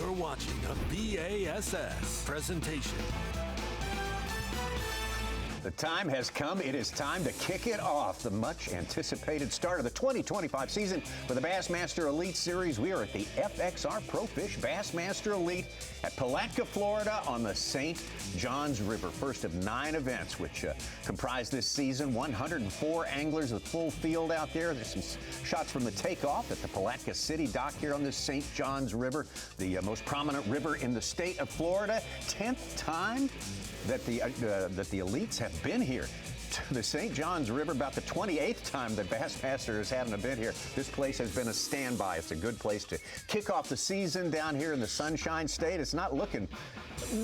You're watching a B.A.S.S. presentation. The time has come. It is time to kick it off. The much-anticipated start of the 2025 season for the Bassmaster Elite Series. We are at the FXR Pro Fish Bassmaster Elite at Palatka, Florida on the St. Johns River. First of 9 events, which comprise this season. 104 anglers with full field out there. There's some shots from the takeoff at the Palatka City dock here on the St. Johns River, the most prominent river in the state of Florida. 10th time that the elites have been here to the St. Johns River, about the 28th time that Bassmaster has had an event here. This place has been a standby. It's a good place to kick off the season down here in the Sunshine State. It's not looking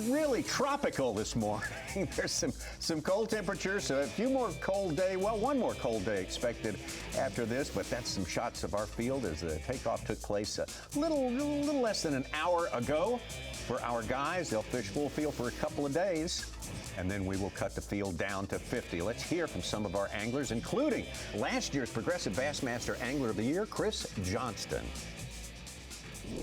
really tropical this morning. There's some cold temperatures, so a few more cold day, well, one more cold day expected after this, but that's some shots of our field as the takeoff took place a little less than an hour ago. For our guys, they'll fish full field for a couple of days, and then we will cut the field down to 50. Let's hear from some of our anglers, including last year's Progressive Bassmaster Angler of the Year, Chris Johnston.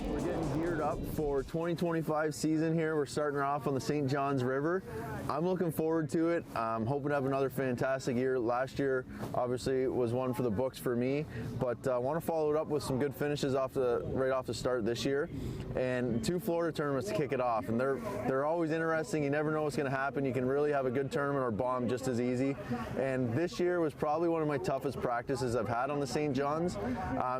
We're getting geared up for 2025 season here. We're starting off on the St. Johns River. I'm looking forward to it. I'm hoping to have another fantastic year. Last year, obviously, was one for the books for me, but I want to follow it up with some good finishes right off the start this year, and 2 Florida tournaments to kick it off. And they're always interesting. You never know what's going to happen. You can really have a good tournament or bomb just as easy. And this year was probably one of my toughest practices I've had on the St. Johns,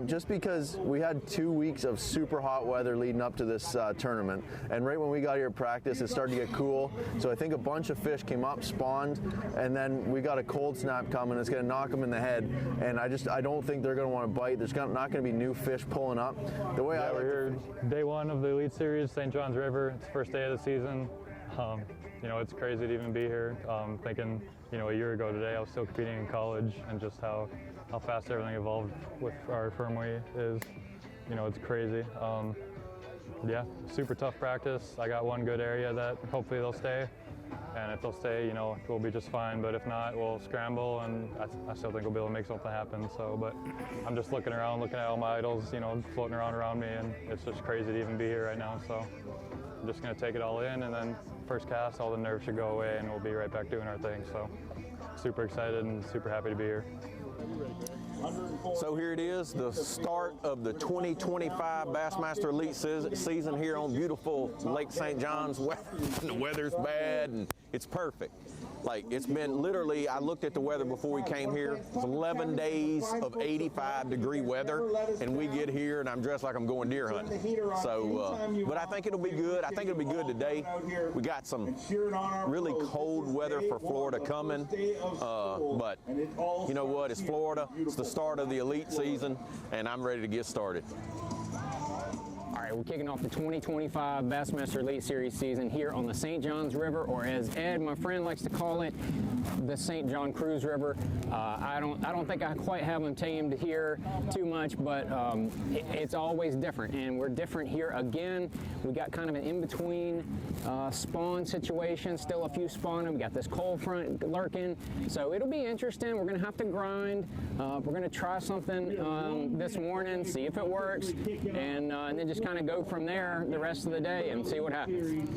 just because we had 2 weeks of super hot weather leading up to this tournament, and right when we got here at practice, it started to get cool. So I think a bunch of fish came up, spawned, and then we got a cold snap coming. It's going to knock them in the head, and I don't think they're going to want to bite. There's not going to be new fish pulling up. The way we're here day 1 of the Elite Series, St. Johns River. It's the first day of the season. It's crazy to even be here. Thinking, a year ago today, I was still competing in college, and just how fast everything evolved with our firmway is. It's crazy. Yeah, super tough practice. I got one good area that hopefully they'll stay, and if they'll stay, we'll be just fine. But if not, we'll scramble, and I still think we'll be able to make something happen. So, but I'm just looking around, looking at all my idols, floating around me, and it's just crazy to even be here right now. So I'm just gonna take it all in, and then first cast, all the nerves should go away, and we'll be right back doing our thing. So super excited and super happy to be here. So here it is, the start of the 2025 Bassmaster Elite season here on beautiful Lake St. Johns. The weather's bad and it's perfect. Like, it's been literally, I looked at the weather before we came here. It's 11 days of 85-degree weather, and we get here and I'm dressed like I'm going deer hunting. So, but I think it'll be good. I think it'll be good today. We got some really cold weather for Florida coming, but you know what? It's Florida. It's the start of the elite season, and I'm ready to get started. All right, we're kicking off the 2025 Bassmaster Elite Series season here on the St. Johns River, or as Ed, my friend, likes to call it, the St. John Cruz River. I don't think I quite have them tamed here too much, but it's always different, and we're different here again. We got kind of an in-between spawn situation, still a few spawning. We got this cold front lurking, so it'll be interesting. We're gonna have to grind. We're gonna try something this morning, see if it works, and then just kind of go from there the rest of the day and see what happens.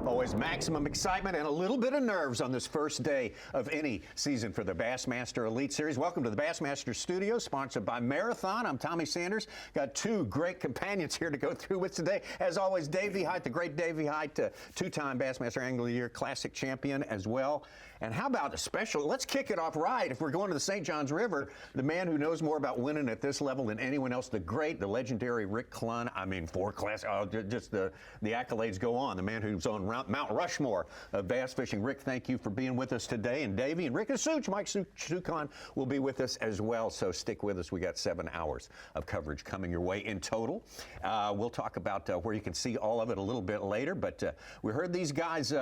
Always maximum excitement and a little bit of nerves on this first day of any season for the Bassmaster Elite Series. Welcome to the Bassmaster Studio, sponsored by Marathon. I'm Tommy Sanders. Got 2 great companions here to go through with today. As always, Davey Height, the great Davey Height, 2-time Bassmaster Angler of the Year Classic champion as well. And how about a special, let's kick it off right. If we're going to the St. Johns River, the man who knows more about winning at this level than anyone else, the legendary Rick Clunn. I mean, 4 class, just the accolades go on. The man who's on Mount Rushmore of bass fishing. Rick, thank you for being with us today. And Davey and Rick Asuch, Mike Sucon will be with us as well. So stick with us. We got 7 hours of coverage coming your way in total. We'll talk about where you can see all of it a little bit later. But we heard these guys,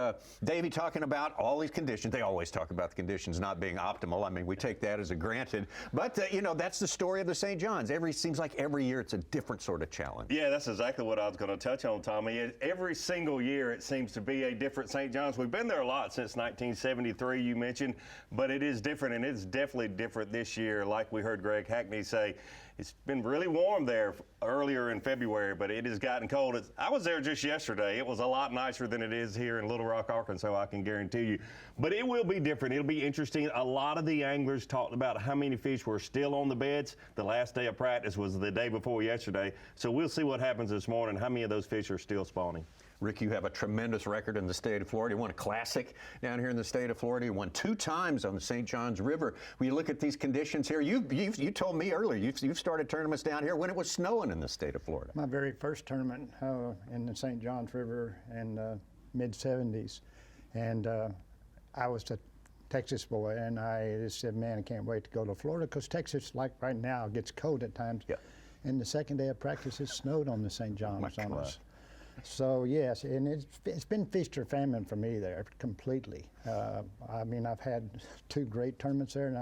Davey, talking about all these conditions. They always talk about the conditions not being optimal. I mean, we take that as a granted. But, that's the story of the St. Johns. Seems like every year it's a different sort of challenge. Yeah, that's exactly exactly what I was going to touch on, Tommy. Every single year it seems to be a different St. John's. We've been there a lot since 1973, you mentioned, but it is different, and it's definitely different this year. Like we heard Greg Hackney say, it's been really warm there earlier in February, but it has gotten cold. I was there just yesterday. It was a lot nicer than it is here in Little Rock, Arkansas, I can guarantee you. But it will be different. It'll be interesting. A lot of the anglers talked about how many fish were still on the beds. The last day of practice was the day before yesterday. So we'll see what happens this morning, how many of those fish are still spawning. Rick, you have a tremendous record in the state of Florida. You won a classic down here in the state of Florida. You won 2 times on the St. Johns River. When you look at these conditions here, you told me earlier you've started tournaments down here when it was snowing in the state of Florida. My very first tournament in the St. Johns River in mid-'70s, and I was a Texas boy, and I just said, man, I can't wait to go to Florida, because Texas, like right now, gets cold at times. Yeah. And the second day of practice, it snowed on the St. Johns on us. So yes, and it's been feast or famine for me there completely. I mean, I've had 2 great tournaments there, and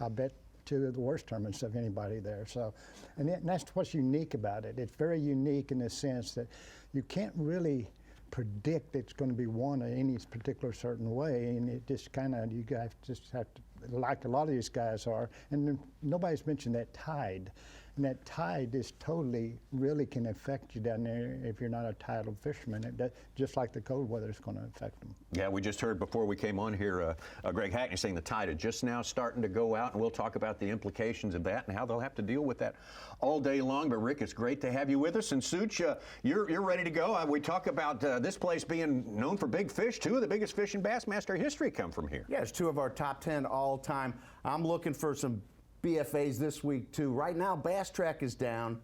I bet 2 of the worst tournaments of anybody there. So, and that's what's unique about it. It's very unique in the sense that you can't really predict it's going to be won in any particular certain way, and it just kind of, you guys just have to, like a lot of these guys are, and nobody's mentioned that tide. And that tide is totally, really can affect you down there if you're not a tidal fisherman. Just like the cold weather is going to affect them. Yeah, we just heard before we came on here, Greg Hackney saying the tide is just now starting to go out, and we'll talk about the implications of that and how they'll have to deal with that all day long. But Rick, it's great to have you with us. And Such, you're ready to go. We talk about this place being known for big fish. 2 of the biggest fish in Bassmaster history come from here. Yeah, it's 2 of our top 10 all time. I'm looking for some BFAs this week too. Right now, Bass Track is down,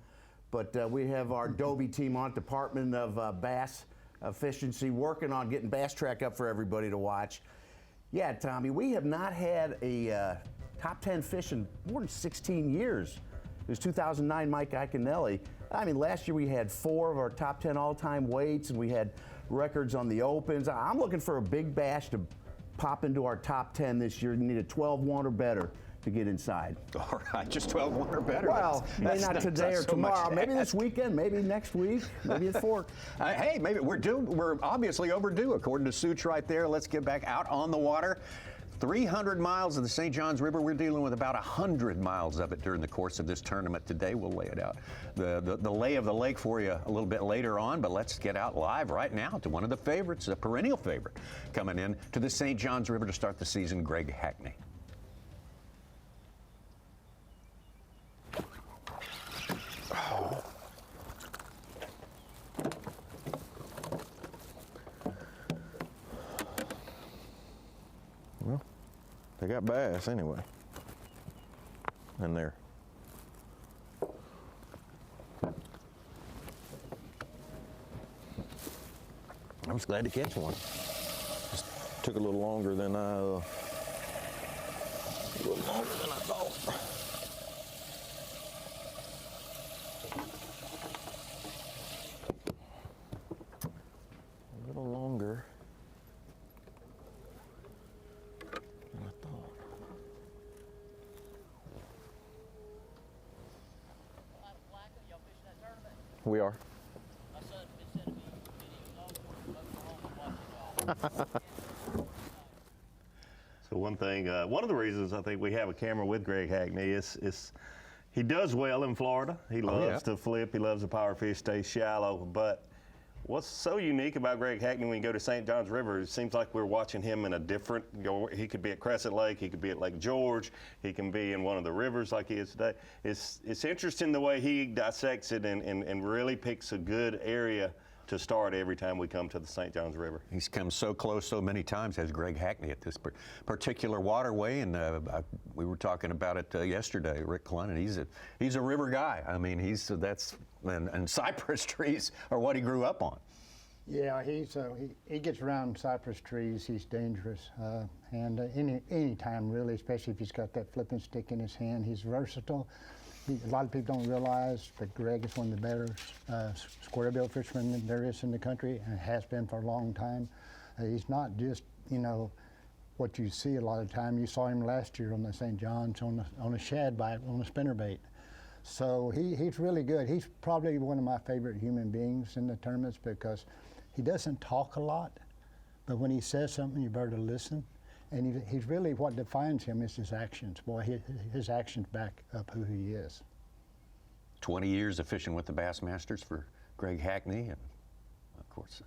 but we have our Dobie team on Department of Bass Efficiency working on getting Bass Track up for everybody to watch. Yeah, Tommy, we have not had a top 10 fish in more than 16 years. It was 2009 Mike Iaconelli. I mean, last year we had 4 of our top 10 all-time weights, and we had records on the Opens. I'm looking for a big bass to pop into our top 10 this year. You need a 12-1 or better to get inside. All right, just 12-1 or better. Well, maybe not today or tomorrow. Maybe this weekend. Maybe next week. Maybe at Fork. Hey, maybe we're obviously overdue, according to Such right there. Let's get back out on the water. 300 miles of the St. Johns River. We're dealing with about 100 miles of it during the course of this tournament today. We'll lay it out, the lay of the lake for you a little bit later on, but let's get out live right now to one of the favorites, a perennial favorite, coming in to the St. Johns River to start the season, Greg Hackney. Well, they got bass anyway in there. I was glad to catch one. Just took a little longer than I thought. A little longer than I thought. We are. So one thing, one of the reasons I think we have a camera with Greg Hackney is he does well in Florida. He loves to flip. He loves the power fish, stay shallow. But what's so unique about Greg Hackney when you go to St. Johns River, it seems like we're watching him in a different, he could be at Crescent Lake, he could be at Lake George, he can be in one of the rivers like he is today. It's interesting the way he dissects it and really picks a good area to start every time we come to the St. Johns River. He's come so close so many times, has Greg Hackney, at this particular waterway, and we were talking about it yesterday, Rick Clunnan. He's a river guy. I mean, and cypress trees are what he grew up on. Yeah, he gets around cypress trees. He's dangerous, and any time really, especially if he's got that flipping stick in his hand. He's versatile. A lot of people don't realize, but Greg is one of the better square-bill fishermen there is in the country, and has been for a long time. He's not just, what you see a lot of time. You saw him last year on the St. John's on a shad bite, on a spinnerbait. So he's really good. He's probably one of my favorite human beings in the tournaments because he doesn't talk a lot, but when he says something, you better listen. And he's really, what defines him is his actions. Boy, his actions back up who he is. 20 years of fishing with the Bassmasters for Greg Hackney, and of course,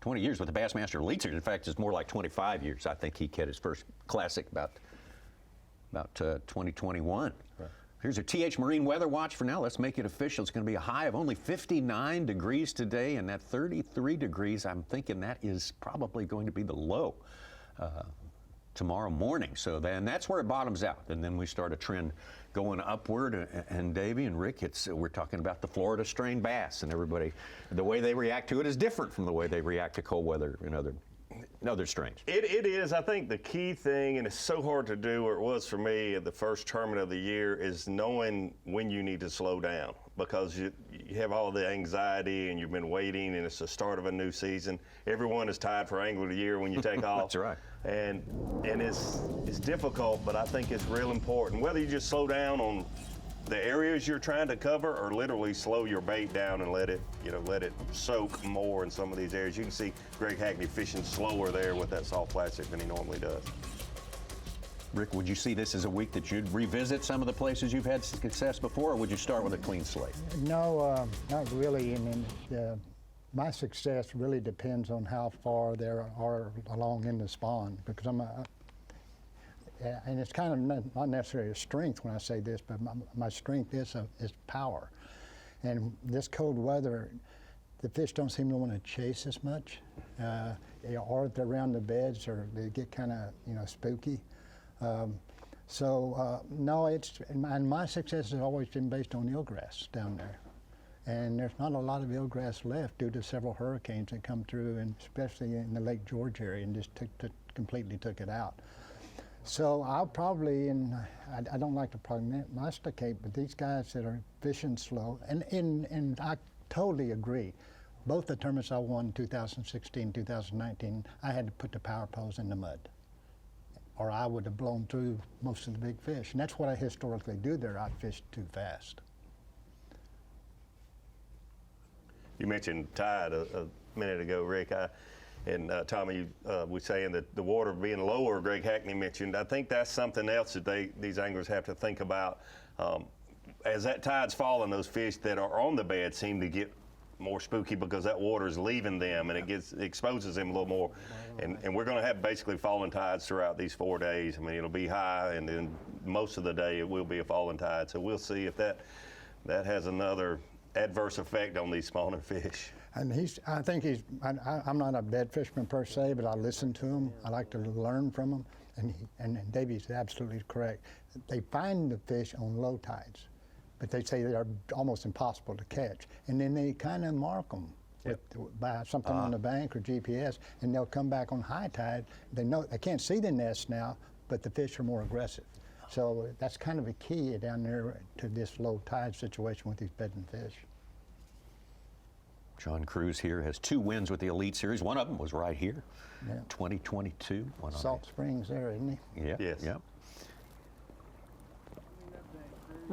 20 years with the Bassmaster Elite Series. In fact, it's more like 25 years. I think he had his first classic about 2021. Right. Here's a TH Marine weather watch for now. Let's make it official. It's going to be a high of only 59 degrees today, and that 33 degrees, I'm thinking that is probably going to be the low tomorrow morning. So then that's where it bottoms out, and then we start a trend going upward. And Davey and Rick, we're talking about the Florida strain bass, and everybody, the way they react to it is different from the way they react to cold weather and other strains. It is. I think the key thing, and it's so hard to do, or it was for me at the first tournament of the year, is knowing when you need to slow down, because you have all the anxiety and you've been waiting, and it's the start of a new season. Everyone is tied for Angler of the Year when you take off. That's right. And it's difficult, but I think it's real important. Whether you just slow down on the areas you're trying to cover, or literally slow your bait down and let it soak more in some of these areas. You can see Greg Hackney fishing slower there with that soft plastic than he normally does. Rick, would you see this as a week that you'd revisit some of the places you've had success before, or would you start with a clean slate? No, not really. I mean, my success really depends on how far there are along in the spawn, because and it's kind of not necessarily a strength when I say this, but my strength is power. And this cold weather, the fish don't seem to want to chase as much, or if they're around the beds, or they get kind of spooky. No, and my success has always been based on eelgrass down there. And there's not a lot of eelgrass left due to several hurricanes that come through, and especially in the Lake George area, and just completely took it out. So I'll probably, and I don't like to prognosticate, but these guys that are fishing slow, and I totally agree. Both the tournaments I won, 2016, 2019, I had to put the power poles in the mud, or I would have blown through most of the big fish. And that's what I historically do there. I fish too fast. You mentioned tide a minute ago, Rick. And Tommy was saying that the water being lower, Greg Hackney mentioned. I think that's something else that these anglers have to think about. As that tide's falling, those fish that are on the bed seem to get more spooky because that water is leaving them, and it exposes them a little more. And we're going to have basically falling tides throughout these 4 days. I mean, it'll be high, and then most of the day it will be a falling tide. So we'll see if that has another adverse effect on these spawning fish. And I'm not a bed fisherman per se, but I listen to him. I like to learn from him. And Davey's absolutely correct. They find the fish on low tides, but they say they're almost impossible to catch. And then they kind of mark them by something on the bank or GPS, and they'll come back on high tide. They know they can't see the nest now, but the fish are more aggressive. So that's kind of a key down there to this low tide situation with these bedding fish. John Cruz here has 2 wins with the Elite Series. One of them was right here, 2022. Salt Springs there, isn't he? Yeah. Yes. Yep.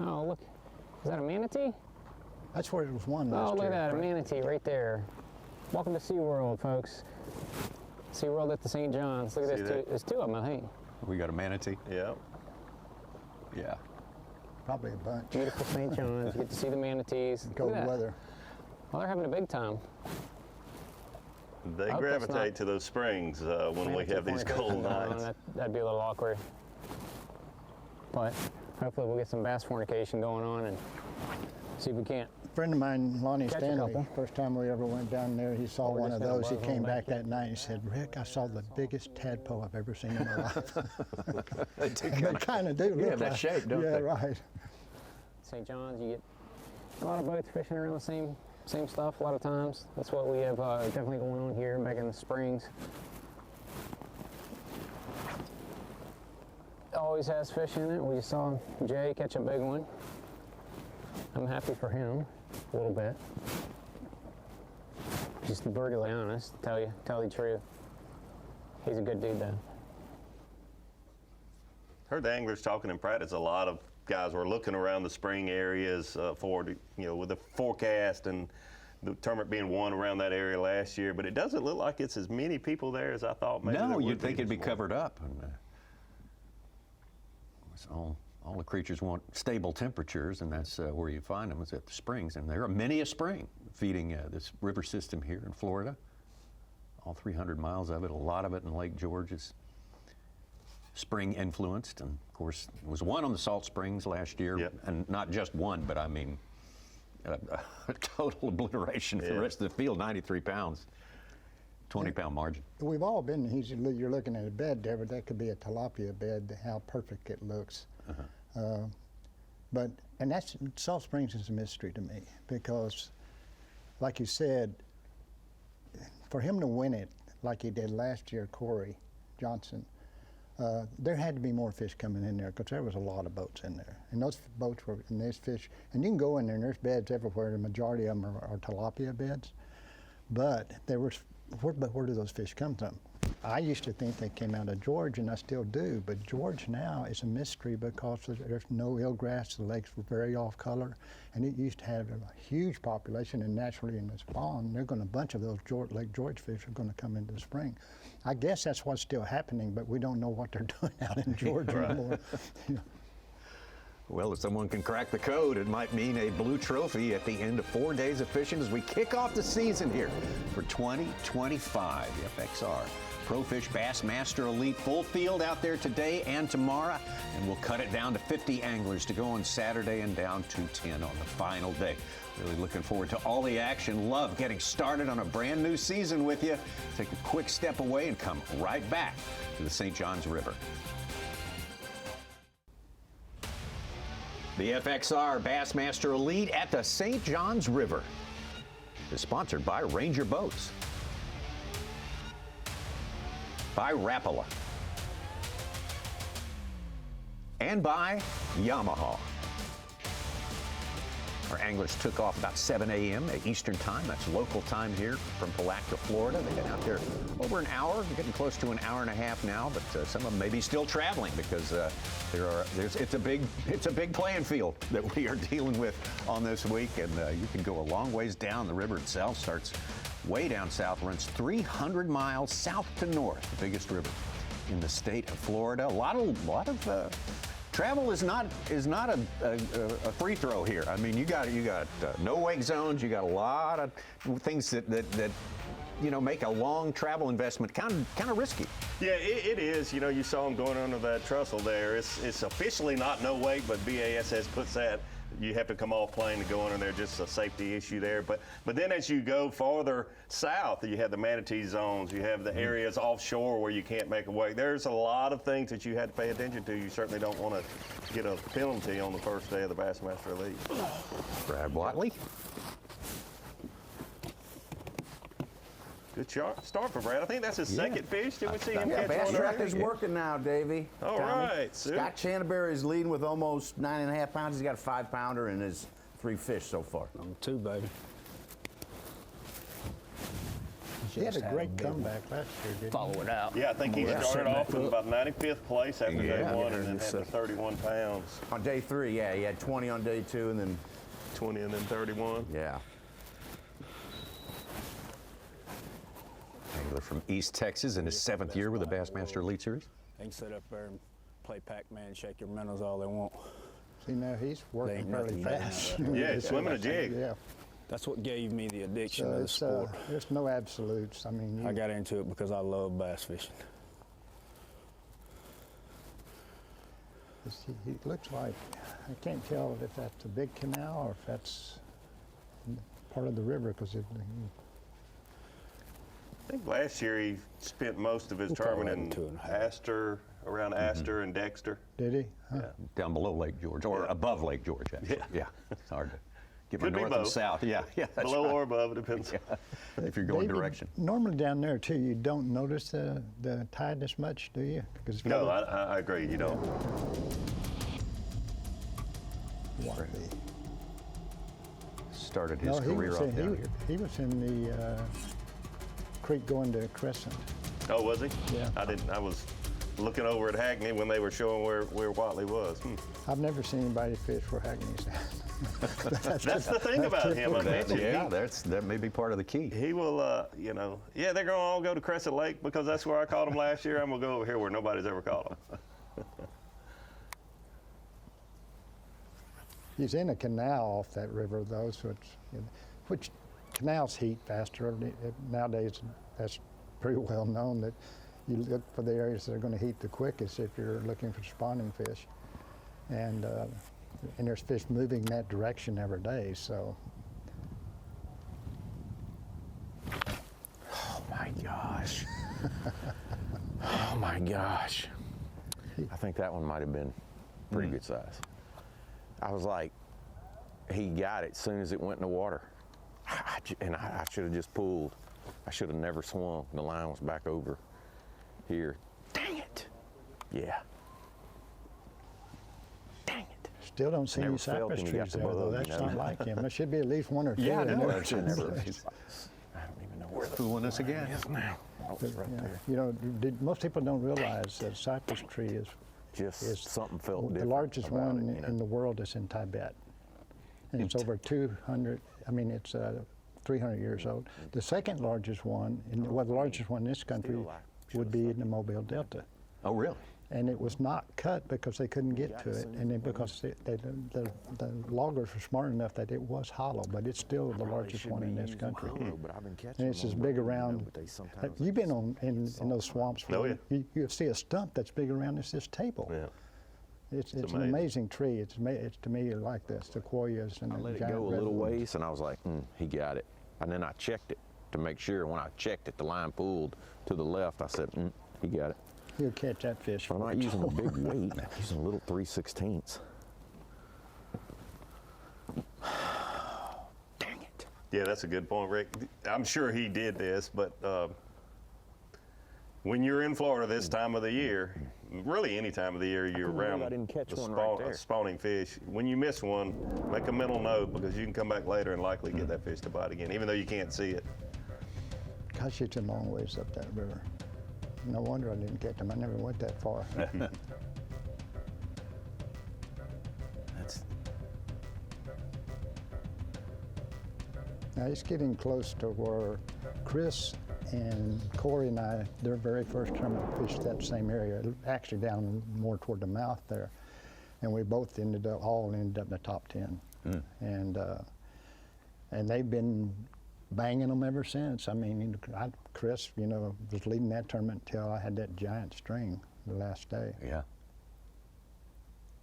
Oh, look. Is that a manatee? That's where it was won last year. Oh, look at that, right? A manatee right there. Welcome to SeaWorld, folks. SeaWorld at the St. John's. Look at this. There's 2 of them, I think. We got a manatee? Yeah. Yeah. Probably a bunch. Beautiful St. John's. You get to see the manatees. Cold weather. Well, they're having a big time. They gravitate to those springs when we have these cold nights. That'd be a little awkward. But hopefully we'll get some bass fornication going on and see if we can't. A friend of mine, Lonnie Stanley, first time we ever went down there, he saw one of those. He came back that night and said, "Rick, I saw the biggest tadpole I've ever seen in my life." They kind of do look that shape, don't they? Yeah, right. St. John's, you get a lot of boats fishing around the same stuff a lot of times. That's what we have definitely going on here back in the springs. Always has fish in it. We just saw Jay catch a big one. I'm happy for him a little bit. Just to be brutally honest, tell the truth. He's a good dude though. Heard the anglers talking in practice a lot of guys were looking around the spring areas with the forecast and the tournament being won around that area last year. But it doesn't look like it's as many people there as I thought. Maybe No, you'd think it'd be covered up. And, all the creatures want stable temperatures, and that's where you find them, is at the springs. And there are many a spring feeding this river system here in Florida. All 300 miles of it, a lot of it in Lake George is spring influenced. And of course, there was one on the Salt Springs last year, Yep. and not just one, but I mean a total obliteration for the rest of the field, 93 pounds, 20-pound margin. We've all been, you're looking at a bed there, but that could be a tilapia bed, how perfect it looks. And Salt Springs is a mystery to me, because like you said, for him to win it like he did last year, Corey Johnston, there had to be more fish coming in there, because there was a lot of boats in there. And those boats were, and there's fish, and you can go in there and there's beds everywhere. The majority of them are tilapia beds. But where do those fish come from? I used to think they came out of George, and I still do, but George now is a mystery because there's no eelgrass, the lakes were very off color, and it used to have a huge population, and naturally in the spawn, a bunch of those Lake George fish are going to come into the spring. I guess that's what's still happening, but we don't know what they're doing out in George anymore. Well, if someone can crack the code, it might mean a blue trophy at the end of 4 days of fishing as we kick off the season here for 2025. The FXR Pro Fish Bassmaster Elite full field out there today and tomorrow, and we'll cut it down to 50 anglers to go on Saturday and down to 10 on the final day. Really looking forward to all the action. Love getting started on a brand new season with you. Take a quick step away and come right back to the St. Johns River. The FXR Bassmaster Elite at the St. Johns River is sponsored by Ranger Boats, by Rapala, and by Yamaha. Our anglers took off about 7 a.m. at Eastern Time. That's local time here from Palatka, Florida. They've been out there over an hour, getting close to an hour and a half now, but some of them may be still traveling because it's a big playing field that we are dealing with on this week, and you can go a long ways down. The river itself starts way down south, runs 300 miles south to north, the biggest river in the state of Florida. A lot of travel is not a free throw here. I mean, you got no wake zones. You got a lot of things that make a long travel investment kind of risky. Yeah, it is. You saw them going under that trestle there. It's officially not no wake, but B.A.S.S puts that. You have to come off plane to go under there, just a safety issue there. But then as you go farther south, you have the manatee zones, you have the areas offshore where you can't make a wake. There's a lot of things that you had to pay attention to. You certainly don't want to get a penalty on the first day of the Bassmaster Elite. Brad Watley. Good start for Brad. I think that's his second fish. Did we see him catch Bass one Track earlier? is working now, Davey. All Tommy. right. Scott Chanterbury is leading with almost 9.5 pounds. He's got a 5-pounder in his 3 fish so far. On 2, baby. He had a great comeback last year, didn't he? Follow it out. Yeah, I think he started off with about 95th place after day one, and then had the 31 pounds. On day 3, yeah, he had 20 on day 2, and then 20 and then 31. yeah. Angler from East Texas in his 7th year with the Bassmaster Elite Series. They can sit up there and play Pac-Man, shake your minnows all they want. See, now he's working ain't fairly nothing fast. Yeah, he's swimming a jig. Yeah. That's what gave me the addiction So to the sport. there's no absolutes. I mean, I got into it because I love bass fishing. he looks like, I can't tell if that's a big canal or if that's part of the river, because I think last year he spent most of his We'll call tournament that in 2.5. Astor, around Astor and Dexter. did he? Huh. Yeah, down below Lake George, or above Lake George, actually. Yeah. It's hard to give Could a be north and both. south. Yeah, that's Below right. or above, it depends. If you're going David, direction. Normally down there too, you don't notice the tide as much, do you? Because it's No, got I agree. You don't. Started his he career was off down here. he was in the creek going to Crescent. Oh, was he? Yeah. I didn't. I was looking over at Hackney when they were showing where Watley was. I've never seen anybody fish where Hackney's at. That's the thing about him. I bet you. Yeah, that may be part of the key. He will, you know, yeah, they're going to all go to Crescent Lake because that's where I caught them last year. I'm going to go over here where nobody's ever caught them. He's in a canal off that river, though, so which canals heat faster. Nowadays, that's pretty well known that you look for the areas that are going to heat the quickest if you're looking for spawning fish. And there's fish moving in that direction every day, so. Oh my gosh. Oh my gosh. I think that one might have been pretty good size. I was like, he got it as soon as it went in the water. And I should have just pulled. I should have never swung. The line was back over here. Dang it. Yeah. Dang it. Still don't see any cypress trees there, though. That's not like him. There should be at least one or two. Yeah, I know. I I don't even know where fooling us again. Yes, now. Oh, it's right there. You know, most people don't realize that cypress tree is something felt different. The largest one it, you know? in the world is in Tibet. And it's over 200, I mean, it's 300 years old. The second largest one, the largest one in this country would be in the Mobile Delta. Oh, really? And it was not cut because they couldn't get to it, and then because the loggers were smart enough that it was hollow, but it's still the largest one in this country. And it's as big around. You've been in those swamps. Oh, yeah. You see a stump that's big around this table. Yeah. It's an amazing tree. It's to me like the sequoias and I the let it giant go a little redwoods. ways, and I was like, he got it. And then I checked it to make sure. When I checked it, the line pulled to the left. I said, he got it. He'll catch that fish. I'm not using a big weight. I'm using a little 3/16. Dang it. Yeah, that's a good point, Rick. I'm sure he did this, but when you're in Florida this time of the year, really any time of the year you're around I didn't catch the one right there. spawning fish, when you miss one, make a mental note because you can come back later and likely get that fish to bite again, even though you can't see it. Gosh, it's a long ways up that river. No wonder I didn't catch him. I never went that far. Now it's getting close to where Chris and Corey and I, their very first tournament, fished that same area, actually down more toward the mouth there. And we both all ended up in the top 10. And they've been banging them ever since. I mean, Chris, was leading that tournament until I had that giant string the last day. Yeah.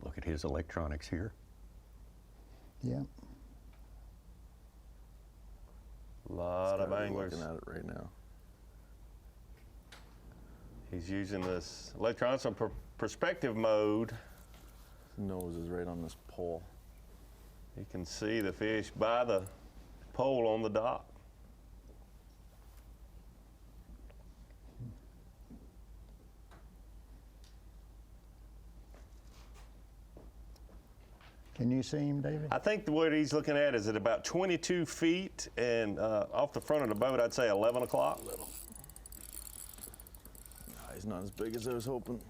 Look at his electronics here. Yeah. A lot of anglers. Looking at it right now. He's using this electronics on perspective mode. His nose is right on this pole. You can see the fish by the pole on the dock. Can you see him, David? I think what he's looking at is at about 22 feet, and off the front of the boat, I'd say 11 o'clock. No, he's not as big as I was hoping.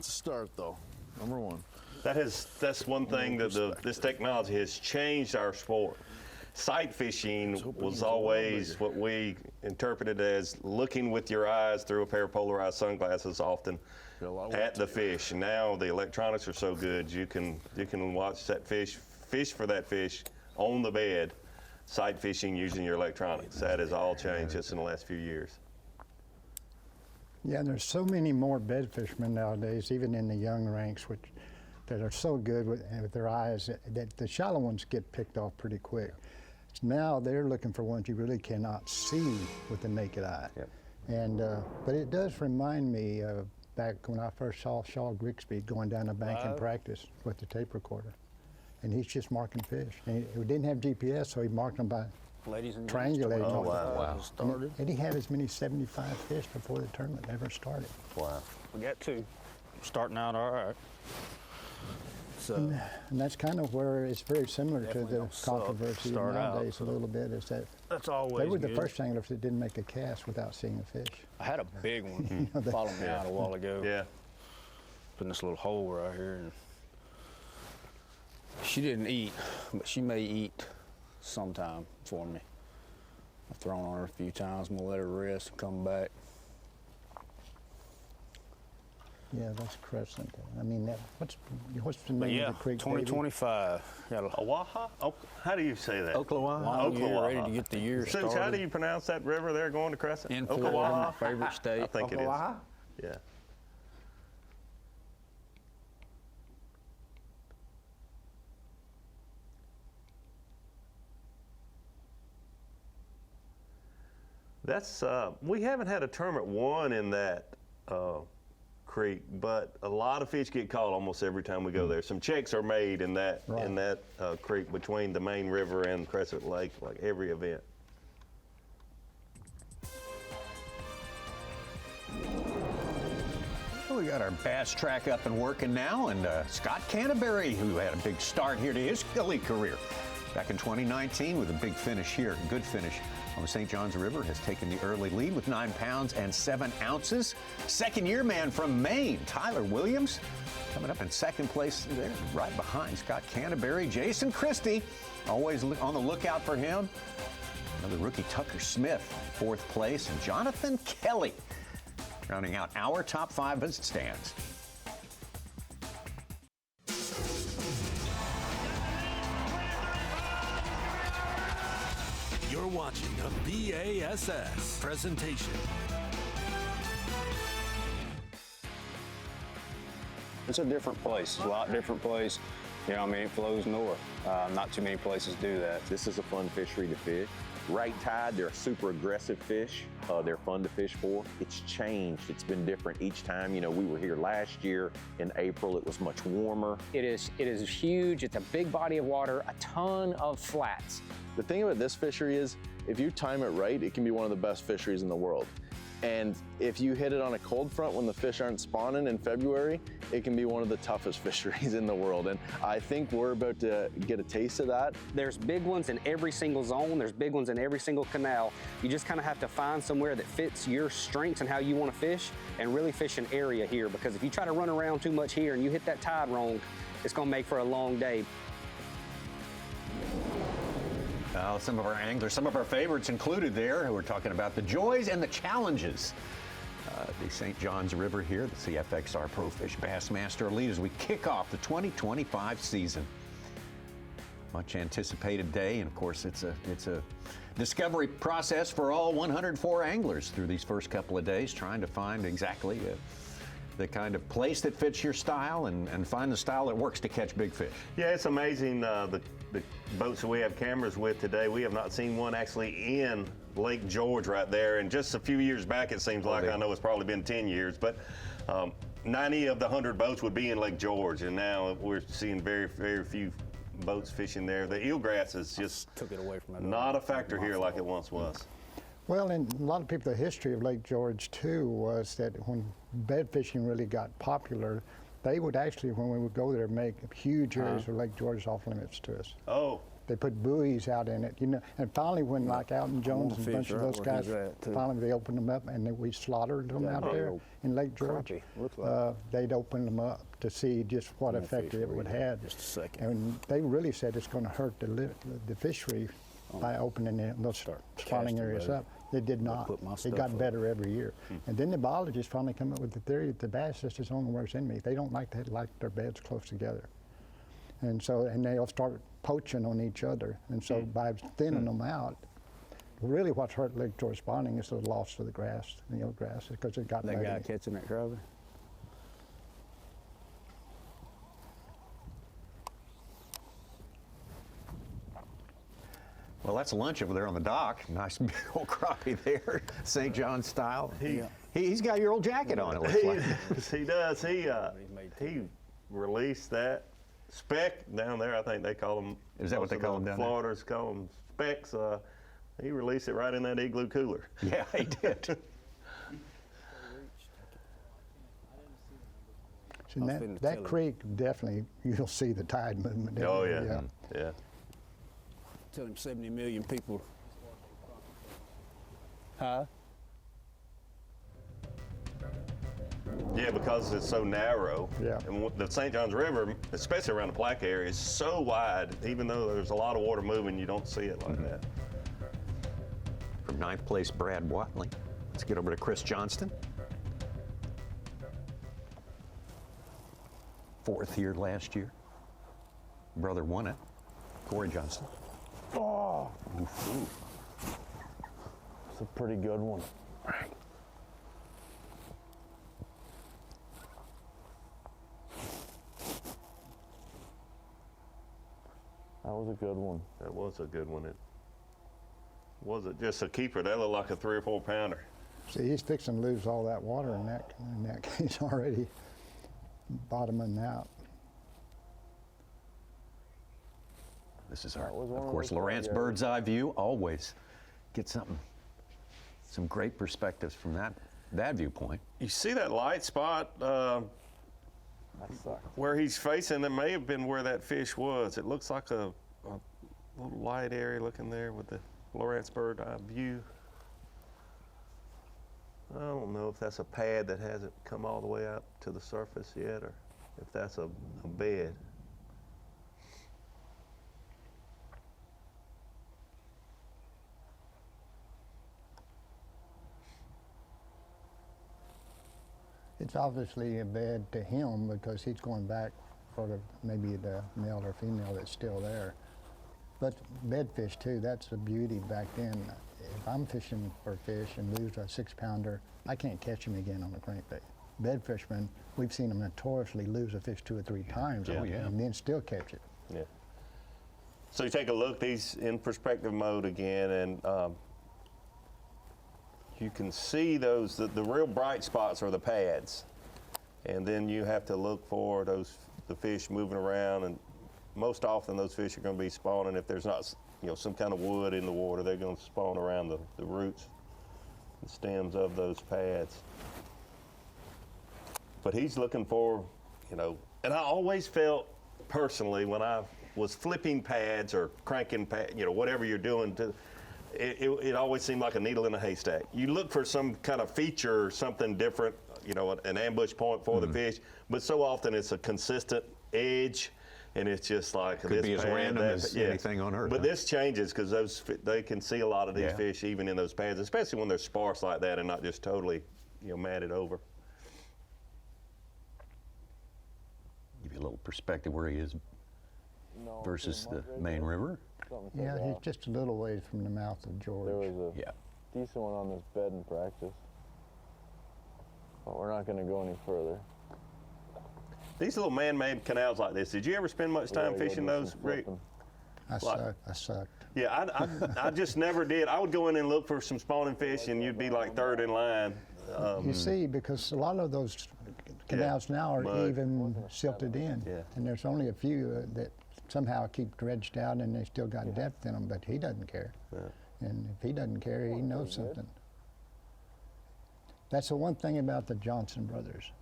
It's a start, though. Number one. That's one thing that this technology has changed our sport. Sight fishing was always what we interpreted as looking with your eyes through a pair of polarized sunglasses often at the fish. Now the electronics are so good, you can watch that fish for that fish on the bed, sight fishing using your electronics. That has all changed just in the last few years. Yeah, and there's so many more bed fishermen nowadays, even in the young ranks, that are so good with their eyes that the shallow ones get picked off pretty quick. Now they're looking for ones you really cannot see with the naked eye. Yep. And but it does remind me of back when I first saw Shaw Grigsby going down the bank in practice with the tape recorder. And he's just marking fish. And he didn't have GPS, so he marked them by triangulating. Oh, wow. And he had as many 75 fish before the tournament ever started. Wow. We got two. Starting out all right. So And that's kind of where it's very similar to Definitely the don't suck controversy start out, nowadays so a little bit, is that that's always they were the good. first anglers that didn't make a cast without seeing a fish. I had a big one follow me out a while ago. Yeah. Put in this little hole right here, and she didn't eat, but she may eat sometime for me. I've thrown on her a few times. I'm gonna let her rest and come back. Yeah, that's Crescent. I mean, what's the But name yeah, of the creek? 2025. Got a Oaha? How do you say that? Oklawa. long year Oklawa. ready to get the year Suits, started. how do you pronounce that river there going to Crescent? In Florida, my favorite state. I think it is. Oklawa? Yeah. That's we haven't had a tournament won in that creek, but a lot of fish get caught almost every time we go there. Some checks are made in that creek between the main river and Crescent Lake, like every event. We got our bass track up and working now, and Scott Canterbury, who had a big start here to his elite career back in 2019 with a big finish here, good finish on the St. Johns River, has taken the early lead with 9 pounds and 7 ounces. Second-year man from Maine, Tyler Williams, coming up in second place there, right behind Scott Canterbury. Jason Christie, always on the lookout for him. Another rookie, Tucker Smith, fourth place, and Jonathan Kelly rounding out our top 5 as it stands. You're watching a B.A.S.S. presentation. It's a different place, a lot different place. You know, I mean, it flows north. Not too many places do that. This is a fun fishery to fish. Right tide, they're super aggressive fish. They're fun to fish for. It's changed. It's been different each time. You know, we were here last year in April. It was much warmer. It is huge. It's a big body of water, a ton of flats. The thing about this fishery is, if you time it right, it can be one of the best fisheries in the world. And if you hit it on a cold front when the fish aren't spawning in February, it can be one of the toughest fisheries in the world. And I think we're about to get a taste of that. There's big ones in every single zone. There's big ones in every single canal. You just kind of have to find somewhere that fits your strengths and how you want to fish, and really fish an area here. Because if you try to run around too much here and you hit that tide wrong, it's going to make for a long day. Some of our anglers, some of our favorites included there, who are talking about the joys and the challenges. The St. Johns River here, the CFXR Pro Fish Bassmaster Elite, as we kick off the 2025 season. Much anticipated day, and of course it's a discovery process for all 104 anglers through these first couple of days, trying to find exactly the kind of place that fits your style and find the style that works to catch big fish. Yeah, it's amazing the boats that we have cameras with today. We have not seen one actually in Lake George right there. And just a few years back, it seems like, I know it's probably been 10 years, but 90 of the 100 boats would be in Lake George. And now we're seeing very, very few boats fishing there. The eelgrass is just Took it away from it. not a factor here like it once was. Well, and a lot of people, the history of Lake George too was that when bed fishing really got popular, they would actually, when we would go there, make huge areas of Lake George off limits to us. Oh. They put buoys out in it, you know, and finally when like Alton Jones and a bunch of those guys, finally they opened them up and then we slaughtered them out there in Lake George. They'd open them up to see just what effect it would have. Just a second. And they really said it's going to hurt the fishery by opening those spawning areas up. They did not. It got better every year. And then the biologists finally come up with the theory that the bass just only works in me. They don't like to like their beds close together. And so, and they'll start poaching on each other. And so by thinning them out, really what's hurt Lake George spawning is the loss of the grass, the eelgrass, because it got That better. guy catching that crappie? Well, that's lunch over there on the dock. Nice big old crappie there, St. John style. He's got your old jacket on, it looks like. He does. He released that speck down there. I think they call them. Is that what they call them down there? Florida's call them specks. He released it right in that igloo cooler. Yeah, he did. And that creek, definitely, you'll see the tide movement. down Oh, there, yeah. Yeah. Tell him 70 million people. Huh? Yeah, because it's so narrow. Yeah. And the St. Johns River, especially around the Palatka area, is so wide. Even though there's a lot of water moving, you don't see it like that. From 9th place, Brad Watley. Let's get over to Chris Johnston. 4th year last year. Brother won it. Corey Johnston. Oh! It's a pretty good one. That was a good one. That was a good one. It wasn't just a keeper. That looked like a 3 or 4 pounder. See, he's fixing to lose all that water in that case already, bottoming out. This is our, of course, Lawrence bird's eye view. Always get something, some great perspectives from that viewpoint. You see that light spot where he's facing? That may have been where that fish was. It looks like a little light area looking there with the Lawrence bird eye view. I don't know if that's a pad that hasn't come all the way out to the surface yet, or if that's a bed. It's obviously a bed to him because he's going back for maybe the male or female that's still there. But bedfish too, that's the beauty back then. If I'm fishing for fish and lose a 6-pounder, I can't catch him again on a crankbait. Bedfishermen, we've seen them notoriously lose a fish 2 or 3 times and then still catch it. Yeah. So you take a look, these in perspective mode again, and you can see those, the real bright spots are the pads. And then you have to look for the fish moving around, and most often those fish are going to be spawning. If there's not, some kind of wood in the water, they're going to spawn around the roots and stems of those pads. But he's looking for, and I always felt personally when I was flipping pads or cranking pads, whatever you're doing, it always seemed like a needle in a haystack. You look for some kind of feature or something different, an ambush point for the fish, but so often it's a consistent edge. And it's just like Could be as random as anything on earth. But this changes because they can see a lot of these fish even in those pads, especially when they're sparse like that and not just totally, matted over. Give you a little perspective where he is versus the main river. Yeah, he's just a little ways from the mouth of George. There was a decent one on this bed in practice, but we're not going to go any further. These little man-made canals like this, did you ever spend much time fishing those, Rick? I sucked. Yeah, I just never did. I would go in and look for some spawning fish, and you'd be like third in line. You see, because a lot of those canals now are even silted in, and there's only a few that somehow keep dredged out, and they still got depth in them, but he doesn't care. And if he doesn't care, he knows something. That's the one thing about the Johnston brothers.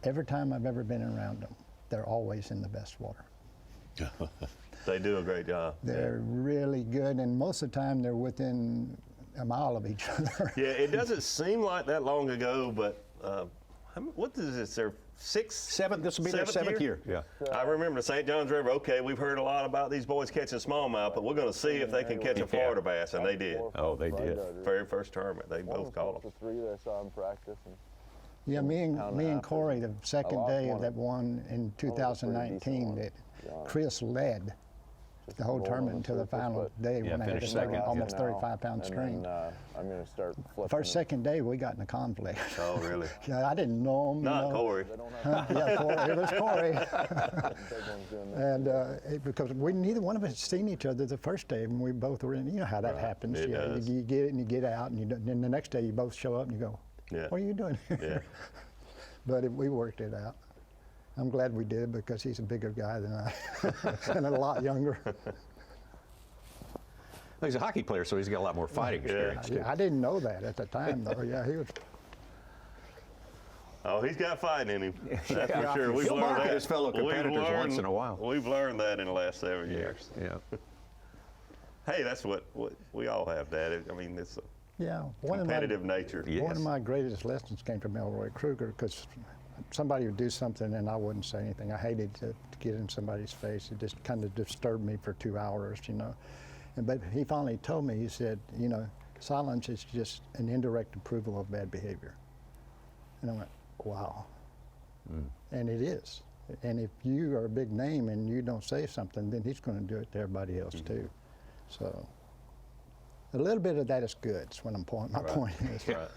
Every time I've ever been around them, they're always in the best water. They do a great job. They're really good, and most of the time they're within a mile of each other. Yeah, it doesn't seem like that long ago, but what is this? Their seventh? This will be their 7th year. Yeah. I remember the St. Johns River. Okay, we've heard a lot about these boys catching smallmouth, but we're going to see if they can catch a Florida bass, and they did. Oh, they did. Very first tournament, they both caught them. The 3 that I saw in practice. Yeah, me and Corey, the second day of that one in 2019, that Chris led the whole tournament until the final day when I had a almost 35-pound string. I'm going to start flipping. First, second day, we got in a conflict. Oh, really? Yeah, I didn't know him. Not Corey. Yeah, Corey. It was Corey. And because neither one of us had seen each other the first day, and we both were in. You know how that happens. It does. You get it and you get out, and then the next day you both show up and you go, what are you doing here? Yeah. But we worked it out. I'm glad we did because he's a bigger guy than I, and a lot younger. He's a hockey player, so he's got a lot more fighting experience. I didn't know that at the time, though. Yeah, he was. Oh, he's got fight in him. That's Yeah. for sure. We've He'll learned bark at that. his fellow competitors once in a while. We've learned that in the last 7 years. Yeah. Hey, that's what we all have, Dad. I mean, it's a competitive nature. One of my greatest lessons came from Elroy Kruger, because somebody would do something and I wouldn't say anything. I hated to get in somebody's face. It just kind of disturbed me for 2 hours, you know. But he finally told me, he said, you know, silence is just an indirect approval of bad behavior. And I went, wow. And it is. And if you are a big name and you don't say something, then he's going to do it to everybody else too. So a little bit of that is good. That's what my point is. Right.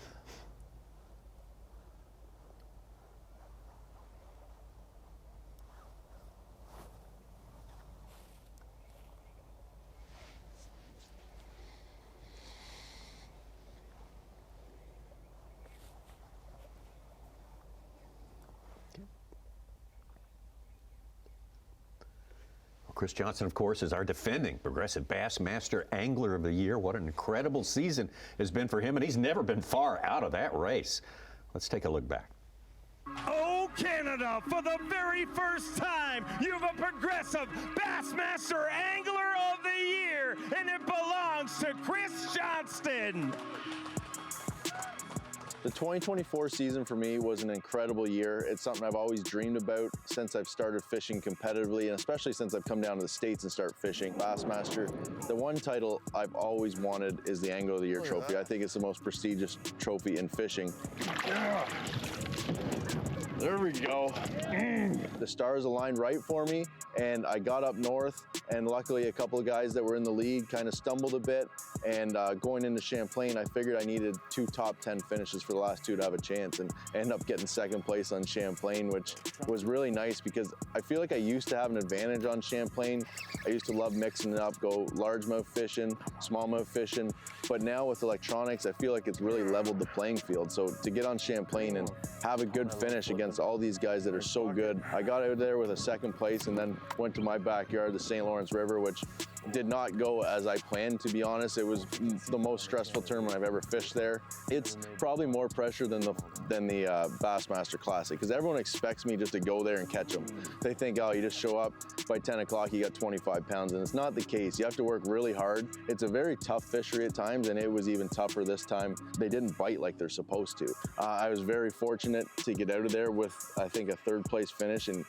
Chris Johnston, of course, is our defending Progressive Bassmaster Angler of the Year. What an incredible season has been for him, and he's never been far out of that race. Let's take a look back. Oh, Canada, for the very first time, you have a Progressive Bassmaster Angler of the Year, and it belongs to Chris Johnston. The 2024 season for me was an incredible year. It's something I've always dreamed about since I've started fishing competitively, and especially since I've come down to the States and start fishing Bassmaster. The one title I've always wanted is the Angler of the Year trophy. I think it's the most prestigious trophy in fishing. There we go. The stars aligned right for me, and I got up north, and luckily a couple of guys that were in the lead kind of stumbled a bit, and going into Champlain, I figured I needed 2 top 10 finishes for the last 2 to have a chance, and ended up getting 2nd place on Champlain, which was really nice because I feel like I used to have an advantage on Champlain. I used to love mixing it up, go largemouth fishing, smallmouth fishing, but now with electronics, I feel like it's really leveled the playing field. So to get on Champlain and have a good finish against all these guys that are so good, I got out there with a 2nd place and then went to my backyard, the St. Lawrence River, which did not go as I planned, to be honest. It was the most stressful tournament I've ever fished there. It's probably more pressure than the Bassmaster Classic, because everyone expects me just to go there and catch them. They think, oh, you just show up, by 10 o'clock you got 25 pounds, and it's not the case. You have to work really hard. It's a very tough fishery at times, and it was even tougher this time. They didn't bite like they're supposed to. I was very fortunate to get out of there with, I think, a 3rd place finish and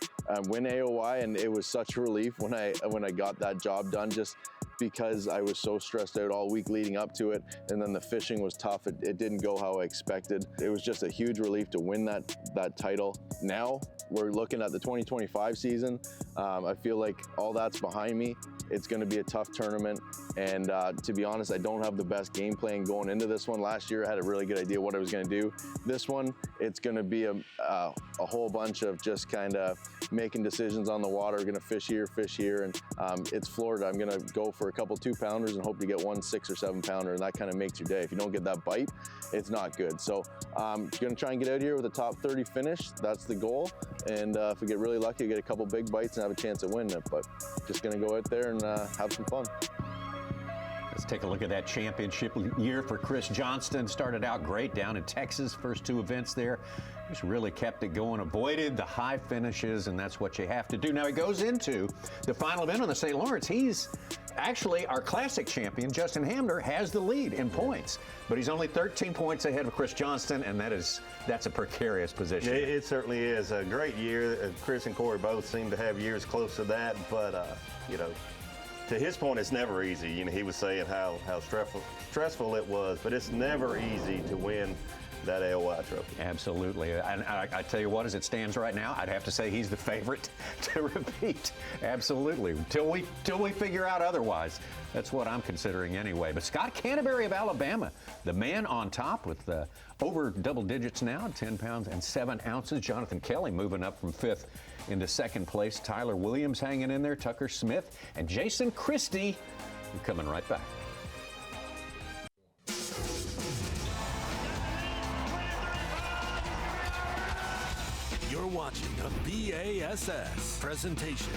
win AOY, and it was such a relief when I got that job done, just because I was so stressed out all week leading up to it, and then the fishing was tough. It didn't go how I expected. It was just a huge relief to win that title. Now we're looking at the 2025 season. I feel like all that's behind me. It's going to be a tough tournament, and to be honest, I don't have the best game plan going into this one. Last year I had a really good idea what I was going to do. This one, it's going to be a whole bunch of just kind of making decisions on the water. We're going to fish here, and it's Florida. I'm going to go for a couple 2-pounders and hope to get one 6 or 7 pounder, and that kind of makes your day. If you don't get that bite, it's not good. So I'm going to try and get out here with a top 30 finish. That's the goal, and if we get really lucky, get a couple big bites and have a chance at winning it. But just going to go out there and have some fun. Let's take a look at that championship year for Chris Johnston. Started out great down in Texas, first 2 events there. Just really kept it going, avoided the high finishes, and that's what you have to do. Now he goes into the final event on the St. Lawrence. He's actually our classic champion. Justin Hamner has the lead in points, but he's only 13 points ahead of Chris Johnston, and that's a precarious position. It certainly is a great year. Chris and Corey both seem to have years close to that, but you know, to his point, it's never easy. You know, he was saying how stressful it was, but it's never easy to win that AOY trophy. Absolutely. And I tell you what, as it stands right now, I'd have to say he's the favorite to repeat. Absolutely. Till we figure out otherwise. That's what I'm considering anyway. But Scott Canterbury of Alabama, the man on top with over double digits now, 10 pounds and 7 ounces. Jonathan Kelly moving up from 5th into 2nd place. Tyler Williams hanging in there. Tucker Smith and Jason Christie. We're coming right back. You're watching a B.A.S.S. presentation.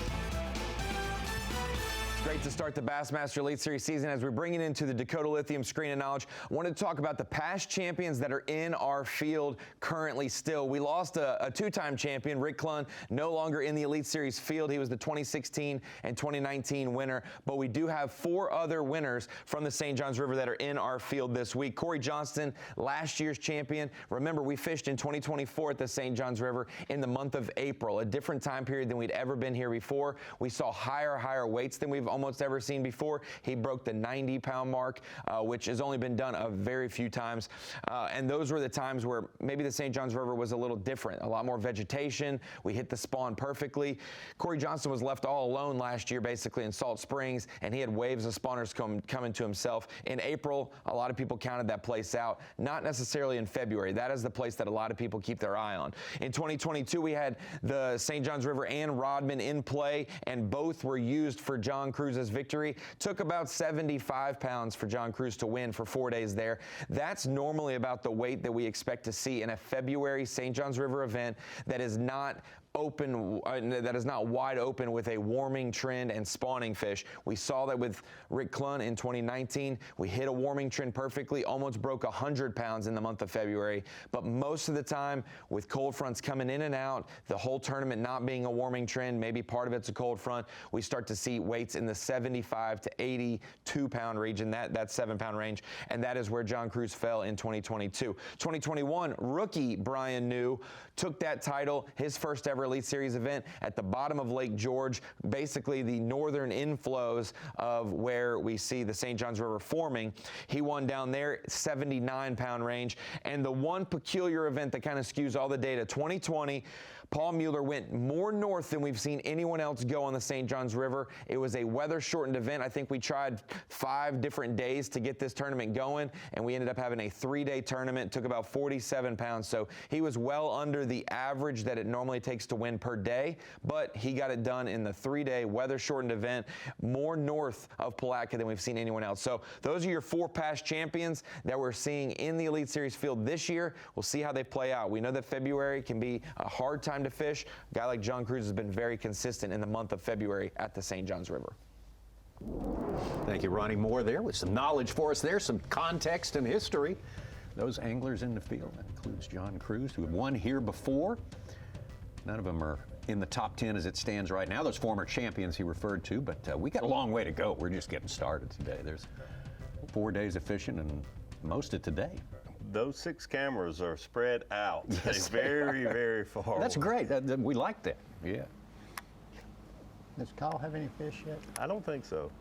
Great to start the Bassmaster Elite Series season as we're bringing into the Dakota Lithium Screen of Knowledge. I wanted to talk about the past champions that are in our field currently still. We lost a two-time champion, Rick Clunn, no longer in the Elite Series field. He was the 2016 and 2019 winner, but we do have 4 other winners from the St. Johns River that are in our field this week. Corey Johnston, last year's champion. Remember, we fished in 2024 at the St. Johns River in the month of April, a different time period than we'd ever been here before. We saw higher weights than we've almost ever seen before. He broke the 90-pound mark, which has only been done a very few times. And those were the times where maybe the St. Johns River was a little different, a lot more vegetation. We hit the spawn perfectly. Corey Johnston was left all alone last year, basically in Salt Springs, and he had waves of spawners coming to himself. In April, a lot of people counted that place out, not necessarily in February. That is the place that a lot of people keep their eye on. In 2022, we had the St. Johns River and Rodman in play, and both were used for John Cruz's victory. Took about 75 pounds for John Cruz to win for 4 days there. That's normally about the weight that we expect to see in a February St. Johns River event that is not open, that is not wide open with a warming trend and spawning fish. We saw that with Rick Clunn in 2019. We hit a warming trend perfectly, almost broke 100 pounds in the month of February. But most of the time, with cold fronts coming in and out, the whole tournament not being a warming trend, maybe part of it's a cold front, we start to see weights in the 75 to 82 pound region, that 7-pound range, and that is where John Cruz fell in 2022. 2021, rookie Brian New took that title, his first ever Elite Series event at the bottom of Lake George, basically the northern inflows of where we see the St. Johns River forming. He won down there, 79-pound range. And the one peculiar event that kind of skews all the data, 2020, Paul Mueller went more north than we've seen anyone else go on the St. Johns River. It was a weather-shortened event. I think we tried 5 different days to get this tournament going, and we ended up having a 3-day tournament. Took about 47 pounds, so he was well under the average that it normally takes to win per day, but he got it done in the 3-day weather-shortened event, more north of Palatka than we've seen anyone else. So those are your 4 past champions that we're seeing in the Elite Series field this year. We'll see how they play out. We know that February can be a hard time to fish. A guy like John Cruz has been very consistent in the month of February at the St. Johns River. Thank you, Ronnie Moore, there with some knowledge for us there, some context and history. Those anglers in the field, that includes John Cruz, who had won here before. None of them are in the top 10 as it stands right now, those former champions he referred to, but we got a long way to go. We're just getting started today. There's 4 days of fishing and most of today. Those 6 cameras are spread out. Yes, very far. That's great. We like that. Yeah. Does Kyle have any fish yet? I don't think so.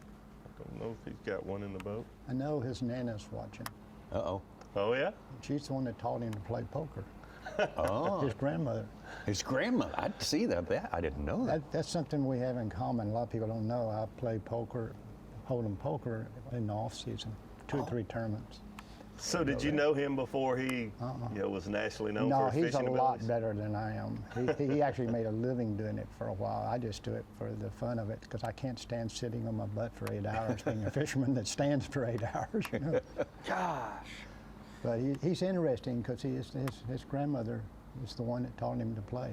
I don't know if he's got one in the boat. I know his Nana's watching. Uh-oh. Oh, yeah? She's the one that taught him to play poker. Oh. His grandmother. His grandmother. I'd see that. I didn't know that. That's something we have in common. A lot of people don't know. I play poker, hold'em poker in the off season, 2 or 3 tournaments. So did you know him before he was nationally known for his fishing abilities? No, he's a lot better than I am. He actually made a living doing it for a while. I just do it for the fun of it because I can't stand sitting on my butt for 8 hours being a fisherman that stands for 8 hours. You know? Gosh. But he's interesting because his grandmother is the one that taught him to play.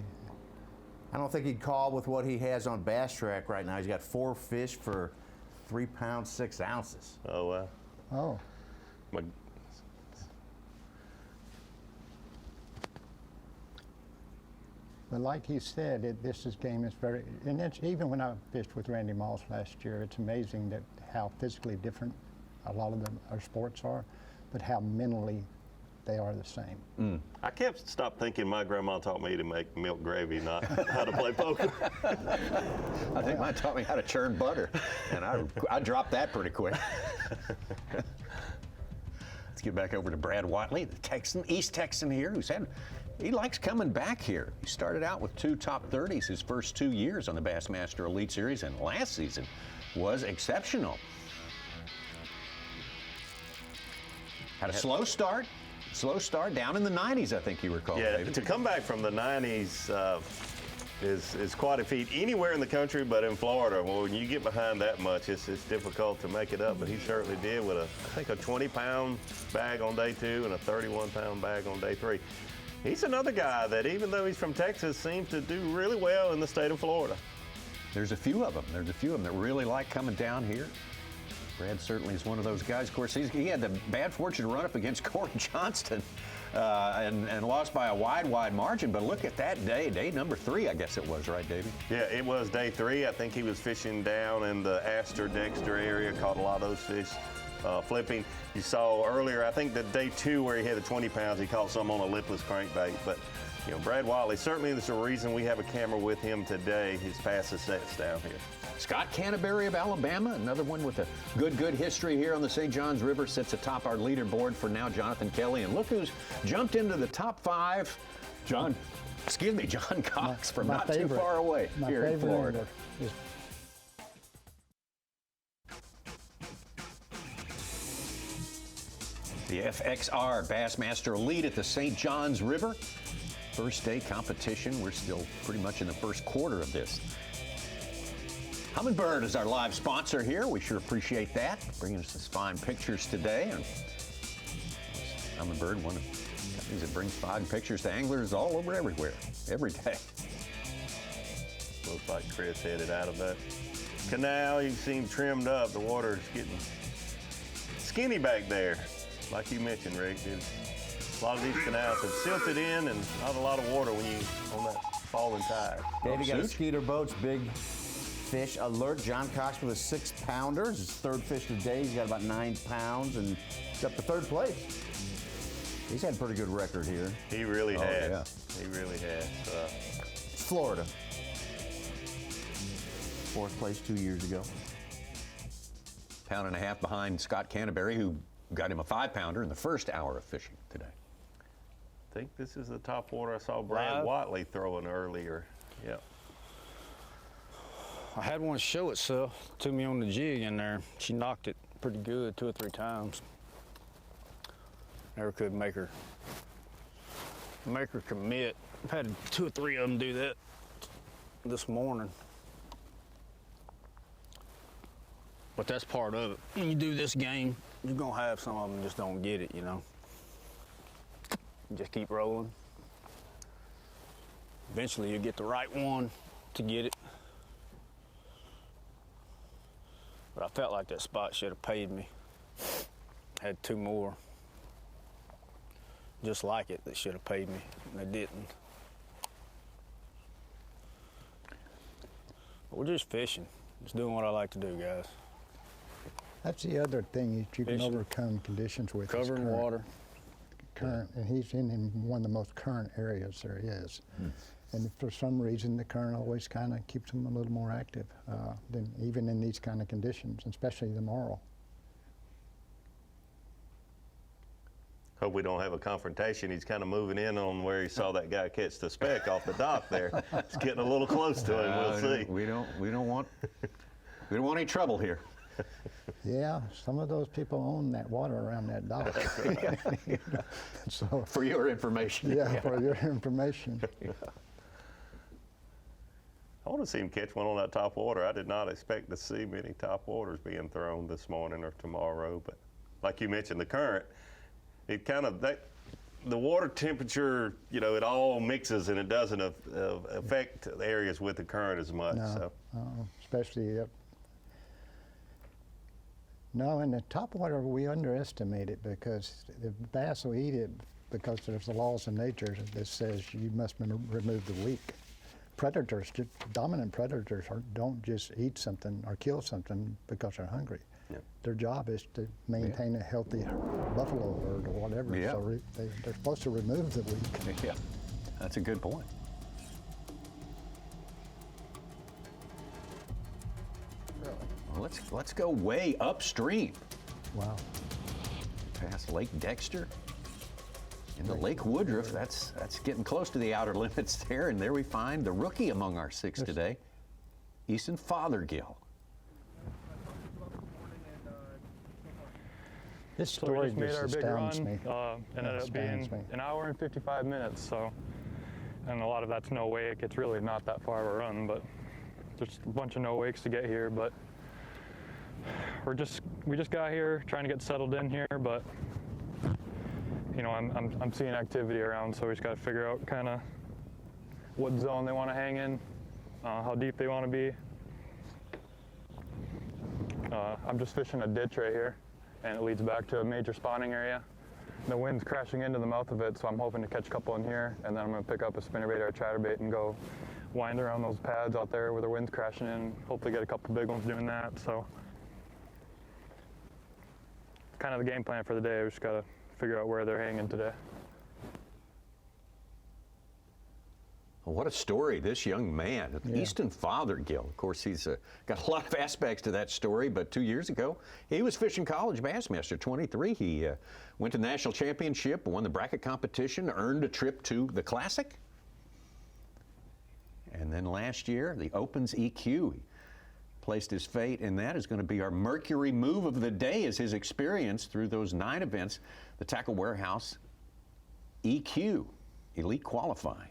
I don't think he'd call with what he has on Bass Track right now. He's got 4 fish for 3 pounds 6 ounces. Oh, wow. Oh. But like he said, this game is very, and it's, even when I fished with Randy Moss last year, it's amazing that how physically different a lot of our sports are, but how mentally they are the same. I can't stop thinking my grandma taught me to make milk gravy, not how to play poker. I think mine taught me how to churn butter, and I dropped that pretty quick. Let's get back over to Brad Watley, the Texan, East Texan here, who said he likes coming back here. He started out with 2 top 30s his first 2 years on the Bassmaster Elite Series, and last season was exceptional. Had a slow start down in the 90s, I think you recall. Yeah, David. to come back from the 90s is quite a feet anywhere in the country, but in Florida, well, when you get behind that much, it's difficult to make it up. But he certainly did with I think a 20-pound bag on day 2 and a 31-pound bag on day 3. He's another guy that, even though he's from Texas, seems to do really well in the state of Florida. There's a few of them. There's a few of them that really like coming down here. Brad certainly is one of those guys. Of course, he had the bad fortune to run up against Corey Johnston and lost by a wide margin. But look at that day number 3, I guess it was, right, Davey? Yeah, it was day 3. I think he was fishing down in the Dexter area, caught a lot of those fish flipping. You saw earlier, I think that day 2 where he had the 20 pounds, he caught some on a lipless crankbait. But you know, Brad Wiley, certainly there's a reason we have a camera with him today. His passes sets down here. Scott Canterbury of Alabama, another one with a good history here on the St. Johns River, sits atop our leaderboard for now, Jonathan Kelly. And look who's jumped into the top 5. John Cox from not too far away here in Florida. The FXR Bassmaster Elite at the St. Johns River. First day competition. We're still pretty much in the first quarter of this. Humminbird is our live sponsor here. We sure appreciate that. Bringing us these fine pictures today. And Humminbird, one of the companies that brings fine pictures to anglers all over everywhere, every day. Looks like Chris headed out of that canal. You can see him trimmed up. The water's getting skinny back there. Like you mentioned, Rick, a lot of these canals have silted in and not a lot of water when you on that falling tide. Davey got a Skeeter Boats, big fish alert. John Cox with a 6-pounder. His 3rd fish today. He's got about 9 pounds and he's up to 3rd place. He's had a pretty good record here. He really has. Yeah. He really has. It's Florida. 4th place 2 years ago. 1.5 pounds behind Scott Canterbury, who got him a 5-pounder in the first hour of fishing today. I think this is the top water I saw Brad Watley throwing earlier. Yeah. I had one show itself to me on the jig in there. She knocked it pretty good 2 or 3 times. Never could make her commit. I've had 2 or 3 of them do that this morning. But that's part of it. When you do this game, you're gonna have some of them just don't get it, you know. You just keep rolling. Eventually you get the right one to get it. But I felt like that spot should have paid me. Had 2 more just like it that should have paid me, and they didn't. But we're just fishing, just doing what I like to do, guys. That's the other thing that you can overcome conditions with. Covering water. Current, and he's in one of the most current areas there is. And for some reason, the current always kind of keeps him a little more active than even in these kind of conditions, especially tomorrow. Hope we don't have a confrontation. He's kind of moving in on where he saw that guy catch the speck off the dock there. It's getting a little close to him. We'll see. We don't want any trouble here. Yeah, some of those people own that water around that dock. So, for your information. Yeah, for your information. I want to see him catch one on that top water. I did not expect to see many top waters being thrown this morning or tomorrow, but like you mentioned, the current, it kind of, the water temperature, you know, it all mixes and it doesn't affect the areas with the current as much. No, especially no, in the top water we underestimate it because the bass will eat it because there's the laws of nature that says you must remove the weak. Predators, dominant predators, don't just eat something or kill something because they're hungry. Yep. Their job is to maintain a healthy buffalo herd or whatever. Yeah. So they're supposed to remove the weak. Yeah, that's a good point. Let's go way upstream. Wow. Past Lake Dexter into Lake Woodruff. That's getting close to the outer limits there, and there we find the rookie among our 6 today, Easton Fothergill. This So we story just made our big astounds run. me. Ended up being an hour and 55 minutes. So, and a lot of that's no wake. It's really not that far of a run, but there's a bunch of no wakes to get here. But we just got here trying to get settled in here, but you know, I'm seeing activity around, so we just got to figure out kind of what zone they want to hang in, how deep they want to be, I'm just fishing a ditch right here, and it leads back to a major spawning area. The wind's crashing into the mouth of it, so I'm hoping to catch a couple in here, and then I'm going to pick up a spinnerbait or a chatterbait and go wind around those pads out there where the wind's crashing in, hopefully get a couple big ones doing that. So it's kind of the game plan for the day. We just got to figure out where they're hanging today. What a story, this young man, Easton Fothergill. Of course, he's got a lot of aspects to that story, but 2 years ago, he was fishing college Bassmaster 23. He went to the national championship, won the bracket competition, earned a trip to the Classic. And then last year, the Opens EQ. He placed his fate, and that is going to be our Mercury move of the day, is his experience through those 9 events, the Tackle Warehouse EQ, Elite Qualifying.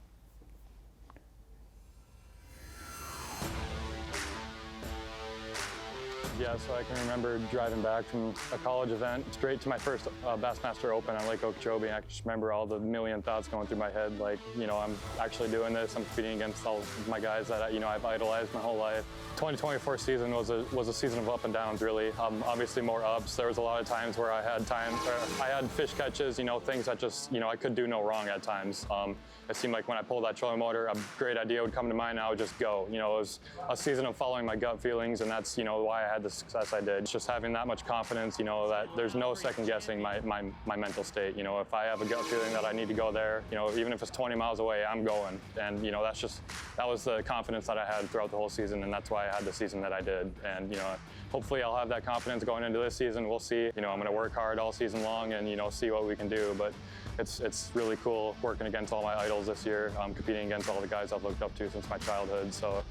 Yeah, so I can remember driving back from a college event straight to my first Bassmaster Open on Lake Okeechobee. I can just remember all the million thoughts going through my head, like, you know, I'm actually doing this. I'm competing against all of my guys that, you know, I've idolized my whole life. 2024 season was a season of up and downs, really. Obviously more ups. There was a lot of times where I had fish catches, you know, things that just, you know, I could do no wrong at times. It seemed like when I pulled that trolling motor, a great idea would come to mind and I would just go. You know, it was a season of following my gut feelings, and that's, you know, why I had the success I did. It's just having that much confidence, you know, that there's no second guessing my mental state. You know, if I have a gut feeling that I need to go there, you know, even if it's 20 miles away, I'm going. And, you know, that was the confidence that I had throughout the whole season, and that's why I had the season that I did. And, you know, hopefully I'll have that confidence going into this season. We'll see. You know, I'm going to work hard all season long and, you know, see what we can do. But it's really cool working against all my idols this year, competing against all the guys I've looked up to since my childhood. So,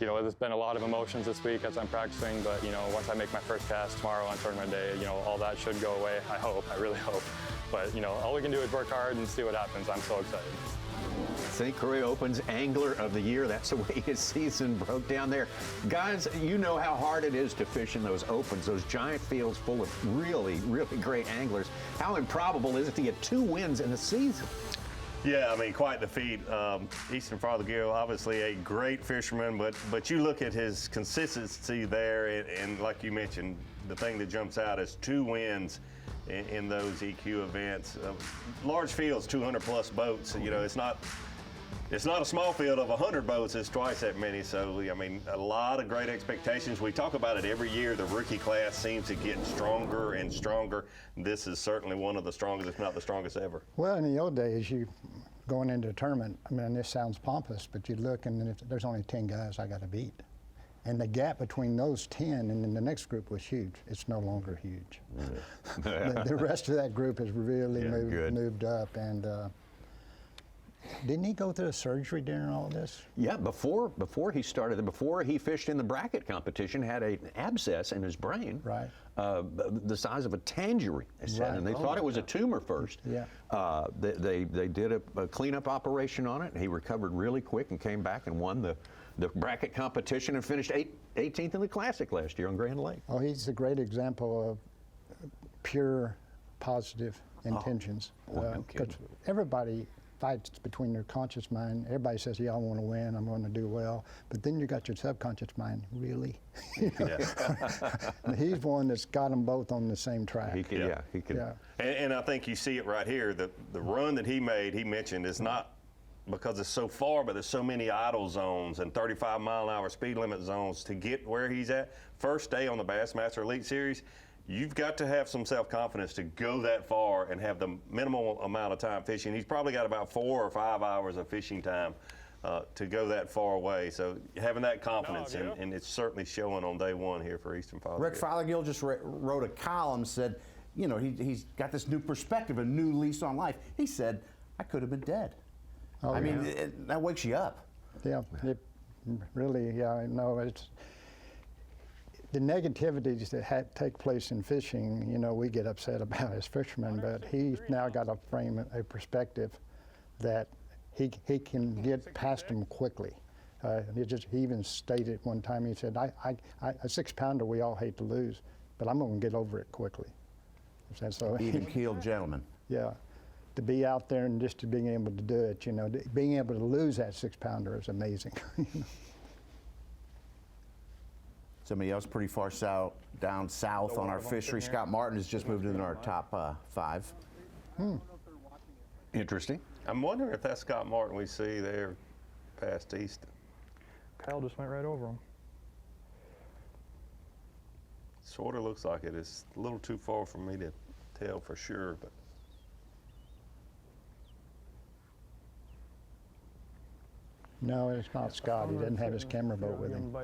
you know, there's been a lot of emotions this week as I'm practicing, but, you know, once I make my first cast tomorrow on tournament day, you know, all that should go away. I really hope. But, you know, all we can do is work hard and see what happens. I'm so excited. St. Croix Open's Angler of the Year. That's the way his season broke down there. Guys, you know how hard it is to fish in those opens, those giant fields full of really, really great anglers. How improbable is it to get 2 wins in the season? Yeah, I mean, quite the feat. Easton Fothergill, obviously a great fisherman, but you look at his consistency there, and like you mentioned, the thing that jumps out is 2 wins in those EQ events. Large fields, 200-plus boats. You know, it's not a small field of 100 boats. It's twice that many. So, I mean, a lot of great expectations. We talk about it every year. The rookie class seems to get stronger and stronger. This is certainly one of the strongest, if not the strongest ever. Well, in the old days, you going into a tournament, I mean, this sounds pompous, but you look and if there's only 10 guys I got to beat. And the gap between those 10 and then the next group was huge. It's no longer huge. The rest of that group has really moved up. And didn't he go through a surgery during all of this? Yeah, before he started, before he fished in the bracket competition, had an abscess in his brain, right? The size of a tangerine, they said, right. And they thought it was a tumor first. Yeah. They did a cleanup operation on it, and he recovered really quick and came back and won the bracket competition and finished 18th in the Classic last year on Grand Lake. Oh, he's a great example of pure positive intentions. Because everybody fights between their conscious mind. Everybody says, yeah, I want to win, I'm going to do well. But then you got your subconscious mind, really? He's one that's got them both on the same track. He can. Yeah. And I think you see it right here. The run that he made, he mentioned, is not because it's so far, but there's so many idle zones and 35-mile-an-hour speed limit zones to get where he's at. First day on the Bassmaster Elite Series, you've got to have some self-confidence to go that far and have the minimal amount of time fishing. He's probably got about 4 or 5 hours of fishing time to go that far away. So having that confidence, and it's certainly showing on day one here for Easton Fothergill. Rick Fothergill just wrote a column, said, you know, he's got this new perspective, a new lease on life. He said, I could have been dead. Oh, I mean, that wakes you up. Yeah, it really, I know. It's the negativities that take place in fishing, you know, we get upset about as fishermen, but he's now got a perspective that he can get past them quickly. He even stated one time, he said, a 6-pounder we all hate to lose, but I'm going to get over it quickly. So even-keeled gentleman. Yeah. To be out there and just to being able to do it, you know, being able to lose that 6-pounder is amazing. Somebody else pretty far down south on our fishery, Scott Martin, has just moved into our top 5. Interesting. I'm wondering if that's Scott Martin we see there past Easton. Kyle just went right over him. Sort of looks like it. It's a little too far for me to tell for sure, but. No, it's not Scott. He doesn't have his camera boat with him.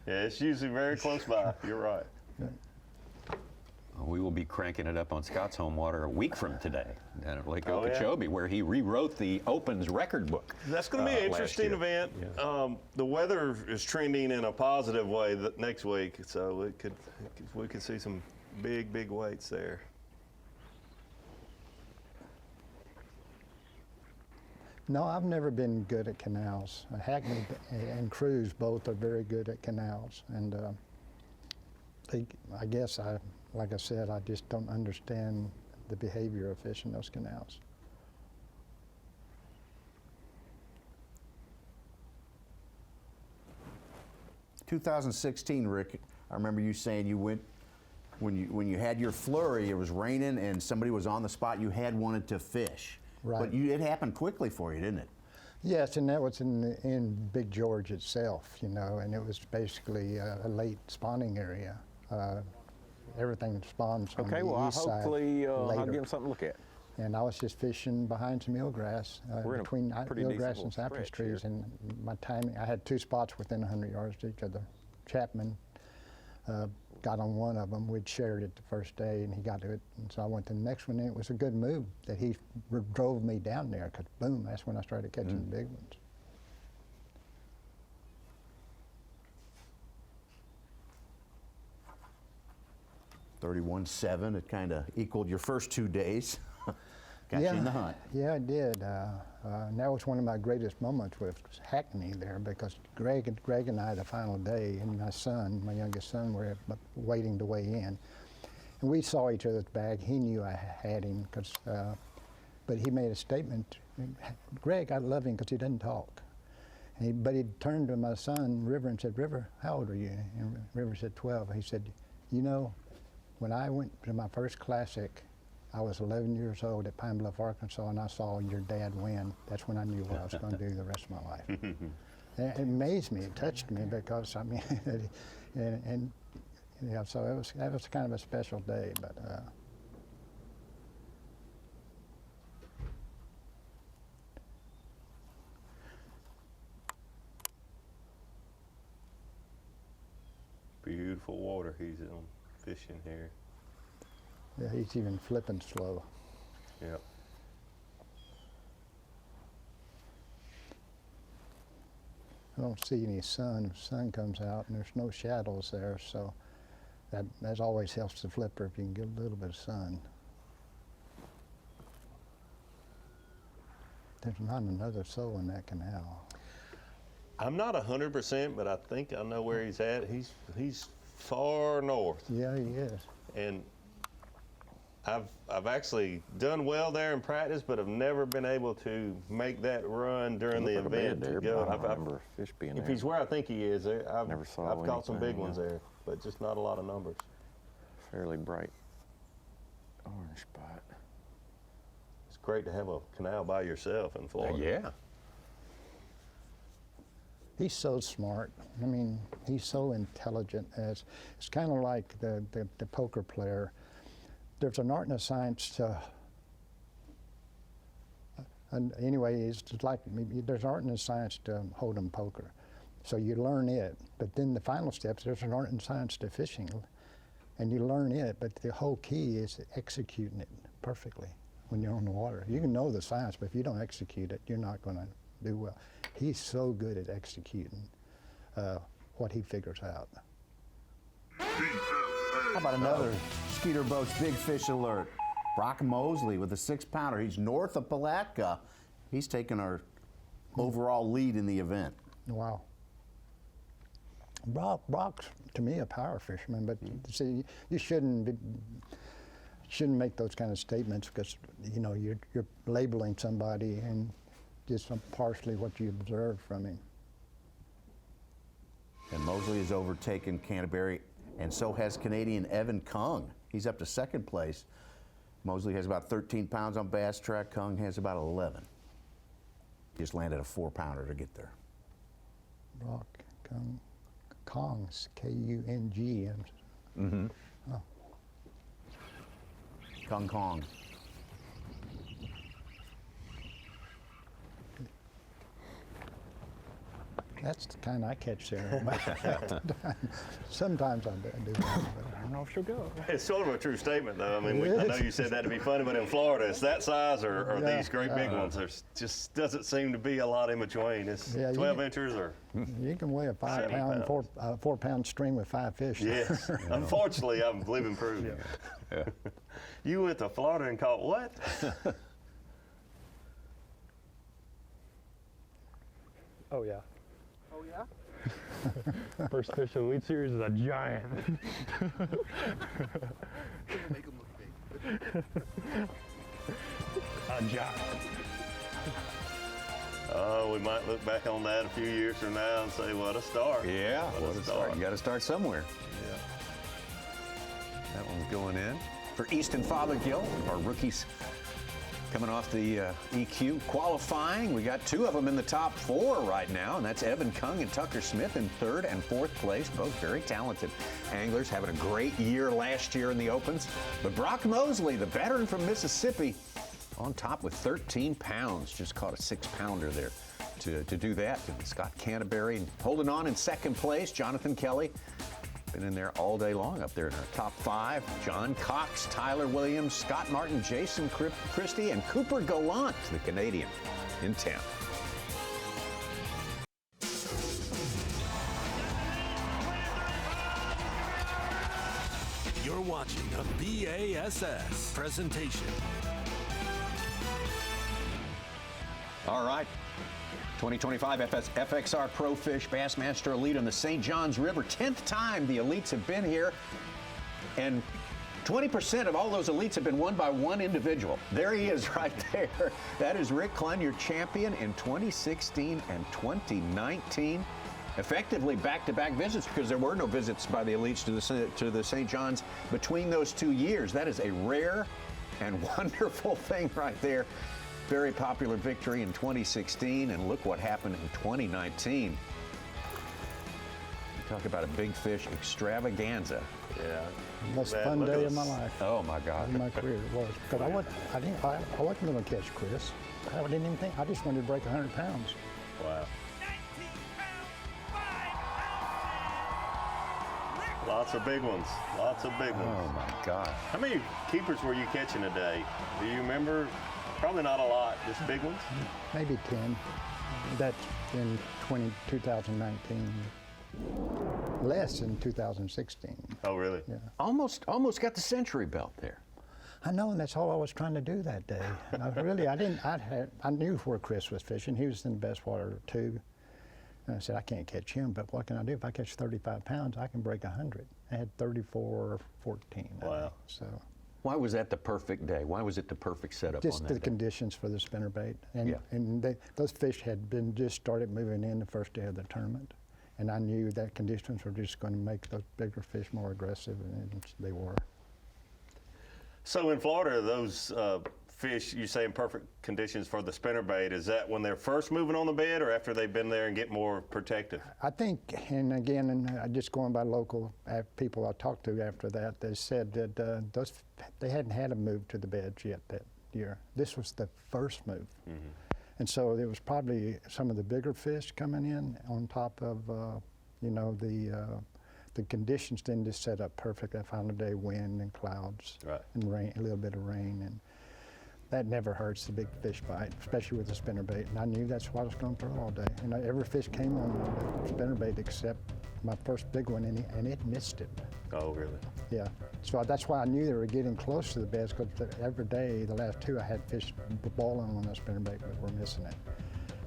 Yeah, it's usually very close by. You're right. We will be cranking it up on Scott's home water a week from today down at Lake Oh, yeah. Okeechobee, where he rewrote the Open's record book. That's going to be an last interesting year. event. Yeah. The weather is trending in a positive way next week, so we could see some big weights there. No, I've never been good at canals. Hackney and Cruz both are very good at canals, and I guess like I said, I just don't understand the behavior of fish in those canals. In 2016, Rick, I remember you saying you went when you had your flurry. It was raining and somebody was on the spot. You had wanted to fish, Right. but it happened quickly for you, didn't it? Yes, and that was in Big George itself, you know, and it was basically a late spawning area. Everything spawns on Okay, the well, east side hopefully I'll later. give him something to look at. And I was just fishing behind some eelgrass, We're in a between pretty eelgrass decent and cypress stretch here. trees. And my timing, I had 2 spots within 100 yards of each other. Chapman got on one of them. We'd shared it the first day, and he got to it. And so I went to the next one, and it was a good move that he drove me down there, because boom, that's when I started catching the big ones. $31.7. It kind of equaled your first 2 days. Got you in the hunt. Yeah, I did. And that was one of my greatest moments with Hackney there, because Greg and I, the final day, and my son, my youngest son, were waiting to weigh in. And we saw each other's bag. He knew I had him, but he made a statement. Greg, I love him because he doesn't talk. But he turned to my son, River, and said, River, how old are you? And River said, 12. He said, you know, when I went to my first classic, I was 11 years old at Pine Bluff, Arkansas, and I saw your dad win. That's when I knew what I was going to do the rest of my life. It amazed me. It touched me, because I mean, and yeah, so that was kind of a special day. But Beautiful water he's on fishing here. yeah, he's even flipping slow. Yep. I don't see any sun. The sun comes out, and there's no shadows there, so that always helps the flipper if you can get a little bit of sun. There's not another soul in that canal. I'm not 100%, but I think I know where he's at. He's far north, Yeah, he is. and I've actually done well there in practice, but I've never been able to make that run during the event. There, to go. but I don't remember a fish being If there. he's where I think he is, I've Never saw caught some big anything, ones yeah. there, but just not a lot of numbers. Fairly bright orange spot. It's great to have a canal by yourself in Florida. Yeah. He's so smart. I mean, he's so intelligent. It's kind of like the poker player. There's an art and a science to, and anyway, it's just like, there's art and a science to hold'em poker. So you learn it, but then the final steps, there's an art and science to fishing, and you learn it, but the whole key is executing it perfectly when you're on the water. You can know the science, but if you don't execute it, you're not gonna do well. He's so good at executing what he figures out. How about another Skeeter Boats Big Fish Alert? Brock Mosley with a 6-pounder. He's north of Palatka. He's taken our overall lead in the event. Wow. Brock's, to me, a power fisherman, but see, you shouldn't make those kind of statements, because you know you're labeling somebody and just partially what you observed from him. And Mosley has overtaken Canterbury, and so has Canadian Evan Kung. He's up to second place. Mosley has about 13 pounds on Bass Track. Kung has about 11. He just landed a 4-pounder to get there. Brock Kung. Kong's K-U-N-G. Mm-hmm. Oh. Kong. That's the kind I catch there. Sometimes I do that, but I don't know if she'll go. It's sort of a true statement, though. I mean, I know you said that to be funny, but in Florida, it's that size or these great big ones. There's just doesn't seem to be a lot in between. It's 12 inches or. You can weigh a 5-pound, 4-pound string with 5 fish. Yes. Unfortunately, I'm living proof. Yeah. You went to Florida and caught what? Oh, yeah. Oh, yeah? First fish of the Elite Series is a giant. Make him look big. A giant. Oh, we might look back on that a few years from now and say, what a start. Yeah, what a start. You got to start somewhere. Yeah. That one's going in. For Easton Fothergill, our rookies coming off the EQ qualifying. We got 2 of them in the top 4 right now, and that's Evan Kung and Tucker Smith in 3rd and 4th place. Both very talented anglers, having a great year last year in the Opens. But Brock Mosley, the veteran from Mississippi, on top with 13 pounds. Just caught a 6-pounder there to do that. And Scott Canterbury holding on in 2nd place. Jonathan Kelly been in there all day long up there in our top 5. John Cox, Tyler Williams, Scott Martin, Jason Christie, and Cooper Gallant, the Canadian, in 10th. You're watching a B.A.S.S. presentation. All right. 2025 FXR Pro Fish Bassmaster Elite on the St. Johns River. 10th time the Elites have been here. And 20% of all those Elites have been won by one individual. There he is right there. That is Rick Clunn, your champion in 2016 and 2019. Effectively back-to-back visits because there were no visits by the Elites to the St. Johns between those 2 years. That is a rare and wonderful thing right there. Very popular victory in 2016, and look what happened in 2019. Talk about a big fish extravaganza. Yeah. Most fun day of my life. Oh my God. In my career it was. Because I wasn't going to catch Chris. I didn't even think. I just wanted to break 100 pounds. Wow. Lots of big ones. Lots of big ones. Oh my God. How many keepers were you catching a day? Do you remember? Probably not a lot, just big ones? Maybe 10. That's in 2019. Less in 2016. Oh, really? Yeah. Almost got the century belt there. I know, and that's all I was trying to do that day. I knew where Chris was fishing. He was in the best water too. And I said, I can't catch him, but what can I do? If I catch 35 pounds, I can break 100. I had 34 14. Wow. So. Why was that the perfect day? Why was it the perfect setup Just on that the day? conditions for the spinnerbait. And those fish had been just started moving in the first day of the tournament. And I knew that conditions were just going to make those bigger fish more aggressive, and they were. So in Florida, those fish, you say in perfect conditions for the spinnerbait, is that when they're first moving on the bed or after they've been there and get more protective? I think, and again, and just going by local people I talked to after that, they said that they hadn't had a move to the beds yet that year. This was the first move. Mm-hmm. And so there was probably some of the bigger fish coming in on top of, the conditions didn't just set up perfect. I found a day wind and clouds and rain, a little bit of rain, and that never hurts the big fish bite, especially with the spinnerbait. And I knew that's what I was going to throw all day. And every fish came on the spinnerbait except my first big one, and it missed it. Oh, really? Yeah. So that's why I knew they were getting close to the beds, because every day, the last 2, I had fish balling on the spinnerbait, but were missing it.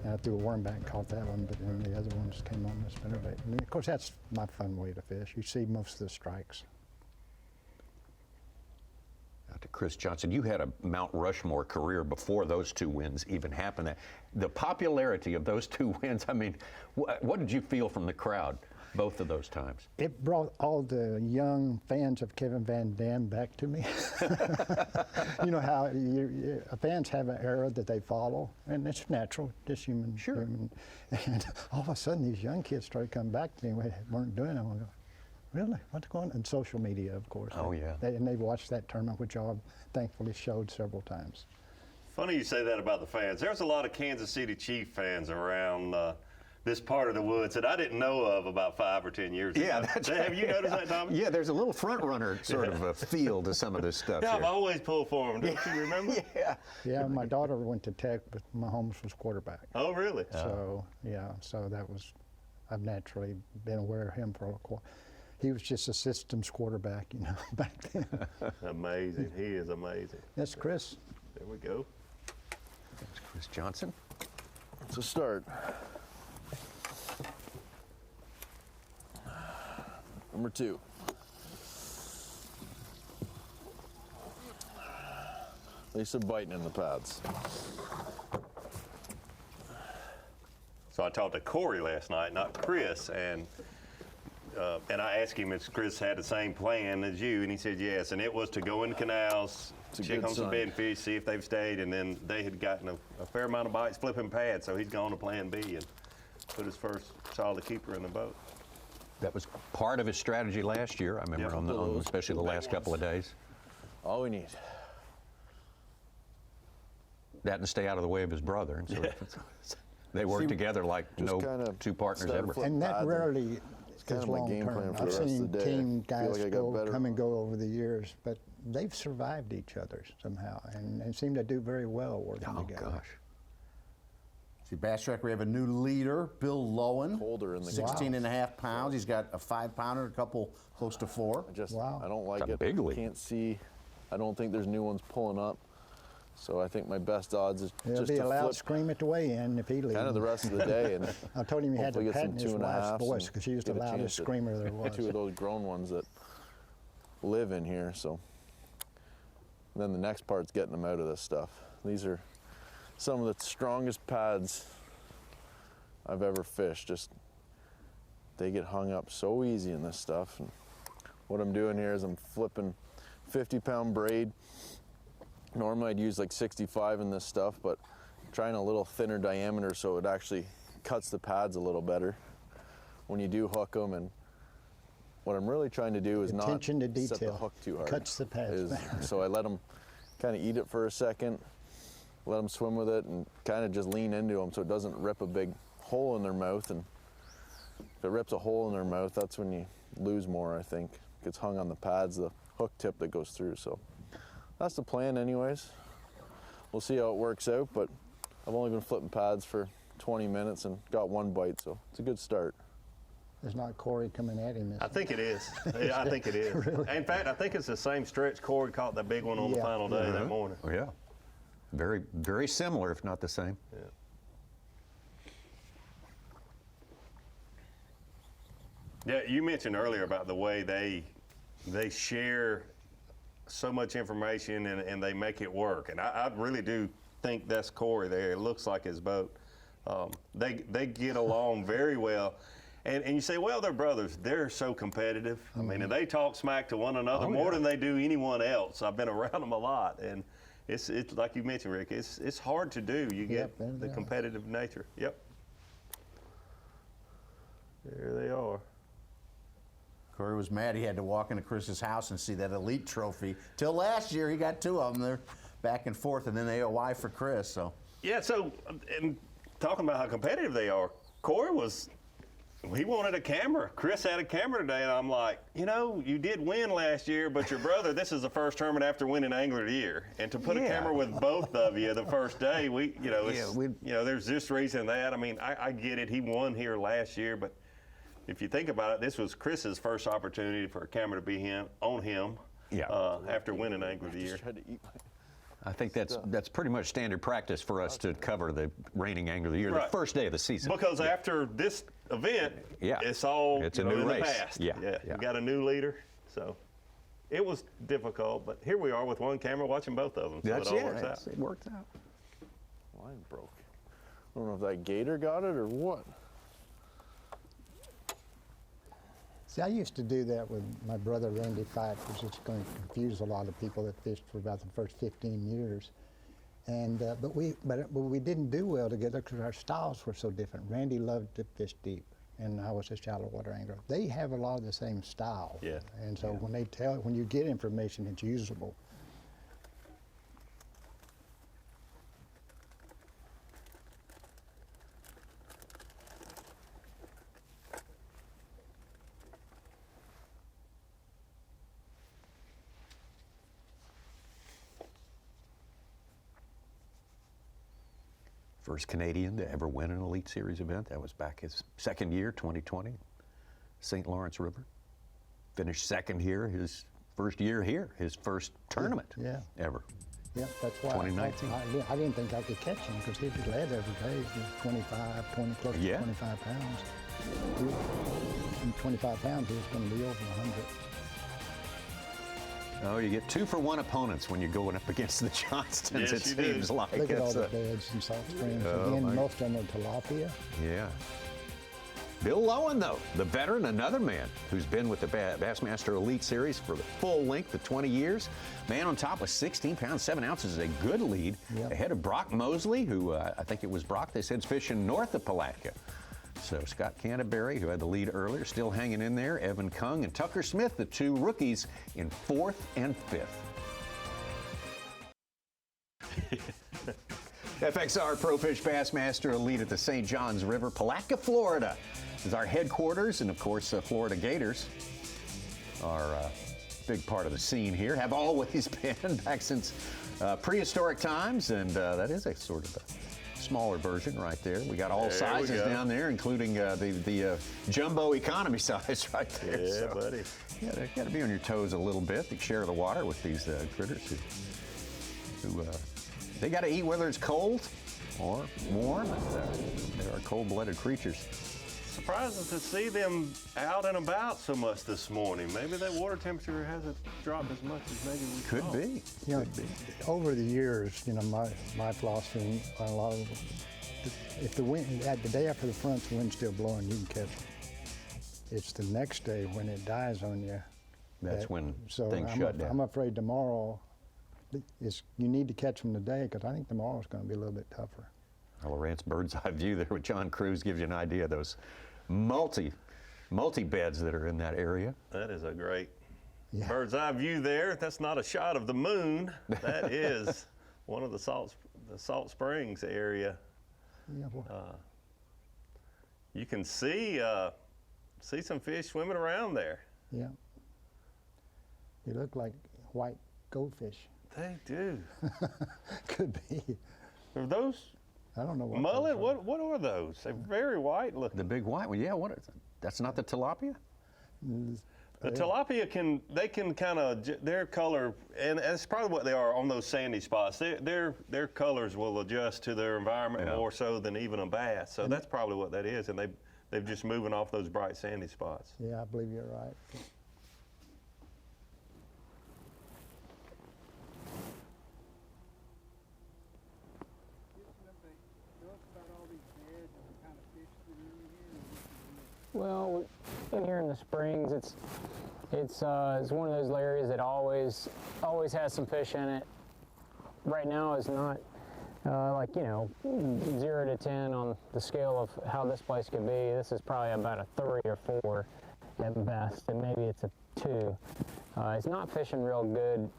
And I threw a worm back and caught that one, but then the other ones came on the spinnerbait. And of course, that's my fun way to fish. You see most of the strikes. To Chris Johnston, you had a Mount Rushmore career before those 2 wins even happened. The popularity of those 2 wins, I mean, what did you feel from the crowd? both of those times? It brought all the young fans of Kevin Van Dam back to me. You know how fans have an era that they follow, and it's natural, just human. Sure. And all of a sudden, these young kids started coming back to me. We weren't doing it. I go, really? What's going on? And social media, of course. Oh, yeah. And they've watched that tournament, which I've thankfully showed several times. Funny you say that about the fans. There's a lot of Kansas City Chief fans around this part of the woods that I didn't know of about 5 or 10 years ago. Yeah, that's right. Have you noticed that, Tommy? Yeah, there's a little front runner sort of a feel to some of this stuff. Yeah, here. I've always pulled for them. Don't you remember? Yeah. Yeah, my daughter went to Tech, but Mahomes was quarterback. Oh, really? So, so that was, I've naturally been aware of him for a while. He was just a systems quarterback, back then. Amazing. He is amazing. That's Chris. There we go. That's Chris Johnston. It's a start. Number 2. At least they're biting in the pads. So I talked to Corey last night, not Chris, and I asked him if Chris had the same plan as you, and he said yes. And it was to go in the canals, check on some bed fish, see if they've stayed, and then they had gotten a fair amount of bites flipping pads, so he's gone to plan B and put his first solid keeper in the boat. That was part of his strategy last year, I remember, on especially the last couple of days. All we need. That and stay out of the way of his brother. And so they work together like no two partners ever. And that rarely is long term. I've seen team guys come and go over the years, but they've survived each other somehow and seem to do very well working together. Oh, gosh. See, Bass Track, we have a new leader, Bill Lowen. Holder in the 16.5 pounds. He's got a 5-pounder, a couple close to 4. I don't like it. Big lead. Can't see. I don't think there's new ones pulling up. So I think my best odds is There'll just be to a loud flip scream at the weigh-in if he leaves. kind of the rest of the day. And I told him he had to hopefully get patent some his wife's 2.5s voice and because she was the get a chance loudest to screamer there was. 2 of those grown ones that live in here. So then the next part's getting them out of this stuff. These are some of the strongest pads I've ever fished. Just they get hung up so easy in this stuff. And what I'm doing here is I'm flipping 50-pound braid. Normally I'd use like 65 in this stuff, but trying a little thinner diameter so it actually cuts the pads a little better when you do hook them. And what I'm really trying to do is Attention not to set the detail. hook too hard. Cuts the pads. So I let them kind of eat it for a second, let them swim with it, and kind of just lean into them so it doesn't rip a big hole in their mouth. And if it rips a hole in their mouth, that's when you lose more, I think. It gets hung on the pads, the hook tip that goes through. So that's the plan anyways. We'll see how it works out, but I've only been flipping pads for 20 minutes and got 1 bite, so it's a good start. There's not Corey coming at him. I think it is. I think it is. Really? In fact, I think it's the same stretch Corey caught that big one on the final day that morning. Oh, yeah. Very, very similar, if not the same. Yeah, you mentioned earlier about the way they share so much information and they make it work. And I really do think that's Corey there. It looks like his boat. They get along very well. And you say, well, they're brothers. They're so competitive. I mean, and they talk smack to one another more than they do anyone else. I've been around them a lot. And it's like you mentioned, Rick, it's hard to do. You get the competitive nature. Yep. There they are. Corey was mad he had to walk into Chris's house and see that elite trophy. Till last year, he got 2 of them. They're back and forth, and then AOY for Chris. So yeah. So, and talking about how competitive they are, Corey he wanted a camera. Chris had a camera today, and I'm like, you did win last year, but your brother, this is the first tournament after winning Angler of the Year, and to put a camera with both of you the first day, there's this reason that. I mean, I get it. He won here last year, but if you think about it, this was Chris's first opportunity for a camera to be on him after winning Angler of the Year. I think that's pretty much standard practice for us to cover the reigning Angler of the Year the first day of the season. Because after this event, it's all a new in race. the past. You got a new leader, so it was difficult. But here we are with one camera watching both of them. So that's it all works out. It worked out. Line broke. I don't know if that gator got it or what. See, I used to do that with my brother Randy Fite, which is going to confuse a lot of people that fished for about the first 15 years. And but we didn't do well together because our styles were so different. Randy loved to fish deep, and I was a shallow water angler. They have a lot of the same style. Yeah. And so when you get information, it's usable. First Canadian to ever win an Elite Series event. That was back his second year, 2020, St. Lawrence River. Finished second here, his first year here, his first tournament ever. Yeah, that's why 2019. I didn't think I could catch him because he'd be led every day. He was close to 25 pounds. In 25 pounds, he was going to be over 100. Oh, you get 2 for 1 opponents when you're going up against the Johnstons, Yes, it you do. seems like. Look at all the beds and salt springs. Again, most of them are tilapia. Yeah. Bill Lowen, though, the veteran, another man who's been with the Bassmaster Elite Series for the full length of 20 years. Man on top with 16 pounds, 7 ounces is a good lead. Yep. Ahead of Brock Mosley, who I think it was Brock they said's fishing north of Palatka. So Scott Canterbury, who had the lead earlier, still hanging in there. Evan Kung and Tucker Smith, the 2 rookies, in 4th and 5th. FXR Pro Fish Bassmaster Elite at the St. Johns River, Palatka, Florida, is our headquarters, and of course, Florida Gators are a big part of the scene here. Have always been back since prehistoric times, and that is a sort of a smaller version right there. We got all sizes down there, including the jumbo economy size right there. Yeah, so, buddy. Yeah, you got to be on your toes a little bit to share the water with these critters who they got to eat whether it's cold or warm. They are cold-blooded creatures. Surprising to see them out and about so much this morning. Maybe that water temperature hasn't dropped as much as maybe we Could thought. be. You know, over the years, you know, my philosophy on a lot of if the wind the day after the front's wind's still blowing, you can catch them. It's the next day when it dies on you. That's when things shut down. I'm afraid tomorrow you need to catch them today because I think tomorrow's going to be a little bit tougher. Well, Lawrence bird's eye view there with John Cruz gives you an idea of those multi-beds that are in that area. That is a great bird's eye view there. That's not a shot of the moon. That is one of the Salt Springs area. Yeah, well, you can see some fish swimming around there. yeah. They look like white goldfish. They do. Could be. Are those? I don't know what. Mullet? What are those? They're very white looking. The big white one, yeah. What is it? That's not the tilapia? The tilapia can kind of their color, and that's probably what they are on those sandy spots. Their colors will adjust to their environment more so than even a bass. So that's probably what that is, and they've just moving off those bright sandy spots. Yeah, I believe you're right. Well, in here in the springs, it's one of those areas that always has some fish in it. Right now is not like 0 to 10 on the scale of how this place could be. This is probably about a 3 or 4 at best, and maybe it's a 2. It's not fishing real good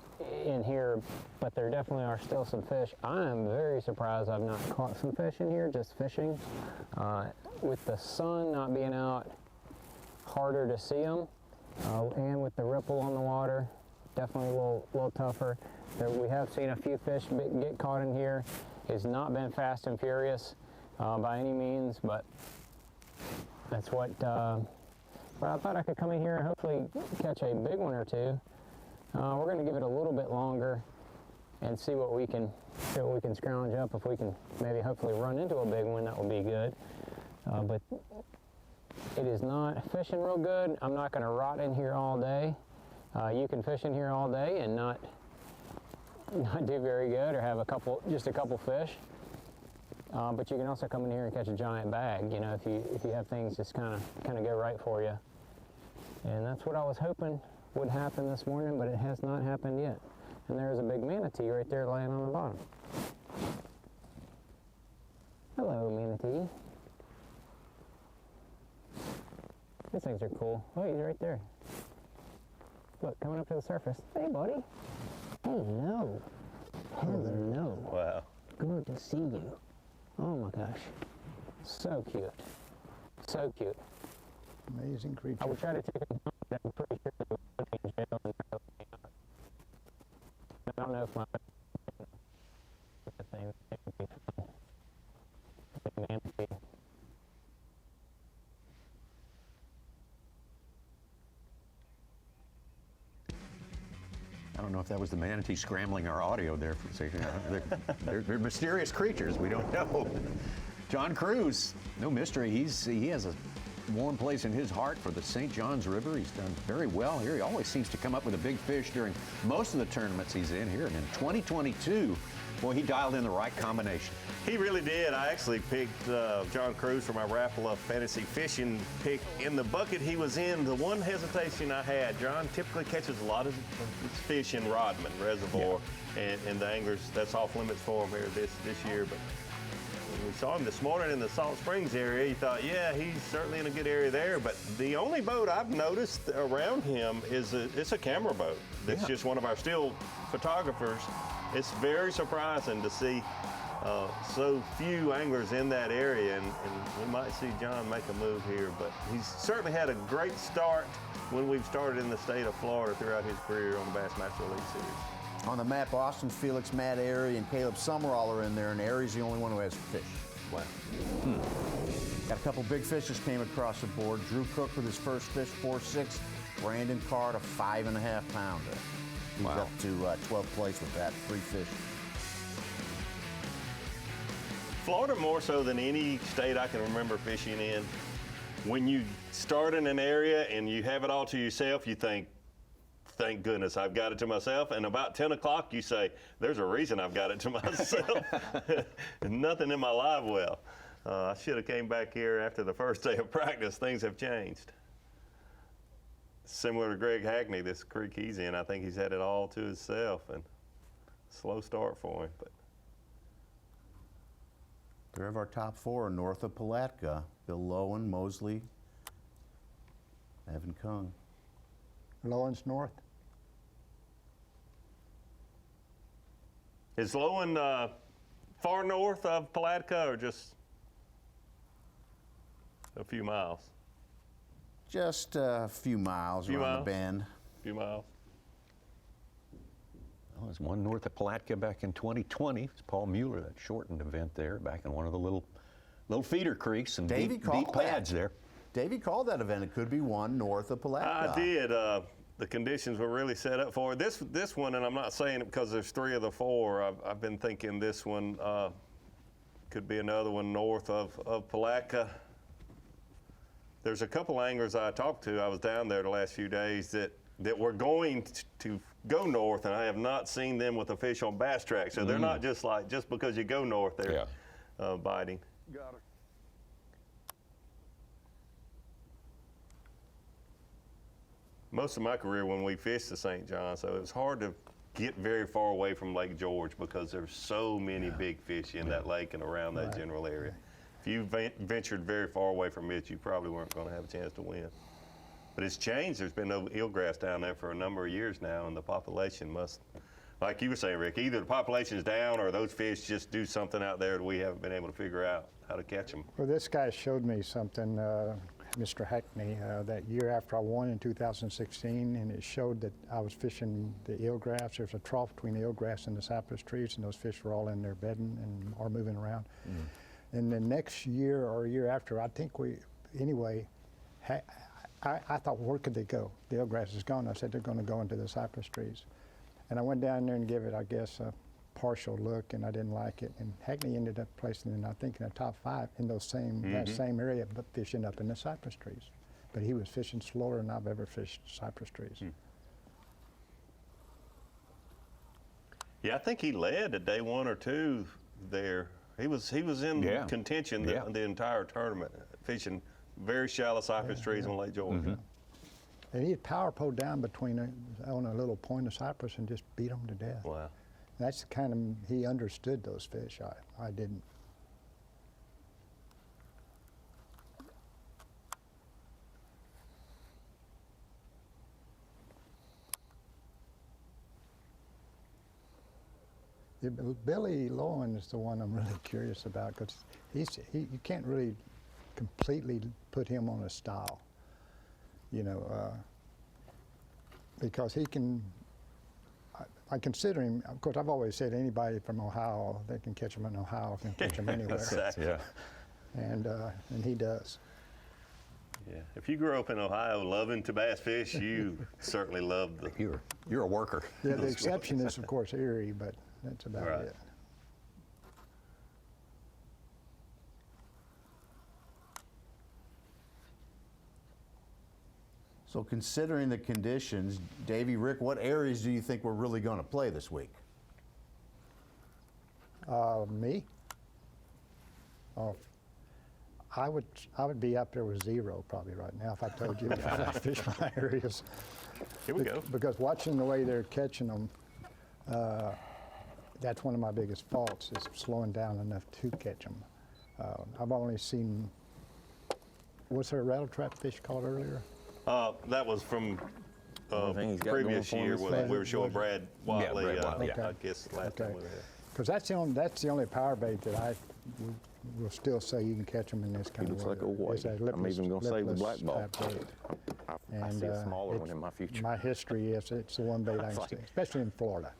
in here, but there definitely are still some fish. I am very surprised I've not caught some fish in here just fishing. With the sun not being out, harder to see them, and with the ripple on the water, definitely a little tougher. We have seen a few fish get caught in here. It's not been fast and furious by any means, but that's what. Well, I thought I could come in here and hopefully catch a big one or 2. We're going to give it a little bit longer and see what we can scrounge up. If we can maybe hopefully run into a big one, that will be good. But it is not fishing real good. I'm not going to rot in here all day. You can fish in here all day and not do very good or have just a couple fish. But you can also come in here and catch a giant bag. You know, if you have things just kind of go right for you. And that's what I was hoping would happen this morning, but it has not happened yet. And there's a big manatee right there laying on the bottom. Hello, manatee. These things are cool. Oh, he's right there. Look, coming up to the surface. Hey, buddy. Hello. Hello. Wow. Good to see you. Oh my gosh. So cute. So cute. Amazing creature. I would try to take him home, but I'm pretty sure they would put me in jail and throw me out. I don't know if my thing would be fun. Big manatee. I don't know if that was the manatee scrambling our audio there. They're mysterious creatures. We don't know. John Crews, no mystery. He has a warm place in his heart for the St. Johns River. He's done very well here. He always seems to come up with a big fish during most of the tournaments he's in here. And in 2022, boy, he dialed in the right combination. He really did. I actually picked John Crews for my Rapala fantasy fishing pick. In the bucket he was in, the one hesitation I had, John typically catches a lot of fish in Rodman Reservoir, and the anglers, that's off limits for him here this year. But when we saw him this morning in the Salt Springs area, you thought, yeah, he's certainly in a good area there. But the only boat I've noticed around him is it's a camera boat. It's just one of our still photographers. It's very surprising to see so few anglers in that area, and we might see John make a move here, but he's certainly had a great start when we've started in the state of Florida throughout his career on the Bassmaster Elite Series. On the map, Austin, Felix, Matt Airy, and Caleb Summerall are in there, and Airy's the only one who has fish. Wow. Got a couple big fishes came across the board. Drew Cook with his first fish, 4.6. Brandon Card, a 5.5 pounder. He's up to 12th place with that, 3 fish. Florida, more so than any state I can remember fishing in, when you start in an area and you have it all to yourself, you think, thank goodness I've got it to myself. And about 10 o'clock, you say, there's a reason I've got it to myself. Nothing in my live well. I should have came back here after the first day of practice. Things have changed. Similar to Greg Hackney, this creek he's in, I think he's had it all to himself, and slow start for him. But 3 of our top 4 are north of Palatka. Bill Lowen, Mosley, Evan Kung. Lowen's north. Is Lowen far north of Palatka or just a few miles? Just a few miles around the bend. A few miles. Well, there's one north of Palatka back in 2020. It's Paul Mueller, that shortened event there, back in one of the little feeder creeks and deep pads there. Davey called that event. It could be one north of Palatka. I did. The conditions were really set up for it. This one, and I'm not saying it because there's 3 of the 4. I've been thinking this one could be another one north of Palatka. There's a couple anglers I talked to. I was down there the last few days that were going to go north, and I have not seen them with a fish on bass track. So they're not just because you go north, they're biting. Got her. Most of my career when we fished the St. John, so it was hard to get very far away from Lake George because there's so many big fish in that lake and around that general area. If you ventured very far away from it, you probably weren't going to have a chance to win. But it's changed. There's been no eelgrass down there for a number of years now, and the population must, like you were saying, Rick, either the population's down or those fish just do something out there that we haven't been able to figure out how to catch them. Well, this guy showed me something, Mr. Hackney, that year after I won in 2016, and it showed that I was fishing the eelgrass. There's a trough between the eelgrass and the cypress trees, and those fish were all in there bedding and are moving around. And the next year or year after, I think I thought, where could they go? The eelgrass is gone. I said, they're going to go into the cypress trees. And I went down there and gave it, I guess, a partial look, and I didn't like it. And Hackney ended up placing it, I think, in the top 5 in those that same area, but fishing up in the cypress trees. But he was fishing slower than I've ever fished cypress trees. Yeah, I think he led at day 1 or 2 there. He was in contention the entire tournament, fishing very shallow cypress trees on Lake George. And he'd power pole down on a little point of cypress and just beat them to death. Wow. That's the kind of, he understood those fish. I didn't. Yeah, Billy Lowen is the one I'm really curious about, because you can't really completely put him on a style, you know, because he can. I consider him. Of course, I've always said anybody from Ohio, they can catch him in Ohio, can catch him anywhere. Exactly. Yeah. And he does. Yeah. If you grew up in Ohio loving to bass fish, you certainly love the. You're a worker. Yeah, the exception is, of course, Erie, but that's about it. So considering the conditions, Davey, Rick, what areas do you think we're really going to play this week? Me? Oh, I would be up there with 0 probably right now if I told you I fish my areas. Here we go. Because watching the way they're catching them, that's one of my biggest faults, is slowing down enough to catch them. I've only seen, was there a rattle trap fish caught earlier? That was from previous year when we were showing Brad Watley. I guess last time we were there. Because that's the only power bait that I will still say you can catch them in this kind of weather. Looks like a white. I'm even going to save the black ball. I see a smaller one in my future. My history is it's the one bait I can see, especially in Florida.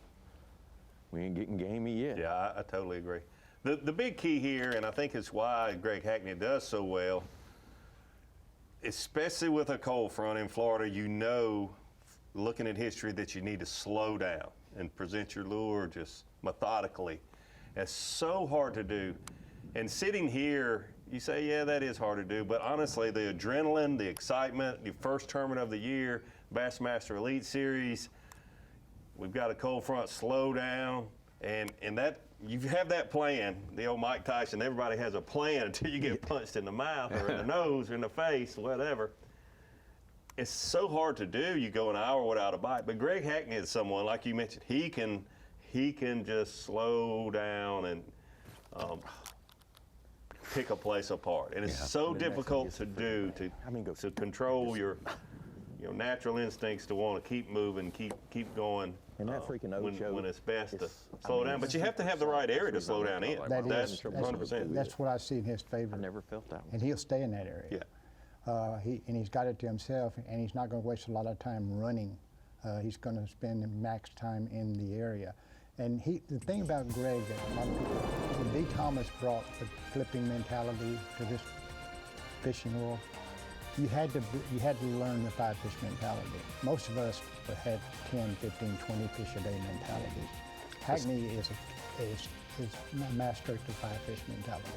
We ain't getting gamey yet. Yeah, I totally agree. The big key here, and I think it's why Greg Hackney does so well, especially with a cold front in Florida, you know, looking at history, that you need to slow down and present your lure just methodically. It's so hard to do. And sitting here, you say, yeah, that is hard to do, but honestly, the adrenaline, the excitement, the first tournament of the year, Bassmaster Elite Series, we've got a cold front, slow down, and that, you have that plan, the old Mike Tyson, everybody has a plan until you get punched in the mouth or in the nose or in the face, whatever. It's so hard to do. You go an hour without a bite, but Greg Hackney is someone, like you mentioned, he can just slow down and pick a place apart. And it's so difficult to do, to control your natural instincts to want to keep moving, keep going. And that freaking when it's best to slow down. But you have to have the right area to slow down in. That's 100%. That's what I see in his favor. I never felt that one. And he'll stay in that area. Yeah. He's got it to himself, and he's not going to waste a lot of time running. He's going to spend max time in the area. And the thing about Greg that a lot of people, when D. Thomas brought the flipping mentality to this fishing world, you had to learn the 5-fish mentality. Most of us had 10, 15, 20 fish a day mentalities. Hackney is a master at the 5-fish mentality.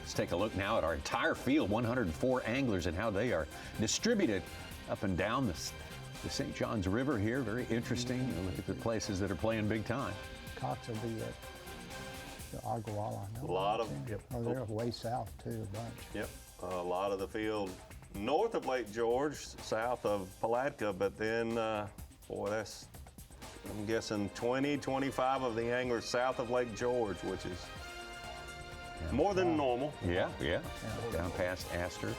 Let's take a look now at our entire field, 104 anglers, and how they are distributed up and down the St. Johns River here. Very interesting. Look at the places that are playing big time. Cox will be at the Arguala. A lot of, Oh, they're way south too, a bunch. Yep, a lot of the field north of Lake George, south of Palatka, but then, boy, that's, I'm guessing 20, 25 of the anglers south of Lake George, which is more than normal. Yeah. Down past Astor,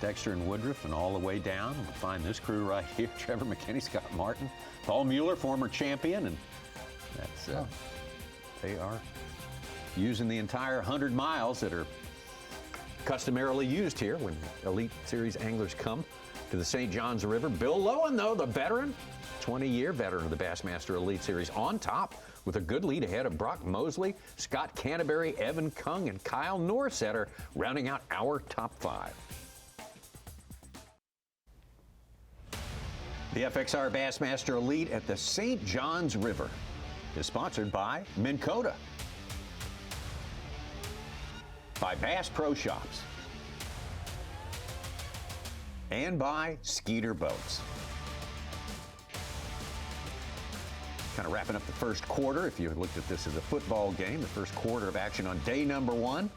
Dexter and Woodruff, and all the way down. We'll find this crew right here: Trevor McKinney, Scott Martin, Paul Mueller, former champion, and that's they are using the entire 100 miles that are customarily used here when Elite Series anglers come to the St. Johns River. Bill Lowen, though, the veteran, 20-year veteran of the Bassmaster Elite Series, on top with a good lead ahead of Brock Mosley, Scott Canterbury, Evan Kung, and Kyle Norsetter, rounding out our top 5. The FXR Bassmaster Elite at the St. Johns River is sponsored by Minn Kota, by Bass Pro Shops, and by Skeeter Boats. Kind of wrapping up the first quarter. If you looked at this as a football game, the first quarter of action on day number 1.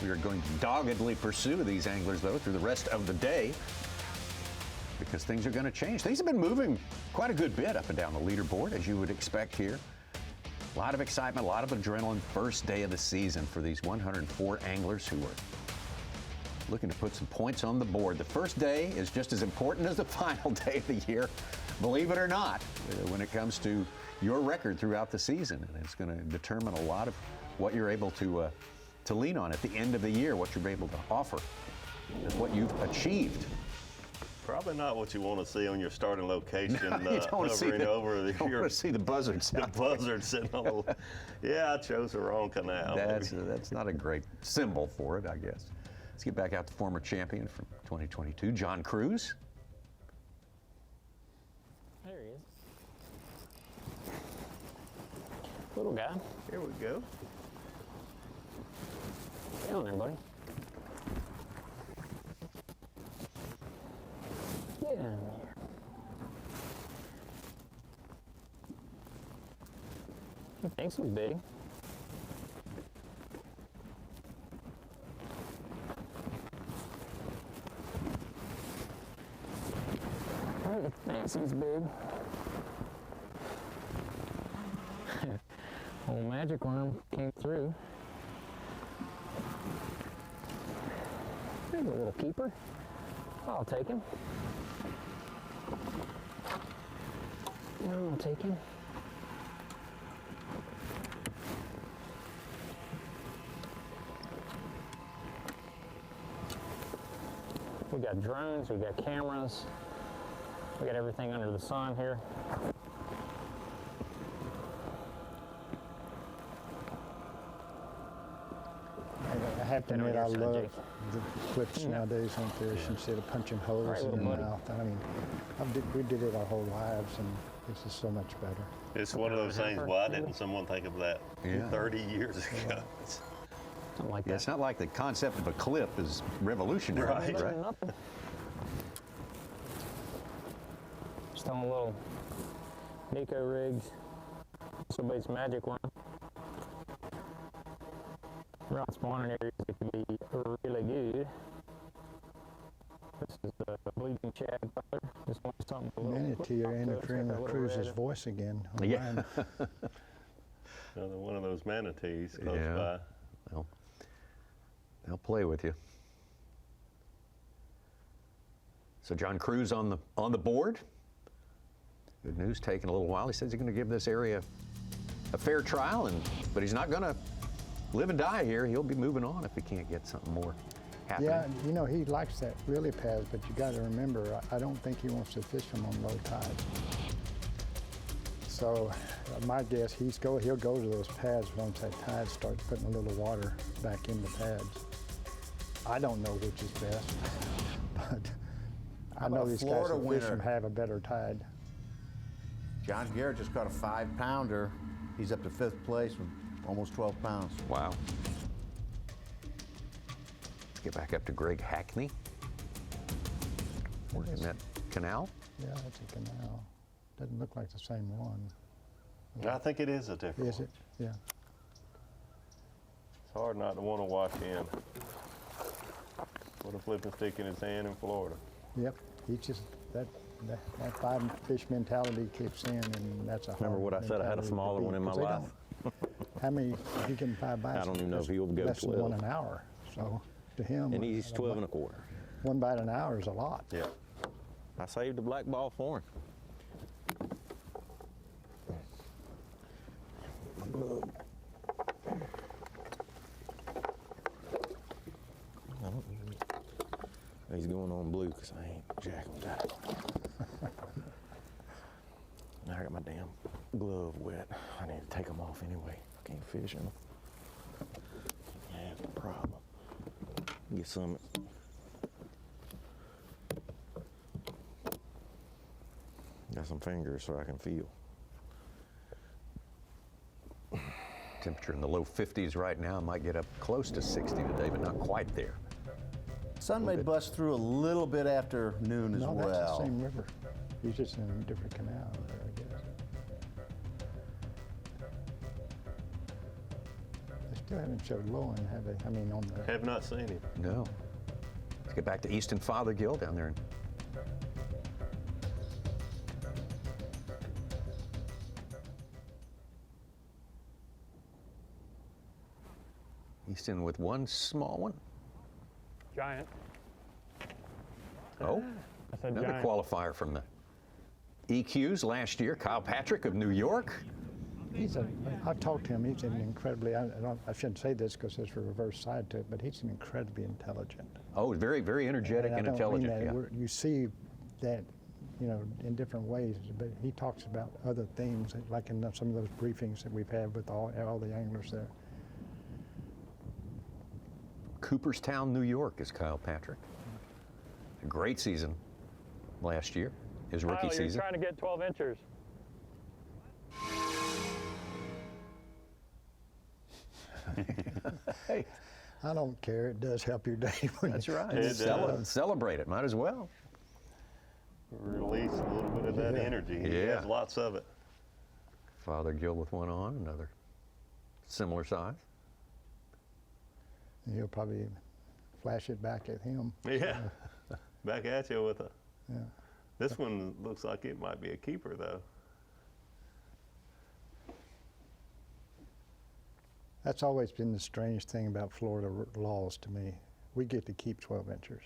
We are going to doggedly pursue these anglers, though, through the rest of the day. because things are going to change. Things have been moving quite a good bit up and down the leaderboard, as you would expect here. A lot of excitement, a lot of adrenaline. First day of the season for these 104 anglers who are looking to put some points on the board. The first day is just as important as the final day of the year, believe it or not, when it comes to your record throughout the season. And it's going to determine a lot of what you're able to lean on at the end of the year, what you're able to offer, is what you've achieved. Probably not what you want to see on your starting location. No, you don't want to see the buzzards. The buzzards sitting on the. Yeah, I chose the wrong canal. That's not a great symbol for it, I guess. Let's get back out to former champion from 2022, John Cruz. There he is. Little guy. Here we go. Get on there, buddy. Get in there. He thinks he's big. He thinks he's big. Old magic worm came through. There's a little keeper. I'll take him. I'll take him. We got drones, we got cameras, we got everything under the sun here. I have to admit, I love the clips nowadays on fish instead of punching holes in the mouth. I mean, we did it our whole lives, and this is so much better. It's one of those things. Why didn't someone think of that 30 years ago? Something like that. Yeah, it's not like the concept of a clip is revolutionary, right? Nothing. Just on a little Nico rigs. Somebody's magic worm. Around spawning areas, it can be really good. This is the bleeding shad color. This one's something a little. Manatee are interfering with Cruz's voice again. Yeah. Another one of those manatees close by. Well, they'll play with you. So John Cruz on the board. Good news, taking a little while. He says he's going to give this area a fair trial, but he's not going to live and die here. He'll be moving on if he can't get something more happening. Yeah, you know, he likes that lily pads, but you got to remember, I don't think he wants to fish them on low tide. So my guess, he'll go to those pads once that tide starts putting a little water back in the pads. I don't know which is best, but I know these guys who fish them have a better tide. John Garrett just caught a 5-pounder. He's up to 5th place with almost 12 pounds. Wow. Let's get back up to Greg Hackney. Working that canal. Yeah, that's a canal. Doesn't look like the same one. I think it is a different one. Is it? Yeah. It's hard not to want to watch him. With a flipping stick in his hand in Florida. Yep. He just, that 5-fish mentality kicks in, and that's a hard Remember what I said? I had a smaller one in my life. How many, he can 5 bites? I don't even know if he'll go less 12. than 1 an hour. So to him. And he's 12 and a quarter. 1 bite an hour is a lot. Yeah. I saved the black ball for him. He's going on blue because I ain't jack on tackle. Now I got my damn glove wet. I need to take them off anyway. I can't fish in them. Yeah, that's the problem. Get some. Got some fingers so I can feel. Temperature in the low 50s right now. Might get up close to 60 today, but not quite there. Sun may bust through a little bit after noon as well. No, that's the same river. He's just in a different canal there, I guess. They still haven't showed Lowen, have they? I mean, on the... Have not seen him. No. Let's get back to Easton Fothergill down there in Easton with one small one. Giant. Oh, I said another giant. qualifier from the EQs last year, Kyle Patrick of New York. I've talked to him. He's an incredibly, I shouldn't say this because there's a reverse side to it, but he's an incredibly intelligent. Oh, very, very energetic and intelligent. I don't mean that. Yeah. You see that, you know, in different ways, but he talks about other things, like in some of those briefings that we've had with all the anglers there. Cooperstown, New York is Kyle Patrick. A great season last year, his rookie Kyle, season. You're trying to get 12 inchers. Hey, I don't care. It does help your day. that's right. It does. Celebrate it. Might as well. Release a little bit of that energy. He Yeah. has lots of it. Father Gil with one on, another similar size. He'll probably flash it back at him. Yeah. Back at you with a. Yeah. This one looks like it might be a keeper, though. That's always been the strange thing about Florida laws to me. We get to keep 12 inchers.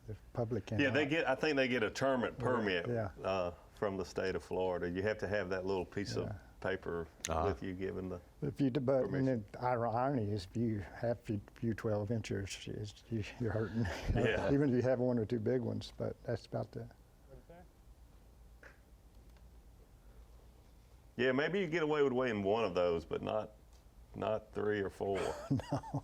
The public cannot. Yeah, they get. I think they get a tournament permit Yeah. From the state of Florida. You have to have that little piece of paper with you, given the. But the irony is, if you have few 12 inchers, you're hurting. Yeah. Even if you have one or two big ones, but that's about the. Yeah, maybe you get away with weighing one of those, but not 3 or 4. No.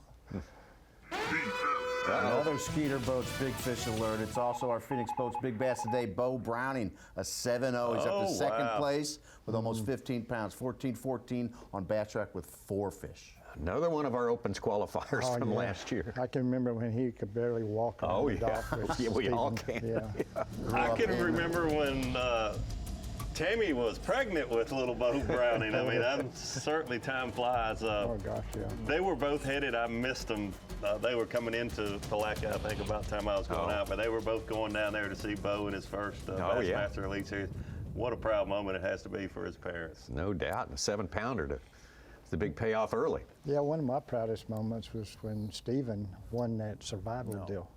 Another Skeeter Boats Big Fish Alert. It's also our Phoenix Boats Big Bass today. Bo Browning, a 7-0. He's up to second place with almost 15 pounds. 14-14 on Bass Track with 4 fish. Another one of our Opens qualifiers from last year. I can remember when he could barely walk on the dock with Yeah, we all Stephen. can. Yeah. I can remember when Tammy was pregnant with little Bo Browning. I mean, certainly time flies. Oh gosh, yeah. They were both headed. I missed them. They were coming into Palatka, I think, about the time I was going out. But they were both going down there to see Bo in his first Bassmaster Elite Series. What a proud moment it has to be for his parents. No doubt. And a 7-pounder. It's the big payoff early. Yeah, one of my proudest moments was when Stephen won that survival deal.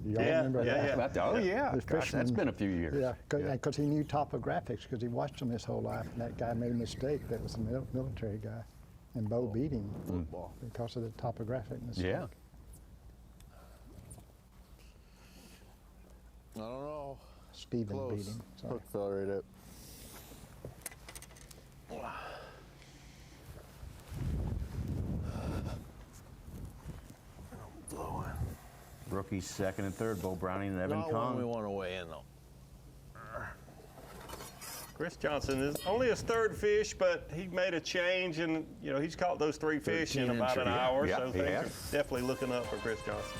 You all Yeah, remember yeah, that? Oh, yeah. The Gosh, that's fisherman- been a few years. Yeah, because he knew topographics, because he watched them his whole life, and that guy made a mistake. That was a military guy, and Bo beat him because of the topographic mistake. Yeah. I don't know. Stephen Close. beat him. Sorry. Hook fell right up. Rookies second and third. Bo Browning and Evan Not when we Kong. want to weigh in, though. Chris Johnston is only his third fish, but he made a change, and he's caught those 3 fish in about an hour. Yeah, So he things has. are definitely looking up for Chris Johnston.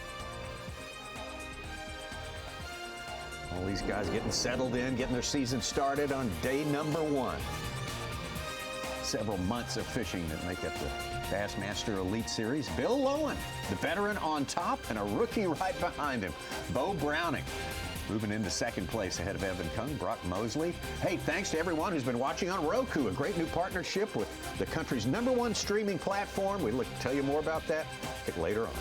All these guys getting settled in, getting their season started on day number 1. Several months of fishing that make up the Bassmaster Elite Series. Bill Lowen, the veteran on top, and a rookie right behind him, Bo Browning. Moving into second place ahead of Evan Kung, Brock Mosley. Hey, thanks to everyone who's been watching on Roku, a great new partnership with the country's #1 streaming platform. We'd like to tell you more about that later on.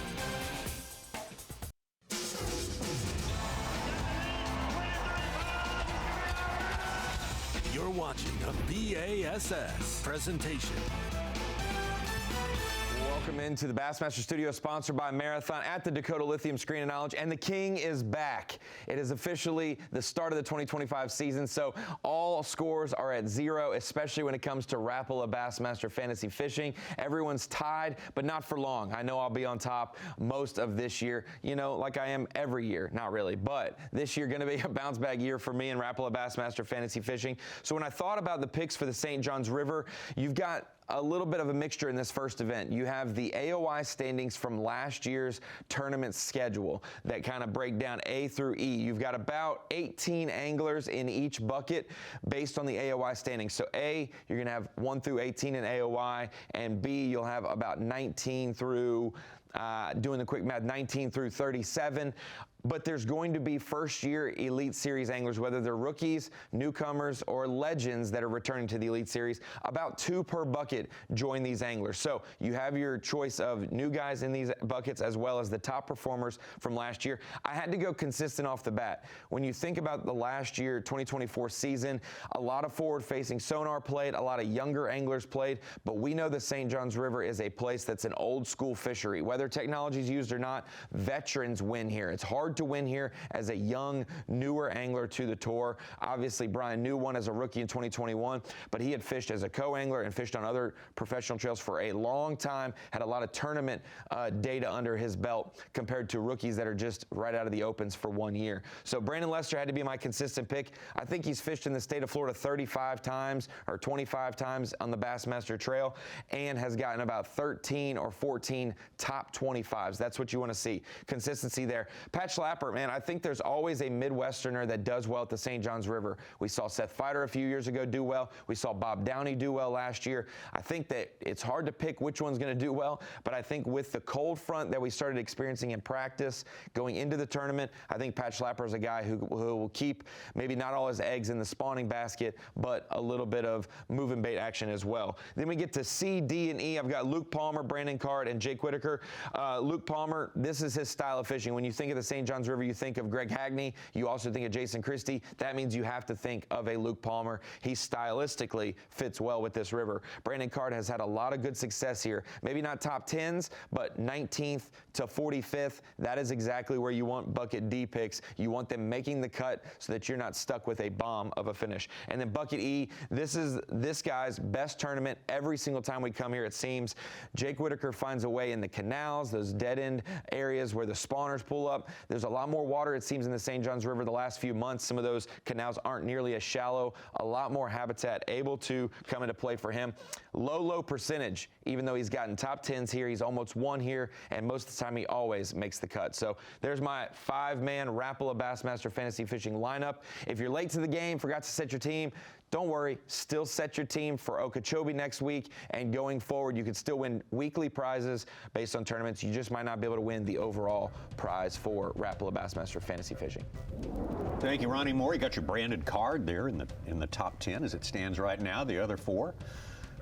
You're watching a B.A.S.S. presentation. Welcome into the Bassmaster Studio, sponsored by Marathon at the Dakota Lithium Screen of Knowledge, and the King is back. It is officially the start of the 2025 season, so all scores are at 0, especially when it comes to Rapala Bassmaster Fantasy Fishing. Everyone's tied, but not for long. I know I'll be on top most of this year, like I am every year. Not really, but this year going to be a bounce back year for me in Rapala Bassmaster Fantasy Fishing. So when I thought about the picks for the St. Johns River, you've got a little bit of a mixture in this first event. You have the AOI standings from last year's tournament schedule that kind of break down A through E. You've got about 18 anglers in each bucket based on the AOI standings. So A, you're going to have 1 through 18 in AOI, and B, you'll have about 19 through doing the quick math, 19 through 37. but there's going to be first-year Elite Series anglers, whether they're rookies, newcomers, or legends that are returning to the Elite Series. About 2 per bucket join these anglers. So you have your choice of new guys in these buckets as well as the top performers from last year. I had to go consistent off the bat. When you think about the last year, 2024 season, a lot of forward-facing sonar played, a lot of younger anglers played, but we know the St. Johns River is a place that's an old-school fishery. Whether technology is used or not, veterans win here. It's hard to win here as a young, newer angler to the tour. Obviously, Brian New won as a rookie in 2021, but he had fished as a co-angler and fished on other professional trails for a long time, had a lot of tournament data under his belt compared to rookies that are just right out of the opens for 1 year. So Brandon Lester had to be my consistent pick. I think he's fished in the state of Florida 35 times or 25 times on the Bassmaster Trail and has gotten about 13 or 14 top 25s. That's what you want to see. Consistency there. Pat Schlapper, man, I think there's always a Midwesterner that does well at the St. Johns River. We saw Seth Feider a few years ago do well. We saw Bob Downey do well last year. I think that it's hard to pick which one's going to do well, but I think with the cold front that we started experiencing in practice going into the tournament, I think Pat Schlapper is a guy who will keep maybe not all his eggs in the spawning basket, but a little bit of moving bait action as well. Then we get to C, D, and E. I've got Luke Palmer, Brandon Card, and Jake Whitaker. Luke Palmer, this is his style of fishing. When you think of the St. Johns River, you think of Greg Hagney. You also think of Jason Christie. That means you have to think of a Luke Palmer. He stylistically fits well with this river. Brandon Card has had a lot of good success here. Maybe not top 10s, but 19th to 45th. That is exactly where you want bucket D picks. You want them making the cut so that you're not stuck with a bomb of a finish. And then bucket E, this is this guy's best tournament every single time we come here, it seems. Jake Whitaker finds a way in the canals, those dead-end areas where the spawners pull up. There's a lot more water, it seems, in the St. Johns River the last few months. Some of those canals aren't nearly as shallow. A lot more habitat able to come into play for him. Low percentage. Even though he's gotten top 10s here, he's almost won here, and most of the time he always makes the cut. So there's my 5-man Rapala Bassmaster Fantasy Fishing lineup. If you're late to the game, forgot to set your team, don't worry, still set your team for Okeechobee next week, and going forward, you can still win weekly prizes based on tournaments. You just might not be able to win the overall prize for Rapala Bassmaster Fantasy Fishing. Thank you, Ronnie Moore. You got your branded card there in the top 10 as it stands right now. The other 4,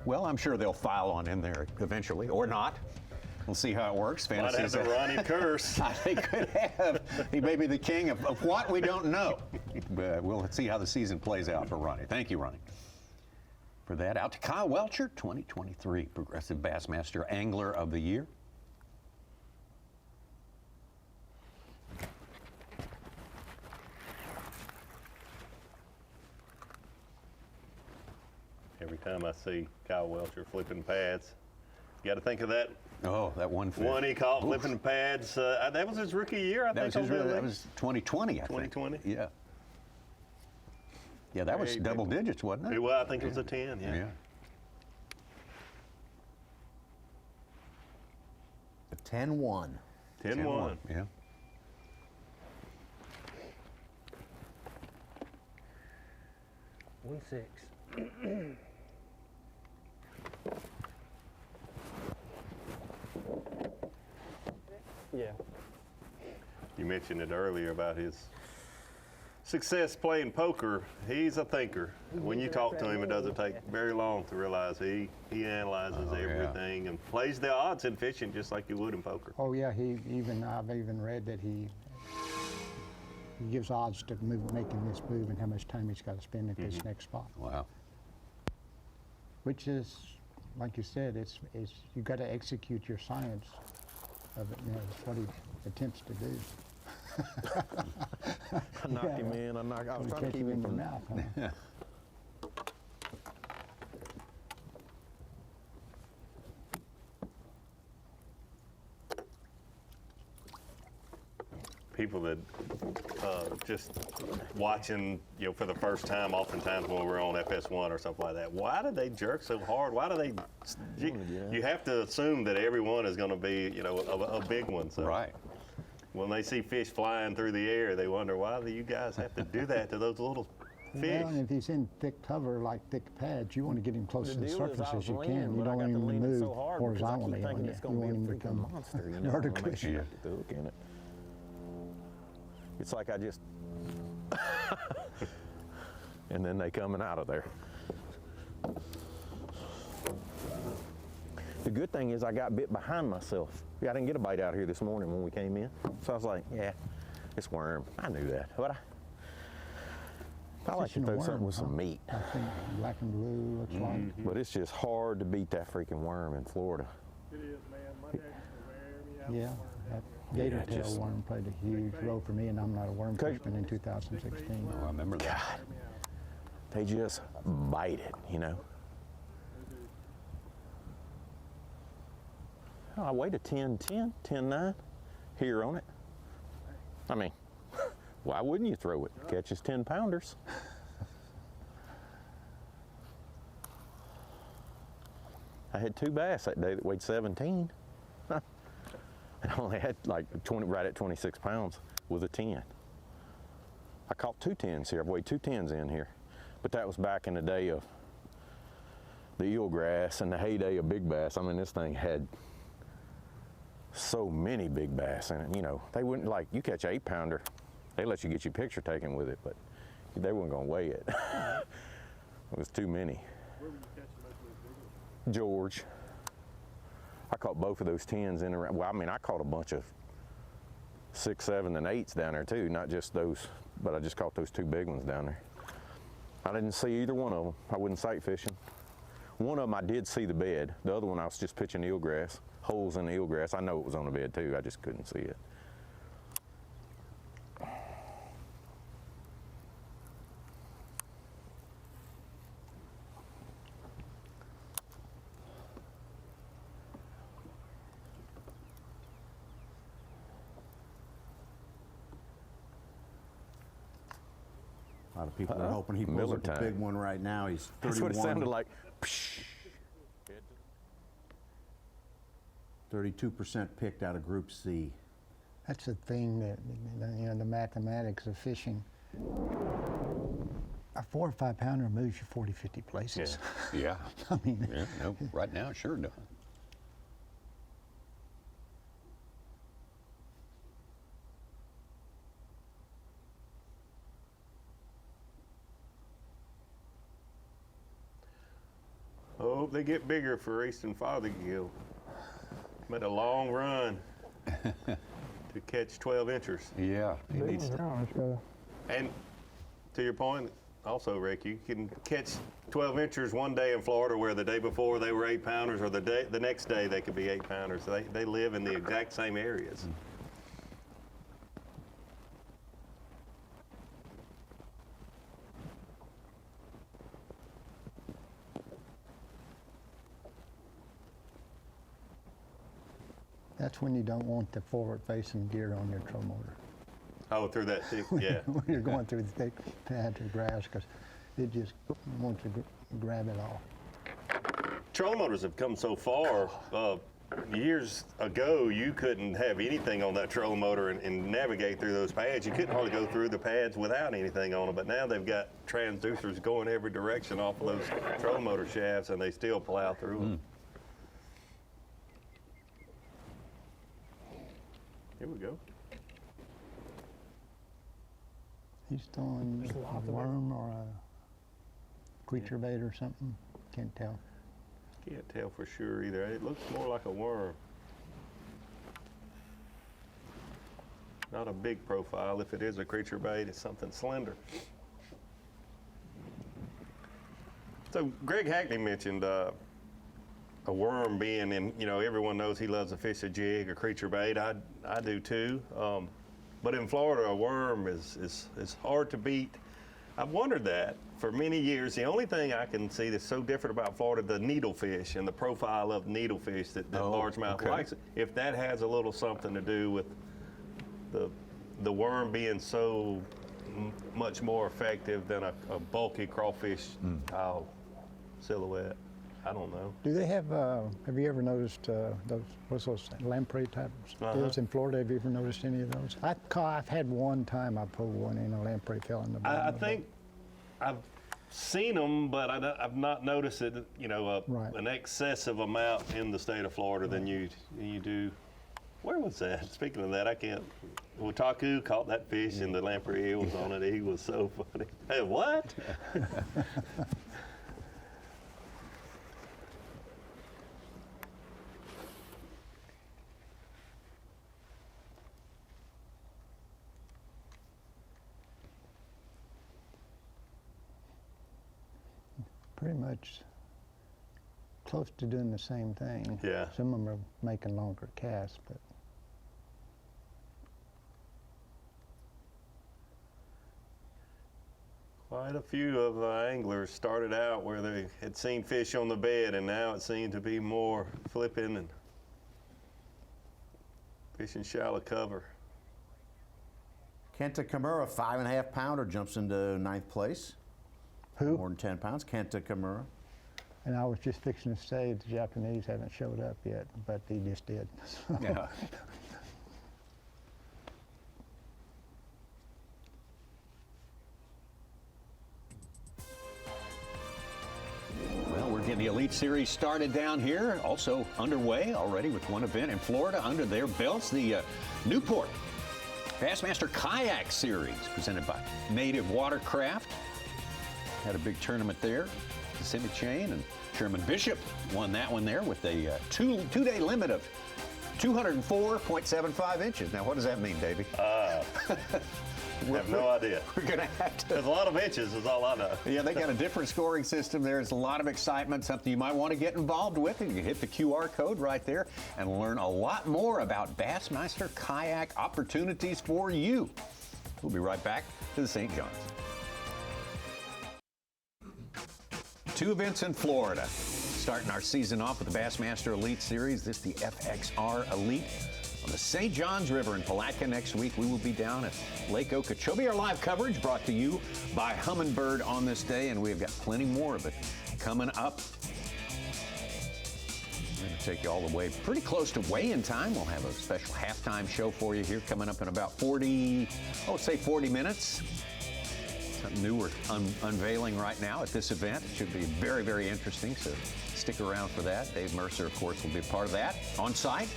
well, I'm sure they'll file on in there eventually, or not. We'll see how it works. Might have the Ronnie curse. He could have. He may be the king of what we don't know. But we'll see how the season plays out for Ronnie. Thank you, Ronnie. For that, out to Kyle Welcher, 2023 Progressive Bassmaster Angler of the Year. Every time I see Kyle Welcher flipping pads, you got to think of that. Oh, that one fish. One he caught flipping pads. That was his rookie year, I think. That was 2020, I think. 2020? Yeah. Yeah, that was double digits, wasn't it? Well, I think it was a 10, yeah. 10-1. 10-1. Yeah. One 6. Yeah. You mentioned it earlier about his success playing poker. He's a thinker. When you talk to him, it doesn't take very long to realize he analyzes everything and plays the odds in fishing just like you would in poker. Oh yeah, I've even read that he gives odds to making this move and how much time he's got to spend at this next spot. Wow. Which is, like you said, it's you got to execute your science of it. You know, that's what he attempts to do. I knocked him in. I was trying to keep him from mouth. Huh? People that just watching, for the first time, oftentimes when we're on FS1 or something like that, why do they jerk so hard? Why do they? You have to assume that everyone is going to be, a big one. So right. When they see fish flying through the air, they wonder why do you guys have to do that to those little fish? Well, and if he's in thick cover like thick pads, you want to get him close to the surface as you can. You don't want him to move horizontally on you. You want him to come vertically. It's like I just, and then they coming out of there. The good thing is I got bit behind myself. Yeah, I didn't get a bite out here this morning when we came in. So I was like, yeah, it's worm. I knew that. But I like to throw something with some meat. I think black and blue looks like. But it's just hard to beat that freaking worm in Florida. It is, man. My dad used to wear me out. Yeah, that gator tail just- worm played a huge role for me, and I'm not a worm fisherman in 2016. Oh, I remember that. God, they just bite it, you know. Oh, I weighed a 10-10, 10-9 here on it. I mean, why wouldn't you throw it? Catches 10 pounders. I had 2 bass that day that weighed 17. I only had like 20, right at 26 pounds with a 10. I caught 2 10s here. I've weighed 2 10s in here. But that was back in the day of the eelgrass and the heyday of big bass. I mean, this thing had so many big bass in it. You know, they wouldn't, like, you catch an 8-pounder, they let you get your picture taken with it, but they weren't gonna weigh it. It was too many. Where were you catching most of those big ones? George. I caught both of those 10s in around, well, I mean, I caught a bunch of 6, 7, and 8s down there too, not just those, but I just caught those 2 big ones down there. I didn't see either one of them. I wasn't sight fishing. One of them I did see the bed. The other one I was just pitching eelgrass, holes in the eelgrass. I know it was on the bed too, I just couldn't see it. A lot of people are hoping he pulls Miller up a time. big one right now. He's 31. That's what it sounded like. 32% picked out of Group C. That's the thing that, you know, the mathematics of fishing. A 4 or 5 pounder moves you 40, 50 places. Yeah. I mean, Yeah, no, right now it sure does. Oh, they get bigger for Easton Fothergill. Made a long run to catch 12 inchers. Yeah, he needs to. And to your point, also, Rick, you can catch 12 inchers one day in Florida where the day before they were 8 pounders, or the next day they could be 8 pounders. They live in the exact same areas. that's when you don't want the forward-facing gear on your troll motor. Oh, through that thick, yeah. When you're going through the thick patch of grass, because it just wants to grab it all. Trolling motors have come so far. Years ago, you couldn't have anything on that trolling motor and navigate through those pads. You couldn't hardly go through the pads without anything on them. But now they've got transducers going every direction off of those trolling motor shafts, and they still plow through them. Here we go. He's throwing a worm or a creature bait or something. Can't tell. Can't tell for sure either. It looks more like a worm. Not a big profile. If it is a creature bait, it's something slender. So Greg Hackney mentioned a worm being in, you know, everyone knows he loves to fish a jig or creature bait. I do too. But in Florida, a worm is hard to beat. I've wondered that for many years. The only thing I can see that's so different about Florida, the needlefish and the profile of needlefish that largemouth likes, if that has a little something to do with the worm being so much more effective than a bulky crawfish style silhouette. I don't know. Do they have you ever noticed what's those lamprey types deals in Florida? Have you ever noticed any of those? I've had one time I pulled one in, a lamprey fell in the bottom. I think I've seen them, but I've not noticed it, you know, an excessive amount in the state of Florida than you do Where was that? Speaking of that, I can't. Wataku caught that fish and the lamprey was on it. He was so funny. Hey, what? Pretty much close to doing the same thing. Yeah. Some of them are making longer casts, but Quite a few of the anglers started out where they had seen fish on the bed, and now it seemed to be more flipping and fishing shallow cover. Kenta Kimura, 5.5 pounder, jumps into 9th place. Who? More than 10 pounds. Kenta Kimura. and I was just fixing to say the Japanese haven't showed up yet, but they just did. So. Yeah. Well, we're getting the Elite Series started down here, also underway already with one event in Florida under their belts, the Newport Bassmaster Kayak Series presented by Native Watercraft. Had a big tournament there, Kissimmee Chain, and Sherman Bishop won that one there with a two-day limit of 204.75 inches. Now, what does that mean, Davey? I have no idea. We're going to have to. There's a lot of inches is all I know. Yeah, they got a different scoring system. There's a lot of excitement, something you might want to get involved with. You can hit the QR code right there and learn a lot more about Bassmaster kayak opportunities for you. We'll be right back to the St. John's. Two events in Florida. Starting our season off with the Bassmaster Elite Series. This is the FXR Elite. On the St. John's River in Palatka next week, we will be down at Lake Okeechobee. Our live coverage brought to you by Humminbird on this day, and we've got plenty more of it coming up. We're going to take you all the way pretty close to weigh-in time. We'll have a special halftime show for you here coming up in about 40 minutes. Something new we're unveiling right now at this event. It should be very, very interesting, so stick around for that. Dave Mercer, of course, will be a part of that on site.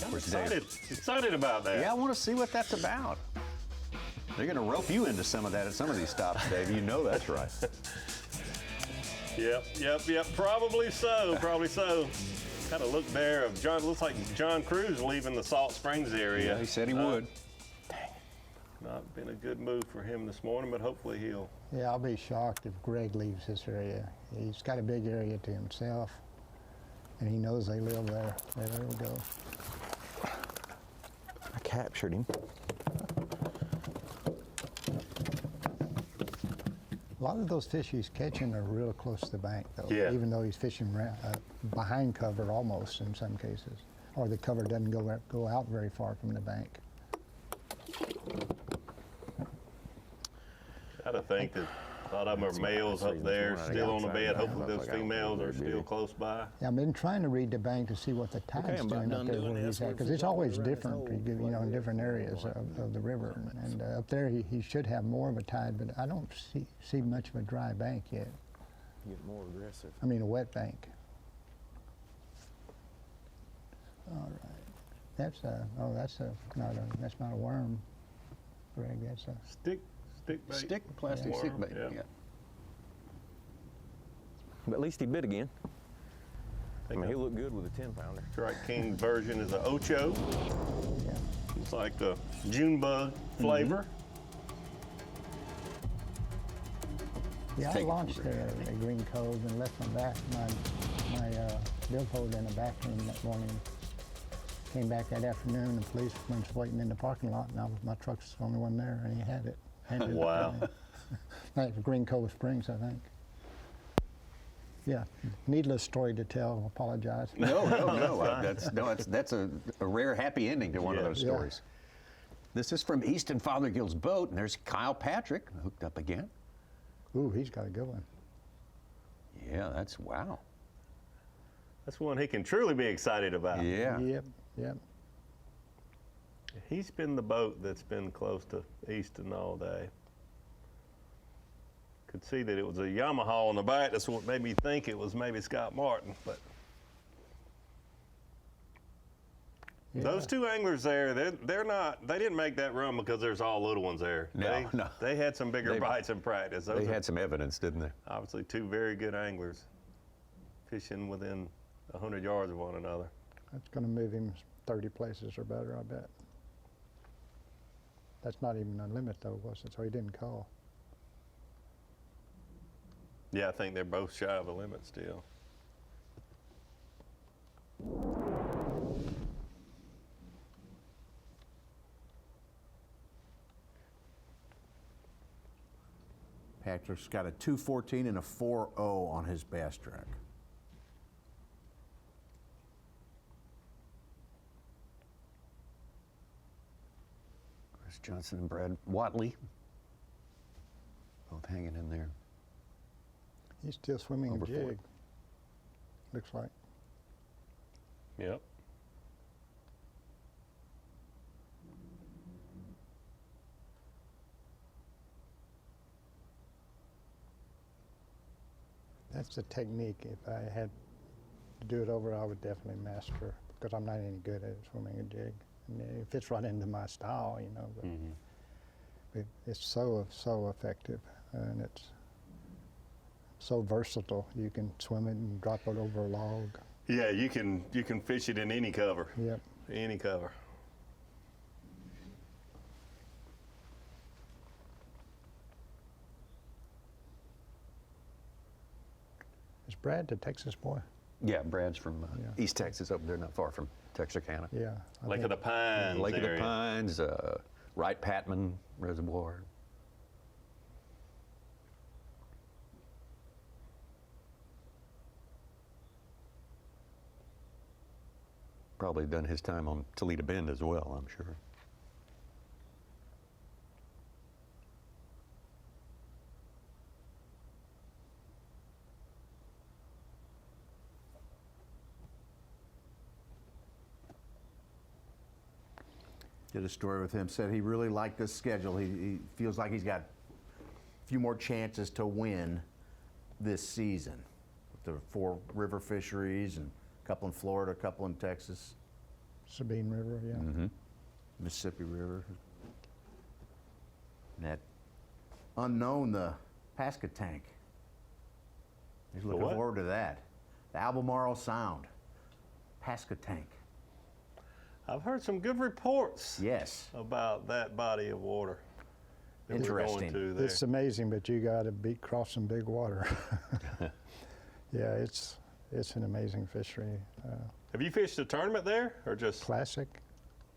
I'm excited about that. Yeah, I want to see what that's about. They're going to rope you into some of that at some of these stops, Dave. You know that's right. Yep. Probably so. Kind of look there of John. Looks like John Cruz leaving the Salt Springs area. Yeah, he said he would. Dang. Not been a good move for him this morning, but hopefully he'll. Yeah, I'll be shocked if Greg leaves this area. He's got a big area to himself, and he knows they live there. There we go. I captured him. A lot of those fish he's catching are real close to the bank, though. Yeah. Even though he's fishing behind cover almost in some cases, or the cover doesn't go out very far from the bank. Gotta think that a lot of them are males up there still on the bed. Hopefully those females are still close by. Yeah, I've been trying to read the bank to see what the tide's doing up there where he's at, because it's always different, in different areas of the river. And up there he should have more of a tide, but I don't see much of a dry bank yet. Get more aggressive. I mean a wet bank. All right, that's not a worm, Greg. That's a stick bait. Plastic Worm, stick bait. yeah. But at least he bit again. I mean, he looked good with a 10-pounder. Strike King version is an Ocho. Yeah. It's like the June bug flavor. Yeah, I launched there at Green Cove and left my billfold in the back room that morning. Came back that afternoon, and the policeman was waiting in the parking lot, and my truck's the only one there, and he had it. Wow. That's Green Cove Springs, I think. Yeah, needless story to tell. Apologize. No. That's a rare happy ending to one of those stories. This is from Easton Fothergill's boat, and there's Kyle Patrick hooked up again. Ooh, he's got a good one. Yeah, that's wow. That's one he can truly be excited about. Yeah. Yep. He's been the boat that's been close to Easton all day. Could see that it was a Yamaha on the back. That's what made me think it was maybe Scott Martin. But Those two anglers there, they're not. They didn't make that run because there's all little ones there. No, no. They had some bigger bites in practice. They had some evidence, didn't they? Obviously, two very good anglers fishing within 100 yards of one another. That's going to move him 30 places or better, I bet. That's not even a limit, though, was it? So he didn't call. Yeah, I think they're both shy of a limit still. Patrick's got a 214 and a 4.0 on his bass track. Chris Johnston and Brad Watley both hanging in there. He's still swimming Over a jig, 40. looks like. Yep. That's the technique. If I had to do it over, I would definitely master, because I'm not any good at swimming a jig. And it fits right into my style, you know. But it's so effective, and it's so versatile. You can swim it and drop it over a log. Yeah, you can fish it in any cover. Yep. Any cover. Is Brad the Texas boy? Yeah, Brad's from East Texas, up there, not far from Texarkana. Yeah. Lake of the Pines. Lake of area. the Pines, Wright Patman Reservoir. Probably done his time on Toledo Bend as well, I'm sure. Did a story with him, said he really liked this schedule. He feels like he's got a few more chances to win this season. With the 4 river fisheries and a couple in Florida, a couple in Texas. Sabine River, yeah. Mississippi River. And that unknown, the Palatka tank. He's looking forward to that. The Albemarle Sound. Palatka tank. I've heard some good reports. Yes. About that body of water. that we're going Interesting. to there. It's amazing, but you got to be crossing big water. Yeah, it's an amazing fishery. Have you fished a tournament there, or just Classic.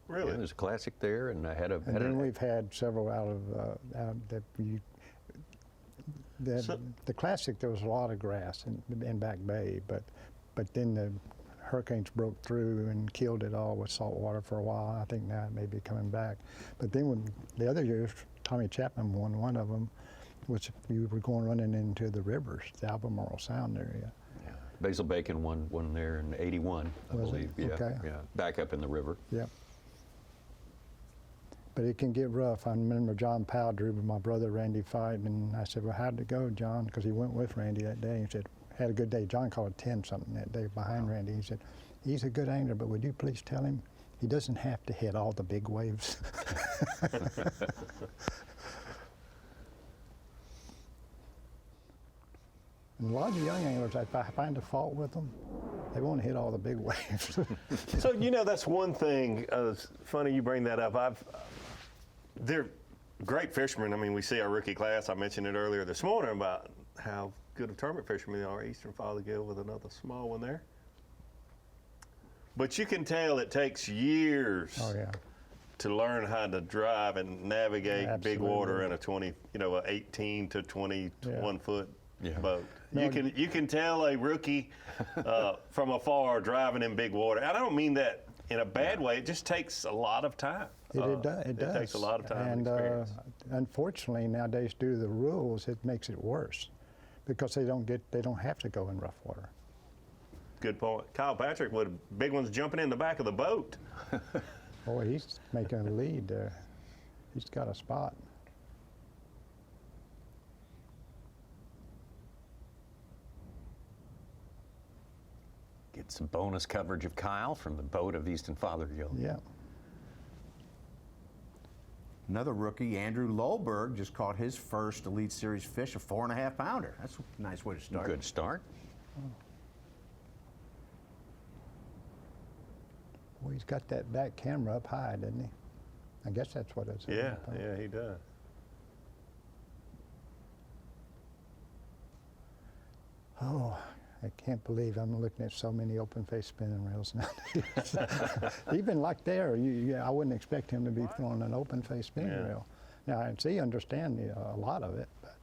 Really? Yeah, there's a classic there, and I had a. And then we've had several out that you. The classic, there was a lot of grass in Back Bay, but then the hurricanes broke through and killed it all with salt water for a while. I think now it may be coming back. But then when the other years, Tommy Chapman won one of them, which you were going running into the rivers, the Albemarle Sound area. Yeah. Basil Bacon won there in '81, I Was it? believe. Yeah, Okay. yeah, back up in the river. Yep. But it can get rough. I remember John Powell drew with my brother Randy fighting, and I said, well, how'd it go, John? Because he went with Randy that day. He said, had a good day. John called 10-something that day behind Randy. He said, he's a good angler, but would you please tell him he doesn't have to hit all the big waves. And a lot of the young anglers, if I find a fault with them, they want to hit all the big waves. So, you know, that's one thing. It's funny you bring that up. They're great fishermen. I mean, we see our rookie class. I mentioned it earlier this morning about how good of tournament fishermen they are. Eastern Fothergill with another small one there. But you can tell it takes years to learn how to drive and navigate big water in a 18 to 21 foot boat. No, you can tell a rookie from afar driving in big water. I don't mean that in a bad way. It just takes a lot of time. It does. It takes a lot of time and experience. Unfortunately, nowadays, due to the rules, it makes it worse because they don't have to go in rough water. Good point. Kyle Patrick with big ones jumping in the back of the boat. Boy, he's making a lead. He's got a spot. Getting Get some bonus coverage of Kyle from the boat of Easton Fothergill. Yeah. Another rookie, Andrew Lohlberg, just caught his first Elite Series fish, a 4.5 pounder. That's a nice way to start. Good start. Well, he's got that back camera up high, doesn't he? I guess that's what it's. Yeah, he does. Oh, I can't believe I'm looking at so many open face spinning reels nowadays. Even like there, I wouldn't expect him to be throwing an open face spinning reel. Now, I see, understand a lot of it, but.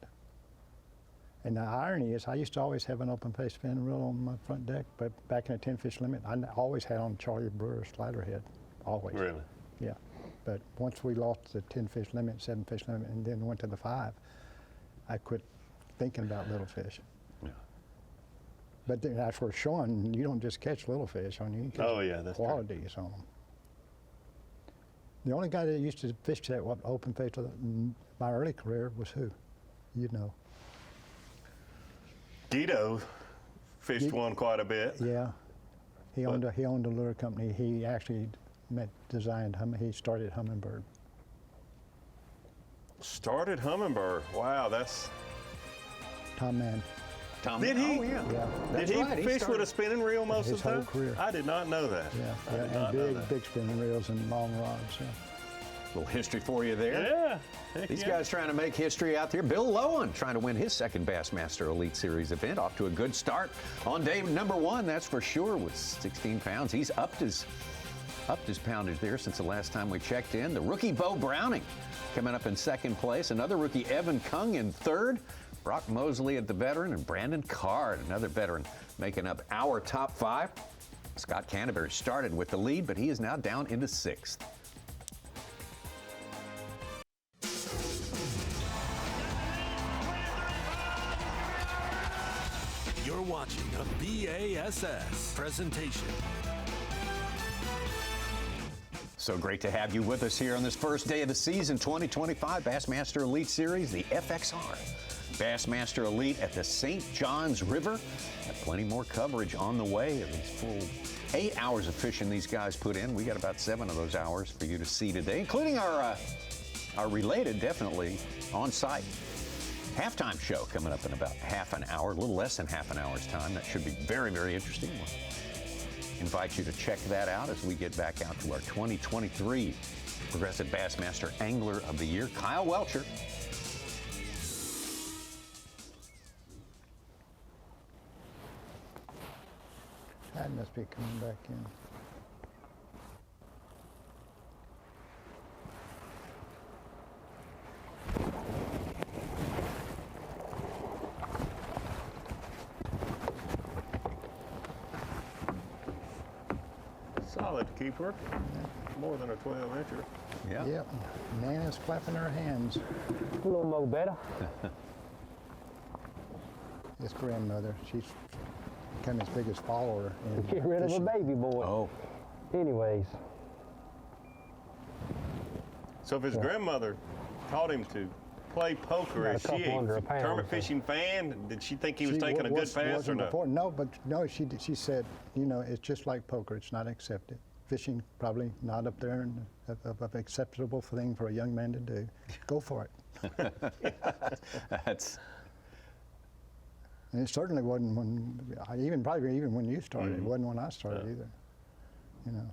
And the irony is, I used to always have an open face spinning reel on my front deck, but back in the 10 fish limit, I always had on Charlie Brewer's slider head, always. Really? Yeah. But once we lost the 10 fish limit, 7 fish limit, and then went to the 5, I quit thinking about little fish. Yeah. But that's where showing you don't just catch little fish on you. You catch that's qualities on them. The only guy that used to fish that open face in my early career was who? You know. Guido fished one quite a bit. Yeah. He owned a lure company. He actually he started Humminbird. Started Humminbird. Wow, that's Tom Mann. Did he? Oh, yeah. Did he fish with a spinning reel most of the time? His whole career. I did not know that. Yeah, and big spinning reels and long rods. Yeah. Little history for you there. Yeah. These guys trying to make history out there. Bill Lowen trying to win his second Bassmaster Elite Series event. Off to a good start on day number 1, that's for sure, with 16 pounds. He's upped his poundage there since the last time we checked in. The rookie Bo Browning coming up in second place. Another rookie, Evan Kung, in third. Brock Mosley at the veteran, and Brandon Card, another veteran, making up our top 5. Scott Canterbury started with the lead, but he is now down into 6th. You're watching a B.A.S.S. presentation. So great to have you with us here on this first day of the season, 2025 Bassmaster Elite Series, the FXR. Bassmaster Elite at the St. Johns River. Got plenty more coverage on the way. These full 8 hours of fishing these guys put in. We got about 7 of those hours for you to see today, including our related, definitely, on-site halftime show coming up in about half an hour, a little less than half an hour's time. That should be very, very interesting. We'll invite you to check that out as we get back out to our 2023 Progressive Bassmaster Angler of the Year, Kyle Welcher. That must be coming back in. Solid keeper. More than a 12-incher. Yeah. Yep. Nana's clapping her hands. A little more better. His grandmother, she's become his biggest follower. Get rid of a baby boy. Oh. Anyways. So if his grandmother taught him to play poker, is she a tournament fishing fan? Did she think he was taking a good pass or not? No, she said, you know, it's just like poker. It's not accepted. Fishing probably not up there and an acceptable thing for a young man to do. Go for it. That's. And it certainly wasn't probably even when you started. It wasn't when I started either. You know.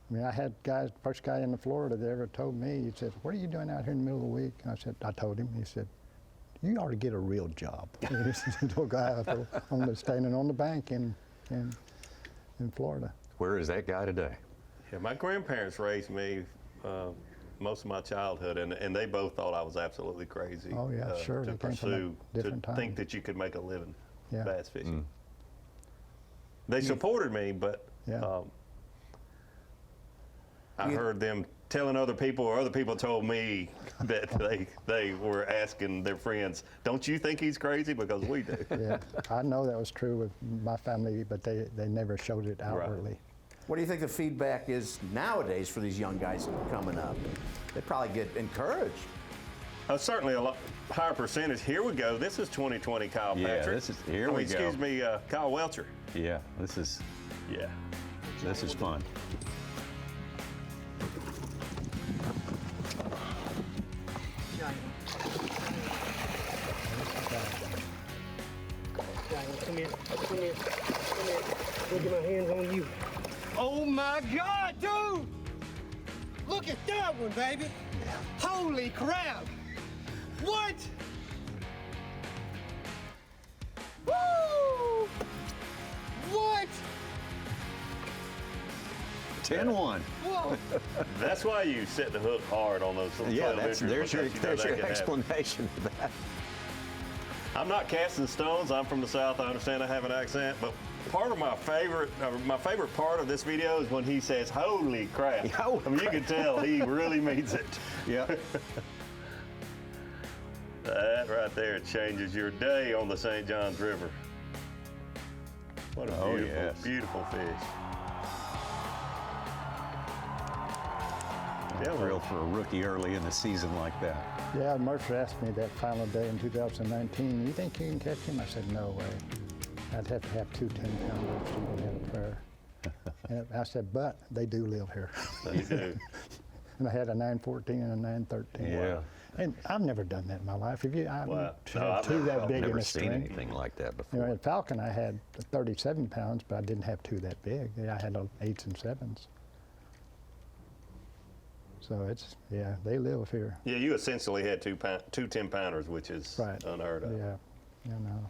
I mean, I had guys, first guy in Florida that ever told me, he said, "What are you doing out here in the middle of the week?" And I told him, he said, "You ought to get a real job." This little guy out there standing on the bank in Florida. Where is that guy today? Yeah, my grandparents raised me most of my childhood, and they both thought I was absolutely crazy. Oh yeah, sure. To pursue, to think that you could make a living bass fishing. They supported me, but I heard them telling other people, or other people told me that they were asking their friends, "Don't you think he's crazy?" Because we do. Yeah, I know that was true with my family, but they never showed it outwardly. Right. What do you think the feedback is nowadays for these young guys coming up? They probably get encouraged. Certainly a lot higher percentage. Here we go. This is 2020 Kyle Patrick. Here we go. Excuse me, Kyle Welcher. Yeah, this is fun. Come here. Look at my hands on you. Oh my God, dude! Look at that one, baby. Holy crap! What? Woo! What? 10-1. Whoa! That's why you set the hook hard on those little there's your explanation for that. I'm not casting stones. I'm from the South. I understand I have an accent, but part of my favorite part of this video is when he says, "Holy crap!" I mean, you can tell he really means it. Yeah. That right there changes your day on the St. Johns River. What a beautiful fish. Yeah, real for a rookie early in the season like that. Yeah, Mercer asked me that final day in 2019, you think you can catch him? I said, no way. I'd have to have 2 10-pounders to even have a prayer. And I said, but they do live here. They do. And I had a 914 and a 913. Yeah. And I've never done that in my life. I've two that big in never a seen string. anything like that before. You know, in Falcon, I had 37 pounds, but I didn't have 2 that big. Yeah, I had 8s and 7s. So it's, they live here. Yeah, you essentially had two 10-pounders, which is unheard of. Yeah, you know.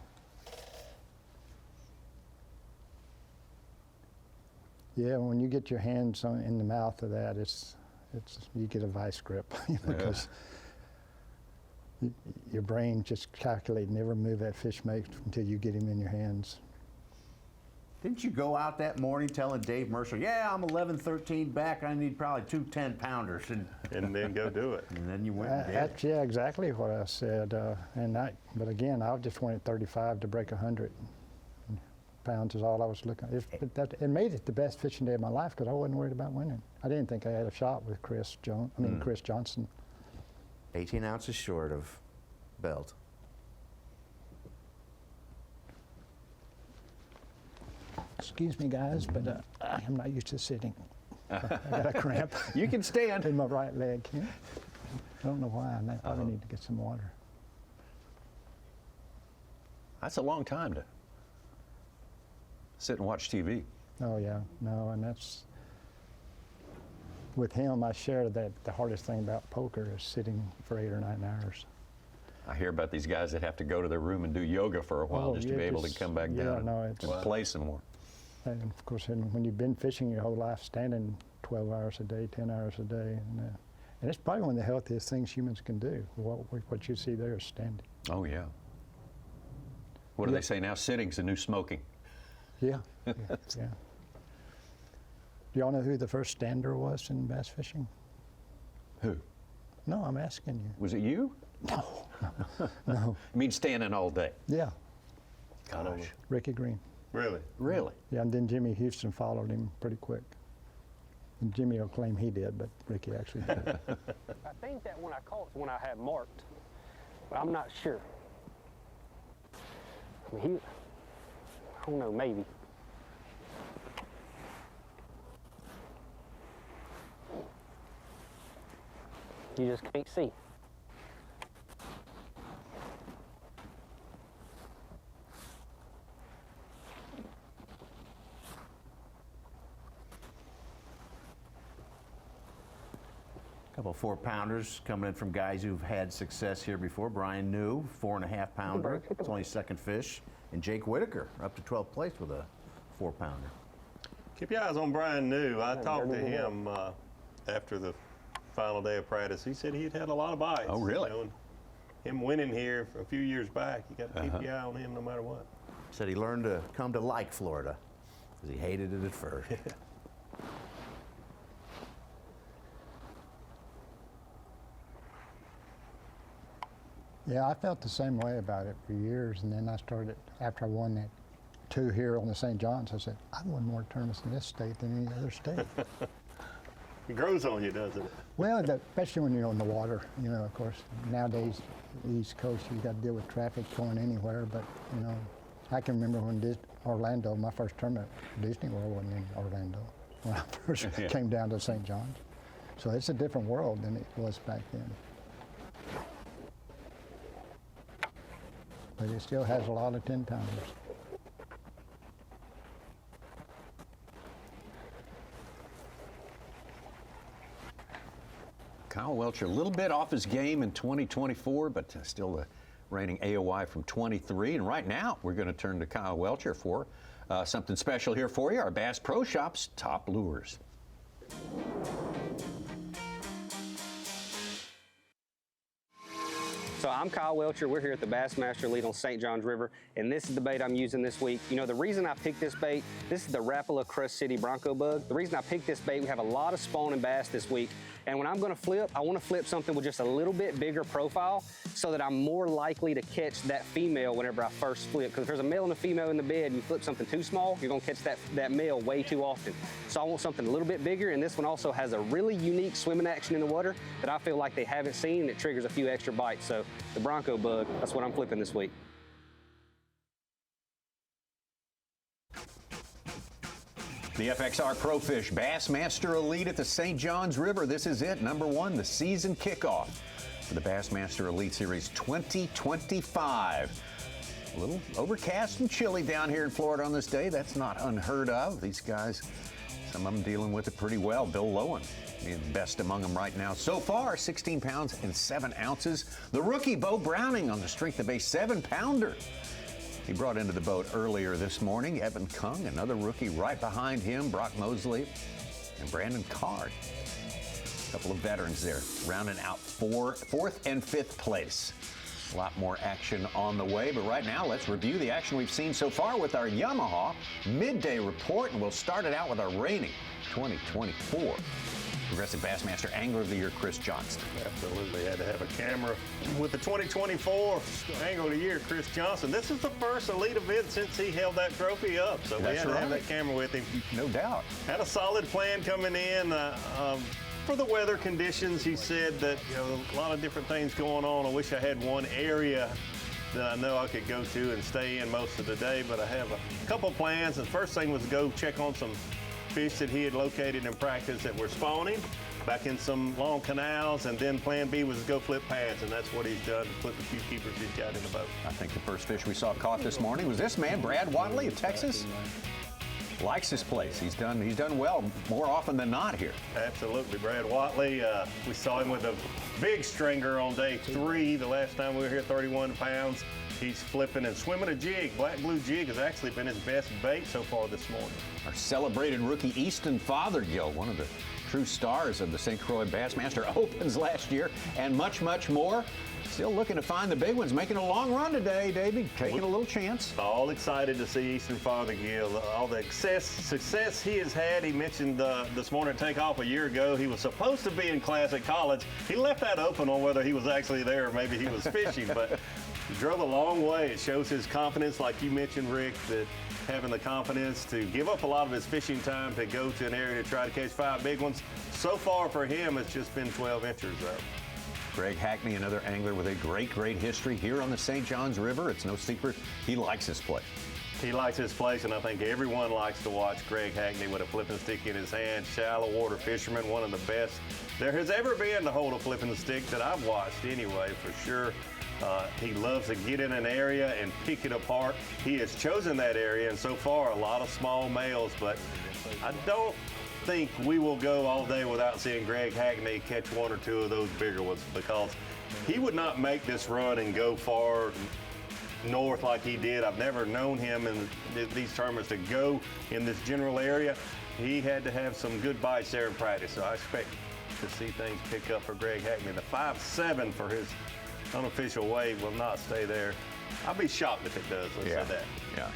Yeah, when you get your hands in the mouth of that, it's you get a vice grip because your brain just calculates every move that fish makes until you get him in your hands. Didn't you go out that morning telling Dave Mercer, yeah, I'm 11-13 back, I need probably 2 10-pounders. And then go do it. And then you went and did That's exactly what I said. But again, I just wanted 35 to break 100 pounds is all I was looking at. It made it the best fishing day of my life because I wasn't worried about winning. I didn't think I had a shot with Chris Johnston. 18 ounces short of belt. Excuse me, guys, but I'm not used to sitting. I got a cramp. You can stand. In my right leg. Yeah. I don't know why. I probably need to get some water. That's a long time to sit and watch TV. Oh, yeah. No, and that's... With him, I share that the hardest thing about poker is sitting for 8 or 9 hours. I hear about these guys that have to go to their room and do yoga for a while just to be able to come back down and play some more. And of course, when you've been fishing your whole life, standing 12 hours a day, 10 hours a day, and it's probably one of the healthiest things humans can do. What you see there is standing. Oh, yeah. What do they say now? Sitting's the new smoking. Yeah. Yeah. Do y'all know who the first stander was in bass fishing? Who? No, I'm asking you. Was it you? No. No. You mean standing all day? Yeah. Gosh. Ricky Green. Really? Really? Yeah, and then Jimmy Houston followed him pretty quick. And Jimmy will claim he did, but Ricky actually did. I think that when I caught when I had marked, but I'm not sure. I mean, I don't know, maybe. You just can't see. Couple 4-pounders coming in from guys who've had success here before. Brian New, 4.5-pounder. It's only second fish. And Jake Whitaker up to 12th place with a 4-pounder. Keep your eyes on Brian New. I talked to him after the final day of practice. He said he'd had a lot of bites. Oh, really? You know, and him winning here a few years back, you got to keep your eye on him no matter what. Said he learned to come to like Florida because he hated it at first. Yeah, I felt the same way about it for years, and then I started, after I won that 2 here on the St. John's, I said, I've won more tournaments in this state than any other state. It grows on you, doesn't it? Well, especially when you're on the water. You know, of course, nowadays, the East Coast, you got to deal with traffic going anywhere. But, you know, I can remember when Orlando, my first tournament, Disney World wasn't in Orlando when I first came down to St. John's. So it's a different world than it was back then. But it still has a lot of 10-pounders. Kyle Welcher, a little bit off his game in 2024, but still the reigning AOY from 23. And right now, we're going to turn to Kyle Welcher for something special here for you, our Bass Pro Shop's top lures. So I'm Kyle Welcher. We're here at the Bassmaster Elite on St. John's River, and this is the bait I'm using this week. You know, the reason I picked this bait, this is the Rapala Crust City Bronco Bug. The reason I picked this bait, we have a lot of spawning bass this week, and when I'm gonna flip, I wanna flip something with just a little bit bigger profile so that I'm more likely to catch that female whenever I first flip. Because if there's a male and a female in the bed and you flip something too small, you're gonna catch that male way too often. So I want something a little bit bigger, and this one also has a really unique swimming action in the water that I feel like they haven't seen, and it triggers a few extra bites. So the Bronco Bug, that's what I'm flipping this week. The FXR Pro Fish Bassmaster Elite at the St. John's River. This is it, number one, the season kickoff for the Bassmaster Elite Series 2025. A little overcast and chilly down here in Florida on this day. That's not unheard of. These guys, some of them dealing with it pretty well. Bill Lowen being best among them right now. So far, 16 pounds and 7 ounces. The rookie, Bo Browning, on the strength of a 7-pounder. He brought into the boat earlier this morning. Evan Kung, another rookie right behind him. Brock Mosley and Brandon Card. A couple of veterans there, rounding out fourth and fifth place. A lot more action on the way, but right now let's review the action we've seen so far with our Yamaha midday report, and we'll start it out with our reigning 2024 Progressive Bassmaster Angler of the Year, Chris Johnston. Absolutely had to have a camera with the 2024 Angler of the Year, Chris Johnston. This is the first elite event since he held that trophy up, so we had to have that camera with him. No doubt. Had a solid plan coming in. For the weather conditions, he said that, you know, a lot of different things going on. I wish I had one area that I know I could go to and stay in most of the day, but I have a couple plans. The first thing was to go check on some fish that he had located in practice that were spawning back in some long canals, and then plan B was to go flip pads, and that's what he's done, to flip a few keepers he's got in the boat. I think the first fish we saw caught this morning was this man, Brad Watley of Texas. Likes this place. He's done well more often than not here. Absolutely, Brad Watley. We saw him with a big stringer on day 3. The last time we were here, 31 pounds. He's flipping and swimming a jig. Black blue jig has actually been his best bait so far this morning. Our celebrated rookie Easton Fothergill, one of the true stars of the St. Croix Bassmaster Opens last year, and much, much more. Still looking to find the big ones, making a long run today, Davey, taking a little chance. All excited to see Easton Fothergill. All the success he has had. He mentioned this morning takeoff a year ago. He was supposed to be in class at college. He left that open on whether he was actually there or maybe he was fishing, but he drove a long way. It shows his confidence, like you mentioned, Rick, that having the confidence to give up a lot of his fishing time to go to an area to try to catch 5 big ones. So far for him, it's just been 12 inches though. Greg Hackney, another angler with a great, great history here on the St. John's River. It's no secret he likes this place. He likes his place, and I think everyone likes to watch Greg Hackney with a flipping stick in his hand. Shallow water fisherman, one of the best there has ever been to hold a flipping stick that I've watched anyway, for sure. He loves to get in an area and pick it apart. He has chosen that area, and so far a lot of small males, but I don't think we will go all day without seeing Greg Hackney catch 1 or 2 of those bigger ones, because he would not make this run and go far north like he did. I've never known him in these tournaments to go in this general area. He had to have some good bites there in practice, so I expect to see things pick up for Greg Hackney. The 5.7 for his unofficial weight will not stay there. I'll be shocked if it does. Let's say that. Yeah.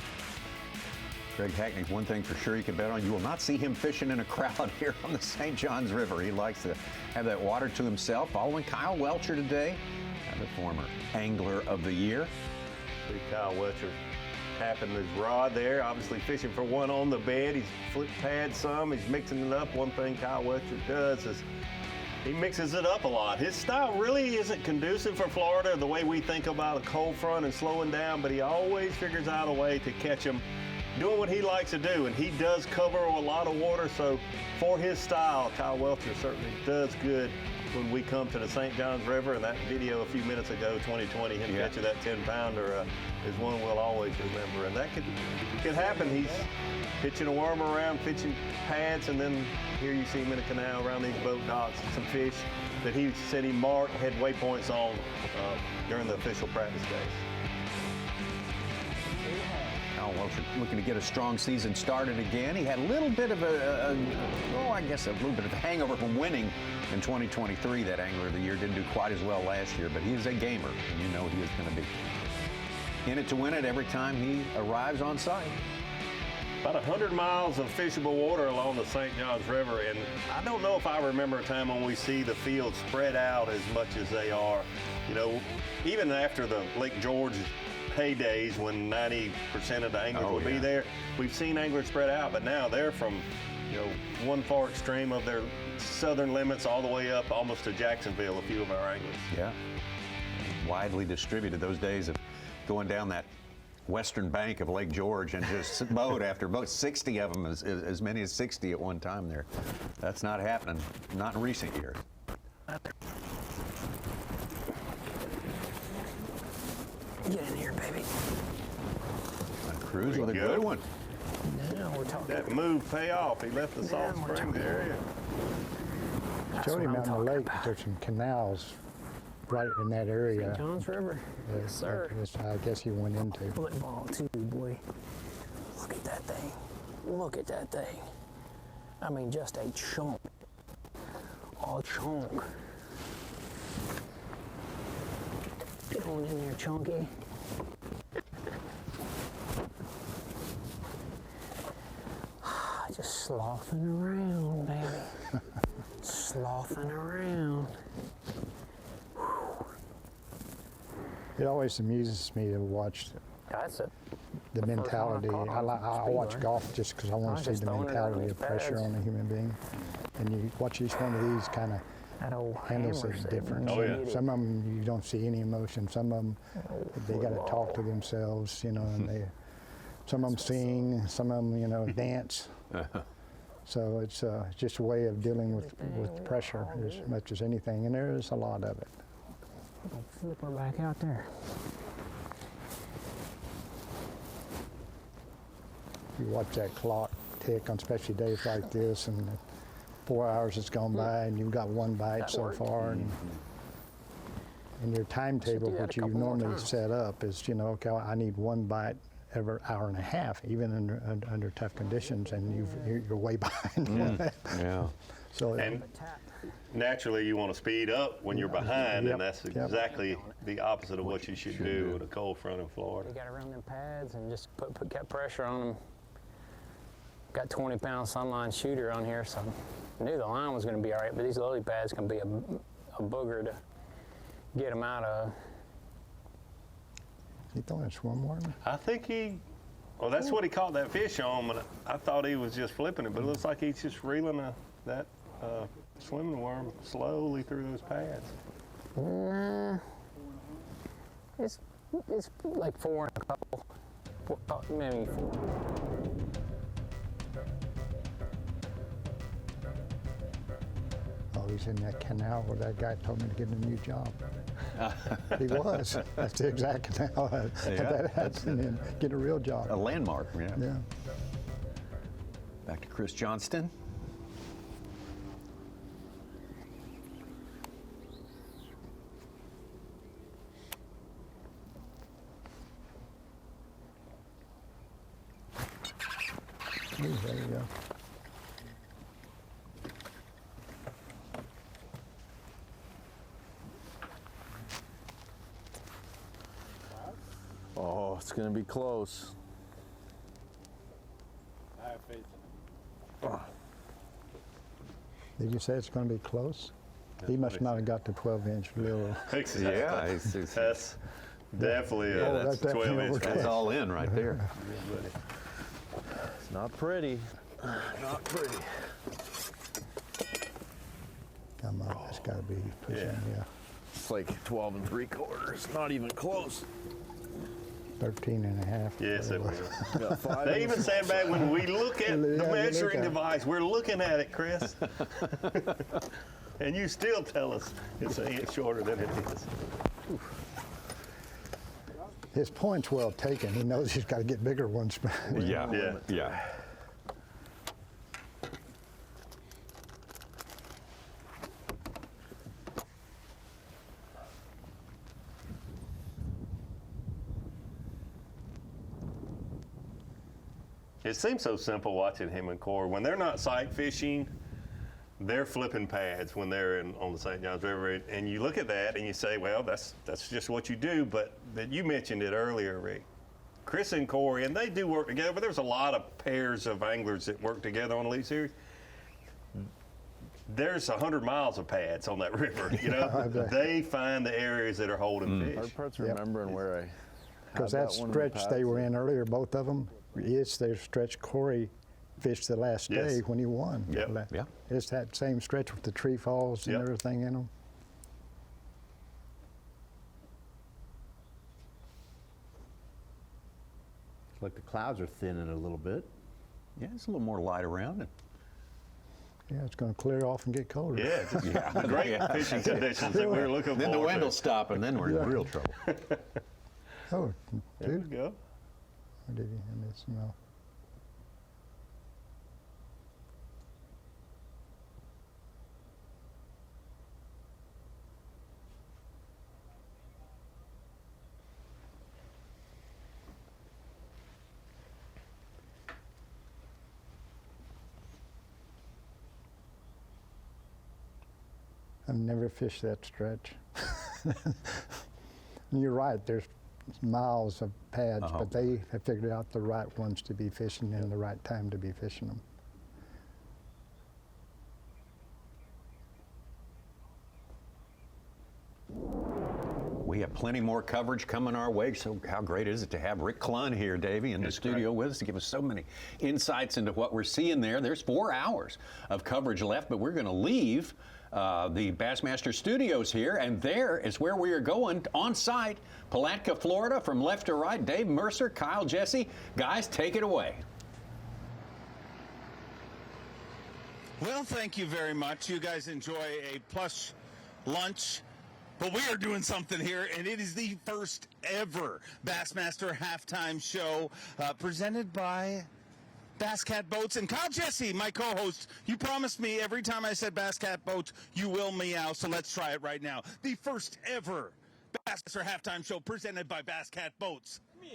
Greg Hackney, one thing for sure you can bet on, you will not see him fishing in a crowd here on the St. John's River. He likes to have that water to himself. Following Kyle Welcher today, and the former Angler of the Year. See Kyle Welcher happened. His rod there, obviously fishing for one on the bed. He's flip pad some. He's mixing it up. One thing Kyle Welcher does is he mixes it up a lot. His style really isn't conducive for Florida the way we think about a cold front and slowing down, but he always figures out a way to catch him doing what he likes to do, and he does cover a lot of water, so for his style, Kyle Welcher certainly does good when we come to the St. Johns River, and that video a few minutes ago, 2020, him catching that 10-pounder is one we'll always remember, and that could happen. He's pitching a worm around, pitching pads, and then here you see him in a canal around these boat docks, some fish that he said he marked, had waypoints on during the official practice days. Kyle Welcher looking to get a strong season started again. He had a little bit of a little bit of a hangover from winning in 2023. That Angler of the Year didn't do quite as well last year, but he is a gamer, and you know he is going to be in it to win it every time he arrives on site. About 100 miles of fishable water along the St. Johns River, and I don't know if I remember a time when we see the fields spread out as much as they are. You know, even after the Lake George heydays when 90% of the anglers would be there, we've seen anglers spread out, but now they're from, you know, one far extreme of their southern limits all the way up almost to Jacksonville, a few of our anglers. Yeah, widely distributed. Those days of going down that western bank of Lake George and just boat after boat, 60 of them, as many as 60 at one time there. That's not happening, not in recent years. Get in here, baby. Cruz with a good one. Now we're talking. That move pay off. He left the Salt Spring area. Jody Mountain Lake, there's some canals right in that area. St. Johns River. Yes, sir. I guess he went into. Football too, boy. Look at that thing. Look at that thing. I mean, just a chunk. A chunk. Get on in there, chunky. Just sloughing around, baby. Sloughing around. It always amuses me to watch the mentality. I watch golf just because I want to see the mentality of pressure on a human being. And you watch each one of these kind of handles it different. Oh, yeah. Some of them you don't see any emotion. Some of them they got to talk to themselves, you know, and some of them sing, some of them, you know, dance. So it's just a way of dealing with pressure as much as anything, and there is a lot of it. Flip her back out there. You watch that clock tick on especially days like this, and 4 hours has gone by, and you've got one bite so far, and your timetable, which you normally set up, is, you know, okay, I need one bite every hour and a half, even under tough conditions, and you're way behind. Yeah. So. And naturally, you want to speed up when you're behind, and that's exactly the opposite of what you should do with a cold front in Florida. You got to run them pads and just put pressure on them. Got 20-pound sunline shooter on here, so I knew the line was going to be all right, but these lily pads can be a booger to get them out of. He throwing a swim worm? I think well, that's what he caught that fish on, but I thought he was just flipping it, but it looks like he's just reeling that swimming worm slowly through those pads. Nah, it's like 4 and a couple, maybe 4. Oh, he's in that canal where that guy told me to get a new job. He was. That's the exact canal that has, and then get a real job. A landmark, Yeah. Back to Chris Johnston. There you go. Oh, it's going to be close. Did you say it's going to be close? He must not have got the 12-inch reel. Exactly. Yeah, Definitely, that's 12 inch. That's all in right there. It's not pretty. Not pretty. Come on, it's got to be pushing, yeah. It's like 12 3/4. Not even close. 13 and a half. Yes, it was. They even stand back when we look at the measuring device. We're looking at it, Chris. And you still tell us it's an inch shorter than it is. His point's well taken. He knows he's got to get bigger ones. Yeah. It seems so simple watching him and Corey. When they're not sight fishing, they're flipping pads when they're on the St. Johns River. And you look at that and you say, well, that's just what you do. But you mentioned it earlier, Rick. Chris and Corey, and they do work together, but there's a lot of pairs of anglers that work together on Elite Series. There's 100 miles of pads on that river, you know. They find the areas that are holding fish. Hard part's remembering where I Because that stretch they were in earlier, both of them, it's their stretch Corey fished the last day when he won. Yeah. It's that same stretch with the tree falls and everything in them. It's like the clouds are thinning a little bit. Yeah, it's a little more light around it. Yeah, it's going to clear off and get colder. Great fishing conditions that we're looking for. Then the wind will stop, and then we're in real trouble. Oh, there we go. Or did he? I missed no. I've never fished that stretch. You're right, there's miles of pads, but they have figured out the right ones to be fishing and the right time to be fishing them. We have plenty more coverage coming our way, so how great is it to have Rick Clunn here, Davey, in the studio with us to give us so many insights into what we're seeing there. There's 4 hours of coverage left, but we're going to leave the Bassmaster studios here, and there is where we are going on site, Palatka, Florida, from left to right. Dave Mercer, Kyle Jesse. Guys, take it away. Well, thank you very much. You guys enjoy a plush lunch. But we are doing something here, and it is the first ever Bassmaster halftime show presented by Bass Cat Boats. And Kyle Jesse, my co-host, you promised me every time I said Bass Cat Boats, you will meow, so let's try it right now. The first ever Bassmaster halftime show presented by Bass Cat Boats. Meow.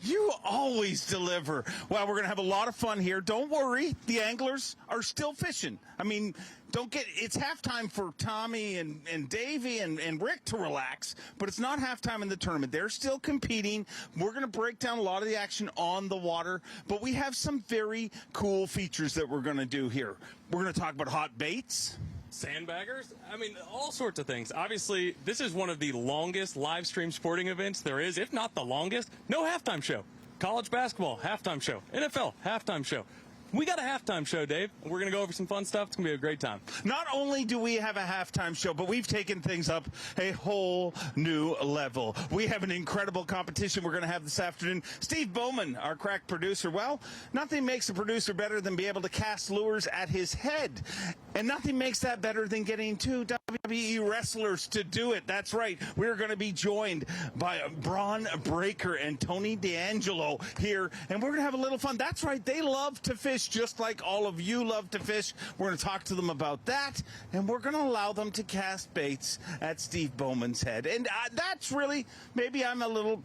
You always deliver. Well, we're going to have a lot of fun here. Don't worry, the anglers are still fishing. I mean, it's halftime for Tommy and Davey and Rick to relax, but it's not halftime in the tournament. They're still competing. We're going to break down a lot of the action on the water, but we have some very cool features that we're going to do here. We're going to talk about hot baits. Sandbaggers? I mean, all sorts of things. Obviously, this is one of the longest live stream sporting events there is, if not the longest. No halftime show. College basketball, halftime show. NFL, halftime show. We got a halftime show, Dave. We're going to go over some fun stuff. It's going to be a great time. Not only do we have a halftime show, but we've taken things up a whole new level. We have an incredible competition we're going to have this afternoon. Steve Bowman, our crack producer. Well, nothing makes a producer better than be able to cast lures at his head. And nothing makes that better than getting 2 WWE wrestlers to do it. That's right. We're going to be joined by Braun Breaker and Tony D'Angelo here, and we're going to have a little fun. That's right. They love to fish just like all of you love to fish. We're going to talk to them about that, and we're going to allow them to cast baits at Steve Bowman's head. And that's really, maybe I'm a little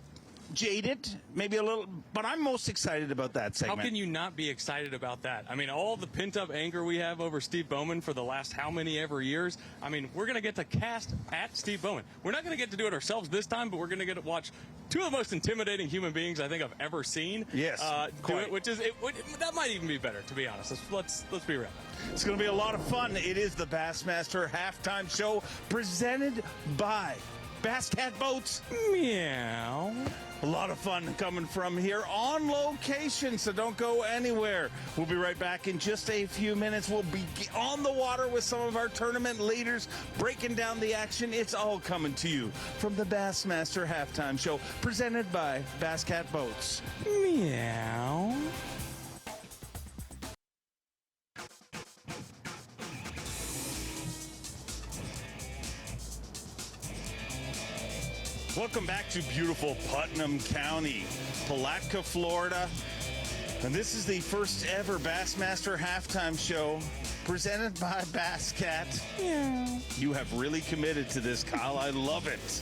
jaded, maybe a little, but I'm most excited about that segment. How can you not be excited about that? I mean, all the pent-up anger we have over Steve Bowman for the last how many ever years, I mean, we're going to get to cast at Steve Bowman. We're not going to get to do it ourselves this time, but we're going to get to watch 2 of the most intimidating human beings I think I've ever seen. Yes, do it, which is that might even be better, to be honest. Let's be real. It's going to be a lot of fun. It is the Bassmaster halftime show presented by Bass Cat Boats. Meow. A lot of fun coming from here on location, so don't go anywhere. We'll be right back in just a few minutes. We'll be on the water with some of our tournament leaders, breaking down the action. It's all coming to you from the Bassmaster Halftime Show, presented by Bass Cat Boats. Meow. Welcome back to beautiful Putnam County, Palatka, Florida. And this is the first ever Bassmaster Halftime Show presented by Bass Cat. Yeah. You have really committed to this, Kyle. I love it.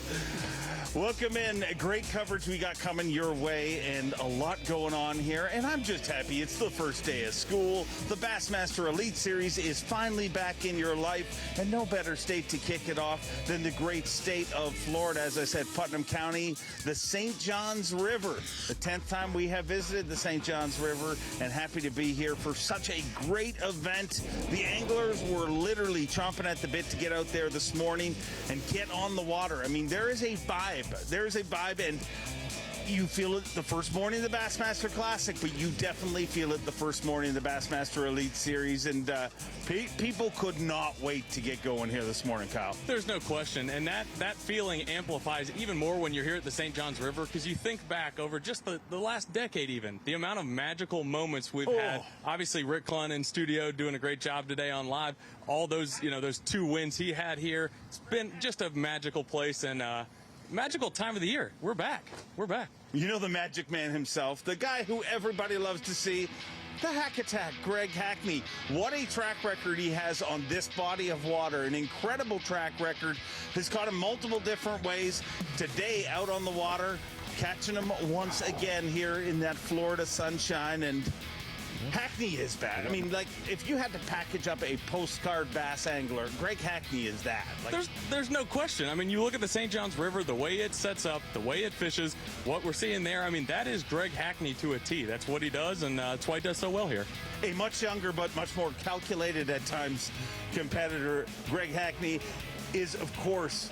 Welcome in. Great coverage we got coming your way and a lot going on here. And I'm just happy it's the first day of school. The Bassmaster Elite Series is finally back in your life. And no better state to kick it off than the great state of Florida. As I said, Putnam County, the St. Johns River. The 10th time we have visited the St. Johns River, and happy to be here for such a great event. The anglers were literally chomping at the bit to get out there this morning and get on the water. I mean, there is a vibe. There's a vibe, and you feel it the first morning of the Bassmaster Classic, but you definitely feel it the first morning of the Bassmaster Elite Series, and people could not wait to get going here this morning, Kyle. There's no question, and that feeling amplifies even more when you're here at the St. Johns River, because you think back over just the last decade even, the amount of magical moments we've had. Obviously, Rick Clunn in studio doing a great job today on live. All those, those 2 wins he had here. It's been just a magical place, and magical time of the year. We're back. We're back. You know the Magic Man himself, the guy who everybody loves to see, the Hack Attack, Greg Hackney. What a track record he has on this body of water. An incredible track record. Has caught him multiple different ways. Today, out on the water, catching him once again here in that Florida sunshine. And Hackney is bad. I mean, like, if you had to package up a postcard bass angler, Greg Hackney is that. Like, there's no question. I mean, you look at the St. Johns River, the way it sets up, the way it fishes, what we're seeing there, I mean, that is Greg Hackney to a T. That's what he does, and that's why he does so well here. A much younger but much more calculated at times competitor, Greg Hackney, is, of course,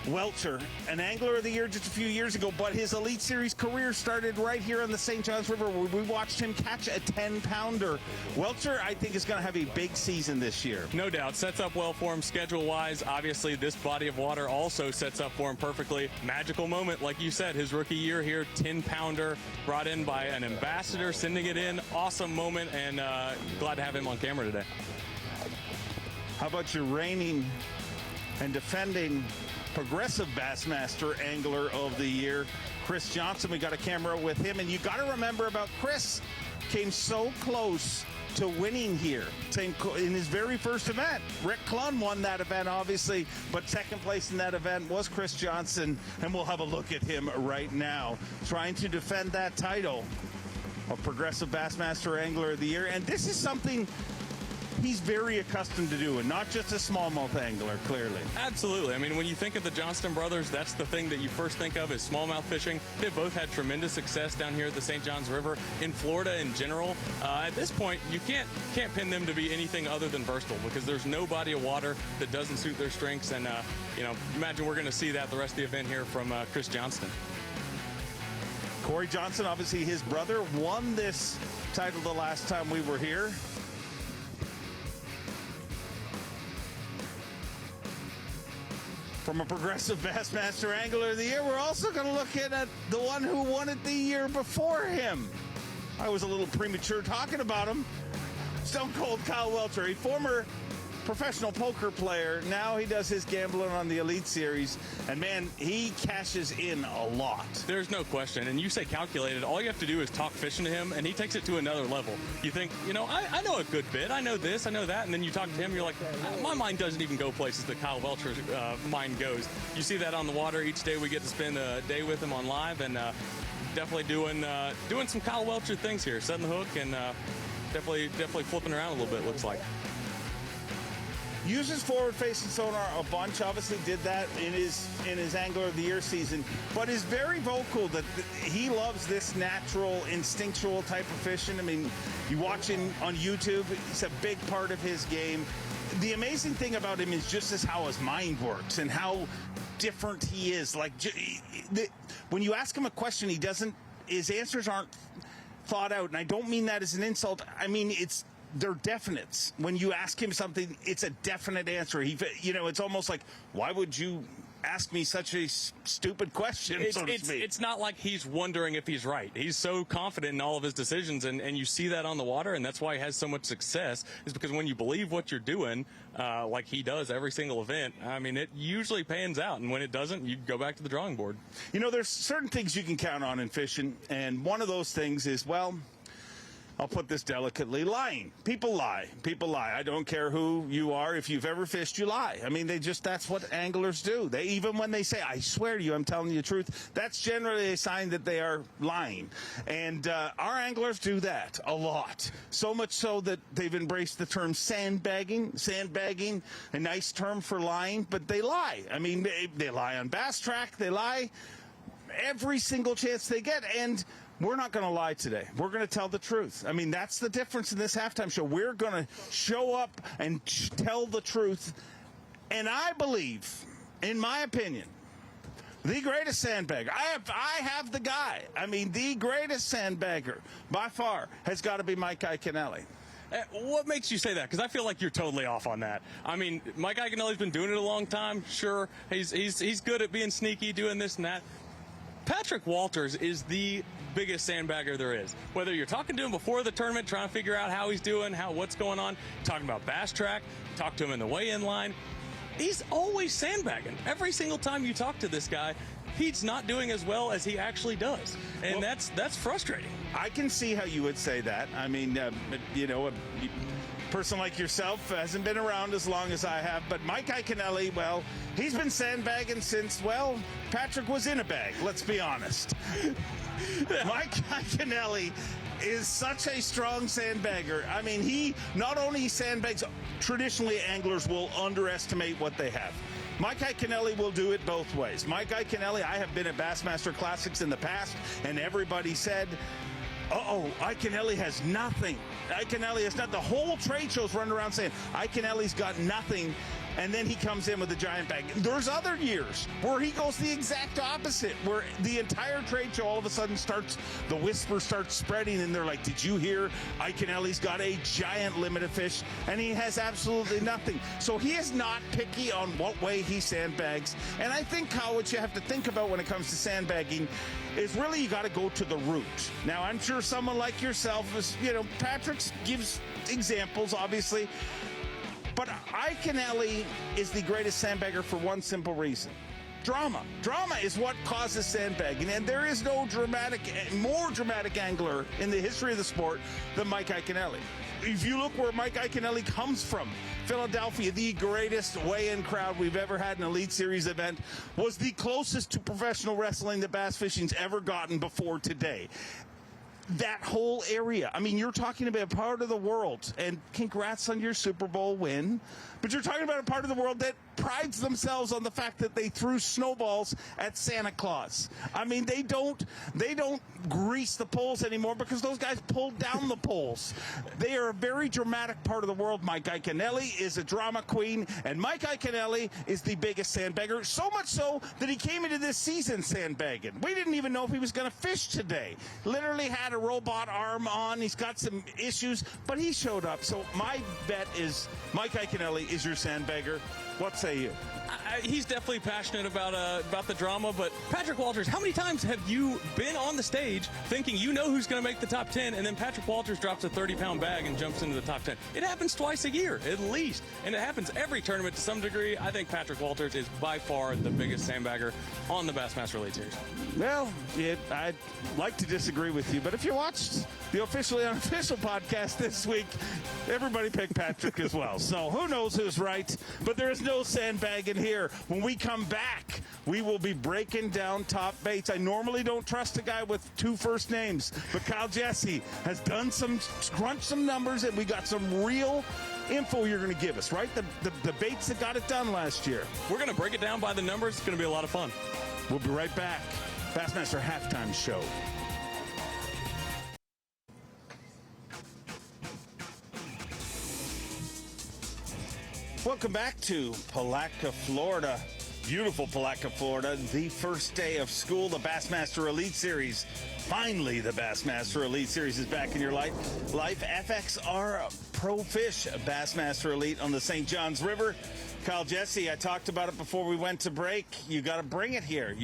Welcher, an Angler of the Year just a few years ago, but his Elite Series career started right here on the St. Johns River, where we watched him catch a 10-pounder. Welcher, I think, is going to have a big season this year. No doubt. Sets up well for him schedule-wise. Obviously, this body of water also sets up for him perfectly. Magical moment, like you said, his rookie year here, 10-pounder, brought in by an ambassador, sending it in. Awesome moment, and glad to have him on camera today. How about your reigning and defending Progressive Bassmaster Angler of the Year, Chris Johnston? We got a camera with him, and you got to remember about Chris. Came so close to winning here in his very first event. Rick Clunn won that event, obviously, but second place in that event was Chris Johnston, and we'll have a look at him right now, trying to defend that title of Progressive Bassmaster Angler of the Year. And this is something he's very accustomed to doing, not just a smallmouth angler, clearly. Absolutely. I mean, when you think of the Johnston brothers, that's the thing that you first think of is smallmouth fishing. They both had tremendous success down here at the St. Johns River, in Florida in general. At this point, you can't pin them to be anything other than versatile, because there's no body of water that doesn't suit their strengths. And, imagine we're going to see that the rest of the event here from Chris Johnston. Corey Johnston, obviously his brother, won this title the last time we were here. From a Progressive Bassmaster Angler of the Year, we're also going to look at the one who won it the year before him. I was a little premature talking about him. Stone Cold Kyle Welcher, a former professional poker player. Now he does his gambling on the Elite Series, and man, he cashes in a lot. There's no question. And you say calculated, all you have to do is talk fishing to him, and he takes it to another level. You think, I know a good bit, I know this, I know that, and then you talk to him, you're like, my mind doesn't even go places that Kyle Welcher's mind goes. You see that on the water each day. We get to spend a day with him on live, and definitely doing some Kyle Welcher things here, setting the hook, and definitely flipping around a little bit, looks like. uses forward-facing sonar a bunch. Obviously did that in his Angler of the Year season, but is very vocal that he loves this natural, instinctual type of fishing. I mean, you watch him on YouTube, it's a big part of his game. The amazing thing about him is just how his mind works and how different he is. Like, when you ask him a question, his answers aren't thought out, and I don't mean that as an insult. I mean, they're definites. When you ask him something, it's a definite answer. It's almost like, why would you ask me such a stupid question, so to speak? It's not like he's wondering if he's right. He's so confident in all of his decisions, and you see that on the water, and that's why he has so much success, is because when you believe what you're doing, like he does every single event, I mean, it usually pans out, and when it doesn't, you go back to the drawing board. There's certain things you can count on in fishing, and one of those things is, well, I'll put this delicately, lying. People lie. People lie. I don't care who you are. If you've ever fished, you lie. I mean, that's what anglers do. Even when they say, I swear to you, I'm telling you the truth, that's generally a sign that they are lying. And our anglers do that a lot. So much so that they've embraced the term sandbagging. Sandbagging, a nice term for lying, but they lie. I mean, they lie on Bass Track. They lie every single chance they get. And we're not going to lie today. We're going to tell the truth. I mean, that's the difference in this halftime show. We're going to show up and tell the truth. And I believe, in my opinion, the greatest sandbagger. I have the guy. I mean, the greatest sandbagger by far has got to be Mike Iaconelli. What makes you say that? Because I feel like you're totally off on that. I mean, Mike Iaconelli's been doing it a long time. Sure, he's good at being sneaky, doing this and that. Patrick Walters is the biggest sandbagger there is. Whether you're talking to him before the tournament, trying to figure out how he's doing, what's going on, talking about Bass Track, talk to him in the weigh-in line, he's always sandbagging. Every single time you talk to this guy, he's not doing as well as he actually does. And that's frustrating. I can see how you would say that. I mean, a person like yourself hasn't been around as long as I have, but Mike Iaconelli, well, he's been sandbagging since, well, Patrick was in a bag, let's be honest. Mike Iaconelli is such a strong sandbagger. I mean, he not only sandbags, traditionally anglers will underestimate what they have. Mike Iaconelli will do it both ways. Mike Iaconelli, I have been at Bassmaster Classics in the past, and everybody said, Iaconelli has nothing. Iaconelli has not. The whole trade show's running around saying, Iaconelli's got nothing. And then he comes in with a giant bag. There's other years where he goes the exact opposite, where the entire trade show all of a sudden the whisper starts spreading, and they're like, did you hear Iaconelli's got a giant limit of fish? And he has absolutely nothing. So he is not picky on what way he sandbags. And I think, Kyle, what you have to think about when it comes to sandbagging is really you got to go to the root. Now, I'm sure someone like yourself is, Patrick gives examples, obviously. But Iaconelli is the greatest sandbagger for one simple reason. Drama. Drama is what causes sandbagging, and there is no more dramatic angler in the history of the sport than Mike Iaconelli. If you look where Mike Iaconelli comes from, Philadelphia, the greatest weigh-in crowd we've ever had in an Elite Series event, was the closest to professional wrestling that bass fishing's ever gotten before today. That whole area. I mean, you're talking about a part of the world, and congrats on your Super Bowl win, but you're talking about a part of the world that prides themselves on the fact that they threw snowballs at Santa Claus. I mean, they don't grease the poles anymore because those guys pulled down the poles. They are a very dramatic part of the world. Mike Iaconelli is a drama queen, and Mike Iaconelli is the biggest sandbagger, so much so that he came into this season sandbagging. We didn't even know if he was going to fish today. Literally had a robot arm on. He's got some issues, but he showed up. So my bet is Mike Iaconelli is your sandbagger. What say you? He's definitely passionate about the drama, but Patrick Walters, how many times have you been on the stage thinking you know who's going to make the top 10, and then Patrick Walters drops a 30-pound bag and jumps into the top 10? It happens twice a year, at least, and it happens every tournament to some degree. I think Patrick Walters is by far the biggest sandbagger on the Bassmaster Elite Series. Well, I'd like to disagree with you, but if you watched the Officially Unofficial podcast this week, everybody picked Patrick as well. So who knows who's right, but there is no sandbagging here. When we come back, we will be breaking down top baits. I normally don't trust a guy with two first names, but Kyle Jesse has crunched some numbers, and we got some real info you're going to give us, right? The baits that got it done last year. We're going to break it down by the numbers. It's going to be a lot of fun. We'll be right back. Bassmaster Halftime Show. Welcome back to Palatka, Florida. Beautiful Palatka, Florida. The first day of school, the Bassmaster Elite Series. Finally, the Bassmaster Elite Series is back in your life. FXR Pro Fish Bassmaster Elite on the St. Johns River. Kyle Jesse, I talked about it before we went to break. You got to bring it here.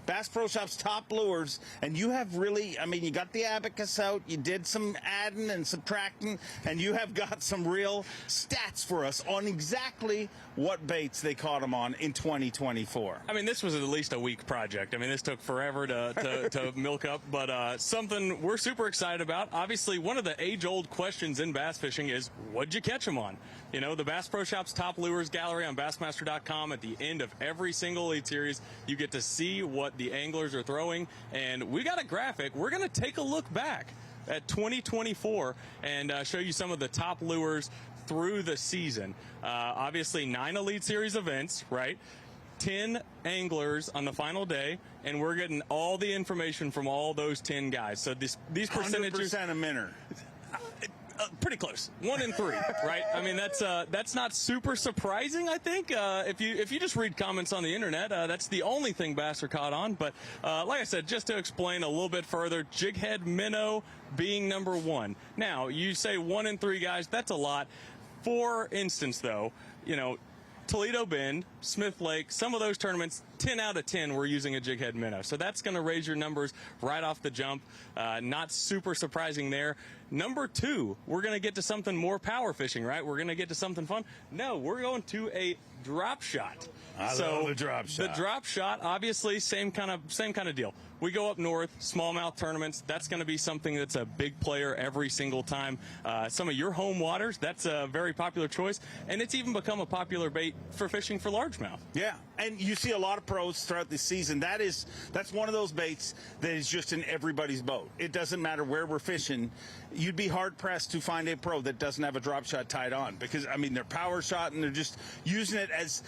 Bass Pro Shop's top lures, and you have really, I mean, you got the abacus out, you did some adding and subtracting, and you have got some real stats for us on exactly what baits they caught them on in 2024. I mean, this was at least a week project. I mean, this took forever to milk up, but something we're super excited about. Obviously, one of the age-old questions in bass fishing is, what'd you catch them on? You know, the Bass Pro Shop's top lures gallery on Bassmaster.com, at the end of every single Elite Series, you get to see what the anglers are throwing, and we got a graphic. We're going to take a look back at 2024 and show you some of the top lures through the season. Obviously, 9 Elite Series events, right? 10 anglers on the final day, and we're getting all the information from all those 10 guys. So these percentages... 100% a minner. Pretty close, 1 in 3, right? I mean, that's not super surprising. I think if you just read comments on the internet, that's the only thing bass are caught on. But like I said, just to explain a little bit further, jighead minnow being number 1. Now you say 1 in 3 guys, that's a lot. For instance, though, you know, Toledo Bend, Smith Lake, some of those tournaments, 10 out of 10 were using a jighead minnow. So that's going to raise your numbers right off the jump. Not super surprising there. Number 2, we're going to get to something more power fishing, right? We're going to get to something fun. No, we're going to a drop shot. I love the drop shot. The drop shot, obviously, same kind of deal. We go up north, smallmouth tournaments. That's going to be something that's a big player every single time. Some of your home waters, that's a very popular choice, and it's even become a popular bait for fishing for largemouth. Yeah, and you see a lot of pros throughout the season. That's one of those baits that is just in everybody's boat. It doesn't matter where we're fishing. You'd be hard-pressed to find a pro that doesn't have a drop shot tied on because, I mean, they're power shot and they're just using it as...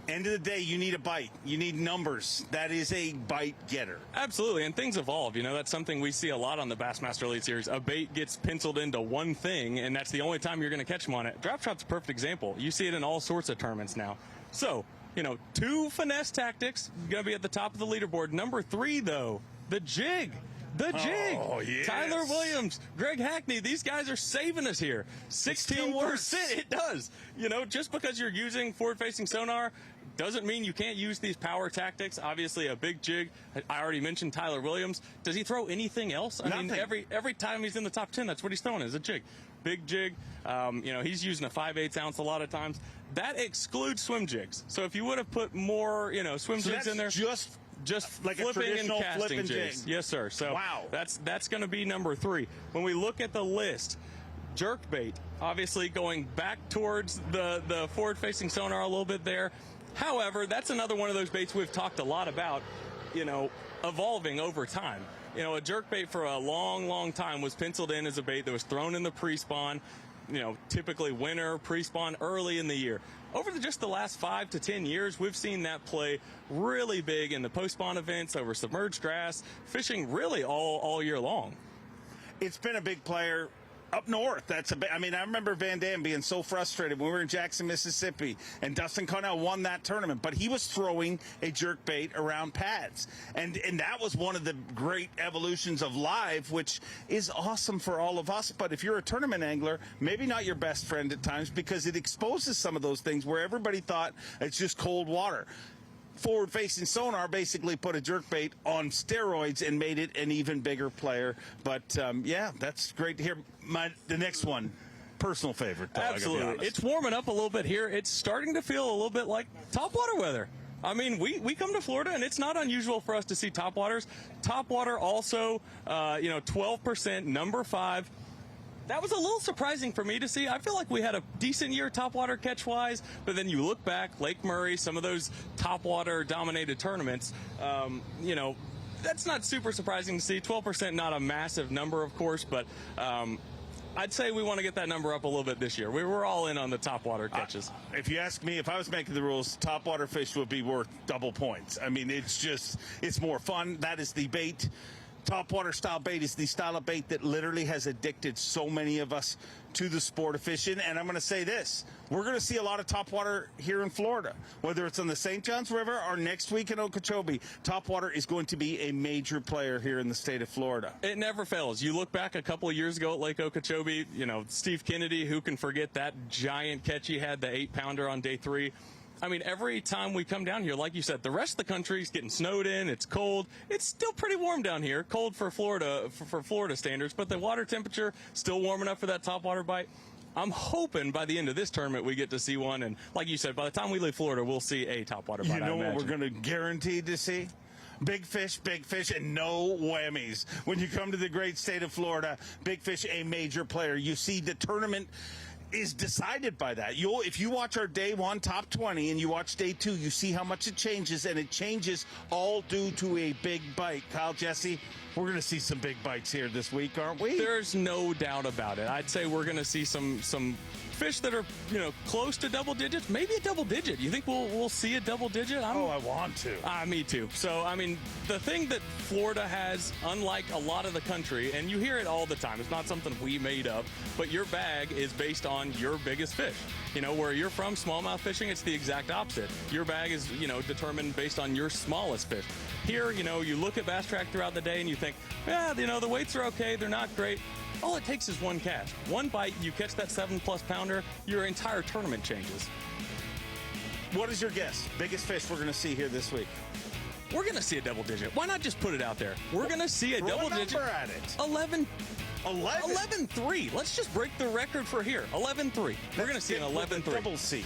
End of the day, you need a bite. You need numbers. That is a bite getter. Absolutely, and things evolve. You know, that's something we see a lot on the Bassmaster Elite Series. A bait gets penciled into one thing, and that's the only time you're going to catch them on it. Drop shot's a perfect example. You see it in all sorts of tournaments now. So, you know, 2 finesse tactics going to be at the top of the leaderboard. Number 3, though, the jig. The jig. Oh, yes. Tyler Williams, Greg Hackney, these guys are saving us here. 16%. It does. You know, just because you're using forward-facing sonar doesn't mean you can't use these power tactics. Obviously, a big jig. I already mentioned Tyler Williams. Does he throw anything else? I mean, every time he's in the top 10, that's what he's throwing is a jig. Big jig. You know, he's using a 5/8 ounce a lot of times. That excludes swim jigs. So if you would have put more, you know, swim jigs in there. Just like flipping and casting flipping jigs. jig. Yes, sir. So wow. That's going to be number 3. When we look at the list, jerkbait, obviously going back towards the forward-facing sonar a little bit there. However, that's another one of those baits we've talked a lot about, you know, evolving over time. You know, a jerkbait for a long, long time was penciled in as a bait that was thrown in the pre-spawn, you know, typically winter, pre-spawn early in the year. Over just the last 5 to 10 years, we've seen that play really big in the post-spawn events, over submerged grass, fishing really all year long. It's been a big player. Up north, I mean, I remember Van Dam being so frustrated when we were in Jackson, Mississippi, and Dustin Cornell won that tournament, but he was throwing a jerkbait around pads, and that was one of the great evolutions of live, which is awesome for all of us. But if you're a tournament angler, maybe not your best friend at times because it exposes some of those things where everybody thought it's just cold water. Forward-facing sonar basically put a jerkbait on steroids and made it an even bigger player. But yeah, that's great to hear. The next one, personal favorite. Though, absolutely, it's warming up a little bit here. It's starting to feel a little bit like topwater weather. I mean, we come to Florida, and it's not unusual for us to see topwaters. Topwater also, you know, 12%, number 5. That was a little surprising for me to see. I feel like we had a decent year topwater catch-wise, but then you look back, Lake Murray, some of those topwater-dominated tournaments, you know, that's not super surprising to see. 12%, not a massive number, of course, but I'd say we want to get that number up a little bit this year. We were all in on the topwater catches. If you ask me, if I was making the rules, topwater fish would be worth double points. I mean, it's more fun. That is the bait. Topwater style bait is the style of bait that literally has addicted so many of us to the sport of fishing. And I'm going to say this. We're going to see a lot of topwater here in Florida, whether it's on the St. Johns River or next week in Okeechobee. Topwater is going to be a major player here in the state of Florida. It never fails. You look back a couple of years ago at Lake Okeechobee, Steve Kennedy, who can forget that giant catch he had, the 8-pounder on day 3. I mean, every time we come down here, like you said, the rest of the country is getting snowed in. It's cold. It's still pretty warm down here. Cold for Florida, for Florida standards, but the water temperature still warm enough for that topwater bite. I'm hoping by the end of this tournament we get to see one, and like you said, by the time we leave Florida, we'll see a topwater bite. You know what we're going to guarantee to see? Big fish, and no whammies. When you come to the great state of Florida, big fish, a major player. You see the tournament is decided by that. If you watch our day 1 top 20 and you watch day 2, you see how much it changes, and it changes all due to a big bite. Kyle, Jesse, we're going to see some big bites here this week, aren't we? There's no doubt about it. I'd say we're going to see some fish that are, close to double digits, maybe a double digit. You think we'll see a double digit? I want to. Me too. So, I mean, the thing that Florida has, unlike a lot of the country, and you hear it all the time, it's not something we made up, but your bag is based on your biggest fish. Where you're from, smallmouth fishing, it's the exact opposite. Your bag is, determined based on your smallest fish. Here, you look at Bass Track throughout the day and you think, the weights are okay, they're not great. All it takes is one catch. One bite, you catch that 7+ pounder, your entire tournament changes. What is your guess? Biggest fish we're going to see here this week? We're going to see a double digit. Why not just put it out there? We're going to see a double digit. Throw a number at it. 11-3. Let's just break the record for here. 11-3. We're going to see an 11-3. Double C.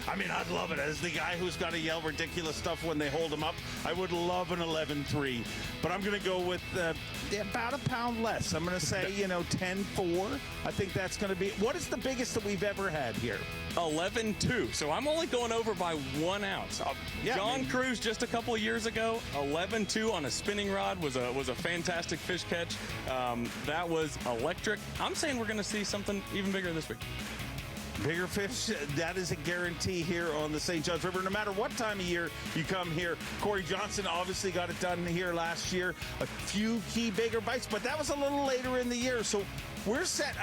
I'd love it. As the guy who's got to yell ridiculous stuff when they hold him up, I would love an 11-3. But I'm going to go with about a pound less. I'm going to say, 10-4. I think that's going to be. What is the biggest that we've ever had here? 11-2. So I'm only going over by 1 ounce. John Cruz just a couple of years ago, 11-2 on a spinning rod was a fantastic fish catch. That was electric. I'm saying we're going to see something even bigger this week. Bigger fish, that is a guarantee here on the St. Johns River. No matter what time of year you come here, Corey Johnston obviously got it done here last year. A few key bigger bites, but that was a little later in the year. So we're set.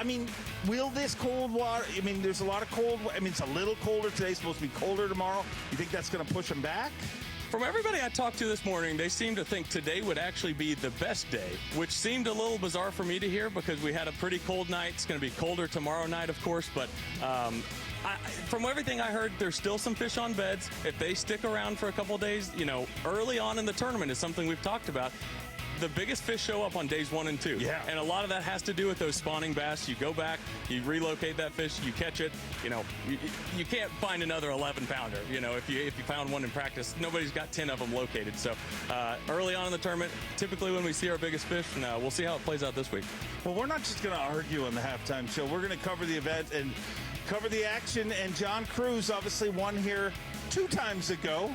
Will this cold water, there's a lot of cold, it's a little colder today, it's supposed to be colder tomorrow. You think that's going to push them back? From everybody I talked to this morning, they seem to think today would actually be the best day, which seemed a little bizarre for me to hear because we had a pretty cold night. It's going to be colder tomorrow night, of course, but from everything I heard, there's still some fish on beds. If they stick around for a couple days, early on in the tournament is something we've talked about. The biggest fish show up on days 1 and 2. Yeah. And a lot of that has to do with those spawning bass. You go back, you relocate that fish, you catch it. You can't find another 11-pounder. If you found one in practice, nobody's got 10 of them located. So early on in the tournament, typically when we see our biggest fish, we'll see how it plays out this week. Well, we're not just going to argue on the halftime show. We're going to cover the event and cover the action. And John Cruz obviously won here 2 times ago.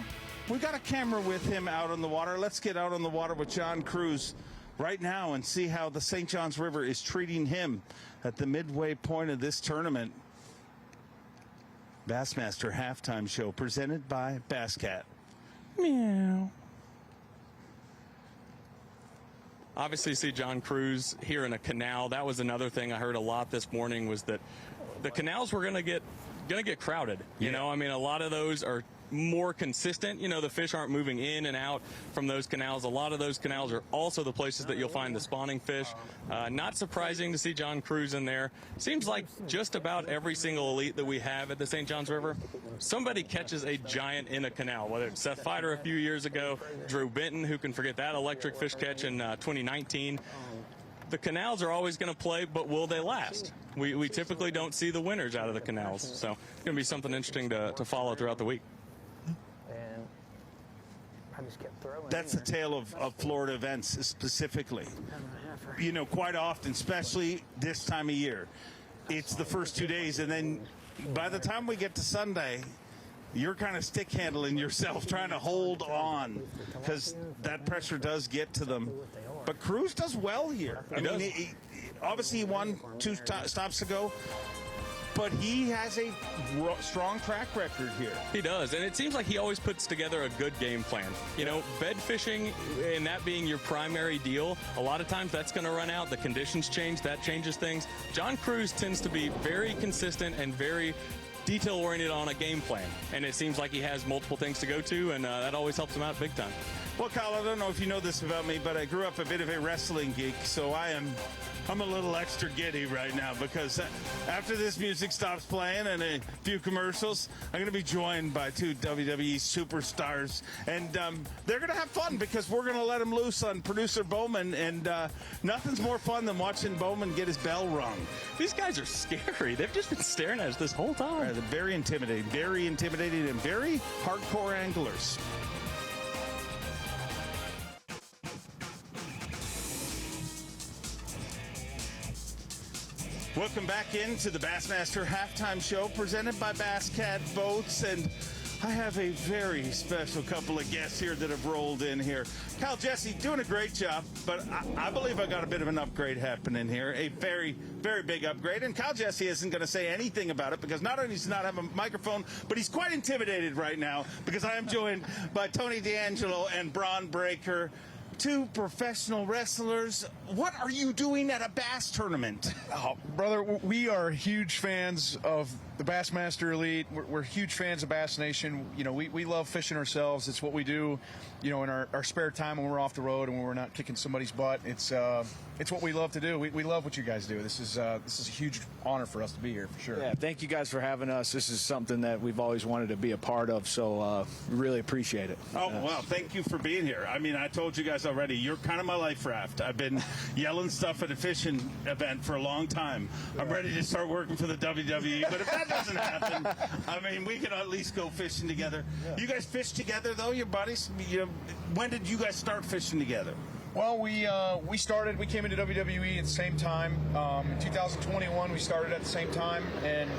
We got a camera with him out on the water. Let's get out on the water with John Cruz right now and see how the St. Johns River is treating him at the midway point of this tournament. Bassmaster halftime show presented by Bass Cat. Meow. Obviously, see John Cruz here in a canal. That was another thing I heard a lot this morning was that the canals were going to get crowded. A lot of those are more consistent. The fish aren't moving in and out from those canals. A lot of those canals are also the places that you'll find the spawning fish. Not surprising to see John Cruz in there. Seems like just about every single elite that we have at the St. Johns River, somebody catches a giant in a canal, whether it's Seth Fighter a few years ago, Drew Benton, who can forget that electric fish catch in 2019. The canals are always going to play, but will they last? We typically don't see the winners out of the canals. So it's going to be something interesting to follow throughout the week. I just kept throwing. That's the tale of Florida events specifically. Quite often, especially this time of year, it's the first 2 days, and then by the time we get to Sunday, you're kind of stick handling yourself, trying to hold on because that pressure does get to them. But Cruz does well here. obviously he won 2 stops ago. But he has a strong track record here. He does, and it seems like he always puts together a good game plan. You know, bed fishing and that being your primary deal, a lot of times that's going to run out. The conditions change, that changes things. John Crews tends to be very consistent and very detail-oriented on a game plan, and it seems like he has multiple things to go to, and that always helps him out big time. Well, Kyle, I don't know if you know this about me, but I grew up a bit of a wrestling geek, so I'm a little extra giddy right now because after this music stops playing and a few commercials, I'm going to be joined by 2 WWE superstars, and they're going to have fun because we're going to let them loose on producer Bowman, and nothing's more fun than watching Bowman get his bell rung. These guys are scary. They've just been staring at us this whole time. They're very intimidating, and very hardcore anglers. Welcome back into the Bassmaster Halftime Show presented by Bass Cat Boats, and I have a very special couple of guests here that have rolled in here. Kyle Jesse doing a great job, but I believe I got a bit of an upgrade happening here, a very, very big upgrade, and Kyle Jesse isn't going to say anything about it because not only does he not have a microphone, but he's quite intimidated right now because I am joined by Tony D'Angelo and Braun Breaker. 2 professional wrestlers. What are you doing at a bass tournament? Oh, brother, we are huge fans of the Bassmaster Elite. We're huge fans of Bass Nation. You know, we love fishing ourselves. It's what we do, you know, in our spare time when we're off the road and when we're not kicking somebody's butt. It's what we love to do. We love what you guys do. This is a huge honor for us to be here, for sure. Yeah, thank you guys for having us. This is something that we've always wanted to be a part of, so we really appreciate it. Oh, well, thank you for being here. I mean, I told you guys already, you're kind of my life raft. I've been yelling stuff at a fishing event for a long time. I'm ready to start working for the WWE, but if that doesn't happen, I mean, we can at least go fishing together. Yeah. You guys fish together, though, your buddies? When did you guys start fishing together? Well, we came into WWE at the same time. In 2021, we started at the same time, and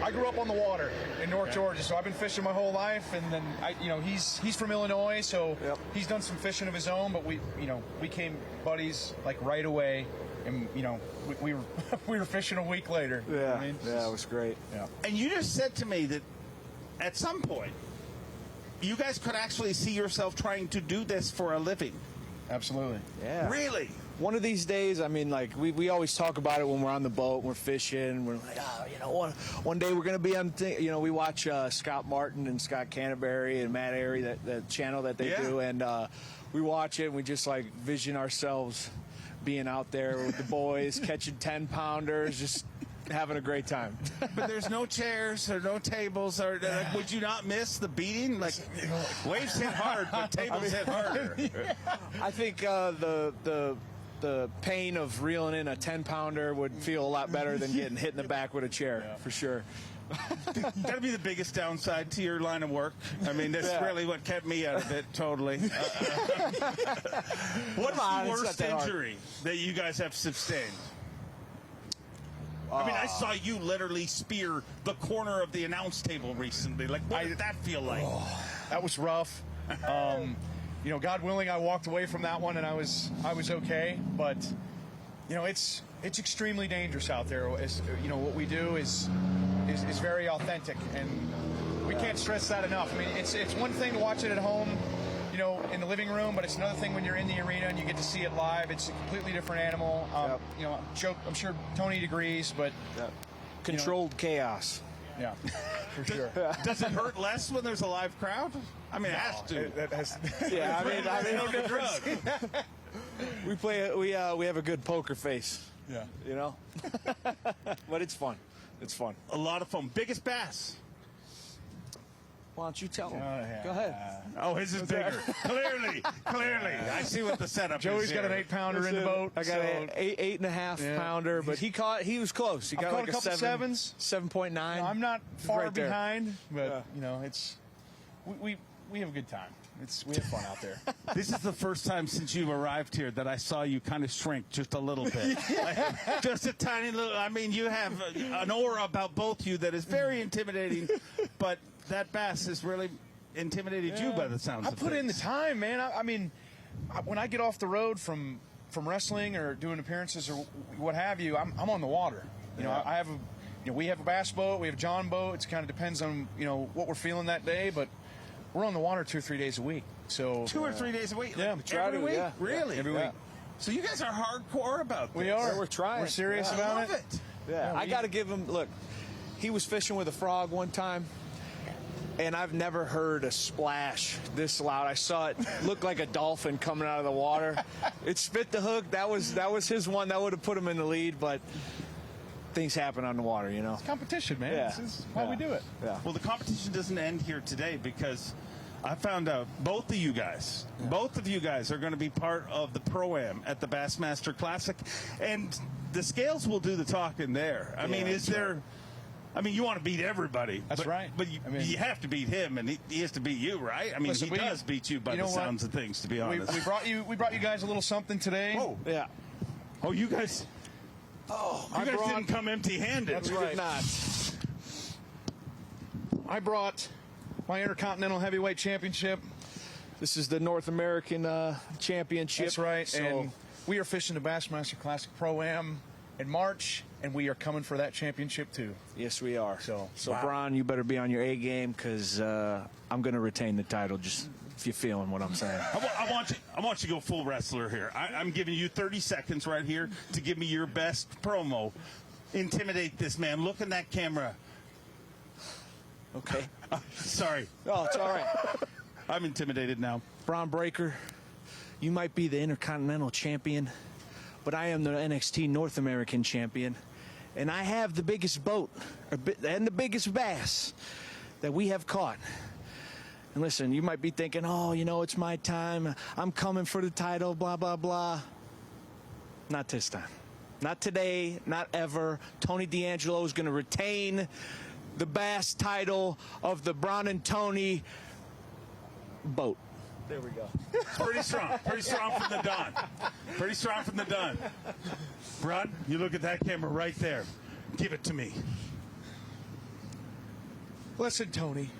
I grew up on the water in North Georgia, so I've been fishing my whole life. And then he's from Illinois, so he's done some fishing of his own. But we became buddies like right away, and we were fishing a week later. Yeah, it was great. Yeah. And you just said to me that at some point, you guys could actually see yourself trying to do this for a living. Absolutely. Yeah. Really? One of these days, I mean, like, we always talk about it when we're on the boat, we're fishing, we're like, one day we're going to be on, we watch Scott Martin and Scott Canterbury and Matt Airy, that channel that they do, and we watch it and we just, like, vision ourselves being out there with the boys, catching 10-pounders, just having a great time. But there's no chairs or no tables, or would you not miss the beating? Like, waves hit hard, but tables hit harder. I think the pain of reeling in a 10-pounder would feel a lot better than getting hit in the back with a chair, for sure. That'd be the biggest downside to your line of work. I mean, that's really what kept me out of it, totally. What's the worst injury that you guys have sustained? I mean, I saw you literally spear the corner of the announce table recently. Like, what did that feel like? That was rough. God willing, I walked away from that one and I was okay. But it's extremely dangerous out there. What we do is very authentic, and we can't stress that enough. I mean, it's one thing to watch it at home, in the living room, but it's another thing when you're in the arena and you get to see it live. It's a completely different animal. I'm sure Tony agrees, but controlled chaos. Yeah, for sure. Does it hurt less when there's a live crowd? I mean, it has to. Yeah, I mean, no difference. We have a good poker face. Yeah, but it's fun. It's fun. A lot of fun. Biggest bass? Why don't you tell them? Go ahead. Oh, his is bigger. Clearly. I see what the setup is. Joey's got an 8-pounder in the boat. I got an 8.5 pounder, but he was close. He got like a couple sevens. 7.9. I'm not far behind, but we have a good time. We have fun out there. This is the first time since you've arrived here that I saw you kind of shrink just a little bit. Just a tiny little. I mean, you have an aura about both you that is very intimidating, but that bass has really intimidated you by the sounds of things. I put in the time, man. I mean, when I get off the road from from wrestling or doing appearances or what have you, I'm on the water. You know, I have a, we have a bass boat, we have a John boat. It kind of depends on, what we're feeling that day, but we're on the water 2 or 3 days a week. So 2 or 3 days a week? Yeah, like every week? Yeah. Really? Every week. So you guys are hardcore about this. We are. We're trying. We're serious Yeah. about I love it. Yeah, I got to give him, look, he was fishing with a frog one time, and I've never heard a splash this loud. I saw it look like a dolphin coming out of the water. It spit the hook. That was his one. That would have put him in the lead, but things happen on the water, It's competition, man. Yeah. This is why we do it. Yeah. Well, the competition doesn't end here today because I found out both of you guys are going to be part of the Pro-Am at the Bassmaster Classic, and the scales will do the talking there. I mean, is there... I mean, you want to beat everybody. That's right. But you have to beat him, and he has to beat you, right? I mean, Listen, he does beat you by the sounds of things, to be honest. We brought you guys a little something today. Oh, yeah. Oh, you guys... Oh, you guys didn't come empty-handed. That's right. Not. I brought my Intercontinental Heavyweight Championship. This is the North American Championship. That's right. So And we are fishing the Bassmaster Classic Pro-Am in March, and we are coming for that championship too. yes, we are. So wow. Bron, you better be on your A game because I'm going to retain the title. Just if you're feeling what I'm saying. I want you to go full wrestler here. I'm giving you 30 seconds right here to give me your best promo. Intimidate this man. Look in that camera. Okay. Sorry. Oh, it's all right. I'm intimidated now. Bron Breakker, you might be the Intercontinental Champion, but I am the NXT North American Champion, and I have the biggest boat and the biggest bass that we have caught. And listen, you might be thinking, oh, it's my time. I'm coming for the title, blah, blah, blah. Not this time. Not today, not ever. Tony D'Angelo is going to retain the Bass title of the Bron and Tony boat. There we go. It's pretty strong. Pretty strong from the Don. Pretty strong from the Don. Bron, you look at that camera right there. Give it to me. Listen, Tony.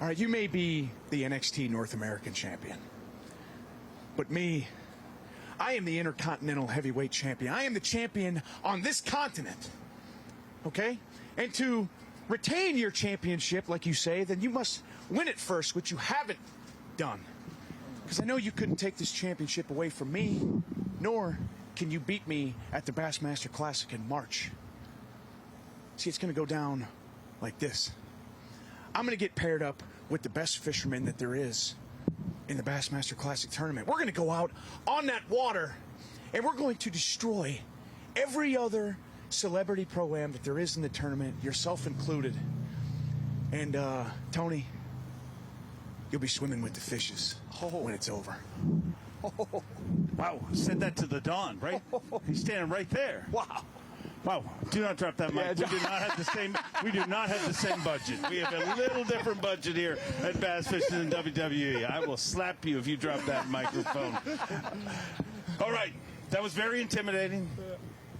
All right, you may be the NXT North American Champion, but me, I am the Intercontinental Heavyweight Champion. I am the champion on this continent, okay? And to retain your championship, like you say, then you must win it first, which you haven't done. Because I know you couldn't take this championship away from me, nor can you beat me at the Bassmaster Classic in March. See, it's going to go down like this. I'm going to get paired up with the best fisherman that there is in the Bassmaster Classic tournament. We're going to go out on that water, and we're going to destroy every other celebrity pro-am that there is in the tournament, yourself included. And, Tony, you'll be swimming with the fishes when it's over. Wow, said that to the Don, right? He's standing right there. Wow. Wow, do not drop that mic. Yeah, We do not have the same budget. We have a little different budget here at Bass Fishing and WWE. I will slap you if you drop that microphone. All right, that was very intimidating.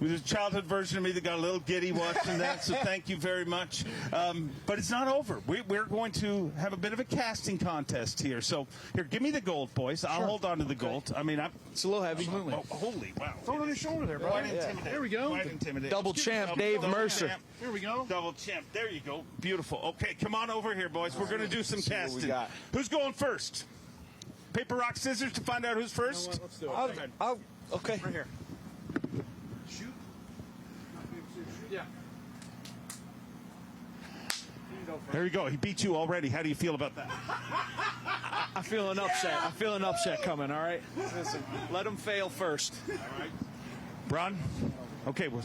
There's a childhood version of me that got a little giddy watching that, so thank you very much. But it's not over. We're going to have a bit of a casting contest here. So, here, give me the gold, boys. I'll hold on to the gold. I mean, it's a little heavy. Oh, holy, wow. Throw it on your shoulder there, bro. Quite intimidating. There we go. Quite intimidating. Double champ, Dave Mercer. Champ. Here we go. Double champ. There you go. Beautiful. Okay, come on over here, boys. We're going to do some casting. Who's going first? Paper, rock, scissors to find out who's first? Let's do it. Okay. Right here. Yeah. There you go. He beat you already. How do you feel about that? I feel an upset. I feel an upset coming, all right? Listen, let him fail first. All right. Bron? Okay, we'll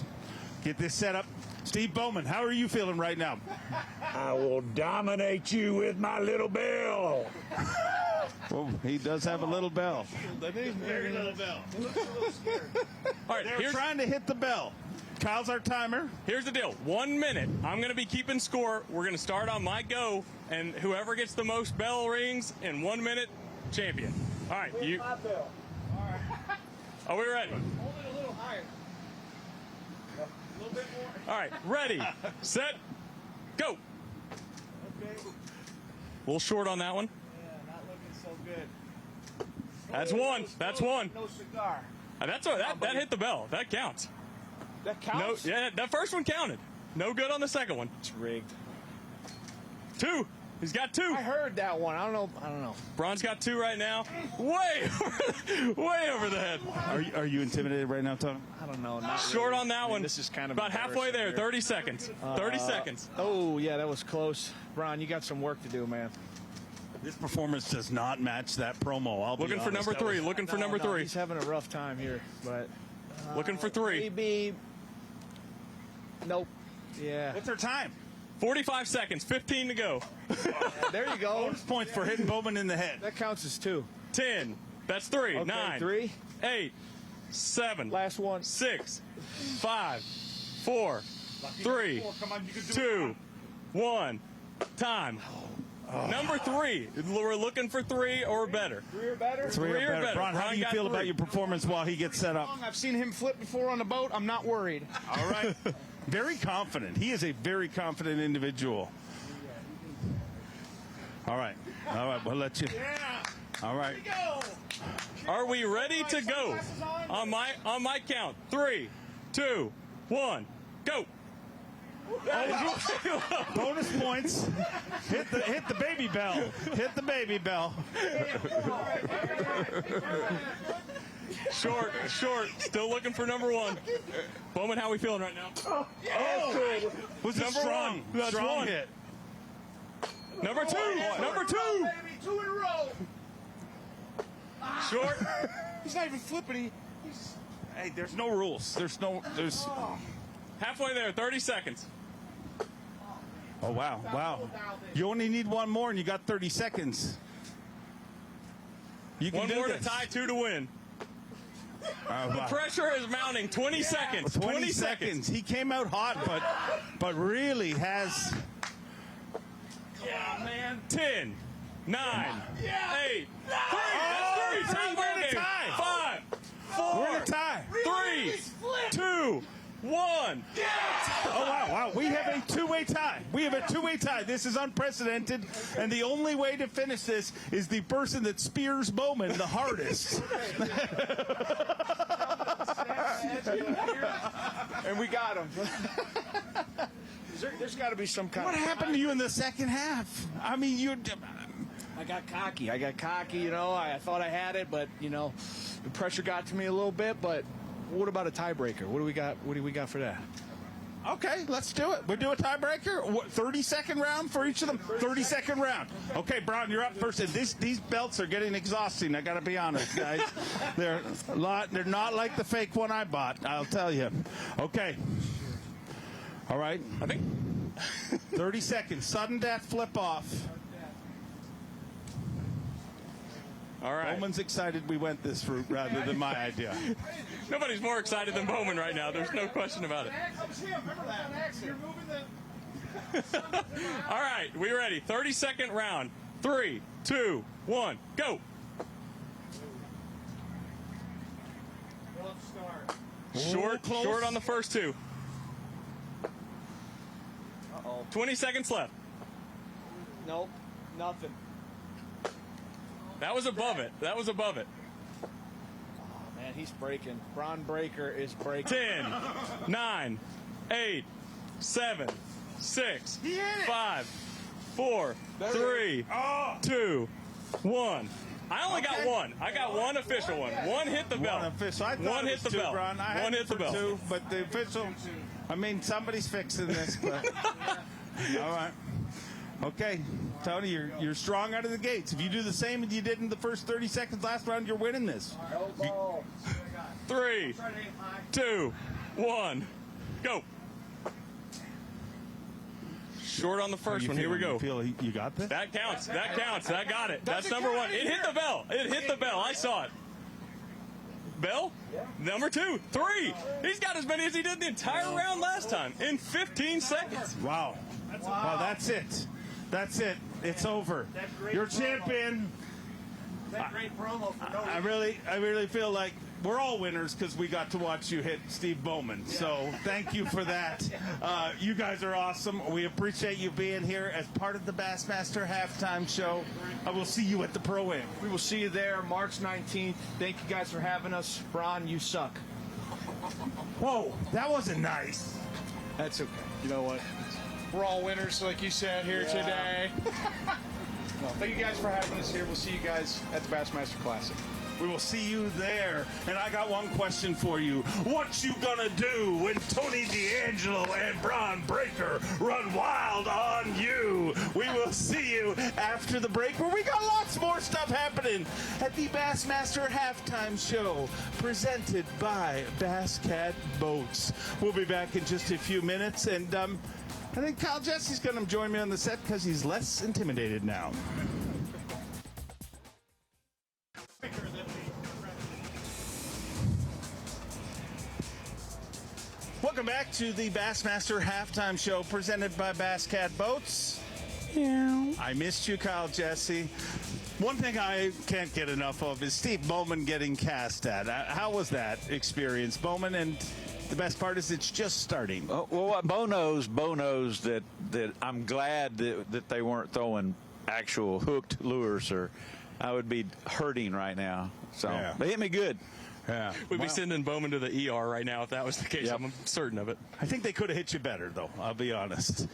get this set up. Steve Bowman, how are you feeling right now? I will dominate you with my little bell. Well, he does have a little bell. Very little bell. All right, they're trying to hit the bell. Kyle's our timer. Here's the deal. 1 minute. I'm going to be keeping score. We're going to start on my go, and whoever gets the most bell rings in 1 minute, champion. All right. You. My bell. All right. Are we ready? Hold it a little higher. A little bit more. All right. Ready, set, go. Okay. A little short on that one. Yeah, not looking so good. That's one. That's one. No cigar. That hit the bell. That counts. That counts? No, yeah, that first one counted. No good on the second one. It's rigged. 2. He's got 2. I heard that one. I don't know. Braun's got 2 right now. Way over the head. Are you intimidated right now, Tom? I don't know. Not Short really. on that one. This is kind of about halfway there. here. 30 seconds. 30 seconds. Oh, yeah, that was close. Braun, you got some work to do, man. This performance does not match that promo. I'll Looking be for honest. number 3. Looking for number 3. He's having a rough time here, but looking for 3. Maybe. Nope. Yeah. What's their time? 45 seconds. 15 to go. There you go. Bonus points for hitting Bowman in the head. That counts as 2. 10. That's 3. Okay, 9. 3. 8. 7. Last one. 6. 5. 4. 3. 2. 1. Time. Number 3. We're looking for 3 or better. 3 or better? 3 or better. Braun, how do you feel about three. your performance while he gets set up? I've seen him flip before on the boat. I'm not worried. All right. Very confident. He is a very confident individual. All right. We'll let you. All right. Are we ready to go? On my count. 3, 2, 1, go. Bonus points. Hit the baby bell. Hit the baby bell. Short. Still looking for number 1. Bowman, how are we feeling right now? Oh, was it number strong? 1. That's Strong 1 hit. Number 2. Number 2. Baby, 2 in a row. Short. He's not even flipping. Hey, there's no rules. There's halfway there. 30 seconds. Oh, wow. You only need 1 more, and you got 30 seconds. You can 1 do more this. to tie, 2 to win. Wow. The pressure is mounting. 20 seconds. 20 seconds. He came out hot, but really has. Yeah, man. 10, 9, 8, 3. That's 3. We're in a tie. 5, 4. We're in a tie. 3, 2, 1. Oh, wow. We have a 2-way tie. This is unprecedented. And the only way to finish this is the person that spears Bowman the hardest. And we got him. There's got to be some kind What happened to you in the second half? I mean, I got cocky. I thought I had it, but, the pressure got to me a little bit. But what about a tiebreaker? What do we got for that? Okay, let's do it. We'll do a tiebreaker. 30-second round for each of them? 30-second round. Okay, Braun, you're up first. And these belts are getting exhausting. I got to be honest, guys. They're not like the fake one I bought, I'll tell you. Okay. All right. I think 30 seconds. Sudden death flip off. All right. Bowman's excited we went this route rather than my idea. Nobody's more excited than Bowman right now. There's no question about it. All right, we ready. 30-second round. 3, 2, 1, go. Short on the first 2. 20 seconds left. Nope, nothing. That was above it. Oh, man, he's breaking. Braun Breaker is breaking. 10, 9, 8, 7, 6, 5, 4, 3, 2, 1. I only got 1. I got 1 official one. 1 hit the bell. One official. I thought One it hit was the 2, bell. Braun. I had 1 hit the for bell. 2, but the official. I mean, somebody's fixing this. But all right. Okay, Tony, you're strong out of the gates. If you do the same as you did in the first 30 seconds last round, you're winning this. 3, 2, 1, go. Short on the first one. Here we go. Feel you got this? That counts. I got it. That's number 1. It hit the bell. I saw it. Bell? Number 2. 3. He's got as many as he did the entire round last time in 15 seconds. Wow. Wow, that's it. It's over. You're champion. That great promo for I really feel like we're all winners because we got to watch you hit Steve Bowman. So thank you for that. You guys are awesome. We appreciate you being here as part of the Bassmaster halftime show. I will see you at the Pro-Am. We will see you there March 19th. Thank you guys for having us. Ron, you suck. Whoa, that wasn't nice. That's okay. You know what? We're all winners, like you said, here today. Well, thank you guys for having us here. We'll see you guys at the Bassmaster Classic. We will see you there. And I got one question for you. What you gonna do when Tony D'Angelo and Bron Breakker run wild on you? We will see you after the break, where we got lots more stuff happening at the Bassmaster halftime show, presented by Bass Cat Boats. We'll be back in just a few minutes, and I think Kyle Jesse's gonna join me on the set because he's less intimidated now. Welcome back to the Bassmaster halftime show, presented by Bass Cat Boats. Yeah. I missed you, Kyle Jesse. One thing I can't get enough of is Steve Bowman getting cast at. How was that experience, Bowman? And the best part is it's just starting. Well, what Bo knows that I'm glad that they weren't throwing actual hooked lures, or I would be hurting right now. So They hit me good. Yeah. We'd be sending Bowman to the ER right now if that was the case. Yep. I'm certain of it. I think they could have hit you better, though. I'll be honest.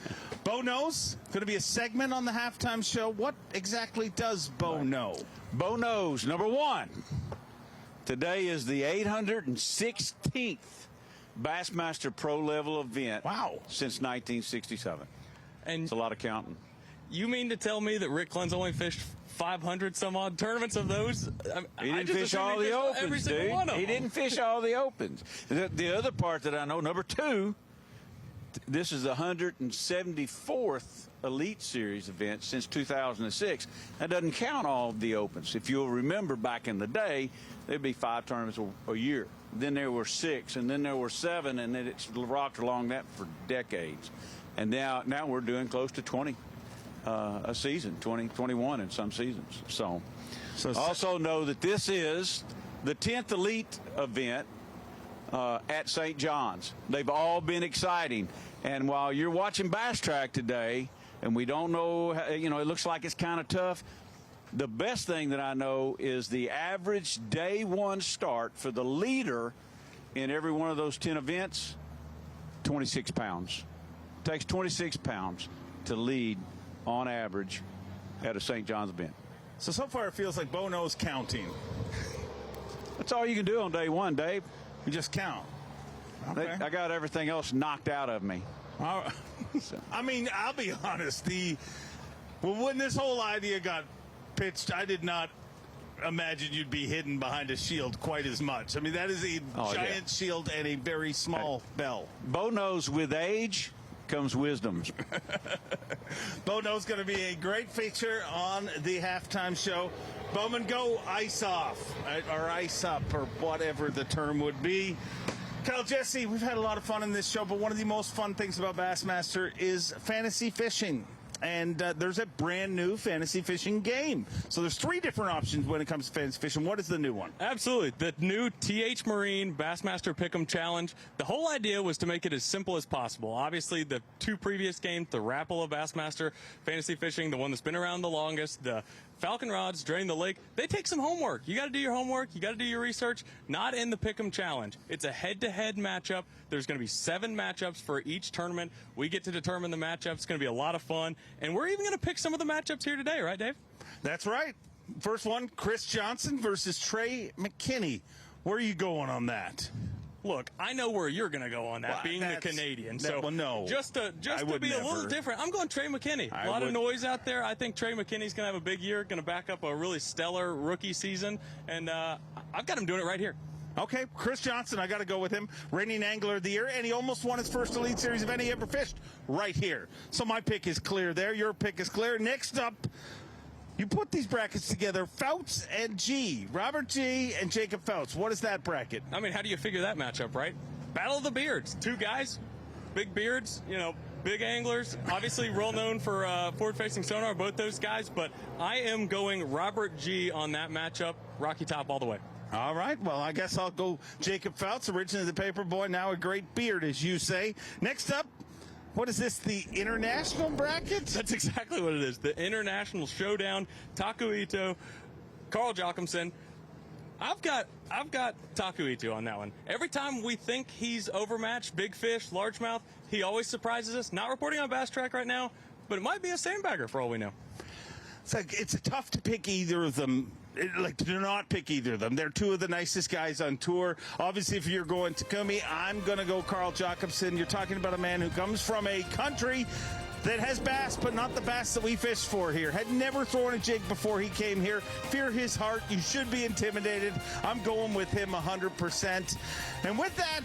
Bo knows. Going to be a segment on the halftime show. What exactly does Bo know? Bo knows. Number one, today is the 816th Bassmaster Pro level event. Wow. Since 1967. And it's a lot of counting. You mean to tell me that Rick Clunn's only fished 500 some odd tournaments of those? He didn't fish all the opens, dude. He didn't fish all the opens. The other part that I know, number two, this is the 174th Elite Series event since 2006. That doesn't count all the opens. If you'll remember, back in the day, there'd be 5 tournaments a year. Then there were 6, and then there were 7, and then it's rocked along that for decades. And now we're doing close to 20. A season, 20, 21 in some seasons. So also know that this is the 10th Elite event at St. John's. They've all been exciting. And while you're watching Bass Track today, and we don't know, it looks like it's kind of tough, the best thing that I know is the average day one start for the leader in every one of those 10 events, 26 pounds. It takes 26 pounds to lead on average at a St. John's event. So far it feels like Bo knows counting. That's all you can do on day one, Dave. You just count. Okay. I got everything else knocked out of me. I mean, I'll be honest. When this whole idea got pitched, I did not imagine you'd be hidden behind a shield quite as much. I mean, that is a giant shield and a very small bell. Bo knows with age comes wisdom. Bo knows going to be a great feature on the halftime show. Bowman, go ice off, or ice up, or whatever the term would be. Kyle Jesse, we've had a lot of fun in this show, but one of the most fun things about Bassmaster is fantasy fishing. And there's a brand new fantasy fishing game. So there's 3 different options when it comes to fantasy fishing. What is the new one? Absolutely. The new TH Marine Bassmaster Pick'em Challenge. The whole idea was to make it as simple as possible. Obviously, the 2 previous games, the Rapala Bassmaster Fantasy Fishing, the one that's been around the longest, the Falcon Rods, Drain the Lake, they take some homework. You got to do your homework. You got to do your research. Not in the Pick'em Challenge. It's a head-to-head matchup. There's going to be 7 matchups for each tournament. We get to determine the matchups. It's going to be a lot of fun. And we're even going to pick some of the matchups here today, right, Dave? That's right. First one, Chris Johnston versus Trey McKinney. Where are you going on that? Look, I know where you're going to go on that, being the Canadian. So no. Just to be a little different, I'm going Trey McKinney. A lot of noise out there. I think Trey McKinney's going to have a big year, going to back up a really stellar rookie season, and I've got him doing it right here. Okay, Chris Johnston, I got to go with him. Reigning Angler of the Year, and he almost won his first Elite Series event he ever fished right here. So my pick is clear there. Your pick is clear. Next up, you put these brackets together, Fouts and G. Robert G. and Jacob Fouts. What is that bracket? I mean, how do you figure that matchup, right? Battle of the Beards. 2 guys, big beards, big anglers. Obviously, well known for forward-facing sonar, both those guys. But I am going Robert G. on that matchup. Rocky Top all the way. All right, well, I guess I'll go Jacob Phelps, originally the paper boy, now a great beard, as you say. Next up, what is this, the international bracket? That's exactly what it is, the international showdown. Taku Ito, Carl Jocumsen. I've got Taku Ito on that one. Every time we think he's overmatched, big fish, largemouth, he always surprises us. Not reporting on Bass Track right now, but it might be a sandbagger for all we know. It's tough to pick either of them. To not pick either of them. They're two of the nicest guys on tour. Obviously, if you're going to Takumi, I'm going to go Carl Jocumsen. You're talking about a man who comes from a country that has bass, but not the bass that we fish for here. Had never thrown a jig before he came here. Fear his heart. You should be intimidated. I'm going with him 100%. And with that,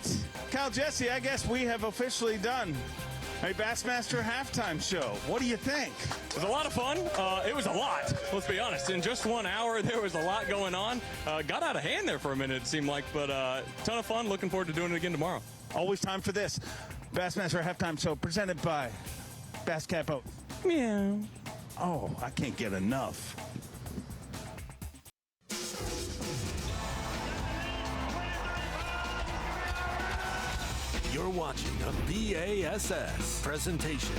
Kyle Jesse, I guess we have officially done a Bassmaster halftime show. What do you think? It was a lot of fun. It was a lot, let's be honest. In just 1 hour, there was a lot going on. Got out of hand there for a minute, it seemed like, but ton of fun. Looking forward to doing it again tomorrow. Always time for this. Bassmaster halftime show presented by Bass Cat Boat. Meow. Oh, I can't get enough. You're watching a B.A.S.S. presentation.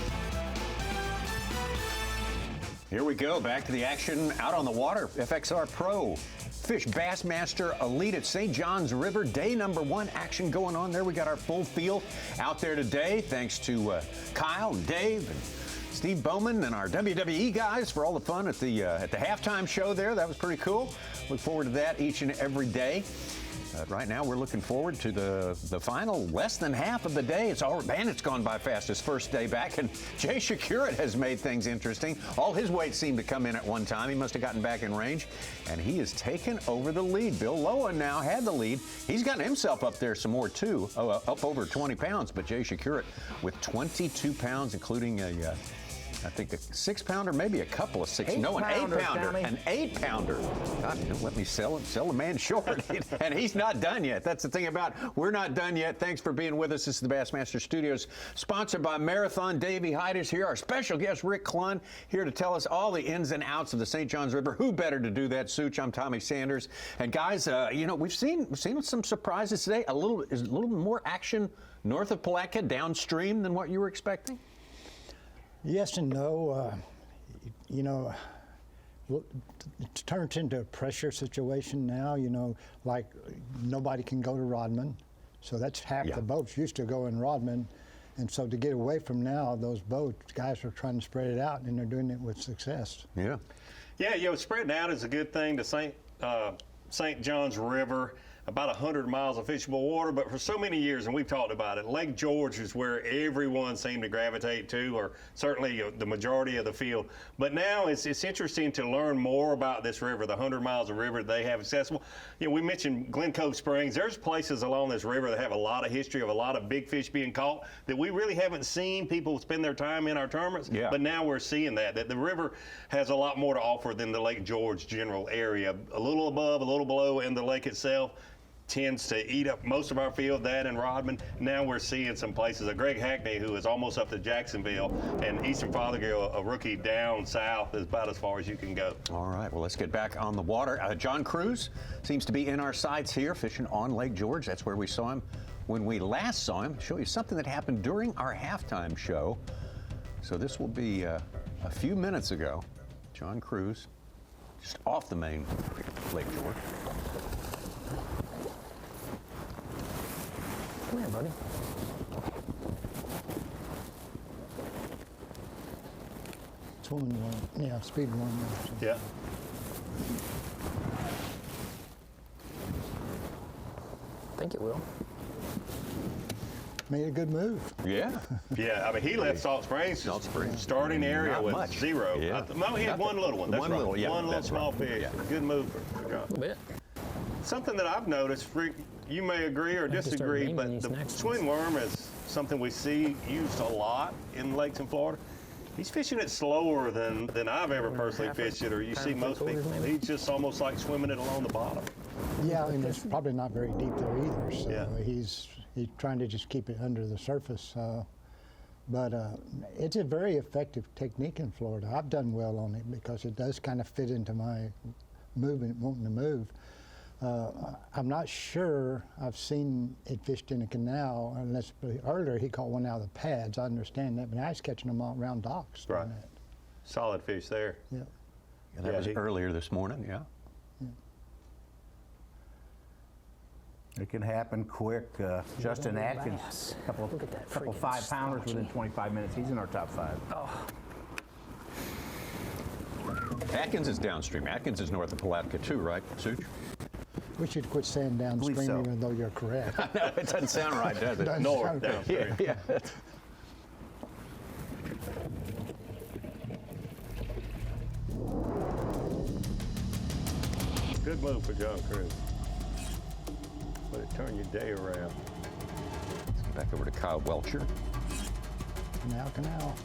Here we go, back to the action out on the water. FXR Pro Fish Bassmaster Elite at St. John's River. Day number 1 action going on there. We got our full field out there today. Thanks to Kyle and Dave and Steve Bowman and our WWE guys for all the fun at the halftime show there. That was pretty cool. Look forward to that each and every day. Right now, we're looking forward to the final less than half of the day. It's gone by fast his first day back, and Jay Shakurat has made things interesting. All his weights seem to come in at one time. He must have gotten back in range, and he has taken over the lead. Bill Lowen now had the lead. He's gotten himself up there some more, too, up over 20 pounds, but Jay Shakurat with 22 pounds, including I think a 6-pounder, maybe a couple of 6. No, an 8-pounder. An 8-pounder. God, don't let me sell a man short. And he's not done yet. That's the thing about we're not done yet. Thanks for being with us. This is the Bassmaster Studios, sponsored by Marathon. Davey Hyde is here. Our special guest, Rick Clunn, here to tell us all the ins and outs of the St. John's River. Who better to do that, Such? I'm Tommy Sanders. And guys, we've seen some surprises today. A little more action north of Palatka, downstream than what you were expecting. Yes and no. It turns into a pressure situation now, like nobody can go to Rodman. So that's half the boats used to go in Rodman. And so to get away from now, those boats, guys are trying to spread it out, and they're doing it with success. Yeah. Yeah, spreading out is a good thing. The St. John's River, about 100 miles of fishable water, but for so many years, and we've talked about it, Lake George is where everyone seemed to gravitate to, or certainly the majority of the field. But now it's interesting to learn more about this river, the 100 miles of river they have accessible. We mentioned Glen Cove Springs. There's places along this river that have a lot of history of a lot of big fish being caught that we really haven't seen people spend their time in our tournaments. Yeah. But now we're seeing that the river has a lot more to offer than the Lake George general area. A little above, a little below, and the lake itself tends to eat up most of our field, that and Rodman. Now we're seeing some places. Greg Hackney, who is almost up to Jacksonville, and Eastern Fothergill, a rookie down south, is about as far as you can go. All right, well, let's get back on the water. John Cruz seems to be in our sights here, fishing on Lake George. That's where we saw him when we last saw him. Show you something that happened during our halftime show. So this will be a few minutes ago. John Cruz, just off the main Lake George. Come here, buddy. Swimming one, yeah, speed one. So. Yeah. I think it will. Made a good move. Yeah. Yeah, I mean, he left Salt Springs starting area Not with much. 0. Yeah. No, he had one little one. That's one right. little, yeah, one little that's small right. fish. Yeah. Good move for John. A little bit. Something that I've noticed, Rick, you may agree or disagree, but the swing worm is something we see used a lot in lakes in Florida. He's fishing it slower than I've ever personally fished it, or you see most people. He's just almost like swimming it along the bottom. Yeah, and it's probably not very deep there either. So he's trying to just keep it under the surface. But it's a very effective technique in Florida. I've done well on it because it does kind of fit into my movement, wanting to move. I'm not sure I've seen it fished in a canal, unless earlier he caught one out of the pads. I understand that, but now he's catching them all around docks. Right. Solid fish there. Yeah. Yeah, that was earlier this morning, yeah. It can happen quick. Justin Atkins, couple 5-pounders within 25 minutes. He's in our top 5. Atkins is downstream. Atkins is north of Palatka too, right, Such? We should quit saying downstream, so. even though you're correct. No, it doesn't sound right, does it? Doesn't North sound downstream. Yeah. Good move for John Cruz. But it turned your day around. Back over to Kyle Welcher. Canal.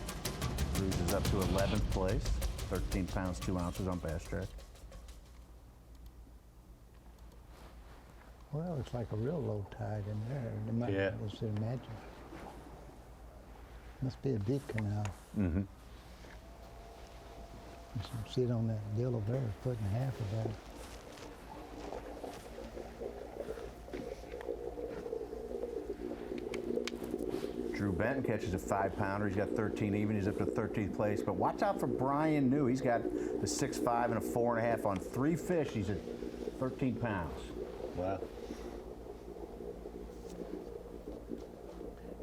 Cruz is up to 11th place, 13 pounds, 2 ounces on Bass Track. Well, it's like a real low tide in there. Yeah. I was imagine. Must be a deep canal. Mm-hmm. You can see it on that deal over there, a foot and a half of that. Drew Benton catches a 5-pounder. He's got 13 even. He's up to 13th place. But watch out for Brian New. He's got the 6.5 and a 4.5 on 3 fish. He's at 13 pounds. Wow.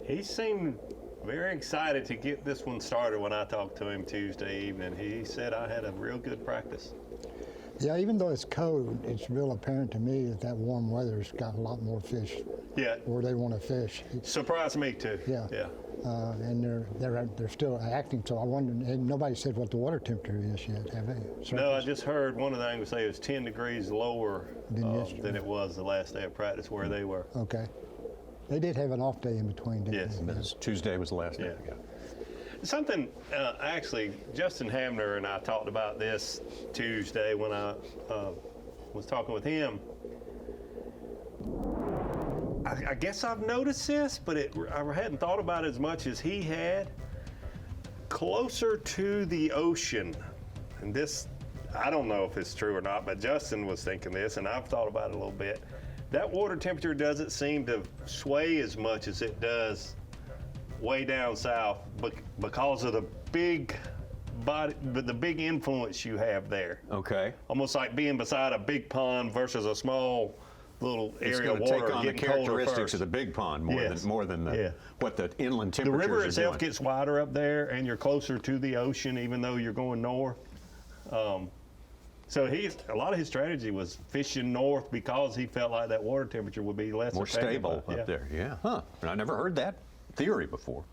He seemed very excited to get this one started when I talked to him Tuesday evening. He said I had a real good practice. Yeah, even though it's cold, it's real apparent to me that warm weather's got a lot more fish. Yeah. Where they want to fish. Surprised me too. Yeah. Yeah. And they're still acting. So I wonder. And nobody said what the water temperature is yet, have they? No, I just heard one of the anglers say it was 10 degrees lower than it was the last day of practice where they were. Okay. They did have an off day in between, didn't they? Yes. Tuesday was the last day. Yeah. Something, actually, Justin Hamner and I talked about this Tuesday when I was talking with him. I guess I've noticed this, but I hadn't thought about it as much as he had. Closer to the ocean, and this, I don't know if it's true or not, but Justin was thinking this, and I've thought about it a little bit. That water temperature doesn't seem to sway as much as it does way down south because of the big body, the big influence you have there. Okay. Almost like being beside a big pond versus a small little area of water. It's going to take on the getting colder characteristics first. of the big pond more than what the inland The temperatures river are itself doing. gets wider up there, and you're closer to the ocean, even though you're going north. So a lot of his strategy was fishing north because he felt like that water temperature would be less more affected stable by it. up there. Yeah. Huh. I never heard that theory before.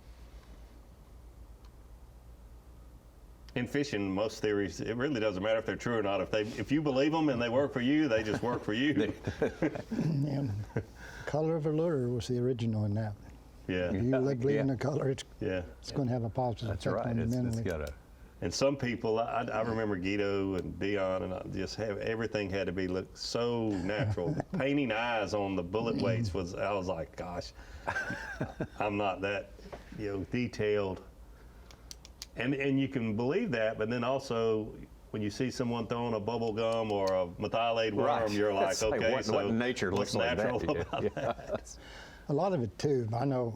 In fishing, most theories, it really doesn't matter if they're true or not. If you believe them and they work for you, they just work for you. And color of a lure was the original in that. Yeah. If you believe in the color, it's it's going to have a positive effect on you mentally. And some people, I remember Guido and Dion, and everything had to look so natural. Painting eyes on the bullet weights I was like, gosh, I'm not that, detailed. And you can believe that, but then also when you see someone throwing a bubble gum or a methylate worm, you're like, okay, what nature what's looks like natural that about that? A lot of it too. I know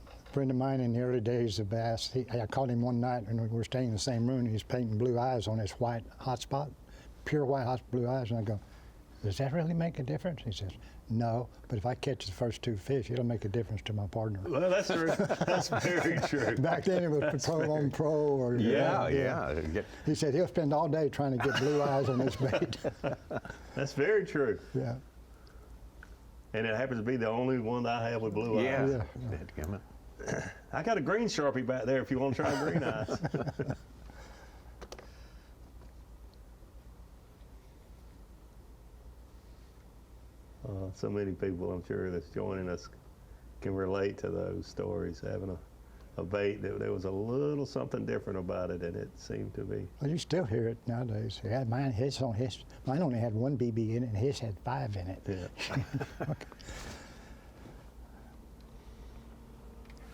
a friend of mine in the early days of bass, I caught him one night and we were staying in the same room and he's painting blue eyes on his white hot spot, pure white hot blue eyes. And I go, does that really make a difference? He says, no, but if I catch the first 2 fish, it'll make a difference to my partner. Well, that's true. That's very true. Back then it was pro on pro. Or, yeah. He said he'll spend all day trying to get blue eyes on his bait. That's very true. Yeah. And it happens to be the only one that I have with blue eyes. Yeah. I got a green Sharpie back there if you want to try green eyes. So many people, I'm sure, that's joining us can relate to those stories, having a bait that there was a little something different about it, and it seemed to be. Well, you still hear it nowadays. Yeah, mine only had 1 BB in it, and his had 5 in it. Yeah.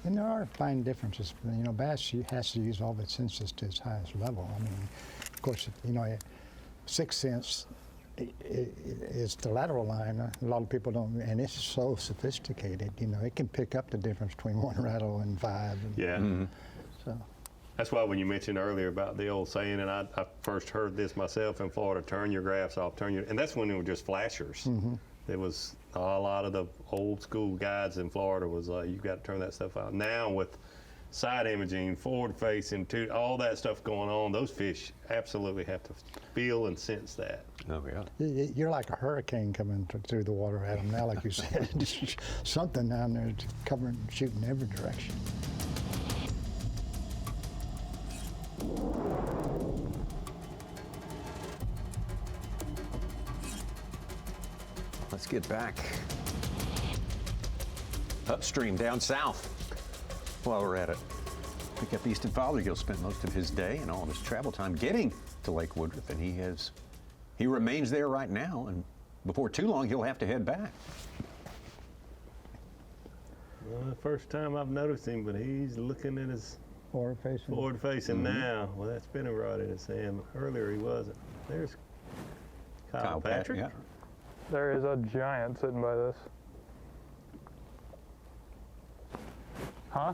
And there are fine differences. Bass has to use all of its senses to its highest level. I mean, of course, 6th sense it's the lateral line. A lot of people don't, and it's so sophisticated. You know, it can pick up the difference between one rattle and 5. And, Yeah. So. That's why when you mentioned earlier about the old saying, and I first heard this myself in Florida, turn your graphs off, and that's when it was just flashers. It was a lot of the old school guides in Florida was like, you got to turn that stuff out. Now with side imaging, forward facing, all that stuff going on, those fish absolutely have to feel and sense that. Oh, yeah. You're like a hurricane coming through the water at them now, like you said. Just something down there that's covering, shooting every direction. Let's get back upstream, down south, while we're at it. Pick up Easton Fothergill spent most of his day and all of his travel time getting to Lake Woodruff, and he remains there right now, and before too long he'll have to head back. Well, the first time I've noticed him, but he's looking at his forward facing now. Well, that's spinning rod in his hand. Earlier he wasn't. There's Kyle Patrick. Yeah. There is a giant sitting by this. Huh?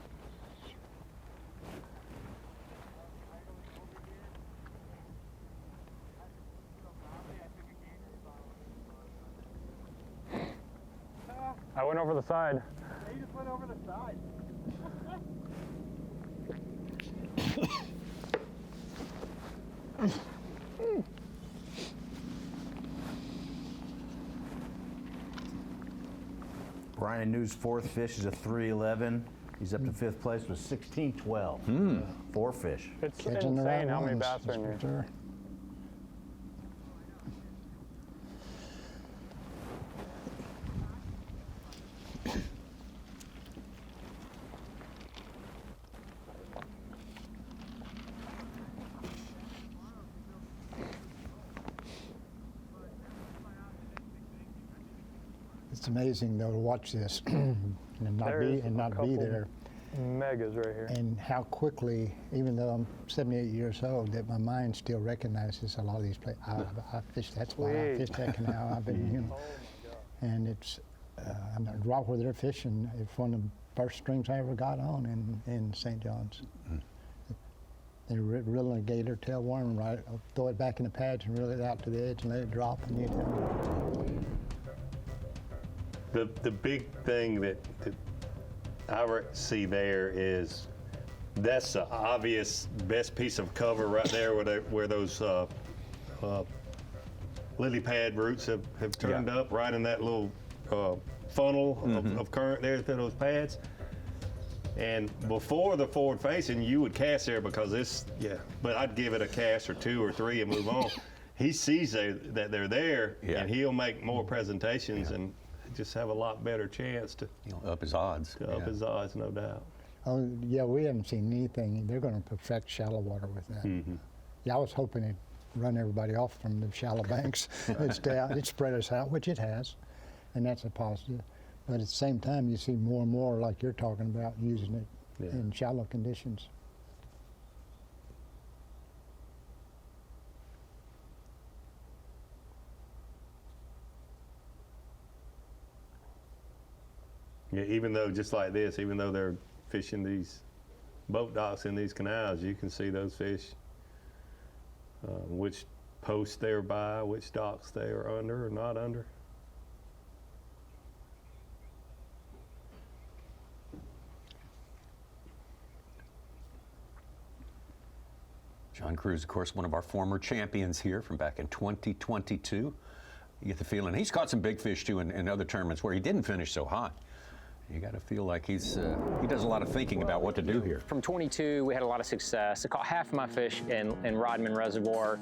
I went over the side. You just went over the side. Brian New's fourth fish is a 311. He's up to 5th place with 1612. 4 fish. It's insane how many bass are in here. Sure. It's amazing though to watch this and not be there. Megas right here. And how quickly, even though I'm 78 years old, that my mind still recognizes a lot of these places. I fished, that's why I fished that canal. I've been, you know, and it's, I'm right where they're fishing. It's one of the first streams I ever got on in St. John's. They reel a gator tailworm, right, throw it back in the pads and reel it out to the edge and let it drop, and you tell The big thing that I see there is that's the obvious best piece of cover right there where those lily pad roots have turned up right in that little funnel of current there through those pads. And before the forward facing, you would cast there because but I'd give it a cast or 2 or 3 and move on. He sees that they're there, and he'll make more presentations and just have a lot better chance to up his odds. Up his odds, no doubt. Oh, yeah, we haven't seen anything. They're going to perfect shallow water with that. Yeah, I was hoping it'd run everybody off from the shallow banks. It spread us out, which it has, and that's a positive. But at the same time, you see more and more, like you're talking about, using it in shallow conditions. Yeah, even though just like this, even though they're fishing these boat docks in these canals, you can see those fish, which posts they're by, which docks they are under or not under. John Crews, of course, one of our former champions here from back in 2022. You get the feeling he's caught some big fish too in other tournaments where he didn't finish so high. You got to feel like he does a lot of thinking about what to do here. From 22, we had a lot of success. I caught half of my fish in Rodman Reservoir.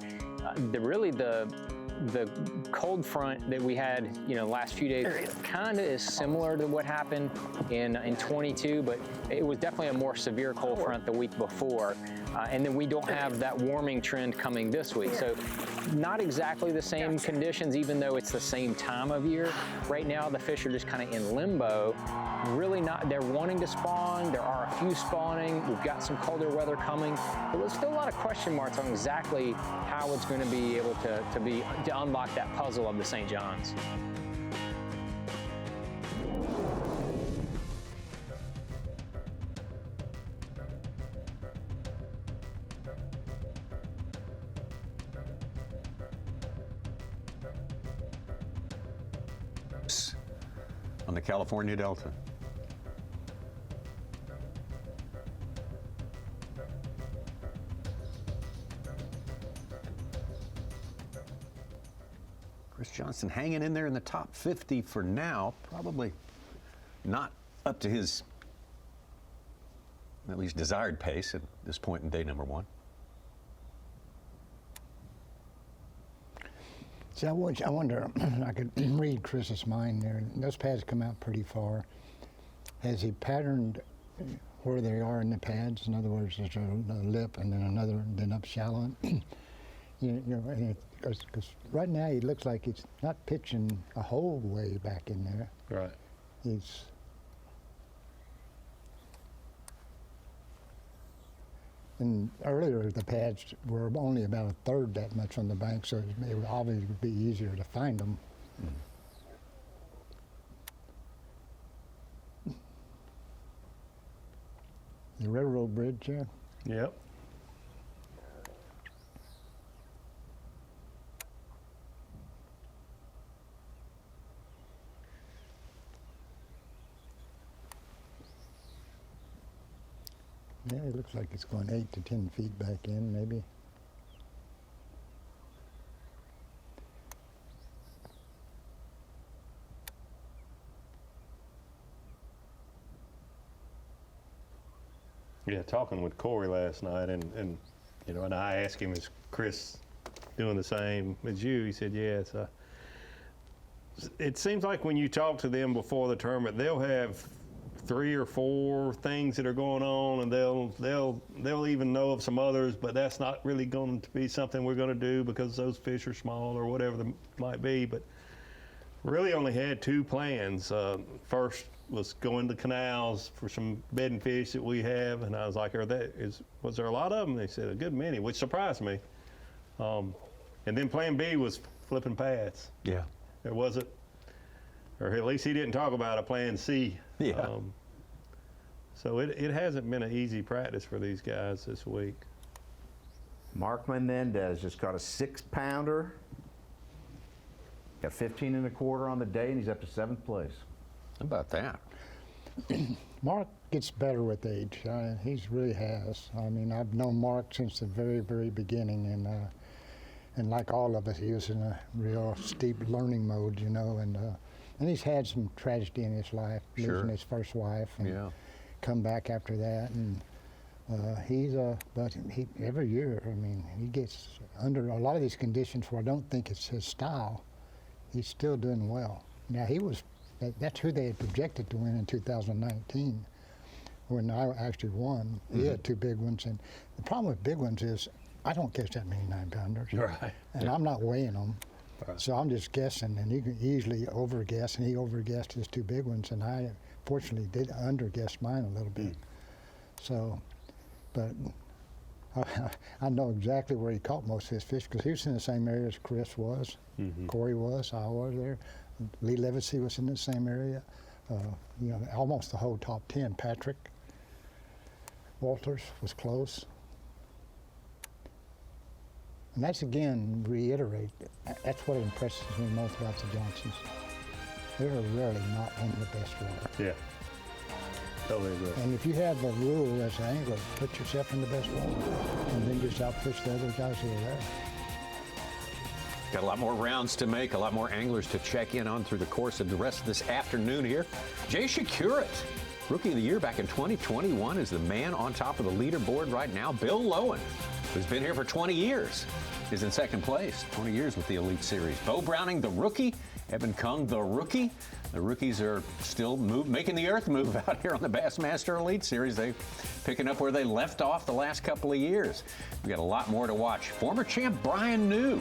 The cold front that we had, last few days, kind of is similar to what happened in 22, but it was definitely a more severe cold front the week before. And then we don't have that warming trend coming this week. So not exactly the same conditions, even though it's the same time of year. Right now, the fish are just kind of in limbo. Really not, they're wanting to spawn. There are a few spawning. We've got some colder weather coming. But there's still a lot of question marks on exactly how it's going to be able to unlock that puzzle of the St. John's. On the California Delta. Chris Johnston hanging in there in the top 50 for now. Probably not up to his at least desired pace at this point in day number 1. See, I wonder, I could read Chris's mind there. Those pads come out pretty far. Has he patterned where they are in the pads? In other words, there's a lip and then another, then up shallow. Because right now he looks like he's not pitching a whole way back in there. Right. He's And earlier, the pads were only about a third that much on the bank, so it would obviously be easier to find them. The railroad bridge there? Yep. Yeah, it looks like it's going 8 to 10 feet back in, maybe. Yeah, talking with Corey last night, and you know, and I asked him, is Chris doing the same as you? He said, yes. It seems like when you talk to them before the tournament, they'll have 3 or 4 things that are going on, and they'll even know of some others, but that's not really going to be something we're going to do because those fish are small or whatever they might be. But really only had 2 plans. First was going to canals for some bedding fish that we have, and I was like, was there a lot of them? They said a good many, which surprised me. And then plan B was flipping pads. Yeah. There wasn't, or at least he didn't talk about a plan C. Yeah. So it hasn't been an easy practice for these guys this week. Mark Menendez just got a 6-pounder. Got 15 1/4 on the day, and he's up to 7th place. How about that? Mark gets better with age. He really has. I mean, I've known Mark since the very, very beginning, and like all of us, he was in a real steep learning mode, you know, and he's had some tragedy in his life, losing his first wife, and come back after that, and but every year, I mean, he gets under a lot of these conditions where I don't think it's his style. He's still doing well. Now that's who they had projected to win in 2019, when I actually won. He had 2 big ones, and the problem with big ones is I don't catch that many 9-pounders, and I'm not weighing them. So I'm just guessing, and he can easily overguess, and he overguessed his 2 big ones, and I fortunately did underguess mine a little bit. So, but I know exactly where he caught most of his fish, because he was in the same area as Chris was, Corey was, I was there. Lee Levacy was in the same area. You know, almost the whole top 10. Patrick Walters was close. And that's, again, reiterate, that's what impresses me most about the Johnsons. They're really not one of the best water. Yeah, totally agree. And if you have a rule as an angler, put yourself in the best water, and then just outfish the other guys who are there. Got a lot more rounds to make, a lot more anglers to check in on through the course of the rest of this afternoon here. Jay Shakurit, Rookie of the Year back in 2021, is the man on top of the leaderboard right now. Bill Lowen, who's been here for 20 years, is in 2nd place, 20 years with the Elite Series. Bo Browning, the rookie, Evan Kung, the rookie. The rookies are still making the earth move out here on the Bassmaster Elite Series. They picking up where they left off the last couple of years. We got a lot more to watch. Former champ Brian New.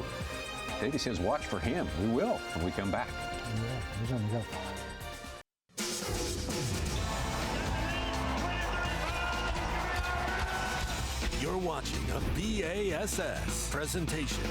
Davey says watch for him. We will when we come back. Yeah, he's going to go. You're watching a B.A.S.S. presentation.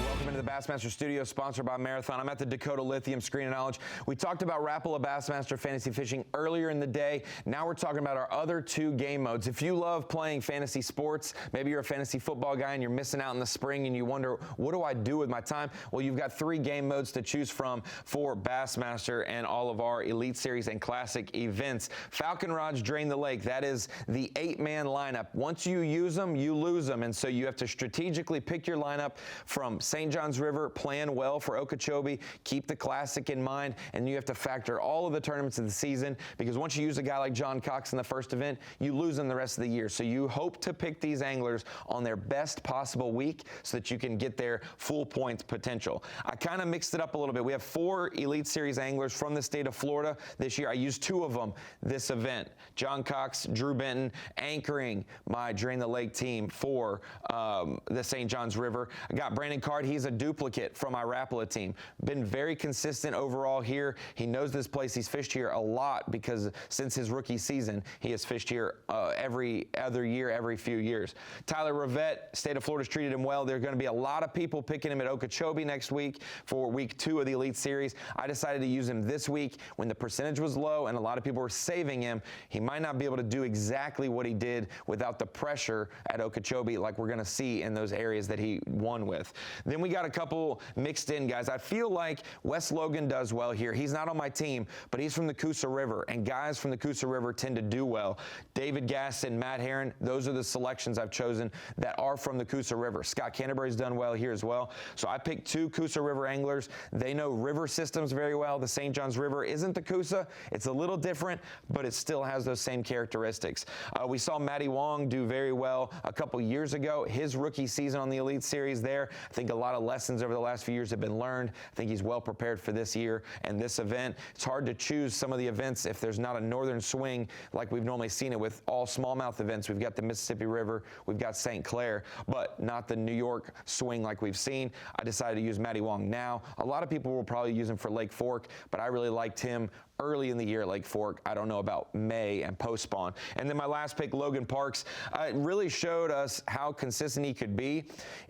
Welcome into the Bassmaster Studio, sponsored by Marathon. I'm at the Dakota Lithium Screen of Knowledge. We talked about Rapala Bassmaster Fantasy Fishing earlier in the day. Now we're talking about our other 2 game modes. If you love playing fantasy sports, maybe you're a fantasy football guy and you're missing out in the spring and you wonder, what do I do with my time? Well, you've got 3 game modes to choose from for Bassmaster and all of our Elite Series and Classic events. Falcon rods drain the lake. That is the 8-man lineup. Once you use them, you lose them. And so you have to strategically pick your lineup from St. Johns River, plan well for Okeechobee, keep the Classic in mind, and you have to factor all of the tournaments of the season, because once you use a guy like John Cox in the first event, you lose them the rest of the year. So you hope to pick these anglers on their best possible week so that you can get their full points potential. I kind of mixed it up a little bit. We have 4 Elite Series anglers from the state of Florida this year. I used 2 of them this event. John Cox, Drew Benton, anchoring my Drain the Lake team for the St. Johns River. I got Brandon Card. He's a duplicate from my Rapala team. Been very consistent overall here. He knows this place. He's fished here a lot because since his rookie season, he has fished here every other year, every few years. Tyler Rivette, state of Florida's treated him well. There are going to be a lot of people picking him at Okeechobee next week for week 2 of the Elite Series. I decided to use him this week when the percentage was low and a lot of people were saving him. He might not be able to do exactly what he did without the pressure at Okeechobee like we're going to see in those areas that he won with. Then we got a couple mixed in guys. I feel like Wes Logan does well here. He's not on my team, but he's from the Coosa River, and guys from the Coosa River tend to do well. David Gaston, Matt Herron, those are the selections I've chosen that are from the Coosa River. Scott Canterbury's done well here as well. So I picked 2 Coosa River anglers. They know river systems very well. The St. Johns River isn't the Coosa. It's a little different, but it still has those same characteristics. We saw Matty Wong do very well a couple years ago. His rookie season on the Elite Series there, I think a lot of lessons over the last few years have been learned. I think he's well prepared for this year and this event. It's hard to choose some of the events if there's not a northern swing like we've normally seen it with all smallmouth events. We've got the Mississippi River, we've got St. Clair, but not the New York swing like we've seen. I decided to use Matty Wong now. A lot of people will probably use him for Lake Fork, but I really liked him early in the year at Lake Fork. I don't know about May and post-spawn. And then my last pick, Logan Parks, really showed us how consistent he could be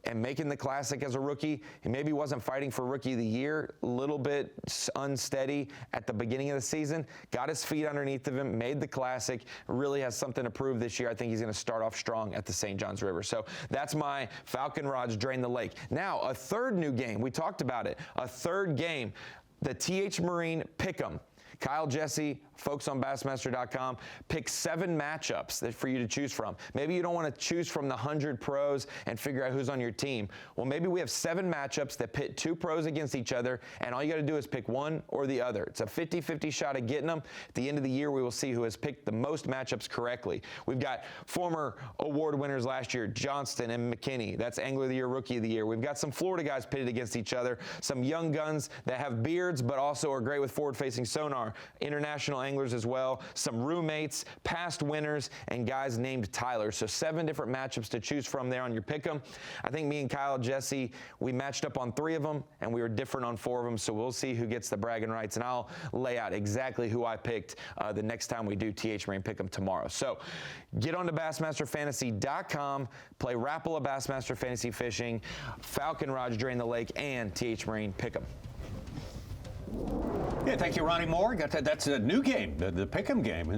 and making the Classic as a rookie. He maybe wasn't fighting for Rookie of the Year, a little bit unsteady at the beginning of the season, got his feet underneath of him, made the Classic, really has something to prove this year. I think he's going to start off strong at the St. Johns River. So that's my Falcon Rods Drain the Lake. Now, a third new game. We talked about it. A third game, the TH Marine Pick'em. Kyle Jesse, folks on Bassmaster.com, pick 7 matchups for you to choose from. Maybe you don't want to choose from the 100 pros and figure out who's on your team. Well, maybe we have 7 matchups that pit 2 pros against each other, and all you got to do is pick one or the other. It's a 50-50 shot at getting them. At the end of the year, we will see who has picked the most matchups correctly. We've got former award winners last year, Johnston and McKinney. That's Angler of the Year, Rookie of the Year. We've got some Florida guys pitted against each other, some young guns that have beards but also are great with forward-facing sonar. International anglers as well, some roommates, past winners, and guys named Tyler. So 7 different matchups to choose from there on your pick'em. I think me and Kyle Jesse, we matched up on 3 of them, and we were different on 4 of them, so we'll see who gets the bragging rights, and I'll lay out exactly who I picked the next time we do TH Marine Pick'em tomorrow. So get on to BassmasterFantasy.com, play Rapala Bassmaster Fantasy Fishing, Falcon Rods Drain the Lake, and TH Marine Pick'em. Yeah, thank you, Ronnie Moore. That's a new game. The Pick'em game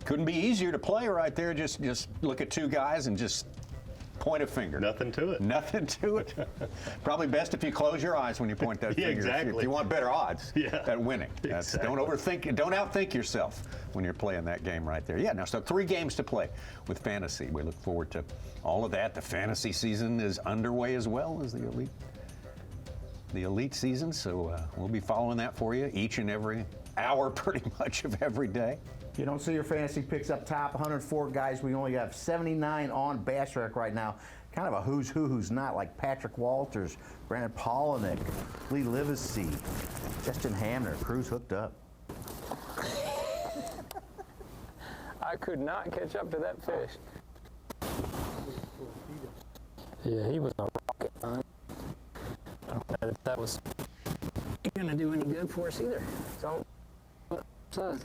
couldn't be easier to play right there. Just look at 2 guys and just point a finger. Nothing to it. Nothing to it. Probably best if you close your eyes when you point that Yeah, finger. exactly. If you want better odds at winning. Exactly. Don't overthink. Don't outthink yourself when you're playing that game right there. Yeah. Now, so 3 games to play with fantasy. We look forward to all of that. The fantasy season is underway as well as the elite season, so we'll be following that for you each and every hour pretty much of every day. You don't see your fantasy picks up top, 104 guys. We only have 79 on Bass Track right now. kind of a who's who's not, like Patrick Walters, Brandon Polinick, Lee Livesey, Justin Hamner. Crew's hooked up. I could not catch up to that fish. Yeah, he was a rocket. I don't know if that was going to do any good for us either. So,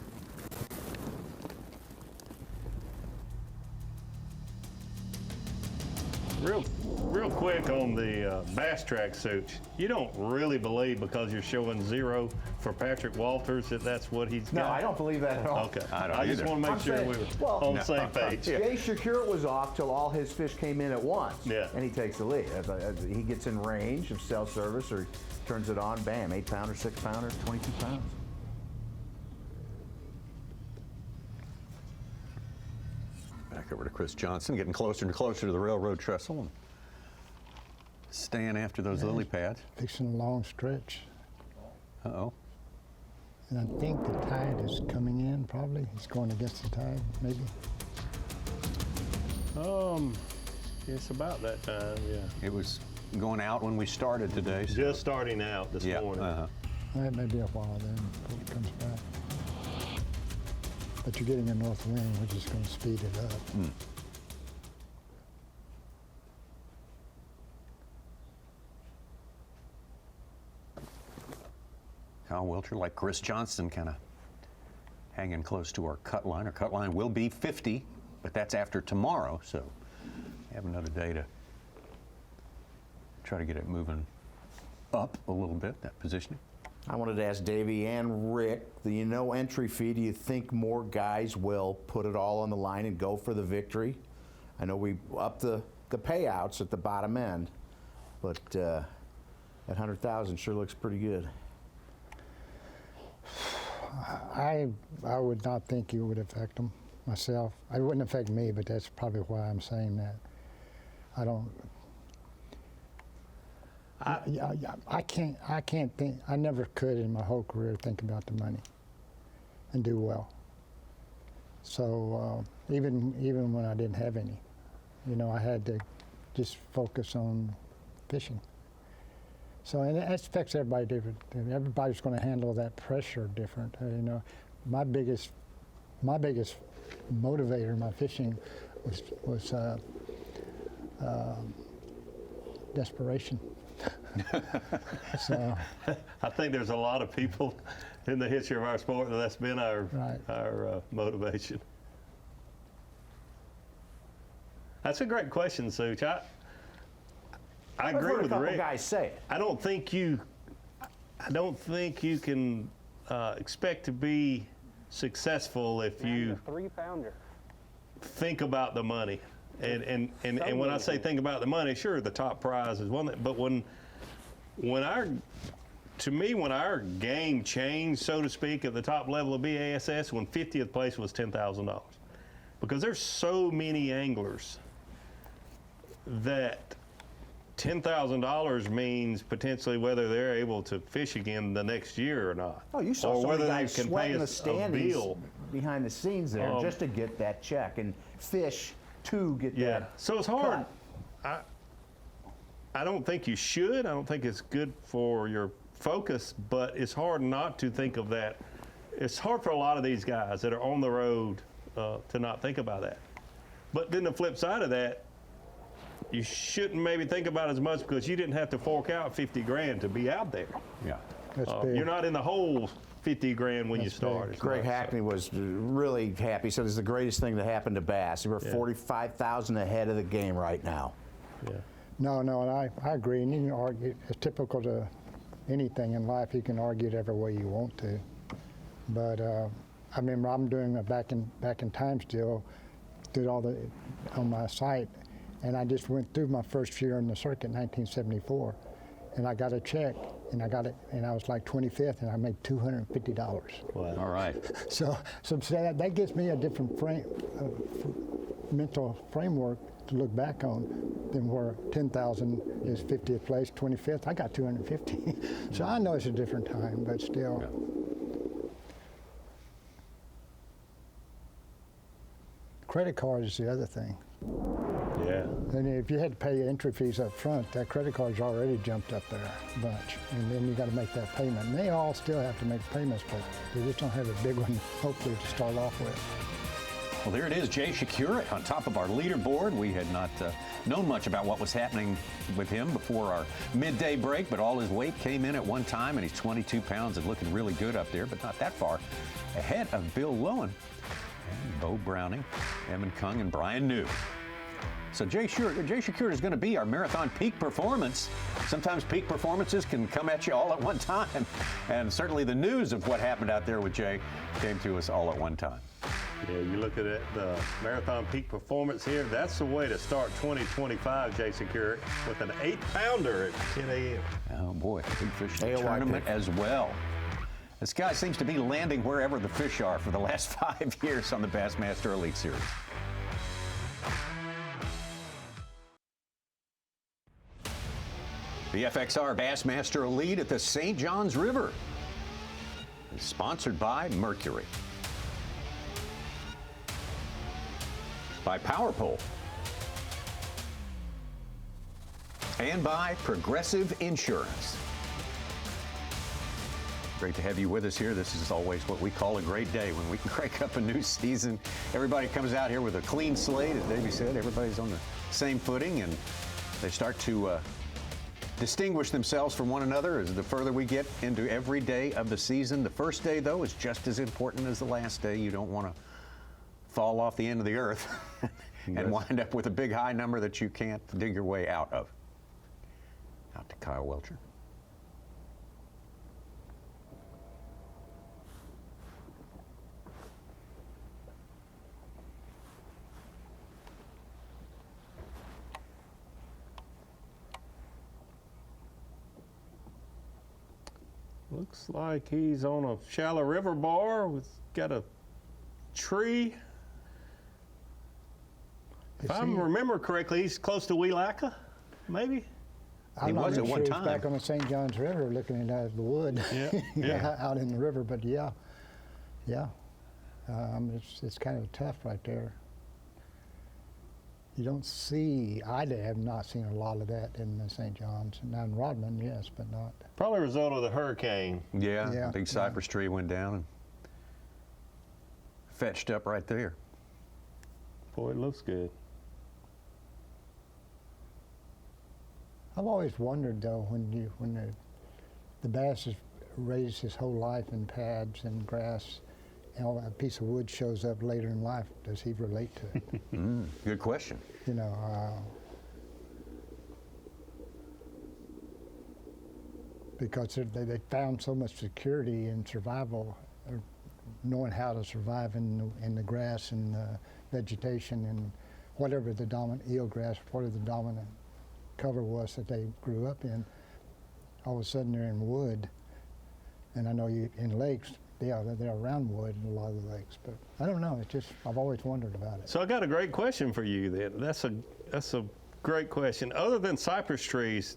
Real quick on the Bass track suits, you don't really believe because you're showing 0 for Patrick Walters that that's what he's got? No, I don't believe that at all. Okay. I just want to make sure we were on the same page. Jay Shakir was off till all his fish came in at once. Yeah. And he takes the lead. He gets in range of cell service or turns it on, bam, 8-pounder, 6-pounder, 22 pounds. Back over to Chris Johnston, getting closer and closer to the railroad trestle and staying after those lily pads. Fixing a long stretch. Uh-oh. And I think the tide is coming in, probably. It's going against the tide, maybe. It's about that time, yeah. It was going out when we started today. So. Just starting out this morning. It may be a while then before it comes back. But you're getting a north wind, which is going to speed it up. Kyle Wilcher, like Chris Johnston, kind of hanging close to our cut line. Our cut line will be 50, but that's after tomorrow, so we have another day to try to get it moving up a little bit, that positioning. I wanted to ask Davey and Rick, the entry fee, do you think more guys will put it all on the line and go for the victory? I know we upped the payouts at the bottom end, but that 100,000 sure looks pretty good. I would not think it would affect them myself. It wouldn't affect me, but that's probably why I'm saying that. I don't. I can't think. I never could in my whole career think about the money and do well. So even when I didn't have any, I had to just focus on fishing. So and it affects everybody different. Everybody's going to handle that pressure different. My biggest motivator in my fishing was desperation. So I think there's a lot of people in the history of our sport that's been our motivation. That's a great question, Such. I agree with Rick. Guys say it. I don't think you can expect to be successful if you 3-pounder. think about the money. And when I say think about the money, sure, the top prize is one. But when our game changed, so to speak, at the top level of B.A.S.S, when 50th place was $10,000, because there's so many anglers that $10,000 means potentially whether they're able to fish again the next year or not. Oh, you saw or so whether many guys they can sweating pay the standings bill behind the scenes there just to get that check and fish to get that. So it's hard. Cut. I don't think you should. I don't think it's good for your focus, but it's hard not to think of that. It's hard for a lot of these guys that are on the road to not think about that. But then the flip side of that, you shouldn't maybe think about it as much because you didn't have to fork out 50 grand to be out there. Yeah. You're not in the hole 50 grand when you started. Greg Hackney was really happy. He said it's the greatest thing that happened to Bass. We're 45,000 ahead of the game right now. Yeah. No, and I agree. And you can argue. It's typical to anything in life. You can argue it every way you want to. But I remember I'm doing a back in time still, did all the on my site. And I just went through my first year in the circuit in 1974, and I got a check, and I got it, and I was like 25th, and I made $250. Wow. All right. So that gives me a different mental framework to look back on than where 10,000 is 50th place, 25th. I got 250. So I know it's a different time, but still. Yeah. Credit cards is the other thing. Yeah. And if you had to pay entry fees up front, that credit card's already jumped up there a bunch. And then you got to make that payment. And they all still have to make payments, but they just don't have a big one, hopefully, to start off with. Well, there it is, Jay Shakura on top of our leaderboard. We had not known much about what was happening with him before our midday break, but all his weight came in at one time, and he's 22 pounds and looking really good up there, but not that far ahead of Bill Lowen and Bo Browning, Evan Kung, and Brian New. So Jay Shakura is going to be our marathon peak performance. Sometimes peak performances can come at you all at one time, and certainly the news of what happened out there with Jay came to us all at one time. Yeah, you look at it, the marathon peak performance here. That's the way to start 2025, Jay Shakura, with an 8-pounder at 10 a.m. Oh boy, big fish tournament as well. This guy seems to be landing wherever the fish are for the last 5 years on the Bassmaster Elite Series. The FXR Bassmaster Elite at the St. Johns River is sponsored by Mercury, by PowerPole, and by Progressive Insurance. Great to have you with us here. This is always what we call a great day when we can crank up a new season. Everybody comes out here with a clean slate, as Davey said. Everybody's on the same footing, and they start to distinguish themselves from one another as the further we get into every day of the season. The first day, though, is just as important as the last day. You don't want to fall off the end of the earth and wind up with a big high number that you can't dig your way out of. Out to Kyle Welcher. Looks like he's on a shallow river bar. Got a tree. If I remember correctly, he's close to Weelacka, maybe? He was at one time. Back on the St. Johns River looking at the wood out in the river, but yeah. It's kind of tough right there. You don't see, I have not seen a lot of that in the St. Johns. Now in Rodman, yes, but not. Probably a result of the hurricane. Yeah, big cypress tree went down and fetched up right there. Boy, it looks good. I've always wondered though, when the bass is raised his whole life in pads and grass, and a piece of wood shows up later in life, does he relate to it? Good question. You know, because they found so much security and survival, knowing how to survive in the grass and vegetation and whatever the dominant eelgrass, whatever the dominant cover was that they grew up in. All of a sudden they're in wood, and I know in lakes, they're around wood in a lot of the lakes, but I don't know. It's just I've always wondered about it. So I got a great question for you then. That's a great question. Other than cypress trees,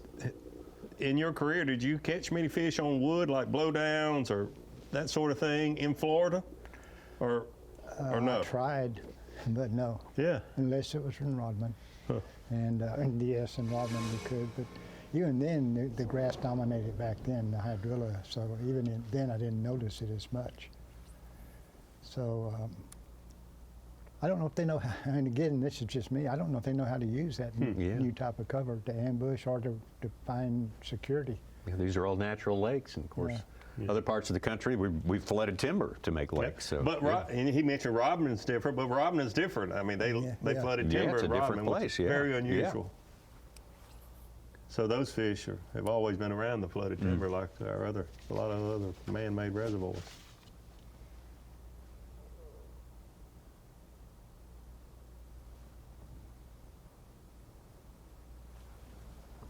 in your career, did you catch many fish on wood like blowdowns or that sort of thing in Florida, or no? I tried, but no. Yeah. Unless it was in Rodman, and yes, in Rodman we could, but. Even then, the grass dominated back then, the hydrilla, so even then I didn't notice it as much. So I don't know if they know how, and again, this is just me, I don't know if they know how to use that new type of cover to ambush or to find security. Yeah, these are all natural lakes, and of course, other parts of the country, we've flooded timber to make lakes. So, but and he mentioned Rodman's different, but Rodman's different. I mean, they flooded timber it's a at Rodman, different place, very unusual. So those fish have always been around the flooded timber like a lot of other man-made reservoirs.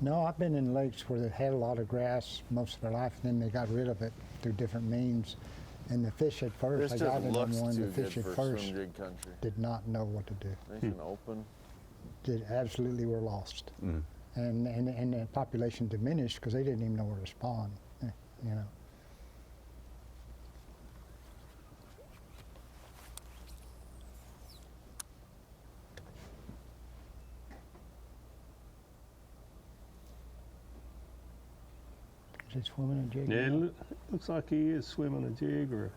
No, I've been in lakes where they had a lot of grass most of their life, and then they got rid of it through different means. And the fish at first, I got in on one, the fish at first did not know what to do. Nice and open. Absolutely were lost. And the population diminished because they didn't even know where to spawn, you know. Is he swimming a jig? Yeah, it looks like he is swimming a jig or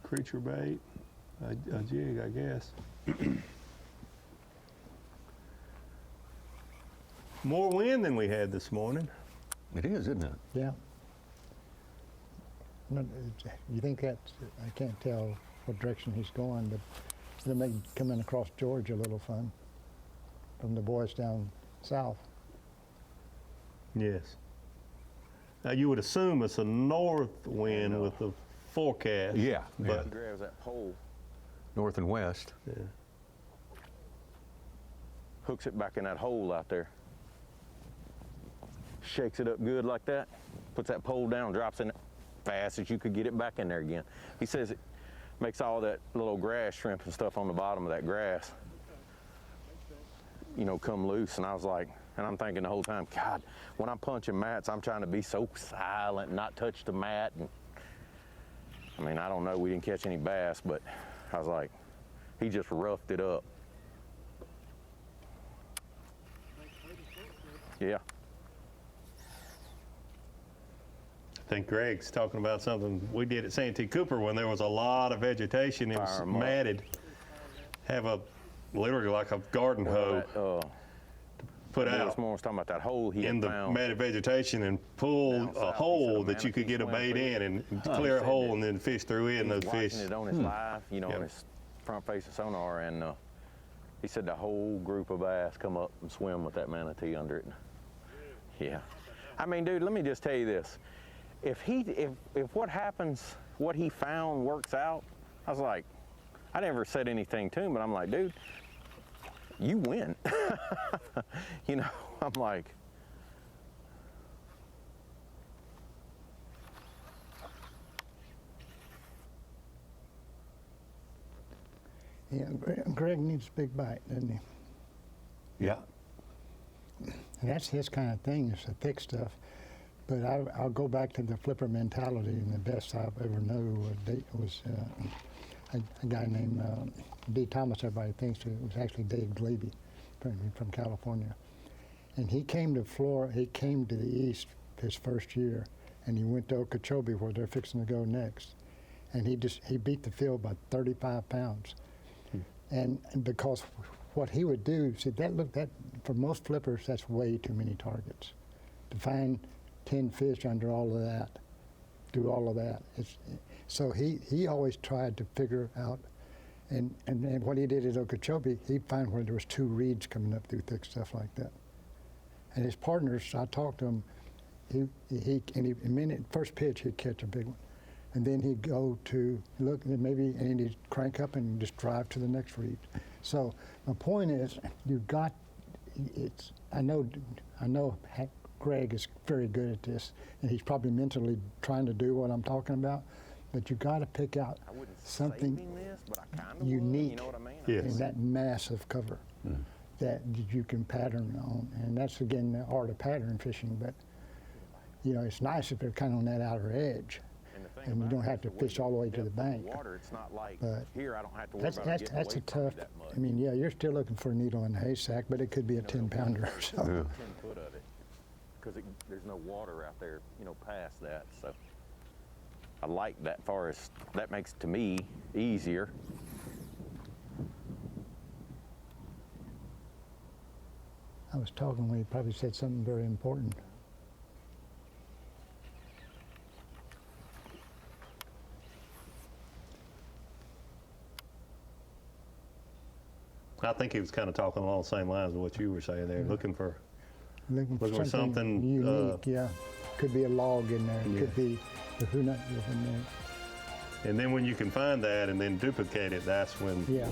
a creature bait, a jig, I guess. More wind than we had this morning. It is, isn't it? Yeah. No, you think that's, I can't tell what direction he's going, but it'll make coming across Georgia a little fun from the boys down south. Yes. Now you would assume it's a north wind with the forecast. Yeah, but grabs that pole, north and west. Yeah. Hooks it back in that hole out there. Shakes it up good like that, puts that pole down, drops in it fast as you could get it back in there again. He says it makes all that little grass, shrimp and stuff on the bottom of that grass, you know, come loose. And I was like, and I'm thinking the whole time, God, when I'm punching mats, I'm trying to be so silent, not touch the mat. And I mean, I don't know, we didn't catch any bass, but I was like, he just roughed it up. Yeah. I think Greg's talking about something we did at Santee Cooper when there was a lot of vegetation. It was matted. Have a literally like a garden hoe put out. This morning was talking about that hole he in had the found. matted vegetation and pull a hole that you could get a bait in and clear a hole and then fish through it and those fish. Watching it on his live, you know, on his front face of sonar, and he said the whole group of bass come up and swim with that manatee under it. Yeah. I mean, dude, let me just tell you this. If what happens, what he found works out, I was like, I never said anything to him, but I'm like, dude, you win. You know, I'm like. Yeah, Greg needs a big bite, doesn't he? Yeah. And that's his kind of thing, is the thick stuff. But I'll go back to the flipper mentality, and the best I've ever known was a guy named D. Thomas, everybody thinks it was actually Dave Glebe from California. And he came to Florida, he came to the East his first year, and he went to Okeechobee where they're fixing to go next. And he beat the field by 35 pounds. And because what he would do, see, that for most flippers, that's way too many targets. To find 10 fish under all of that, do all of that. So he always tried to figure out, and what he did at Okeechobee, he'd find where there was 2 reeds coming up through thick stuff like that. And his partners, I talked to him, first pitch he'd catch a big one. And then he'd go to look, and he'd crank up and just drive to the next reed. So my point is, I know Greg is very good at this, and he's probably mentally trying to do what I'm talking about, but you got to pick out something unique in that massive cover that you can pattern on. And that's, again, the art of pattern fishing, but you know, it's nice if they're kind of on that outer edge. And you don't have to fish all the way to the bank. It's not like but here, I don't have to worry about getting that's away a tough. from that much. I mean, yeah, you're still looking for a needle in a haystack, but it could be a 10-pounder or so. 10 foot of it, because there's no water out there, you know, past that. So I like that far as that makes it to me easier. I was talking when he probably said something very important. I think he was kind of talking along the same lines of what you were saying there, looking for something unique. Yeah, could be a log in there. It could be the hoonut in there. And then when you can find that and then duplicate it, that's when then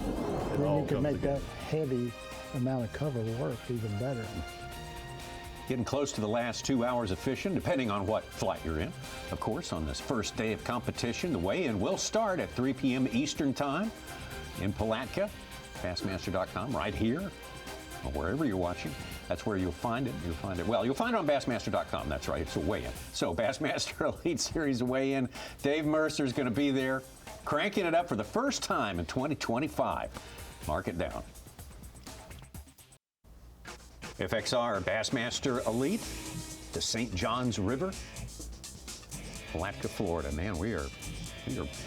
you can make that heavy amount of cover work even better. Getting close to the last 2 hours of fishing, depending on what flight you're in. Of course, on this first day of competition, the weigh-in will start at 3 p.m. Eastern Time in Palatka. Bassmaster.com, right here, or wherever you're watching. That's where you'll find it. Well, you'll find it on Bassmaster.com. That's right. It's a weigh-in. So Bassmaster Elite Series weigh-in. Dave Mercer's going to be there, cranking it up for the first time in 2025. Mark it down. FXR Bassmaster Elite, the St. Johns River, Palatka, Florida. Man, we are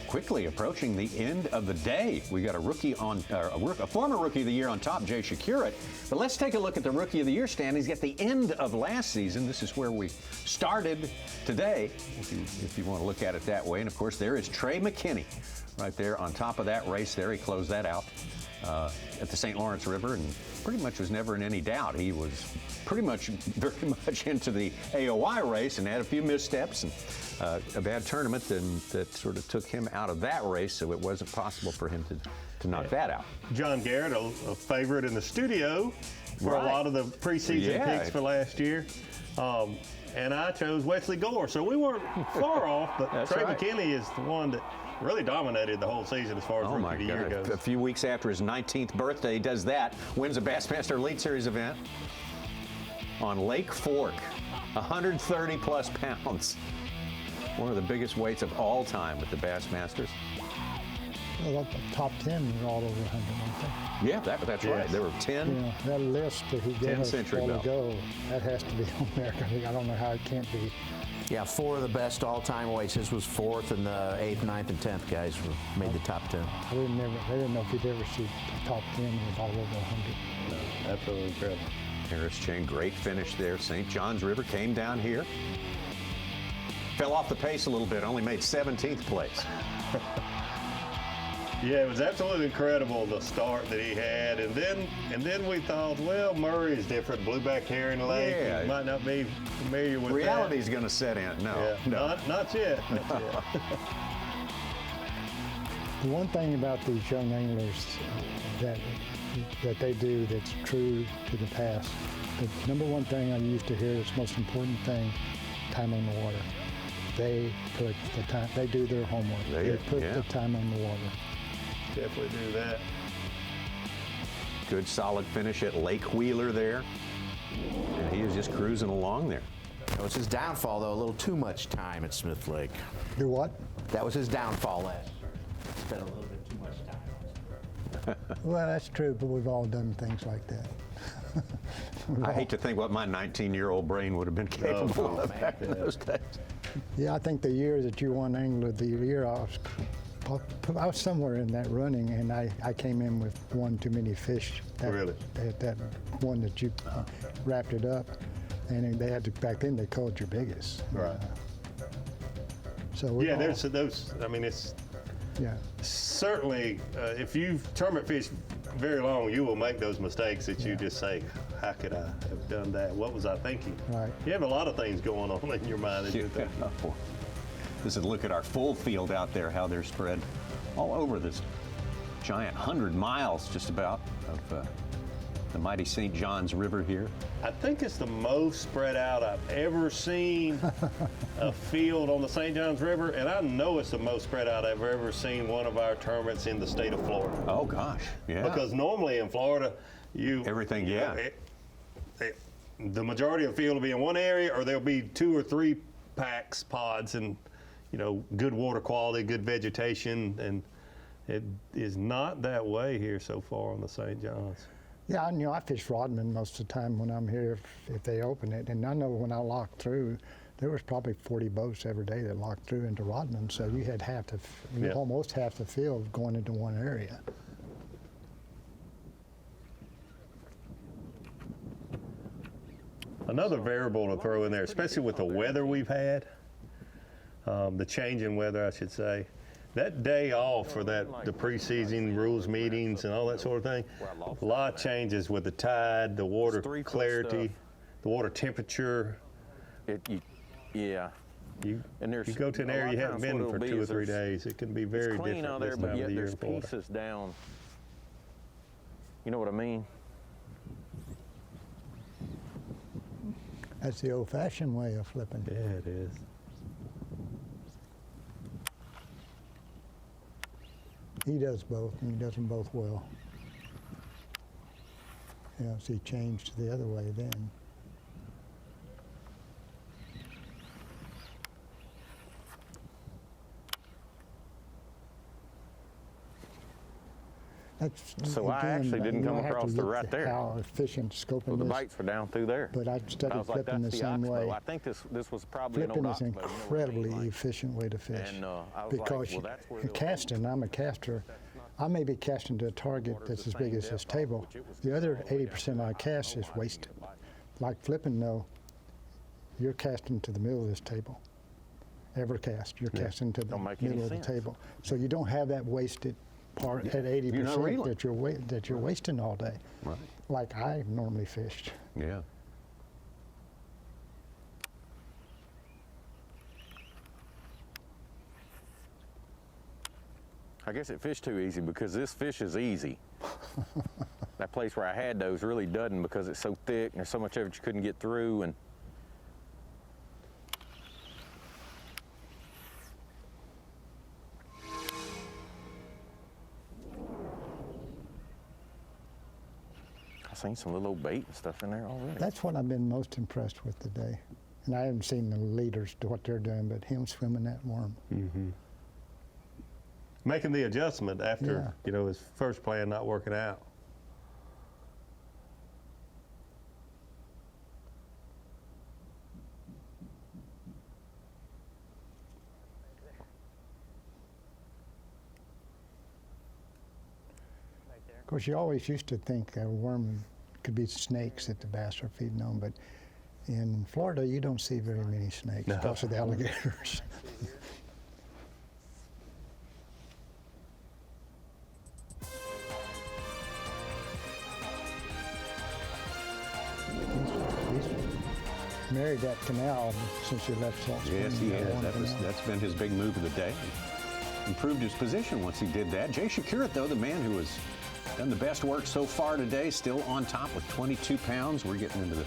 quickly approaching the end of the day. We got a rookie on, a former Rookie of the Year on top, Jay Shakurit. But let's take a look at the Rookie of the Year standings at the end of last season. This is where we started today, if you want to look at it that way. And of course, there is Trey McKinney right there on top of that race there. He closed that out at the St. Lawrence River and pretty much was never in any doubt. He was very much into the AOY race and had a few missteps and a bad tournament that sort of took him out of that race, so it wasn't possible for him to knock that out. John Garrett, a favorite in the studio for a lot of the preseason picks for last year. And I chose Wesley Gore, so we weren't far off, but Trey McKinney is the one that really dominated the whole season as far as Rookie of the Year goes. A few weeks after his 19th birthday, he does that, wins a Bassmaster Elite Series event on Lake Fork, 130 plus pounds. One of the biggest weights of all time with the Bassmasters. Well, the top 10 were all over 100, weren't they? Yeah, that's right. There were 10. You know, that list that he gave us a while ago, that has to be on there. I don't know how it can't be. Yeah, 4 of the best all-time weights. His was 4th, and the 8th, 9th, and 10th guys made the top 10. I didn't know if you'd ever see the top 10 was all over 100. No, absolutely incredible. Harris Chain, great finish there. St. Johns River came down here. Fell off the pace a little bit, only made 17th place. Yeah, it was absolutely incredible, the start that he had. And then we thought, well, Murray is different, blueback herring lake. Yeah. You might not be familiar with Reality's going to set in. No, not yet. The one thing about these young anglers that they do that's true to the past, the number one thing I used to hear is the most important thing, time on the water. They put the time, they do their homework. They put the time on the water. Definitely do that. Good solid finish at Lake Wheeler there. And he is just cruising along there. That was his downfall, though, a little too much time at Smith Lake. Do what? That was his downfall last year. Spent a little bit too much time. Well, that's true, but we've all done things like that. I hate to think what my 19-year-old brain would have been capable of back in those days. Yeah, I think the year that you won Angler of the Year, I was somewhere in that running, and I came in with one too many fish. Really? That one that you wrapped it up, and they had to, back then they called your biggest. Right. So there's those. I mean, it's certainly if you've tournament fished very long, you will make those mistakes that you just say, how could I have done that? What was I thinking? Right. You have a lot of things going on in your mind that you're thinking. This is a look at our full field out there, how they're spread all over this giant 100 miles just about of the mighty St. Johns River here. I think it's the most spread out I've ever seen a field on the St. Johns River, and I know it's the most spread out I've ever seen one of our tournaments in the state of Florida. Oh gosh, yeah. Because normally in Florida, the majority of the field will be in one area, or there'll be 2 or 3 packs, pods, and good water quality, good vegetation, and it is not that way here so far on the St. Johns. Yeah, I fish Rodman most of the time when I'm here if they open it, and I know when I locked through, there was probably 40 boats every day that locked through into Rodman, so you had almost half the field going into one area. Another variable to throw in there, especially with the weather we've had, the change in weather, I should say. That day off for the preseason rules meetings and all that sort of thing, a lot of changes with the tide, the water clarity, the water temperature. You go to an area you haven't been for 2 or 3 days, it can be very different out there, this time but of yet the year there's in Florida. pieces down. You know what I mean? That's the old-fashioned way of flipping. Yeah, it is. He does both, and he does them both well. So he changed the other way then. So I actually didn't come across the right there. How efficient scoping Well, the is. baits were down through there. But I studied was like, flipping the that's same oxbow. way. I think this was probably Flipping an old is an oxbow, incredibly efficient way to fish. And, I was because like, well, that's where in casting, I'm a caster. I may be casting to a target that's as big as this table. The other 80% I cast is wasted. Like flipping, though, you're casting to the middle of this table. Every cast, you're casting to the middle of the table. So you don't have that wasted part at 80% that you're wasting all day. Right. Like I normally fished. Yeah. I guess it fished too easy because this fish is easy. That place where I had those really doesn't because it's so thick and there's so much of it you couldn't get through. And I've seen some little old bait and stuff in there already. That's what I've been most impressed with today. And I haven't seen the leaders do what they're doing, but him swimming that worm. Mm-hmm. Making the adjustment after, you know, his first plan not working out. Of course, you always used to think a worm could be snakes that the bass are feeding on, but in Florida, you don't see very many snakes because of the alligators. He's married that canal since he left Salt Springs. Yes, he has. That's been his big move of the day. Improved his position once he did that. Jay Shakurat, though, the man who has done the best work so far today, still on top with 22 pounds. We're getting into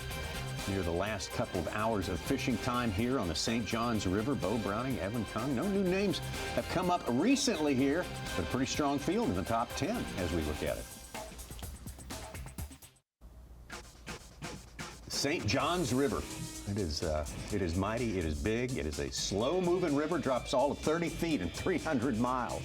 near the last couple of hours of fishing time here on the St. Johns River. Bo Browning, Evan Kung. No new names have come up recently here, but a pretty strong field in the top 10 as we look at it. St. Johns River. It is mighty, it is big, it is a slow-moving river, drops all of 30 feet and 300 miles.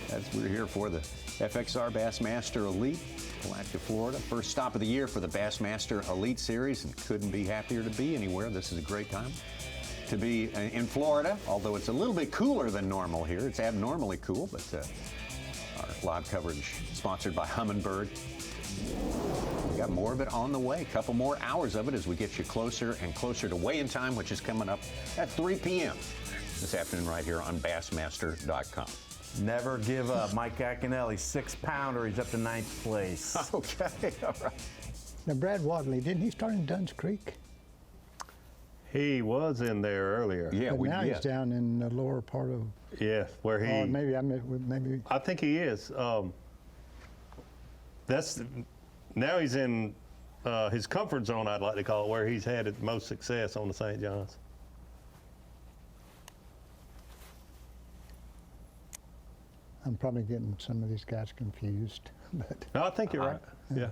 That's what we're here for, the FXR Bassmaster Elite, Palatka, Florida. First stop of the year for the Bassmaster Elite Series, and couldn't be happier to be anywhere. This is a great time to be in Florida, although it's a little bit cooler than normal here. It's abnormally cool, but our live coverage sponsored by Humminbird. We got more of it on the way. A couple more hours of it as we get you closer and closer to weigh-in time, which is coming up at 3 p.m. this afternoon right here on Bassmaster.com. Never give up. Mike Akinelli, 6-pounder. He's up to 9th place. Okay, all right. Now, Brad Wadley, didn't he start in Dunn's Creek? He was in there earlier. Yeah, but now he's down in the lower part of. Yeah, where he. Oh, maybe. I think he is. Now he's in his comfort zone, I'd like to call it, where he's had the most success on the St. Johns. I'm probably getting some of these guys confused, but. No, I think you're right. Yeah.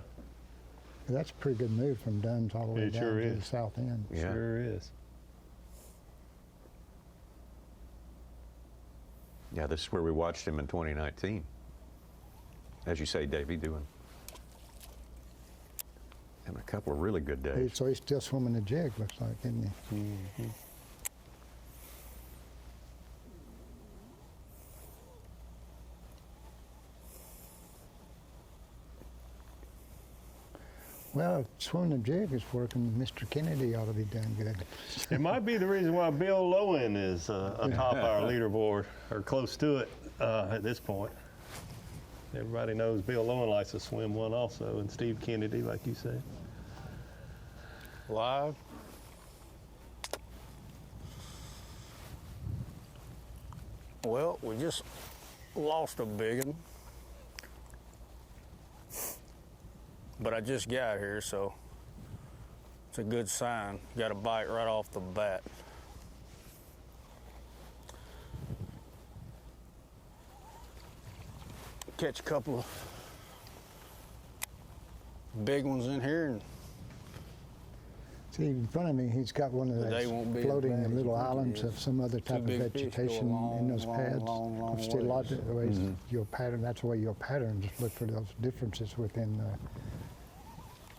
That's a pretty good move from Dunn's all the way down to the south end. Yeah. Sure is. Yeah, this is where we watched him in 2019. As you say, Davey, having a couple of really good days. So he's still swimming the jig, looks like, isn't he? Mm-hmm. Well, if swimming the jig is working, Mr. Kennedy ought to be doing good. It might be the reason why Bill Lowen is atop our leaderboard, or close to it at this point. Everybody knows Bill Lowen likes to swim one also, and Steve Kennedy, like you said. Live. Well, we just lost a big one. But I just got here, so it's a good sign. Got a bite right off the bat. Catch a couple of big ones in here, and See, in front of me, he's got one of They won't be those as floating bad as little you think it islands is. of some other type of big fish go a vegetation long, in those long, pads. long, long See, a lot of the ways ways. your pattern, that's the way your pattern, just look for those differences within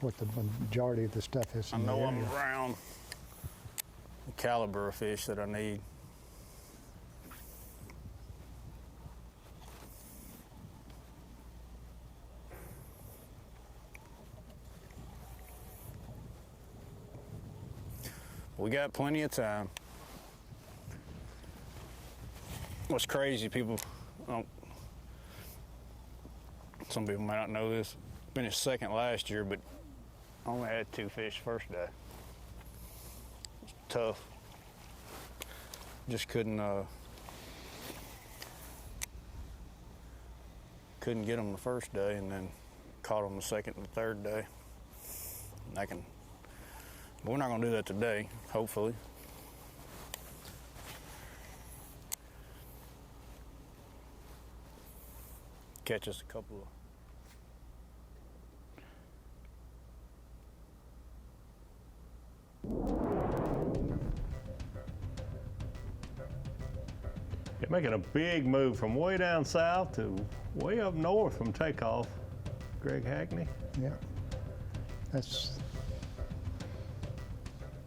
what the majority of the stuff is I in the know I'm area. around the caliber of fish that I need. We got plenty of time. What's crazy, people, some people might not know this, finished second last year, but I only had 2 fish first day. It's tough. Just couldn't get them the first day, and then caught them the second and third day. And but we're not gonna do that today, hopefully. Catch us a couple of You're making a big move from way down south to way up north from takeoff. Greg Hackney. Yeah. That's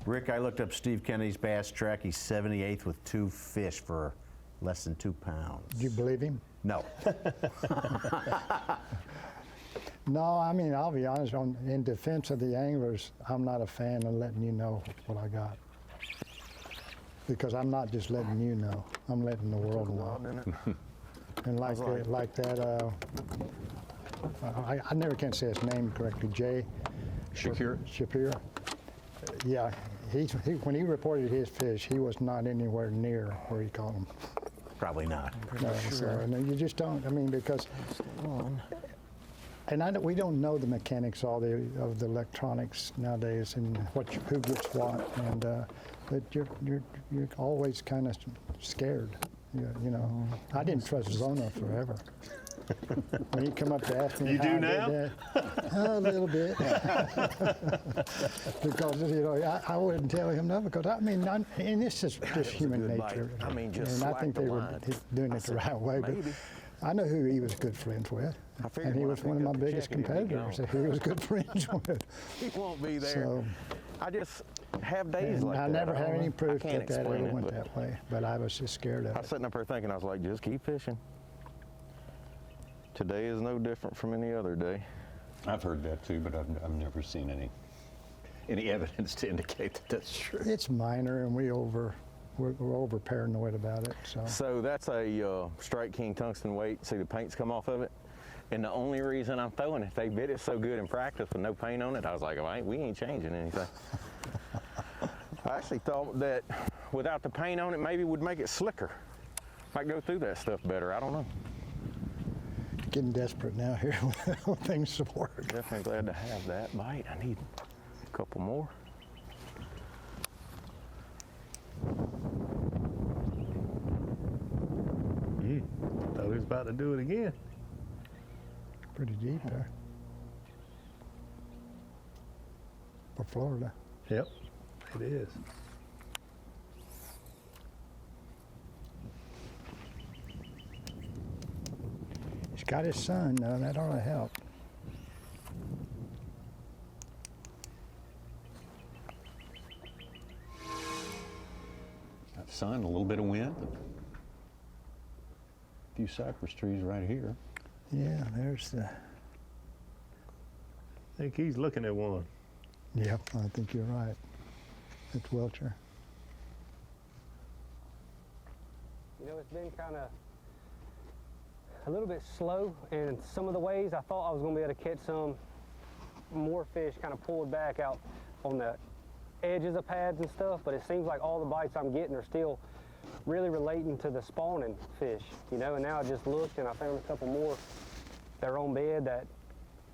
Rick, I looked up Steve Kennedy's bass track. He's 78th with 2 fish for less than 2 pounds. Do you believe him? No. No, I mean, I'll be honest, in defense of the anglers, I'm not a fan of letting you know what I got. Because I'm not just letting you know, I'm letting the world know. And like that, I never can say his name correctly, Jay Shapiro. Yeah, when he reported his fish, he was not anywhere near where he caught them. Probably not. No, so, and you just don't, I mean, because, and we don't know the mechanics of the electronics nowadays and who gets what, and but you're always kind of scared. You know, I didn't trust Zona forever. When he come up to ask me, you how do I now? did that, a little bit, because I wouldn't tell him no. Because I mean, and this is just human nature. I mean, just and I think they were doing it the right way. But I know who he was good friends with, and he was one of my biggest competitors that he was good friends with. He won't be there. So, I just have days like that. I never had any proof I can't that ever explain it, went but that way, but I was just scared of I was it. sitting up there thinking, I was like, just keep fishing. Today is no different from any other day. I've heard that too, but I've never seen any evidence to indicate that that's true. It's minor, and we're over paranoid about it. So that's a Strike King tungsten weight. See the paint's come off of it? And the only reason I'm throwing it, they bit it so good in practice with no paint on it, I was like, we ain't changing anything. I actually thought that without the paint on it, maybe would make it slicker. Might go through that stuff better, I don't know. Getting desperate now here with things to work. Definitely glad to have that bite. I need a couple more. Thought he was about to do it again. Pretty deep there. For Florida. Yep, it is. He's got his son, though, that ought to help. Got sun, a little bit of wind. A few cypress trees right here. Yeah, there's the... I think he's looking at one. Yep, I think you're right. It's Welcher. You know, it's been kind of a little bit slow, and some of the ways I thought I was going to be able to catch some more fish kind of pulled back out on the edges of pads and stuff, but it seems like all the bites I'm getting are still really relating to the spawning fish, you know, and now I just looked and I found a couple more that are on bed that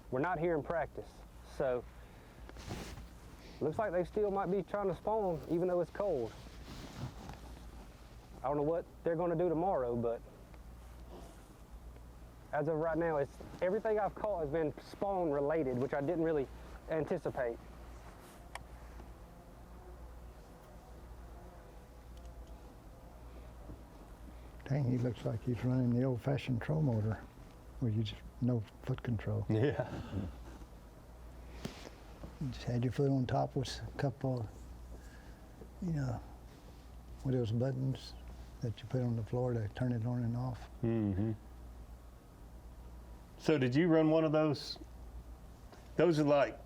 we're not here in practice. So looks like they still might be trying to spawn even though it's cold. I don't know what they're going to do tomorrow, but as of right now, it's everything I've caught has been spawn related, which I didn't really anticipate. dang, he looks like he's running the old-fashioned troll motor, where you just no foot control. Yeah. You just had your foot on top with a couple, with those buttons that you put on the floor to turn it on and off. Mm-hmm. So did you run one of those? Those are like,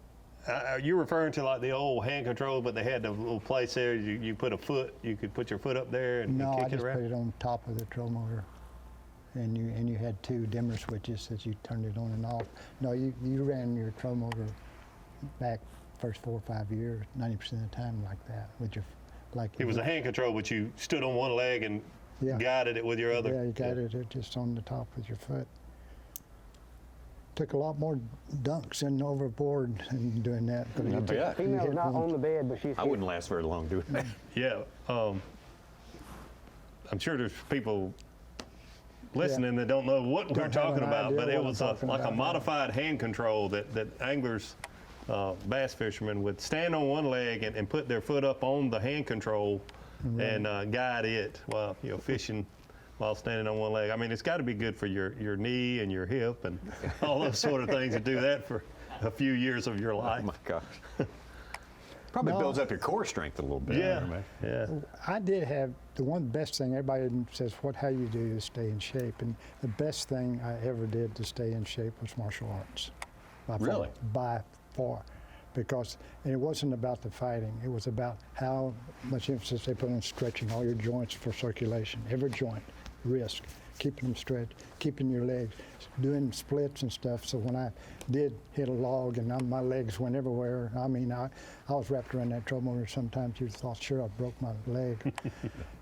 you're referring to like the old hand control, but they had the little place there. You put a foot, you could put your foot up there and No, kick I just it around? put it on top of the troll motor. And you had 2 dimmer switches that you turned it on and off. No, you ran your troll motor back first 4 or 5 years, 90% of the time like that with your It was a hand control, but you stood on one leg and guided it with your other. Yeah, you guided it just on the top with your foot. Took a lot more dunks and overboard and doing that. But I bet. Female's not on the bed, but she's I wouldn't last very long doing that. Yeah. I'm sure there's people listening that don't know what we're talking about, but it was like a modified hand control that anglers, bass fishermen would stand on one leg and put their foot up on the hand control and guide it while fishing while standing on one leg. I mean, it's got to be good for your knee and your hip and all those sort of things to do that for a few years of your life. Oh my gosh. Probably builds up your core strength a little bit. Yeah. I did have the best thing. Everybody says, how you do to stay in shape, and the best thing I ever did to stay in shape was martial arts. Really? By far. Because it wasn't about the fighting. It was about how much emphasis they put on stretching all your joints for circulation. Every joint, wrist, keeping them stretched, keeping your legs, doing splits and stuff. So when I did hit a log and my legs went everywhere, I mean, I was wrapped around that troll motor. Sometimes you thought, sure, I broke my leg.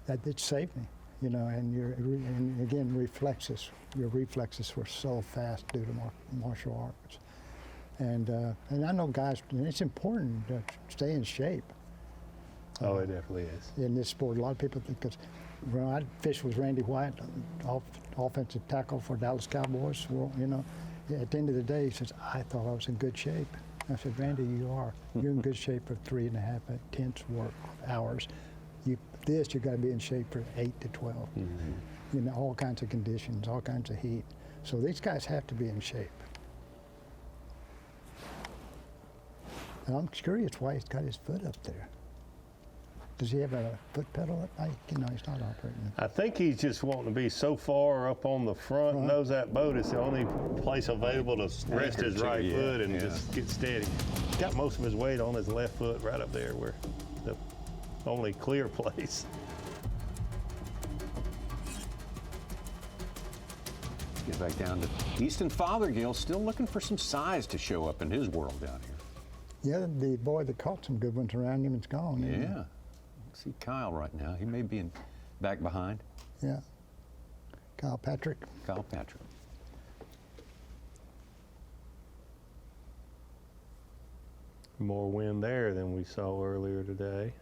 It saved me, and again, reflexes. Your reflexes were so fast due to martial arts. And I know guys, and it's important to stay in shape. Oh, it definitely is. In this sport, a lot of people think, because when I fished with Randy White, offensive tackle for Dallas Cowboys, at the end of the day, he says, I thought I was in good shape. I said, Randy, you are. You're in good shape for 3.5 intense work hours. You got to be in shape for 8 to 12. Mm-hmm. All kinds of conditions, all kinds of heat. So these guys have to be in shape. And I'm curious why he's got his foot up there. Does he have a foot pedal up? He's not operating. I think he's just wanting to be so far up on the front nose of that boat. It's the only place available to rest his right foot and just get steady. He's got most of his weight on his left foot right up there where the only clear place. Get back down to Easton Fothergill, still looking for some size to show up in his world down here. Yeah, the boy that caught some good ones around him is gone. Yeah. See Kyle right now. He may be back behind. Yeah. Kyle Patrick. Kyle Patrick. More wind there than we saw earlier today.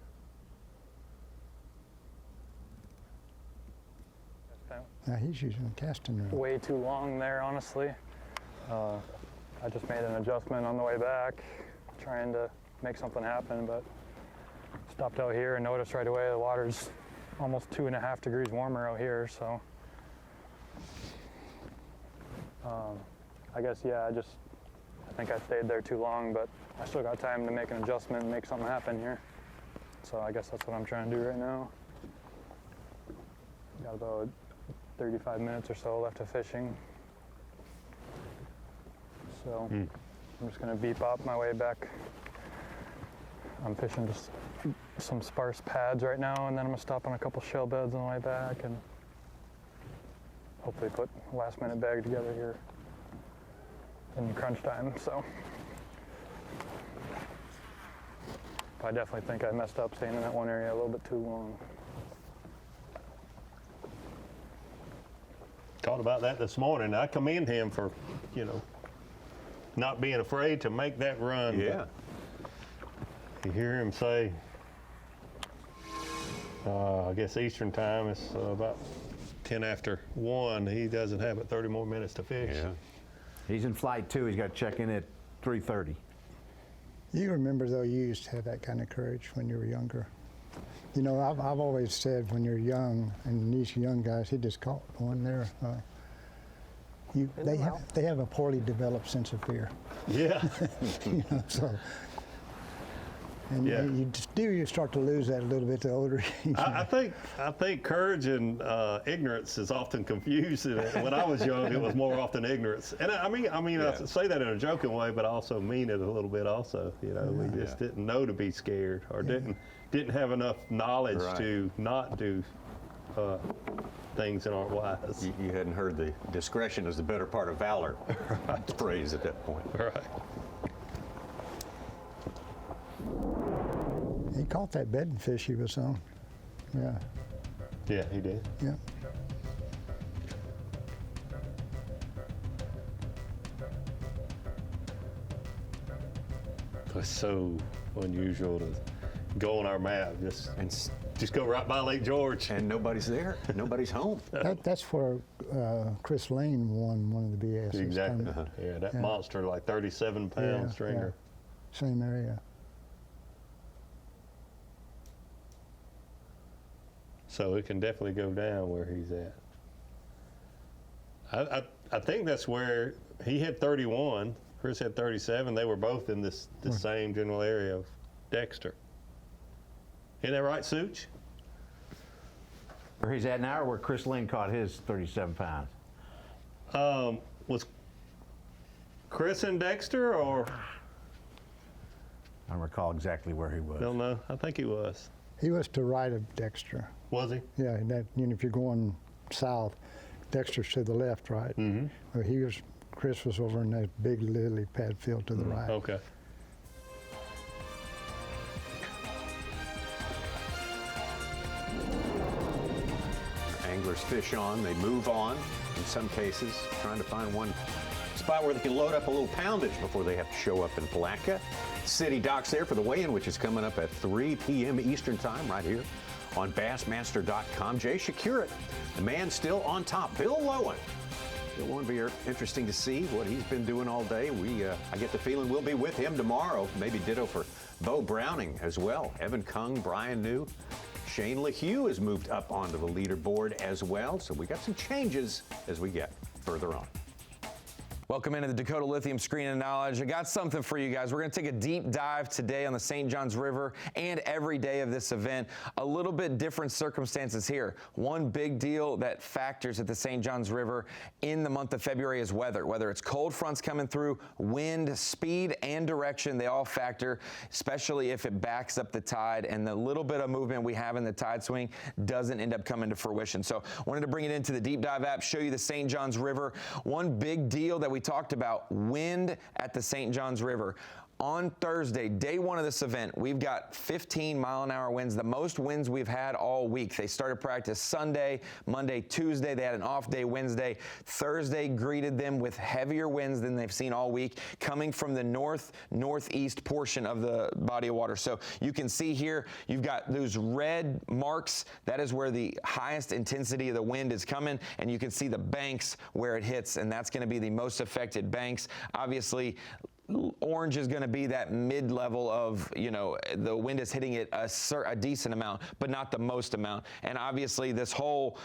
Now he's using a casting reel. Way too long there, honestly. I just made an adjustment on the way back, trying to make something happen, but stopped out here and noticed right away the water's almost 2.5 degrees warmer out here, so I guess, I think I stayed there too long, but I still got time to make an adjustment and make something happen here. So I guess that's what I'm trying to do right now. Got about 35 minutes or so left of fishing. So I'm just gonna beep up my way back. I'm fishing just some sparse pads right now, and then I'm gonna stop on a couple shell beds on the way back and hopefully put a last minute bag together here in crunch time. So I definitely think I messed up staying in that one area a little bit too long. Thought about that this morning. I commend him for, not being afraid to make that run. Yeah. You hear him say, I guess Eastern time is about 10 after 1. He doesn't have but 30 more minutes to fish. Yeah. He's in flight 2. He's got to check in at 3:30. You remember, though, you used to have that kind of courage when you were younger. You know, I've always said when you're young, and these young guys, he just caught one there. They have a poorly developed sense of fear. Yeah. You know, so. And you start to lose that a little bit the older. I think courage and ignorance is often confused. When I was young, it was more often ignorance. And I mean, I say that in a joking way, but I also mean it a little bit. Also, you know, we just didn't know to be scared, or didn't have enough knowledge to not do things that aren't wise. You hadn't heard the discretion is the better part of valor phrase at that point. Right. He caught that bedding fish he was on. Yeah. Yeah, he did. Yeah. It's so unusual to go on our map, just go right by Lake George. And nobody's there. Nobody's home. That's where Chris Lane won one of the B.A.S.S. Exactly. Yeah, that monster, like 37-pound stringer. Yeah. Same area. So it can definitely go down where he's at. I think that's where he had 31. Chris had 37. They were both in the same general area of Dexter. Isn't that right, Such? Where he's at now, or where Chris Lane caught his 37 pounds? Was Chris in Dexter, or? I don't recall exactly where he was. Don't know. I think he was. He was to right of Dexter. Was he? Yeah, and that, you know, if you're going south, Dexter's to the left, right? Mm-hmm. Well, Chris was over in that big lily pad field to the right. Okay. Anglers fish on, they move on in some cases, trying to find one spot where they can load up a little poundage before they have to show up in Palatka. City docks there for the weigh-in, which is coming up at 3 p.m. Eastern time right here on Bassmaster.com. Jay Shakurit, the man still on top. Bill Lowen. It will be interesting to see what he's been doing all day. I get the feeling we'll be with him tomorrow. Maybe ditto for Bo Browning as well. Evan Kung, Brian New. Shane LaHue has moved up onto the leaderboard as well. So we got some changes as we get further on. Welcome into the Dakota Lithium Screen of Knowledge. I got something for you guys. We're going to take a deep dive today on the St. Johns River and every day of this event. A little bit different circumstances here. One big deal that factors at the St. Johns River in the month of February is weather. Whether it's cold fronts coming through, wind, speed, and direction, they all factor, especially if it backs up the tide and the little bit of movement we have in the tide swing doesn't end up coming to fruition. So I wanted to bring it into the Deep Dive app, show you the St. Johns River. One big deal that we talked about, wind at the St. Johns River. On Thursday, day one of this event, we've got 15-mile-an-hour winds, the most winds we've had all week. They started practice Sunday, Monday, Tuesday. They had an off day Wednesday. Thursday greeted them with heavier winds than they've seen all week, coming from the northeast portion of the body of water. So you can see here, you've got those red marks. That is where the highest intensity of the wind is coming, and you can see the banks where it hits, and that's going to be the most affected banks. Obviously, orange is going to be that mid-level of, you know, the wind is hitting it a decent amount, but not the most amount. And obviously this whole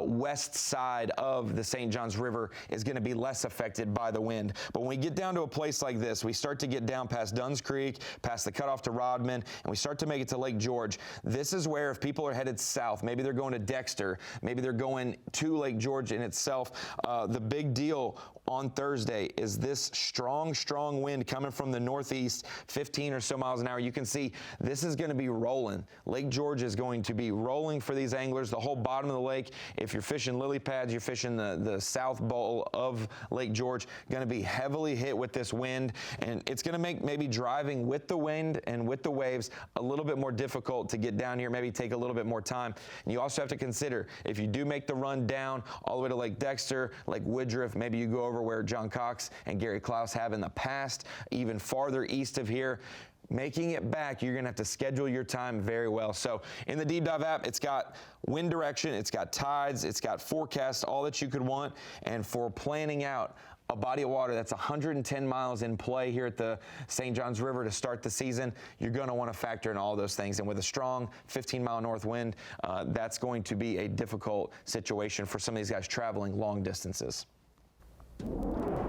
west side of the St. Johns River is going to be less affected by the wind. But when we get down to a place like this, we start to get down past Dunn's Creek, past the cutoff to Rodman, and we start to make it to Lake George. This is where if people are headed south, maybe they're going to Dexter, maybe they're going to Lake George in itself, the big deal on Thursday is this strong wind coming from the northeast, 15 or so miles an hour. You can see this is going to be rolling. Lake George is going to be rolling for these anglers, the whole bottom of the lake. If you're fishing lily pads, you're fishing the south bowl of Lake George, going to be heavily hit with this wind, and it's going to make maybe driving with the wind and with the waves a little bit more difficult to get down here, maybe take a little bit more time. And you also have to consider, if you do make the run down all the way to Lake Dexter, Lake Woodruff, maybe you go over where John Cox and Gary Klaus have in the past, even farther east of here. Making it back, you're going to have to schedule your time very well. So in the Deep Dive app, it's got wind direction, it's got tides, it's got forecast, all that you could want. And for planning out a body of water that's 110 miles in play here at the St. Johns River to start the season, you're going to want to factor in all those things. And with a strong 15-mile north wind, that's going to be a difficult situation for some of these guys traveling long distances.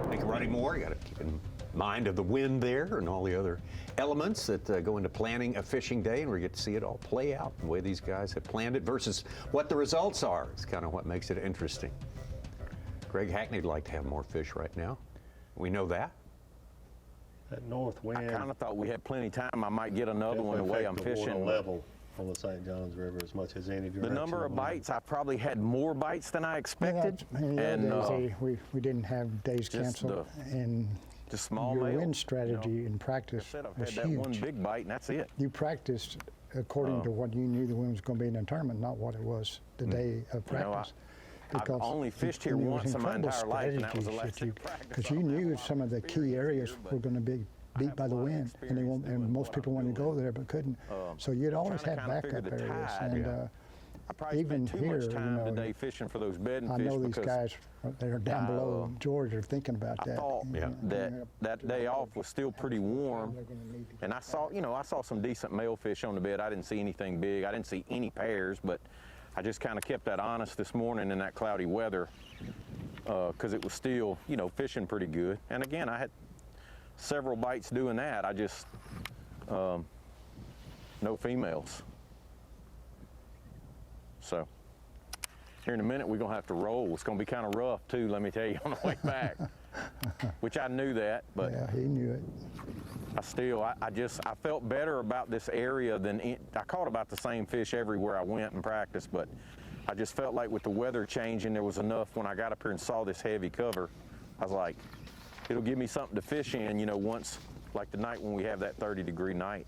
Thank you, Ronnie Moore. You got to keep in mind of the wind there and all the other elements that go into planning a fishing day, and we get to see it all play out the way these guys have planned it versus what the results are. It's kind of what makes it interesting. Greg Hackney'd like to have more fish right now. We know that. That north wind. I kind of thought we had plenty of time. I might get another one the way I'm fishing. Level on the St. Johns River as much as any direction. The number of bites, I probably had more bites than I expected. We didn't have days canceled, and just small your male, wind strategy in practice was had that huge. one big bite, and that's it. You practiced according to what you knew the wind was going to be in the tournament, not what it was the day of practice. I've only fished here once in my entire life, and that was the last day of practice. Because you knew some of the key areas were going to be beat by the wind, and most people wanted to go there but couldn't. So you'd always have backup areas, and even here, today fishing for those bedding I fish know these because guys that are down below George are thinking about that. that day off was still pretty warm, and I saw some decent male fish on the bed. I didn't see anything big. I didn't see any pairs, but I just kind of kept that honest this morning in that cloudy weather because it was still, fishing pretty good. And again, I had several bites doing that. I just, no females. So here in a minute, we're going to have to roll. It's going to be kind of rough, too, let me tell you, on the way back, which I knew that, but yeah, he knew it. I felt better about this area I caught about the same fish everywhere I went and practiced, but I just felt like with the weather changing, there was enough when I got up here and saw this heavy cover. I was like, it'll give me something to fish in, once, like the night when we have that 30-degree night.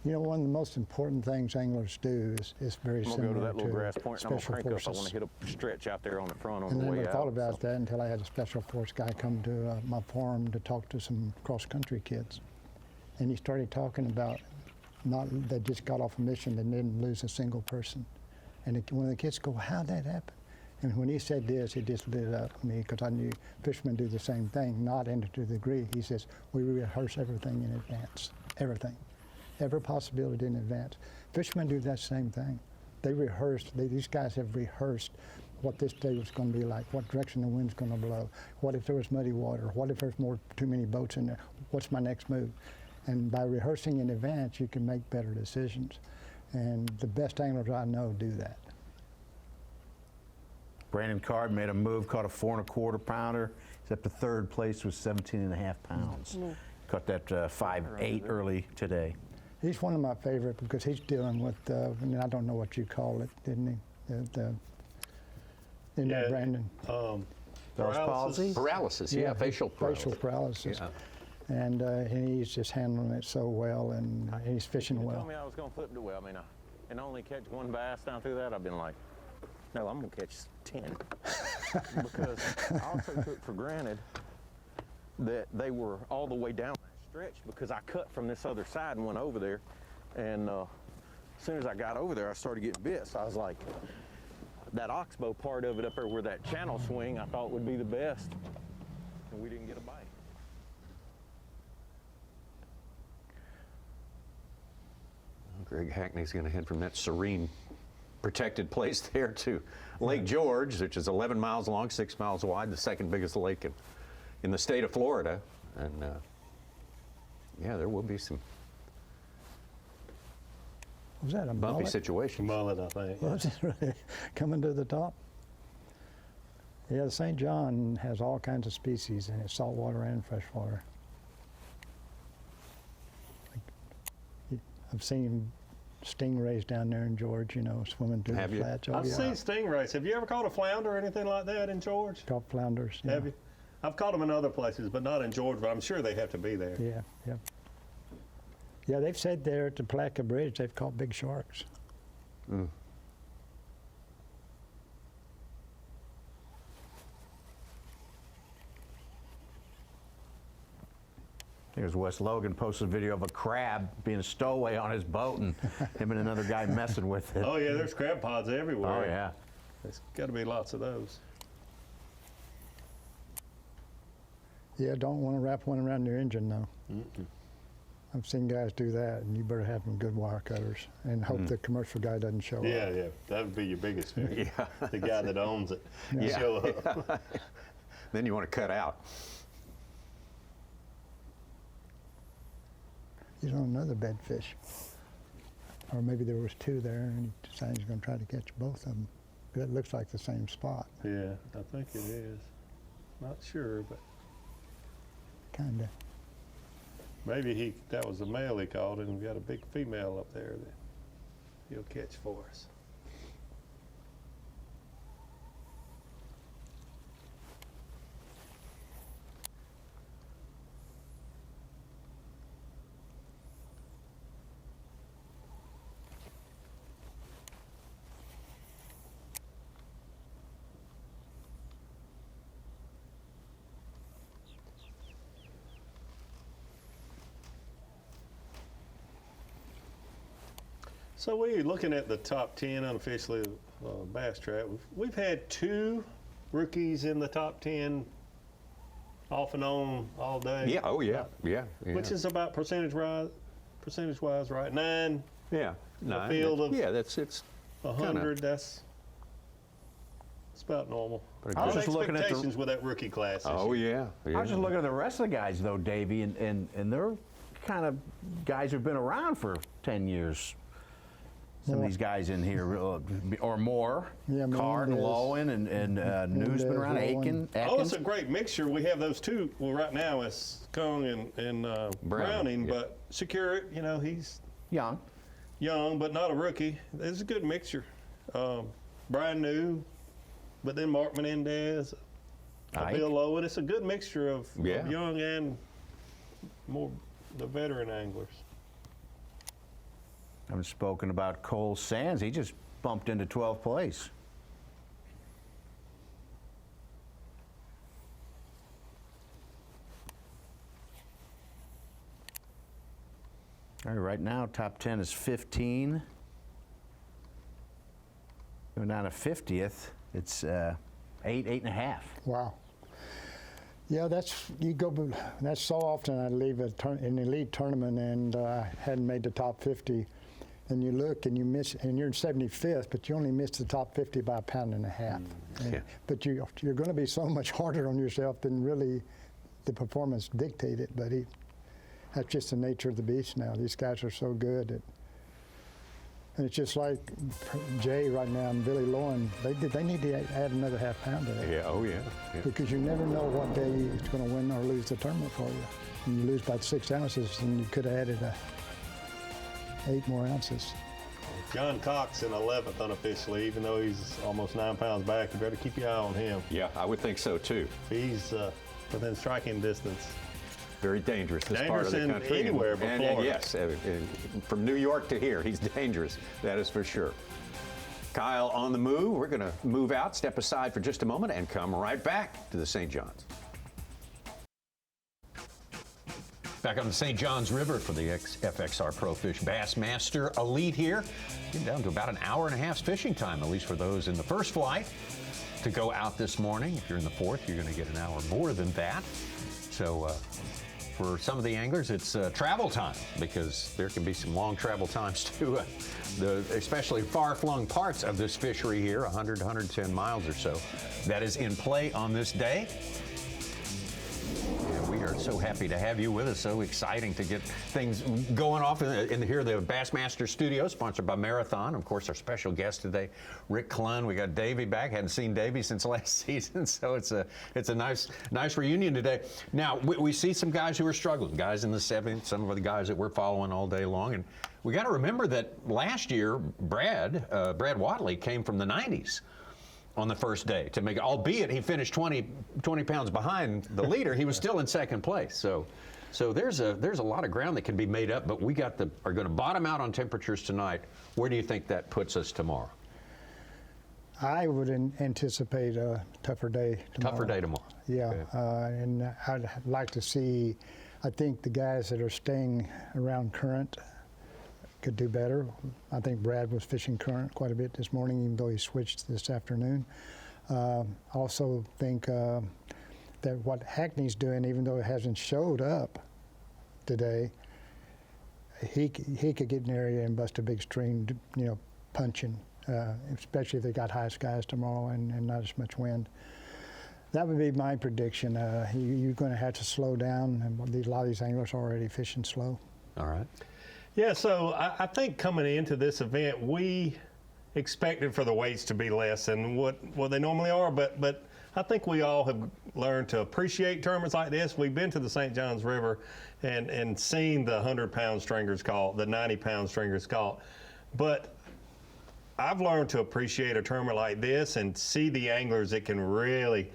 One of the most important things anglers do is very I'm similar going to go to that little grass point, and I'm special going to crank forces. up. I want to hit a stretch out there on the front on And the I way never out. thought about that until I had a special force guy come to my farm to talk to some cross-country kids. And he started talking about they just got off a mission and didn't lose a single person. And one of the kids go, how'd that happen? And when he said this, it just lit up me because I knew fishermen do the same thing, not to the degree. He says, we rehearse everything in advance, everything. Every possibility in advance. Fishermen do that same thing. They rehearsed, these guys have rehearsed what this day was going to be like, what direction the wind's going to blow, what if there was muddy water, what if there's too many boats in there, what's my next move? And by rehearsing in advance, you can make better decisions. And the best anglers I know do that. Brandon Card made a move, caught a 4 1/4 pounder. He's up to third place with 17.5 pounds. Caught that 5.8 early today. He's one of my favorite because he's dealing with, I don't know what you call it, didn't he? Brandon? Paralysis? Paralysis, yeah, facial paralysis. Facial paralysis. Yeah. And he's just handling it so well, and he's fishing well. Told me I was going to flip it well. And only catch one bass down through that. I've been like, no, I'm going to catch 10. Because I also took for granted that they were all the way down that stretch because I cut from this other side and went over there. And as soon as I got over there, I started getting bit. So I was like, that oxbow part of it up there where that channel swing I thought would be the best. And we didn't get a bite. Greg Hackney's going to head from that serene, protected place there to Lake George, which is 11 miles long, 6 miles wide, the second biggest lake in the state of Florida. And yeah, there will be some Was that a bumpy mullet? situation. Mullet, I think. Was it really coming to the top? Yeah, the St. John has all kinds of species in it, saltwater and freshwater. I've seen stingrays down there in George, swimming through the flats. I've seen stingrays. Have you ever caught a flounder or anything like that in George? Caught flounders. Yeah. Have you? I've caught them in other places, but not in George, but I'm sure they have to be there. Yeah. Yeah, they've said there at the Palatka Bridge they've caught big sharks. Mm. There's Wes Logan posted a video of a crab being a stowaway on his boat, and him and another guy messing with it. Oh yeah, there's crab pods everywhere. Oh yeah. There's got to be lots of those. Yeah, don't want to wrap one around your engine though. I've seen guys do that, and you better have them good wire cutters and hope the commercial guy doesn't show up. Yeah, that would be your biggest fear. Yeah. The guy that owns it. Yeah. Show up. Then you want to cut out. He's on another bedfish. Or maybe there was two there, and he decided he's going to try to catch both of them. But it looks like the same spot. Yeah, I think it is. Not sure, but Kind of. maybe that was a male he caught, and we got a big female up there that he'll catch for us. So we're looking at the top 10 unofficially Bass Track. We've had 2 rookies in the top 10 off and on all day. Yeah, oh yeah, yeah. Which is about percentage-wise, right? 9. Yeah, 9. A field of it's 100. That's about normal. I was just looking at expectations with that rookie class. Oh yeah, yeah. I was just looking at the rest of the guys though, Davey, and they're kind of guys who've been around for 10 years. Some of these guys in here, or more. Yeah, Card and Lowen and Newsman around, Aiken. Oh, it's a great mixture. We have those 2. Well, right now it's Kung and Browning, yeah. but Secure, he's young, but not a rookie. It's a good mixture. Brian New, but then Mark Menendez, Bill Lowen. It's a good mixture of young and more the veteran anglers. I haven't spoken about Cole Sands. He just bumped into 12th place. All right, right now, top 10 is 15. Going down to 50th, it's 8.5. Wow. Yeah, that's so often I leave an elite tournament and hadn't made the top 50. And you look and you miss, and you're in 75th, but you only missed the top 50 by 1.5 pounds. But you're going to be so much harder on yourself than really the performance dictated. But that's just the nature of the beast now. These guys are so good. And it's just like Jay right now and Billy Lowen. They need to add another 1/2 pound to that. Yeah, oh yeah. Because you never know what day it's going to win or lose the tournament for you. And you lose by 6 ounces, and you could have added 8 more ounces. John Cox in 11th unofficially, even though he's almost 9 pounds back. You better keep your eye on him. Yeah, I would think so too. He's within striking distance. Very dangerous this part of the country. Anywhere but Florida. Yes, from New York to here, he's dangerous. That is for sure. Kyle on the move. We're going to move out, step aside for just a moment, and come right back to the St. John's. Back on the St. John's River for the FXR Pro Fish Bassmaster Elite here. Getting down to about an hour and a half's fishing time, at least for those in the first flight to go out this morning. If you're in the fourth, you're going to get an hour more than that. So for some of the anglers, it's travel time, because there can be some long travel times to especially far-flung parts of this fishery here, 100, 110 miles or so. That is in play on this day. We are so happy to have you with us. So exciting to get things going off in here, the Bassmaster Studio, sponsored by Marathon. Of course, our special guest today, Rick Clunn. We got Davey back. Hadn't seen Davey since last season, so it's a nice reunion today. Now we see some guys who are struggling, guys in the 7th, some of the guys that we're following all day long, and we got to remember that last year Brad Watley came from the 90s. On the first day to make it, albeit he finished 20 pounds behind the leader, he was still in 2nd place. So there's a lot of ground that can be made up, but we are going to bottom out on temperatures tonight. Where do you think that puts us tomorrow? I would anticipate a tougher day tomorrow. Tougher day tomorrow. Yeah, and I'd like to see I think the guys that are staying around current could do better. I think Brad was fishing current quite a bit this morning, even though he switched this afternoon. Also think that what Hackney's doing, even though it hasn't showed up today, he could get in the area and bust a big stream, you know, punching, especially if they got high skies tomorrow and not as much wind. That would be my prediction. You're going to have to slow down, and a lot of these anglers are already fishing slow. All right. Yeah, so I think coming into this event, we expected for the weights to be less than what they normally are, but I think we all have learned to appreciate tournaments like this. We've been to the St. Johns River and seen the 100-pound stringers caught, the 90-pound stringers caught, but I've learned to appreciate a tournament like this and see the anglers that can really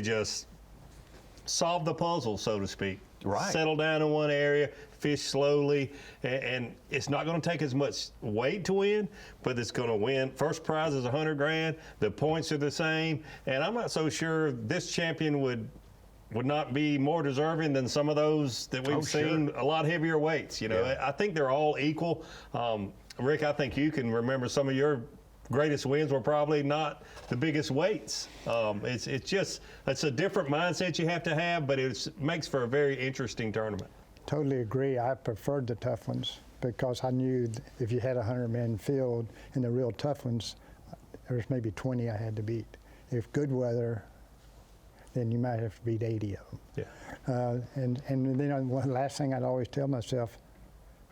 just solve the puzzle, so to speak. Right. Settle down in one area, fish slowly, and it's not going to take as much weight to win, but it's going to win. First prize is $100 grand. The points are the same, and I'm not so sure this champion would not be more deserving than some of those that we've seen a lot heavier weights. You know, I think they're all equal. Rick, I think you can remember some of your greatest wins were probably not the biggest weights. It's a different mindset you have to have, but it makes for a very interesting tournament. Totally agree. I preferred the tough ones because I knew if you had a 100-man field in the real tough ones, there's maybe 20 I had to beat. If good weather, then you might have to beat 80 of them. Yeah. And then one last thing I'd always tell myself,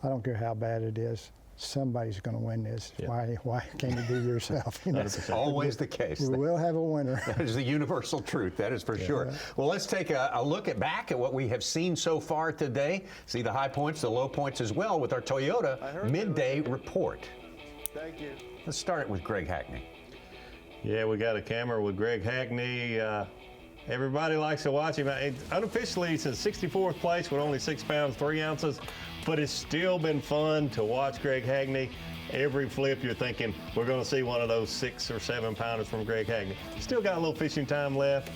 I don't care how bad it is, somebody's going to win this. Yeah. Why can't you be yourself? You know? That's always the case. We will have a winner. That is the universal truth. That is for sure. Well, let's take a look back at what we have seen so far today. See the high points, the low points as well with our Toyota midday report. Thank you. Let's start it with Greg Hackney. Yeah, we got a camera with Greg Hackney. Everybody likes to watch him. Unofficially, he's in 64th place with only 6 pounds, 3 ounces. But it's still been fun to watch Greg Hackney. Every flip you're thinking, we're going to see one of those 6 or 7 pounders from Greg Hackney. Still got a little fishing time left,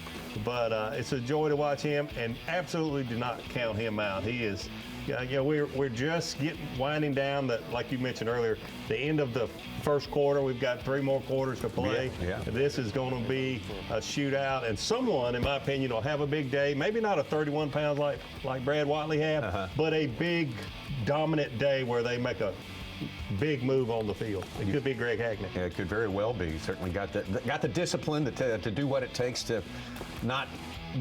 but it's a joy to watch him, and absolutely do not count him out. He is, we're just winding down, like you mentioned earlier, the end of the first quarter. We've got 3 more quarters to play. Yeah. This is going to be a shootout, and someone, in my opinion, will have a big day. Maybe not a 31 pounds like Brad Watley had, but a big, dominant day where they make a big move on the field. It could be Greg Hackney. Yeah, it could very well be. He certainly got the discipline to do what it takes to not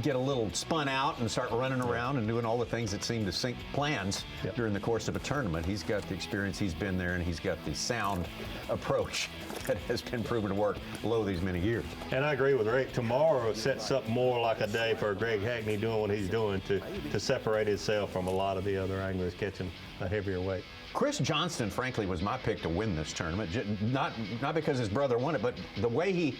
get a little spun out and start running around and doing all the things that seem to sink plans during the course of a tournament. He's got the experience, he's been there, and he's got the sound approach that has been proven to work below these many years. And I agree with Rick. Tomorrow sets up more like a day for Greg Hackney doing what he's doing to separate himself from a lot of the other anglers catching a heavier weight. Chris Johnston, frankly, was my pick to win this tournament. Not because his brother won it, but the way he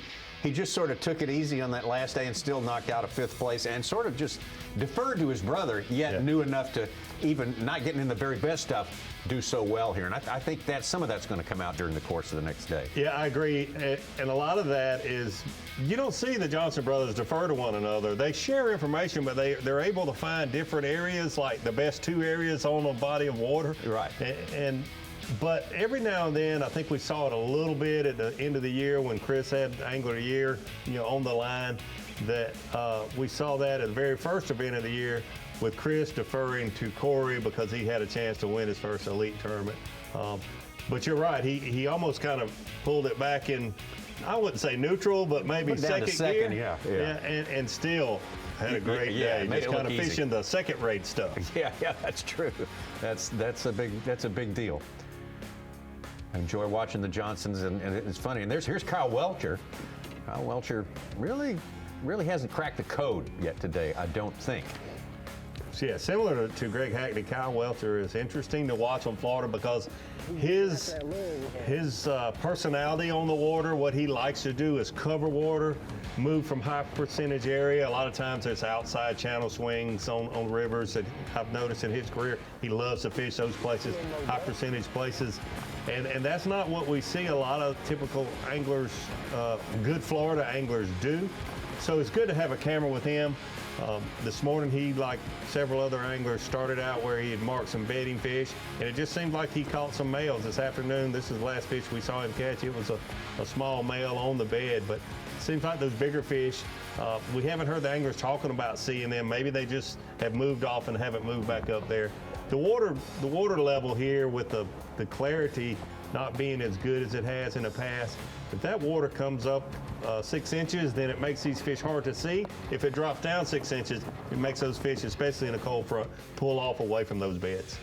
just sort of took it easy on that last day and still knocked out a 5th place and sort of just deferred to his brother, yet knew enough to, even not getting in the very best stuff, do so well here. And I think that some of that's going to come out during the course of the next day. Yeah, I agree. And a lot of that is, you don't see the Johnston brothers defer to one another. They share information, but they're able to find different areas, like the best 2 areas on a body of water. Right. But every now and then, I think we saw it a little bit at the end of the year when Chris had Angler of the Year, on the line, that we saw that at the very first event of the year with Chris deferring to Corey because he had a chance to win his first elite tournament. But you're right, he almost kind of pulled it back in, I wouldn't say neutral, but maybe second gear. Yeah. And still had a great day. Just kind of fishing the second-rate stuff. Yeah, that's true. That's a big deal. I enjoy watching the Johnstons, and it's funny. And here's Kyle Welcher. Kyle Welcher really hasn't cracked the code yet today, I don't think. Yeah, similar to Greg Hackney, Kyle Welcher is interesting to watch on Florida because his personality on the water, what he likes to do is cover water, move from high percentage area. A lot of times there's outside channel swings on rivers that I've noticed in his career. He loves to fish those places, high percentage places. And that's not what we see a lot of typical anglers, good Florida anglers do. So it's good to have a camera with him. This morning, he, like several other anglers, started out where he had marked some bedding fish, and it just seemed like he caught some males this afternoon. This is the last fish we saw him catch. It was a small male on the bed, but it seems like those bigger fish, we haven't heard the anglers talking about seeing them. Maybe they just have moved off and haven't moved back up there. The water level here with the clarity not being as good as it has in the past, if that water comes up 6 inches, then it makes these fish hard to see. If it drops down 6 inches, it makes those fish, especially in the cold front, pull off away from those beds.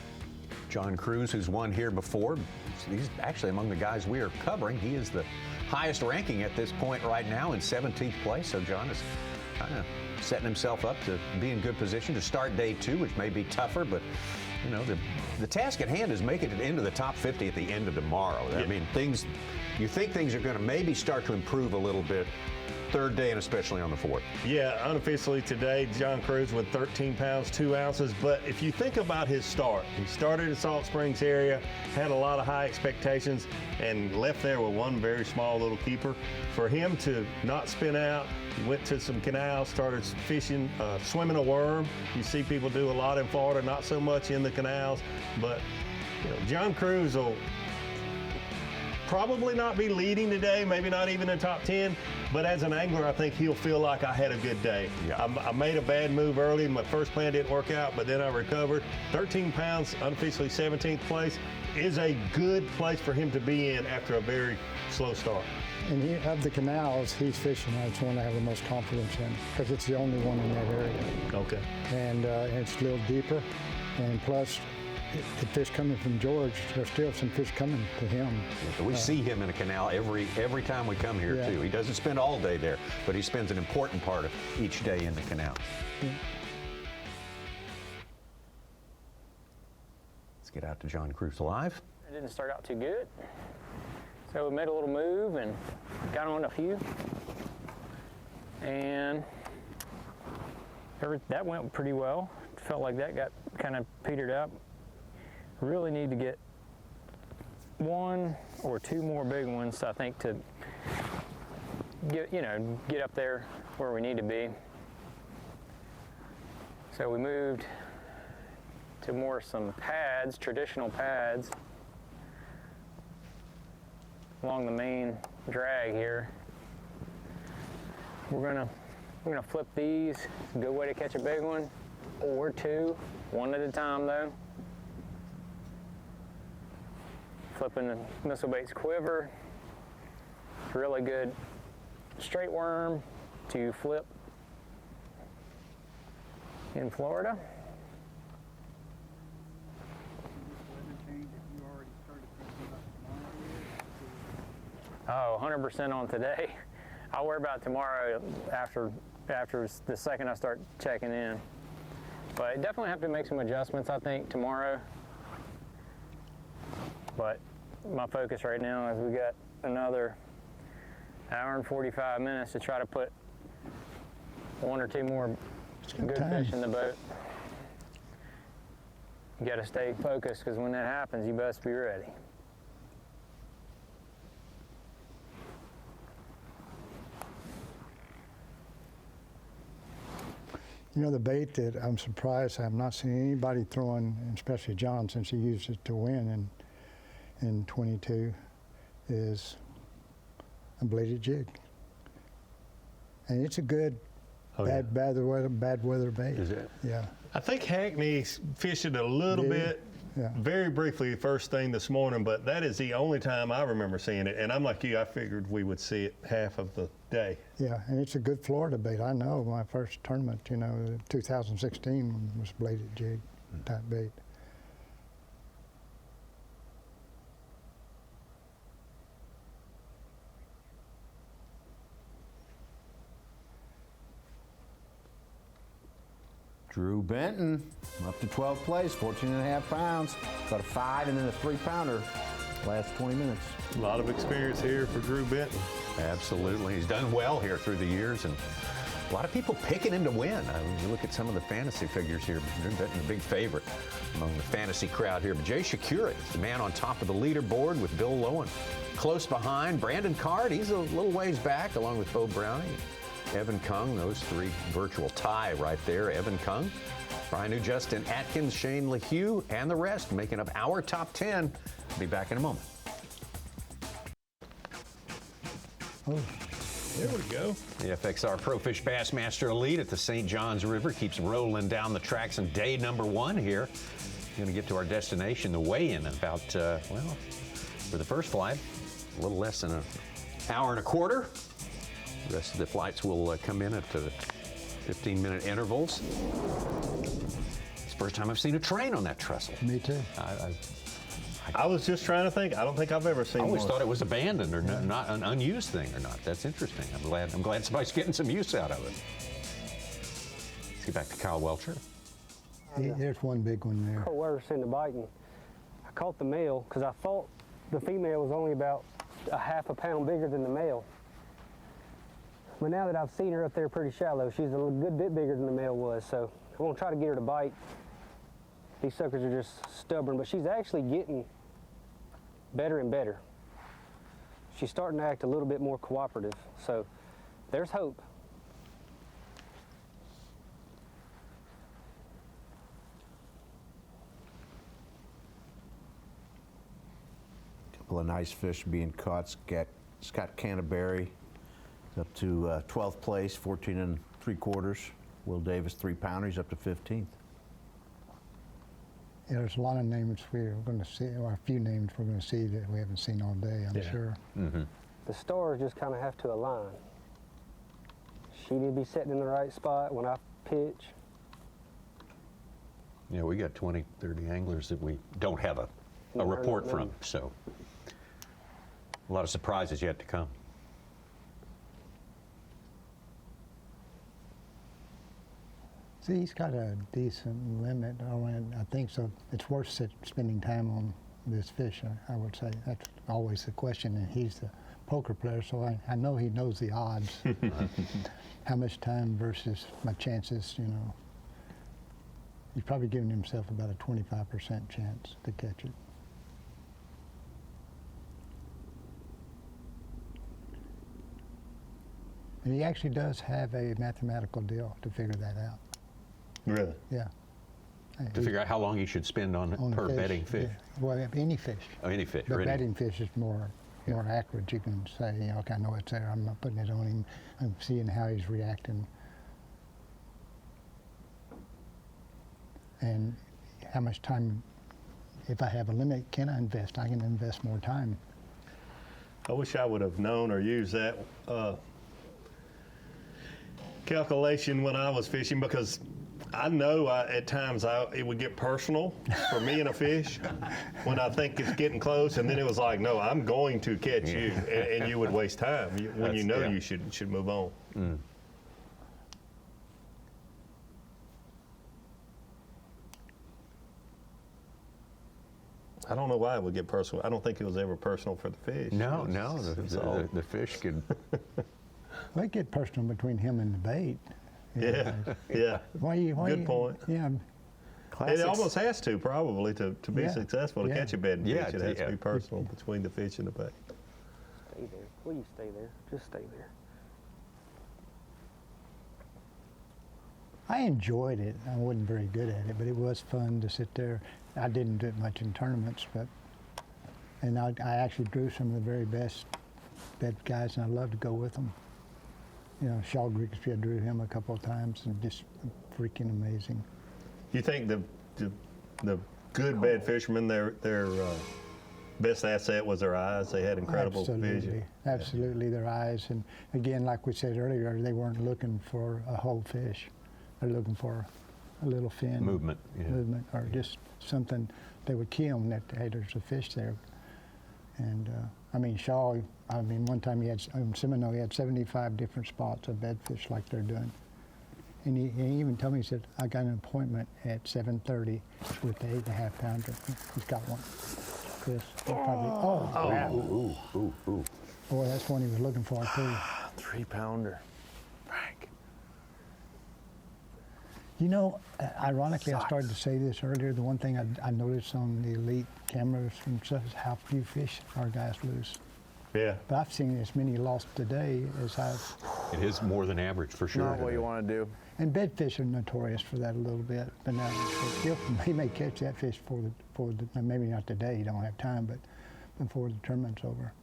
John Cruz, who's won here before, he's actually among the guys we are covering. He is the highest ranking at this point right now in 17th place. So John is kind of setting himself up to be in good position to start day 2, which may be tougher, but you know, the task at hand is making it into the top 50 at the end of tomorrow. I mean, you think things are going to maybe start to improve a little bit third day and especially on the fourth. Yeah, unofficially today, John Cruz with 13 pounds, 2 ounces. But if you think about his start, he started in Salt Springs area, had a lot of high expectations, and left there with one very small little keeper. For him to not spin out, he went to some canals, started fishing, swimming a worm. You see people do a lot in Florida, not so much in the canals. But you know, John Cruz will probably not be leading today, maybe not even in the top 10, but as an angler, I think he'll feel like I had a good day. Yeah. I made a bad move early. My first plan didn't work out, but then I recovered. 13 pounds, unofficially 17th place, is a good place for him to be in after a very slow start. And of the canals he's fishing, that's one I have the most confidence in because it's the only one in that area. Okay. And it's a little deeper, and plus, the fish coming from George, there's still some fish coming to him. We see him in a canal every time we come here, too. He doesn't spend all day there, but he spends an important part of each day in the canal. Yeah. Let's get out to John Cruz live. It didn't start out too good. So we made a little move and got on a few. And that went pretty well. Felt like that got kind of petered out. Really need to get 1 or 2 more big ones, I think, to get up there where we need to be. So we moved to some pads, traditional pads, along the main drag here. We're gonna flip these. It's a good way to catch a big one, or 2, 1 at a time though. Flipping the missile bait's quiver. It's really good straight worm to flip in Florida. Oh, 100% on today. I'll worry about tomorrow after the second I start checking in. But I definitely have to make some adjustments, I think, tomorrow. But my focus right now is we got another hour and 45 minutes to try to put 1 or 2 more good fish in the boat. You got to stay focused because when that happens, you best be ready. You know, the bait that I'm surprised I have not seen anybody throwing, especially John, since he used it to win in 22, is a bladed jig. And it's a good bad weather bait. Is it? Yeah. I think Hackney fished it a little bit, very briefly, first thing this morning, but that is the only time I remember seeing it. And I'm like you, I figured we would see it half of the day. Yeah, and it's a good Florida bait. I know my first tournament, 2016 was bladed jig type bait. Drew Benton up to 12th place, 14.5 pounds. Got a 5 and then a 3-pounder last 20 minutes. A lot of experience here for Drew Benton. Absolutely. He's done well here through the years, and a lot of people picking him to win. I mean, you look at some of the fantasy figures here. Drew Benton, a big favorite among the fantasy crowd here. But Jay Shakuri is the man on top of the leaderboard with Bill Lowen close behind. Brandon Card, he's a little ways back along with Bo Browning. Evan Kung. Those three virtual tie right there. Evan Kung, Brian New, Justin Atkins, Shane LeHue, and the rest making up our top 10. Be back in a moment. Oh. There we go. The FXR Pro Fish Bassmaster Elite at the St. Johns River keeps rolling down the tracks in day number 1 here. We're going to get to our destination, the weigh-in, about, well, for the first flight, a little less than an hour and a quarter. The rest of the flights will come in at the 15-minute intervals. It's the first time I've seen a train on that trestle. Me too. I was just trying to think. I don't think I've ever seen I always one. thought it was abandoned or not an unused thing or not. That's interesting. I'm glad somebody's getting some use out of it. Let's get back to Kyle Welcher. There's one big one there. Coerce into biting. I caught the male because I thought the female was only about a half a pound bigger than the male. But now that I've seen her up there pretty shallow, she's a good bit bigger than the male was. So I'm gonna try to get her to bite. These suckers are just stubborn, but she's actually getting better and better. She's starting to act a little bit more cooperative. So there's hope. Couple of nice fish being caught. Scott Canterbury up to 12th place, 14 3/4. Will Davis 3-pounder, he's up to 15th. Yeah, there's a lot of names we're going to see, or a few names we're going to see that we haven't seen all day, I'm sure. Mm-hmm. The stars just kind of have to align. She need to be sitting in the right spot when I pitch. Yeah, we got 20, 30 anglers that we don't have a report from, so a lot of surprises yet to come. See, he's got a decent limit. I think so. It's worth spending time on this fish, I would say. That's always the question, and he's the poker player, so I know he knows the odds. How much time versus my chances, you know. He's probably giving himself about a 25% chance to catch it. And he actually does have a mathematical deal to figure that out. Really? Yeah. To figure out how long you should spend on per fish, bedding fish. Yeah. Well, any fish. Oh, any fish. But or any. bedding fish is more accurate. You can say, you know, okay, I know it's there. I'm not putting it on him. I'm seeing how he's reacting. And how much time, if I have a limit, can I invest? I can invest more time. I wish I would have known or used that calculation when I was fishing, because I know at times it would get personal for me and a fish when I think it's getting close, and then it was like, no, I'm going to catch you, and you would waste time when you know you should move on. Mm. I don't know why it would get personal. I don't think it was ever personal for the fish. No, the fish could. They get personal between him and the bait. Yeah, yeah. Good point. Yeah. It almost has to, probably, to be successful, to catch a bedding fish. It has to be personal between the fish and the bait. Stay there. Will you stay there? Just stay there. I enjoyed it. I wasn't very good at it, but it was fun to sit there. I didn't do it much in tournaments, and I actually drew some of the very best bed guys, and I love to go with them. You know, Shaw Grigsby, I drew him a couple of times, and just freaking amazing. You think the good bed fishermen, their best asset was their eyes? They had incredible vision. Absolutely, their eyes. And again, like we said earlier, they weren't looking for a whole fish. They're looking for a little fin. Movement. Movement, or just something they would key on that, hey, there's a fish there. And I mean, Shaw, one time he had, Seminole, he had 75 different spots of bedfish like they're doing. And he even told me, he said, I got an appointment at 7:30 with the 8.5 pounder. He's got one. Chris, ooh. Boy, that's one he was looking for too. 3-pounder. Frank. You know, ironically, I started to say this earlier. The one thing I noticed on the elite cameras and stuff is how few fish our guys lose. Yeah. But I've seen as many lost today as I've. It is more than average for sure. Not what you want to do. And bedfish are notorious for that a little bit. But now he may catch that fish for the maybe not today. You don't have time, but before the tournament's over.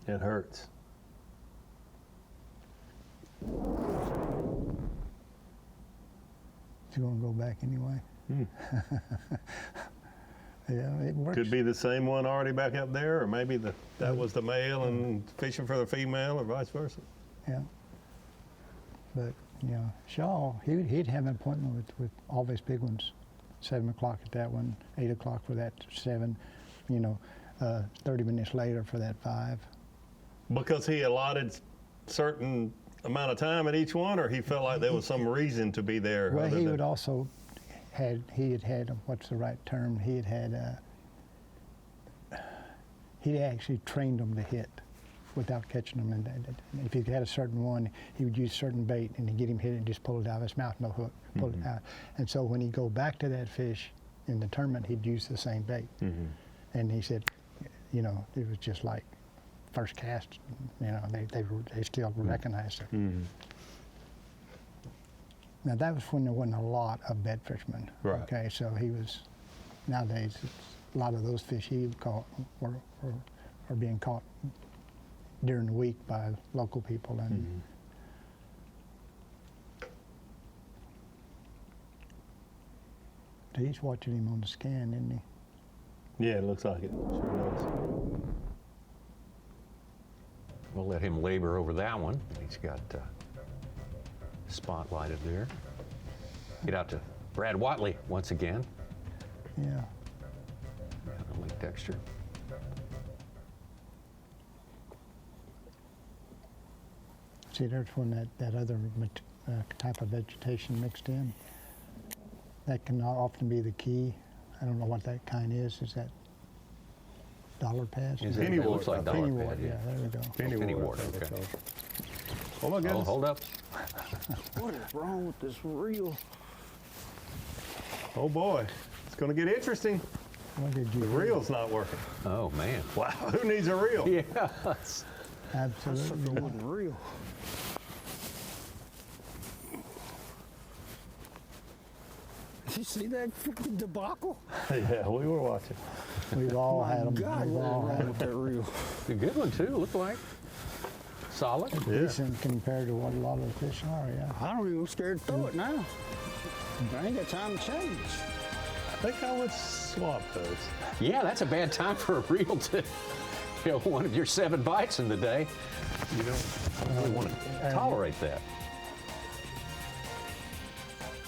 It hurts. Is he going to go back anyway? Yeah, it works. Could be the same one already back up there, or maybe that was the male and fishing for the female, or vice versa. Yeah. But, you know, Shaw, he'd have an appointment with all these big ones. 7 o'clock at that one, 8 o'clock for that 7, 30 minutes later for that 5. Because he allotted certain amount of time at each one, or he felt like there was some reason to be there? Well, he would also had what's the right term? He'd actually trained them to hit without catching them. And if he had a certain one, he would use certain bait and he'd get him hit and just pull it out of his mouth, no hook, pull it out. And so when he'd go back to that fish in the tournament, he'd use the same bait. And he said, it was just like first cast, they still recognized it. Now that was when there wasn't a lot of bed fishermen. Right. Okay, so nowadays a lot of those fish he caught are being caught during the week by local people. And he's watching him on the scan, isn't he? Yeah, it looks like it. Sure does. We'll let him labor over that one. He's got spotlighted there. Get out to Brad Watley once again. Yeah. Lake Dexter. See, there's when that other type of vegetation mixed in. That can often be the key. I don't know what that kind is. Is that dollar pads? It looks like dollar pad, yeah, there we go. Pennywort, okay. Oh my goodness. Oh, hold up. What is wrong with this reel? Oh boy, it's going to get interesting. The reel's not working. Oh man. Wow, who needs a reel? Yeah. Absolutely. That wasn't real. Did you see that freaking debacle? Yeah, we were watching. We've all had them. God, We've all what's had wrong with that reel? A good one too, look like. Solid. Decent compared to what a lot of the fish are, yeah. I don't even scared to throw it now. I ain't got time to change. I think I would swap those. Yeah, that's a bad time for a reel to, one of your 7 bites in the day. You don't really want to tolerate that.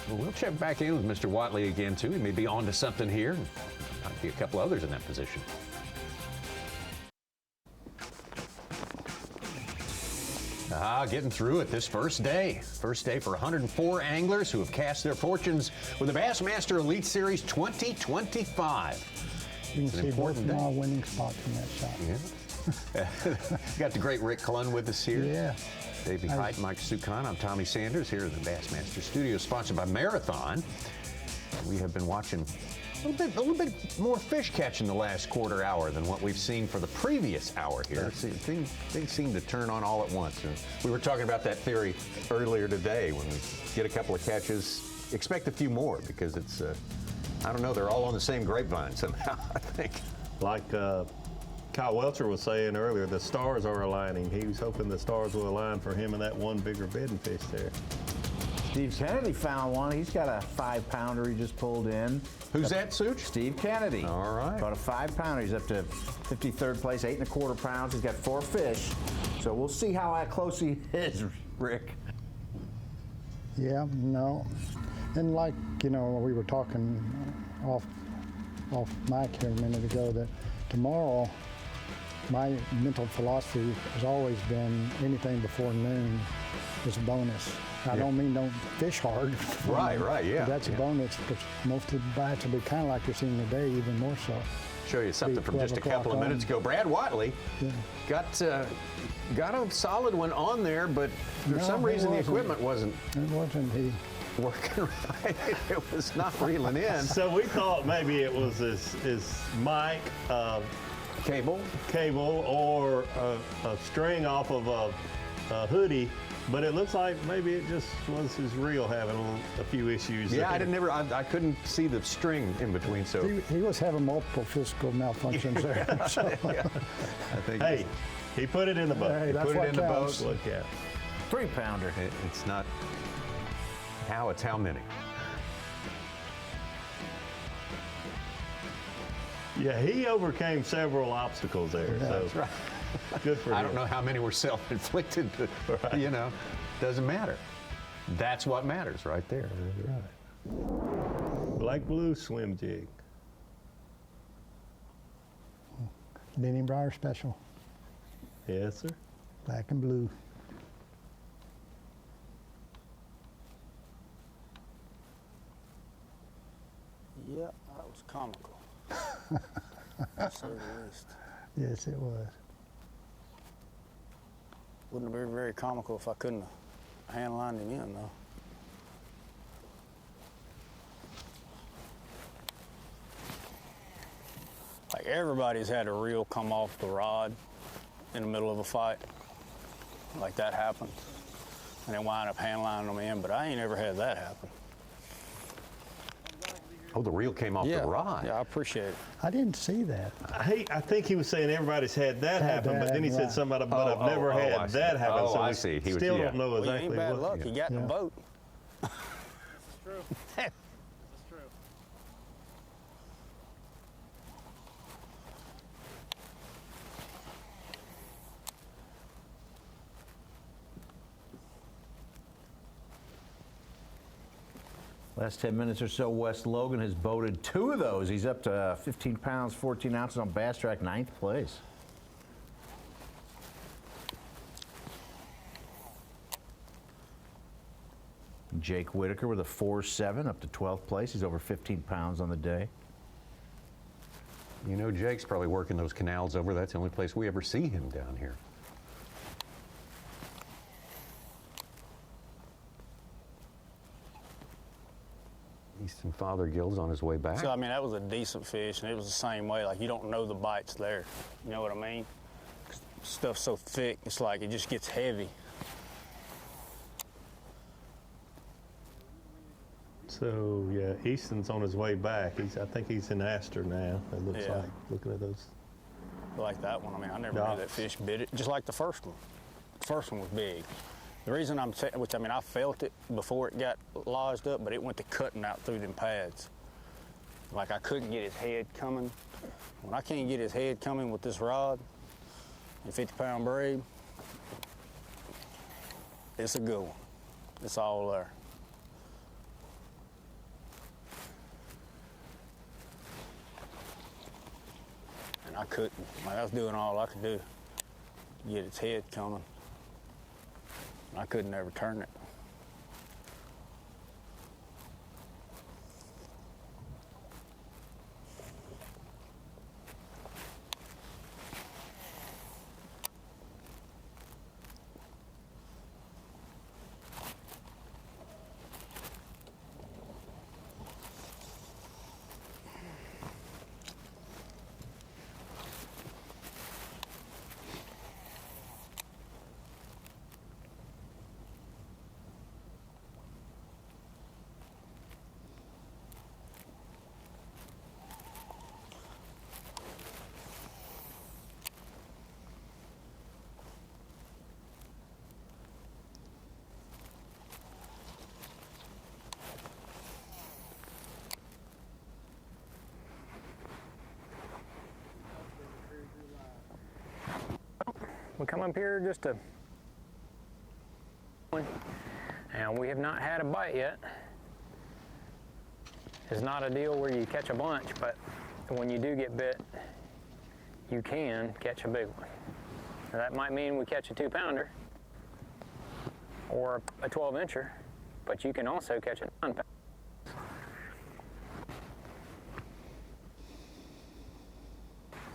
Well, we'll check back in with Mr. Watley again, too. He may be on to something here. Might be a couple others in that position. Getting through it this first day. First day for 104 anglers who have cast their fortunes with the Bassmaster Elite Series 2025. You can see both my winning spots in that shot. Yeah. Got the great Rick Clunn with us here. Yeah. Davey Height, Mike Sukan. I'm Tommy Sanders here in the Bassmaster Studio, sponsored by Marathon. We have been watching a little bit more fish catch in the last quarter hour than what we've seen for the previous hour here. Things seem to turn on all at once. And we were talking about that theory earlier today. When we get a couple of catches, expect a few more because it's, I don't know, they're all on the same grapevine somehow, I think. Like Kyle Welcher was saying earlier, the stars are aligning. He was hoping the stars will align for him and that one bigger bedding fish there. Steve Kennedy found one. He's got a 5-pounder he just pulled in. Who's that, Such? Steve Kennedy. All right. Caught a 5-pounder. He's up to 53rd place, 8 1/4 pounds. He's got 4 fish. So we'll see how close he is, Rick. Yeah, no. And like, we were talking off mic here a minute ago that tomorrow my mental philosophy has always been anything before noon is a bonus. I don't mean don't fish hard. Right, yeah. But that's a bonus because most of the bites will be kind of like you're seeing today, even more so. Show you something from just a couple of minutes ago. Brad Watley got a solid one on there, but for some reason the equipment wasn't. It wasn't. working right. It was not reeling in. So we thought maybe it was his mic cable or a string off of a hoodie. But it looks like maybe it just was his reel having a few issues. Yeah, I couldn't see the string in between. So he was having multiple physical malfunctions there. So. Yeah, I think. Hey, he put it in the boat. Hey, that's he put what it in counts. the boat. Look at 3-pounder. It's not how, it's how many. Yeah, he overcame several obstacles there. Yeah, so that's right. Good for him. I don't know how many were self-inflicted, but Right. you know, doesn't matter. That's what matters right there. Right. Black blue swim jig. Denny Brier special. Yes, sir. Black and blue. Yeah, that was comical. To say the least. Yes, it was. Wouldn't have been very comical if I couldn't have hand-lined him in, though. Like, everybody's had a reel come off the rod in the middle of a fight. Like, that happened. And they wind up hand-lining them in, but I ain't ever had that happen. Oh, the reel came off the rod. Yeah, I appreciate it. I didn't see that. I think he was saying everybody's had that happen, but then he said something about, but I've never had that happen. Oh, so I we see. He still was, don't know Well, you exactly ain't bad what. luck. You got in the boat. That's true. That's true. Last 10 minutes or so, Wes Logan has boated 2 of those. He's up to 15 pounds, 14 ounces on Bass Track, 9th place. Jake Whitaker with a 4.7 up to 12th place. He's over 15 pounds on the day. You know, Jake's probably working those canals over. That's the only place we ever see him down here. Easton Fothergill's on his way back. So, I mean, that was a decent fish, and it was the same way. Like, you don't know the bite's there. You know what I mean? Stuff's so thick, it's like it just gets heavy. So yeah, Easton's on his way back. I think he's in Astor now. It looks Yeah. like looking at those. Like that one, I mean, I never knew that fish bit it, just like the first one. The first one was big. The reason I'm saying, which I mean, I felt it before it got lodged up, but it went to cutting out through them pads. Like I couldn't get his head coming. When I can't get his head coming with this rod and 50-pound braid, it's a good one. It's all there. And I couldn't. Like, I was doing all I could do to get its head coming. I couldn't ever turn it. We come up here just to, and we have not had a bite yet. It's not a deal where you catch a bunch, but when you do get bit, you can catch a big one. Now, that might mean we catch a 2-pounder or a 12-incher, but you can also catch a 9-pounder.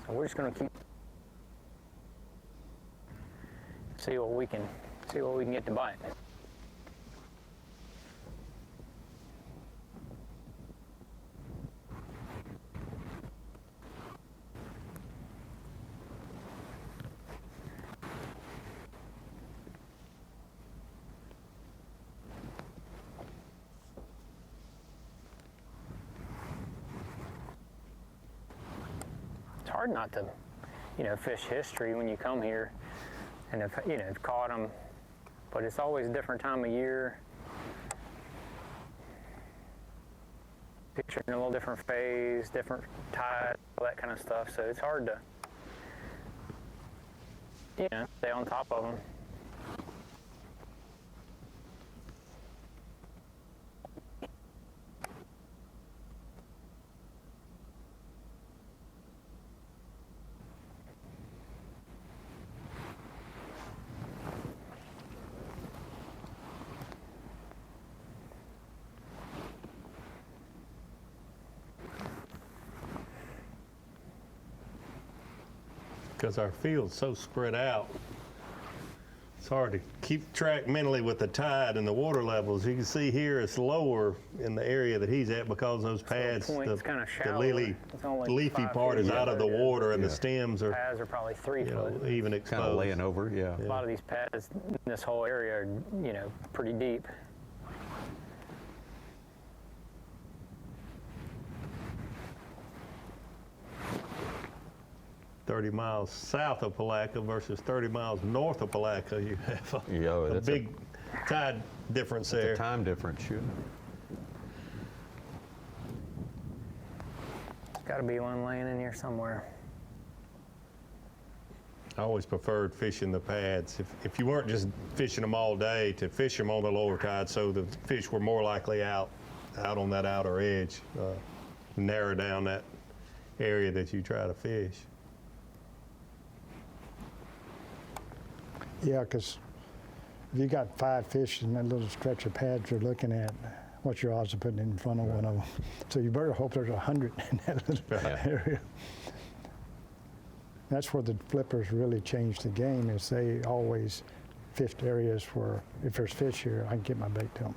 So we're just going to keep see what we can get to bite. hard not to, fish history when you come here and have caught them. But it's always a different time of year. Picturing a little different phase, different tide, all that kind of stuff. So it's hard to, stay on top of them. Because our field's so spread out, it's hard to keep track mentally with the tide and the water levels. You can see here it's lower in the area that he's at because those pads, the leafy part is out of the water, and the stems are, pads are probably 3 foot. Even exposed. Kind of laying over, A lot of these pads in this whole area are, pretty deep. "30 miles south of Palatka versus 30 miles north of Palatka, you have a big tide difference there. A time difference, sure. Got to be one laying in here somewhere. I always preferred fishing the pads. If you weren't just fishing them all day, to fish them on the lower tide so the fish were more likely out on that outer edge, narrow down that area that you try to fish. Yeah, because if you got 5 fish in that little stretch of pads you're looking at, what's your odds of putting it in front of one of them? So you better hope there's 100 in that little area. That's where the flippers really changed the game, is they always fished areas where if there's fish here, I can get my bait to them.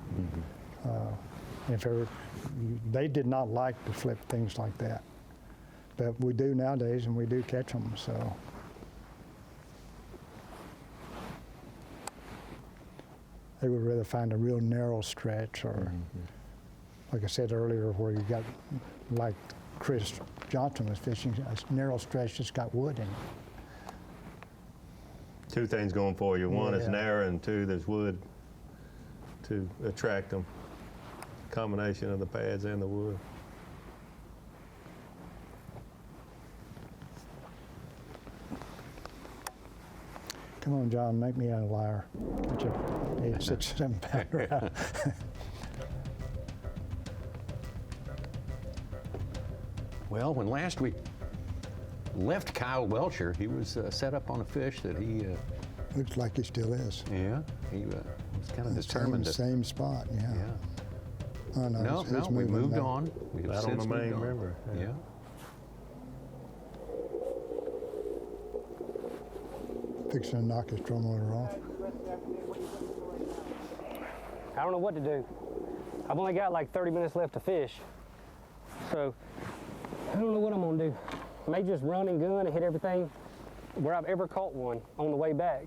They did not like to flip things like that. But we do nowadays, and we do catch them, so. They would rather find a real narrow stretch, or like I said earlier, where you got, like Chris Johnston was fishing, a narrow stretch that's got wood in it. 2 things going for you. One is narrow, and 2, there's wood to attract them. Combination of the pads and the wood. Come on, John, make me a liar. Catch a 8, 6, 7 pounder out. Well, when last we left Kyle Welcher, he was set up on a fish that he... Looks like he still is. Yeah, he was kind of determined to... Same spot, yeah. Oh, no, we moved on. We have Out on since the main moved on. river. Yeah. Fixing to knock his drum motor off. I don't know what to do. I've only got like 30 minutes left to fish. So I don't know what I'm gonna do. I may just run and gun and hit everything where I've ever caught one on the way back.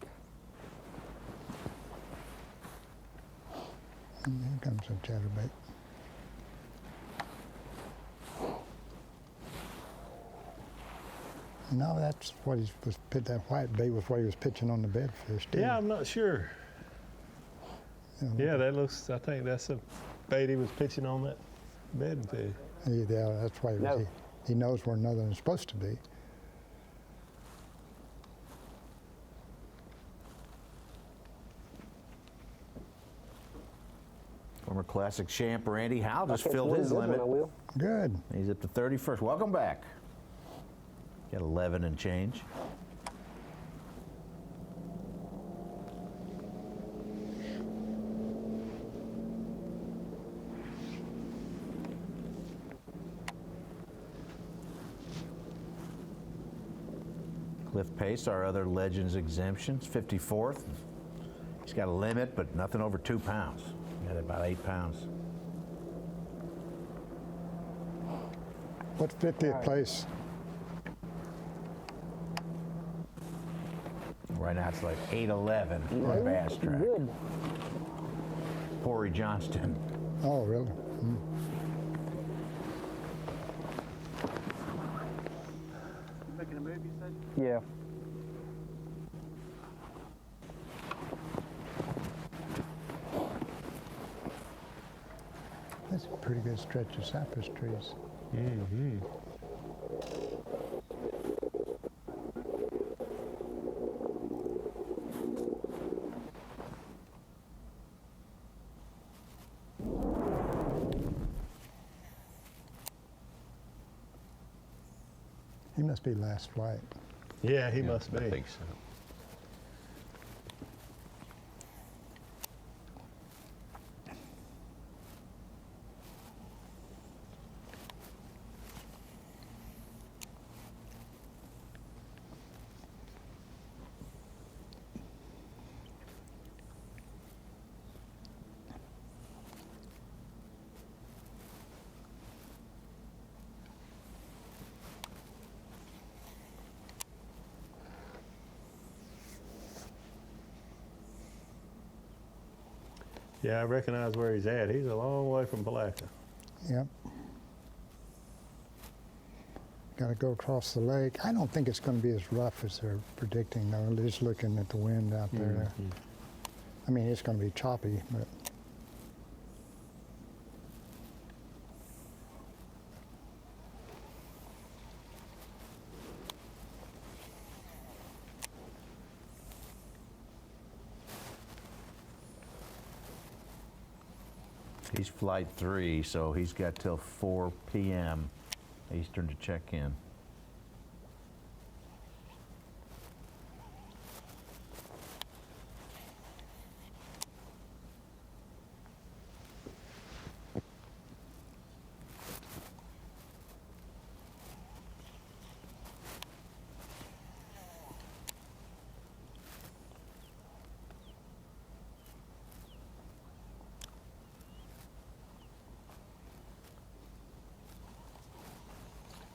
And here comes some chatterbait. No, that's what he was. That white bait was what he was pitching on the bedfish. Yeah, I'm not sure. Yeah, that looks. I think that's a bait he was pitching on that bedfish. Yeah, that's why he knows where another one's supposed to be. Former Classic champ Randy Howe just filled his limit. Good. He's up to 31st. Welcome back. Got 11 and change. Cliff Pace, our other Legends exemptions, 54th. He's got a limit, but nothing over 2 pounds. Got about 8 pounds. What's 50th place? Right now it's like 811 on Bass Track. Good. Corey Johnston. Oh, really? Yeah. That's a pretty good stretch of cypress trees. Mm-hmm. He must be last flight. Yeah, he must be. I think so. Yeah, I recognize where he's at. He's a long way from Palatka. Yep. Got to go across the lake. I don't think it's going to be as rough as they're predicting, though. Just looking at the wind out there. Mhm. I mean, it's going to be choppy, but He's flight 3, so he's got till 4 p.m. Eastern to check in.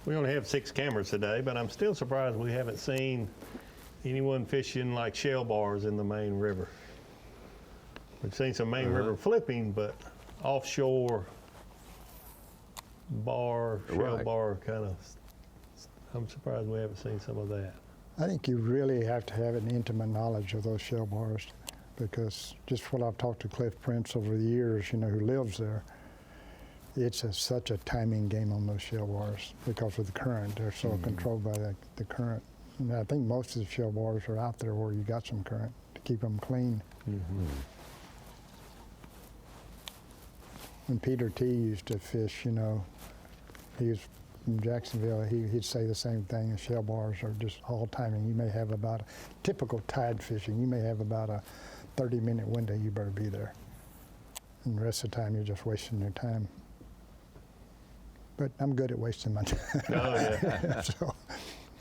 We only have 6 cameras today, but I'm still surprised we haven't seen anyone fishing like shell bars in the main river. We've seen some main river flipping, but offshore bar, shell bar kind of, I'm surprised we haven't seen some of that. I think you really have to have an intimate knowledge of those shell bars, because just what I've talked to Cliff Prince over the years, you know, who lives there, it's such a timing game on those shell bars because of the current. They're so controlled by the current. And I think most of the shell bars are out there where you got some current to keep them clean. When Peter T. used to fish, you know, he was from Jacksonville, he'd say the same thing. The shell bars are just all timing. You may have about a typical tide fishing. You may have about a 30-minute window. You better be there. And the rest of the time, you're just wasting your time. But I'm good at wasting my time. Oh, yeah. So,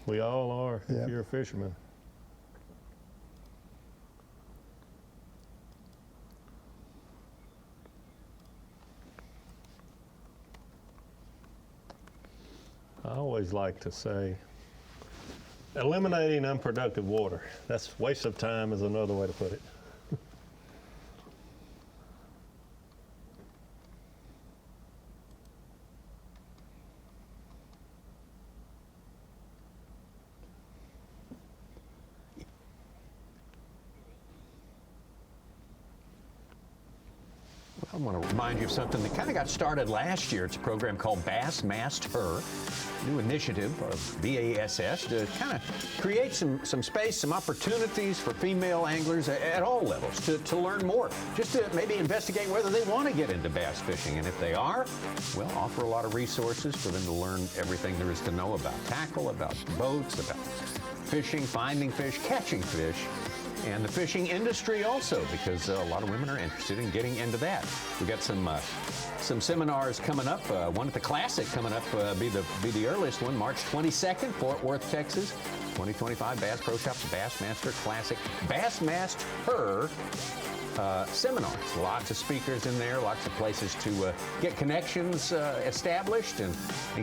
we all are if Yep. you're a fisherman. I always like to say, eliminating unproductive water. That's waste of time is another way to put it. I want to remind you of something that kind of got started last year. It's a program called Bassmaster, new initiative of B.A.S.S. to kind of create some space, some opportunities for female anglers at all levels to learn more, just to maybe investigate whether they want to get into bass fishing. And if they are, we'll offer a lot of resources for them to learn everything there is to know about tackle, about boats, about fishing, finding fish, catching fish, and the fishing industry also, because a lot of women are interested in getting into that. We've got some seminars coming up. One at the Classic coming up, be the earliest one, March 22nd, Fort Worth, Texas. 2025 Bass Pro Shops Bassmaster Classic Bassmaster seminars. Lots of speakers in there, lots of places to get connections established and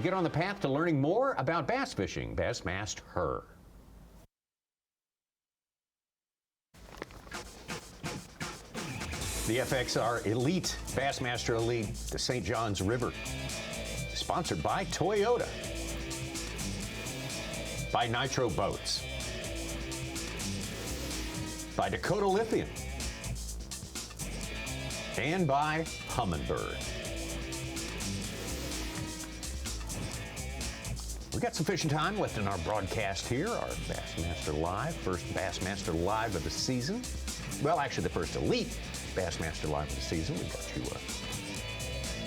get on the path to learning more about bass fishing. Bassmaster. The FXR Elite, Bassmaster Elite, the St. Johns River, sponsored by Toyota. by Nitro Boats, by Dakota Lithium, and by Humminbird. We got some fishing time left in our broadcast here, our Bassmaster Live, first Bassmaster Live of the season. Well, actually, the first elite Bassmaster Live of the season. We got you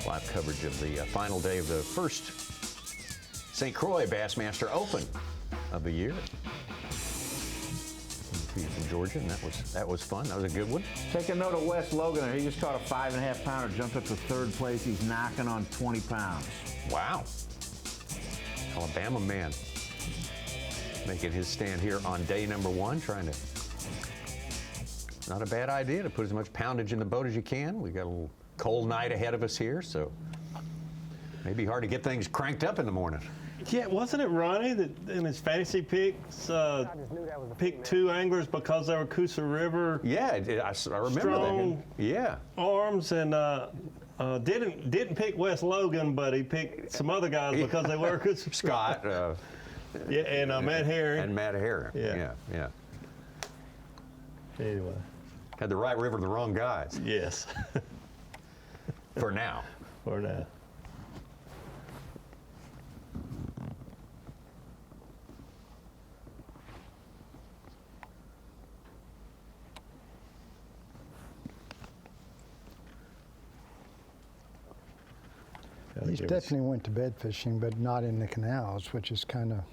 live coverage of the final day of the first St. Croix Bassmaster Open of the year. From Georgia, and that was fun. That was a good one. Take a note of Wes Logan there. He just caught a 5.5 pounder, jumped up to 3rd place. He's knocking on 20 pounds. Wow. Alabama man making his stand here on day number 1, trying to, not a bad idea to put as much poundage in the boat as you can. We got a little cold night ahead of us here, so maybe hard to get things cranked up in the morning. Yeah, wasn't it Ronnie that in his fantasy picks picked 2 anglers because they were Coosa River? Yeah, I remember strong that. Yeah. arms, and didn't pick Wes Logan, but he picked some other guys because they were Coosa River. Scott. Yeah, and Matt Herring. And Matt Herring. Yeah. Anyway. Had the right river, the wrong guys. Yes. For now. For now. He's definitely went to bed fishing, but not in the canals, which is kind of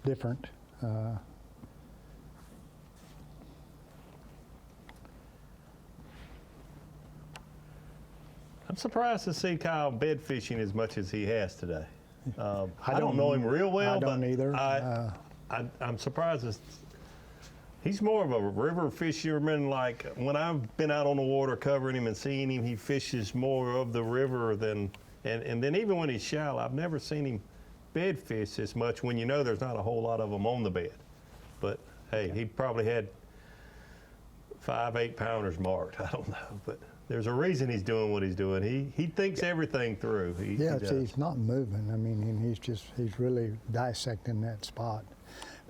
different. I'm surprised to see Kyle bed fishing as much as he has today. I don't know him real well, I don't but either. I'm surprised. He's more of a river fisherman. Like when I've been out on the water covering him and seeing him, he fishes more of the river than. And then even when he's shallow, I've never seen him bed fish as much when you know there's not a whole lot of them on the bed. But hey, he probably had 5 8-pounders marked. I don't know, but there's a reason he's doing what he's doing. He thinks everything through. He's not moving. I mean, he's really dissecting that spot.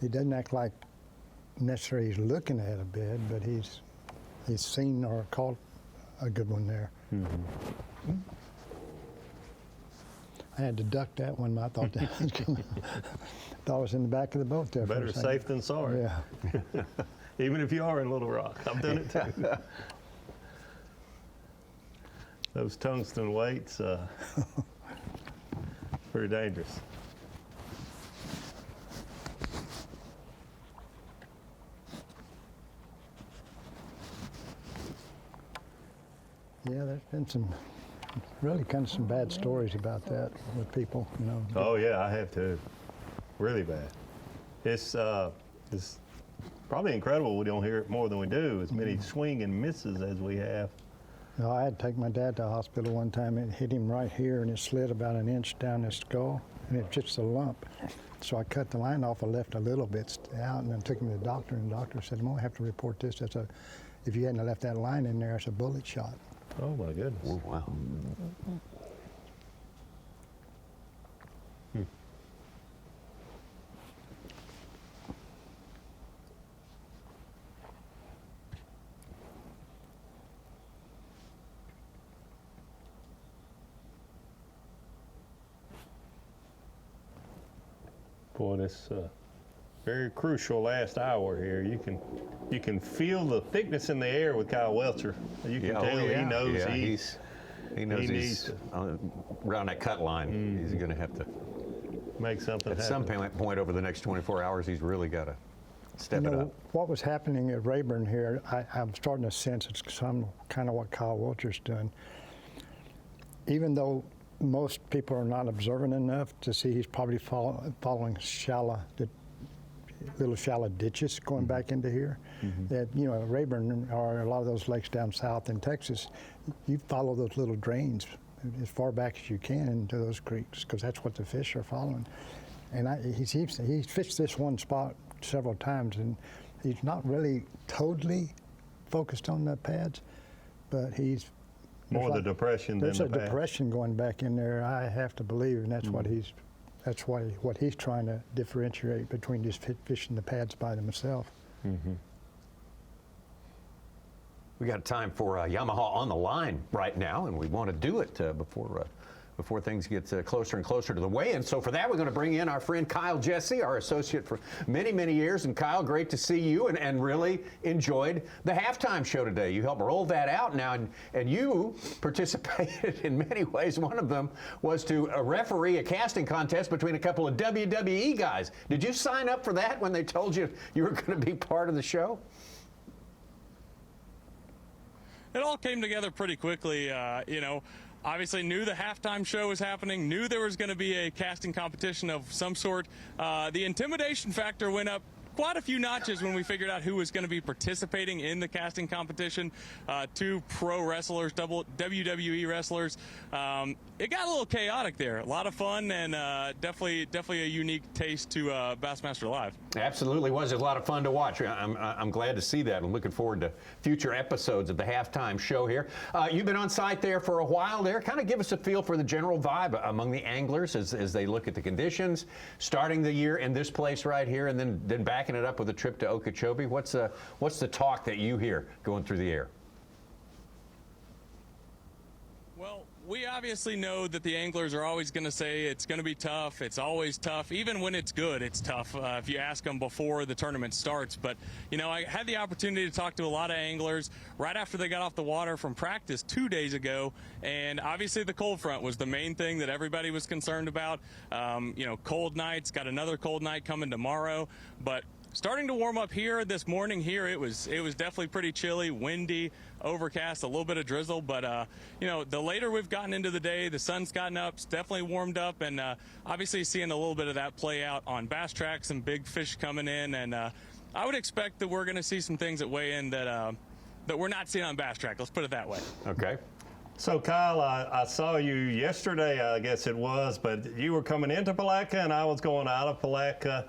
He doesn't act like necessarily he's looking at a bed, but he's seen or caught a good one there. Mm-hmm. I had to duck that one. I thought that was coming. Thought it was in the back of the boat there. Better safe than sorry. Yeah. Even if you are in Little Rock. I've done it too. Those tungsten weights, pretty dangerous. Yeah, there's been some some bad stories about that with people, you know. Oh yeah, I have too. Really bad. It's probably incredible we don't hear it more than we do, as many swing and misses as we have. No, I had to take my dad to the hospital one time. It hit him right here, and it slid about 1 inch down his skull, and it was just a lump. So I cut the line off. I left a little bit out, and then took him to the doctor, and the doctor said, I'm going to have to report this. If you hadn't left that line in there, it's a bullet shot. Oh, my goodness. Oh, wow. Boy, this very crucial last hour here. You can feel the thickness in the air with Kyle Welcher. You can tell he knows he knows around that cut line. He's going to have to make something happen. At some point over the next 24 hours, he's really got to step it up. What was happening at Rayburn here, I'm starting to sense it's some kind of what Kyle Welcher's doing. Even though most people are not observant enough to see he's probably following little shallow ditches going back into here. That, you know, Rayburn or a lot of those lakes down south in Texas, you follow those little drains as far back as you can into those creeks, because that's what the fish are following. And he's fished this one spot several times, and he's not really totally focused on the pads, but he's more the depression than the There's a depression going back in there, I have to believe, and that's what he's That's what he's trying to differentiate between just fishing the pads by themselves. Mm-hmm. We got time for Yamaha on the line right now, and we want to do it before things get closer and closer to the weigh-in. So for that, we're going to bring in our friend Kyle Jesse, our associate for many, many years. And Kyle, great to see you, and really enjoyed the halftime show today. You helped roll that out now, and you participated in many ways. One of them was to referee a casting contest between a couple of WWE guys. Did you sign up for that when they told you you were going to be part of the show? It all came together pretty quickly, obviously knew the halftime show was happening, knew there was going to be a casting competition of some sort. The intimidation factor went up quite a few notches when we figured out who was going to be participating in the casting competition. Two pro wrestlers, double WWE wrestlers. It got a little chaotic there. A lot of fun, and definitely a unique taste to Bassmaster Live. Absolutely was. It was a lot of fun to watch. I'm glad to see that. I'm looking forward to future episodes of the halftime show here. You've been on site there for a while there. Kind of give us a feel for the general vibe among the anglers as they look at the conditions, starting the year in this place right here, and then backing it up with a trip to Okeechobee. What's the talk that you hear going through the air? Well, we obviously know that the anglers are always going to say it's going to be tough. It's always tough. Even when it's good, it's tough if you ask them before the tournament starts. But, I had the opportunity to talk to a lot of anglers right after they got off the water from practice 2 days ago. And obviously the cold front was the main thing that everybody was concerned about. Cold nights, got another cold night coming tomorrow. But starting to warm up here this morning here, it was definitely pretty chilly, windy, overcast, a little bit of drizzle. But, the later we've gotten into the day, the sun's gotten up, it's definitely warmed up, and obviously seeing a little bit of that play out on bass tracks, some big fish coming in. And I would expect that we're going to see some things that weigh in that we're not seeing on bass track. Let's put it that way. Okay. So, Kyle, I saw you yesterday, I guess it was, but you were coming into Palatka and I was going out of Palatka.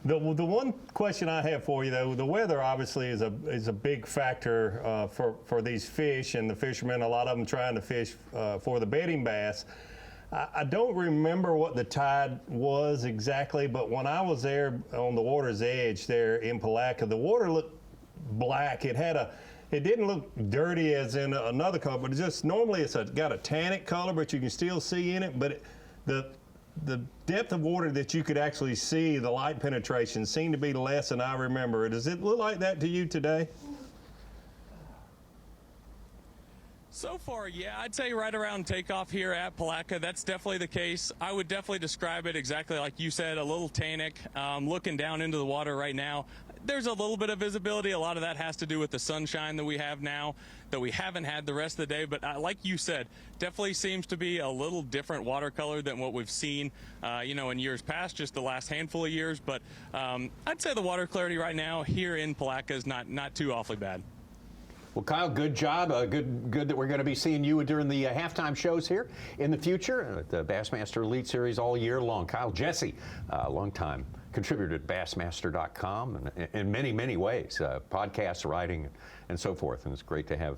The one question I have for you, though, the weather obviously is a big factor for these fish and the fishermen, a lot of them trying to fish for the bedding bass. I don't remember what the tide was exactly, but when I was there on the water's edge there in Palatka, the water looked black. It didn't look dirty as in another color, but normally it's got a tannic color, but you can still see in it. But the depth of water that you could actually see, the light penetration, seemed to be less than I remember. Does it look like that to you today? So far, yeah, I'd say right around takeoff here at Palatka, that's definitely the case. I would definitely describe it exactly like you said, a little tannic. Looking down into the water right now, there's a little bit of visibility. A lot of that has to do with the sunshine that we have now that we haven't had the rest of the day. But like you said, definitely seems to be a little different watercolor than what we've seen, in years past, just the last handful of years. But I'd say the water clarity right now here in Palatka is not too awfully bad. Well, Kyle, good job. Good that we're going to be seeing you during the halftime shows here in the future at the Bassmaster Elite Series all year long. Kyle Jesse, longtime contributor at Bassmaster.com and in many, many ways, podcasts, writing, and so forth. And it's great to have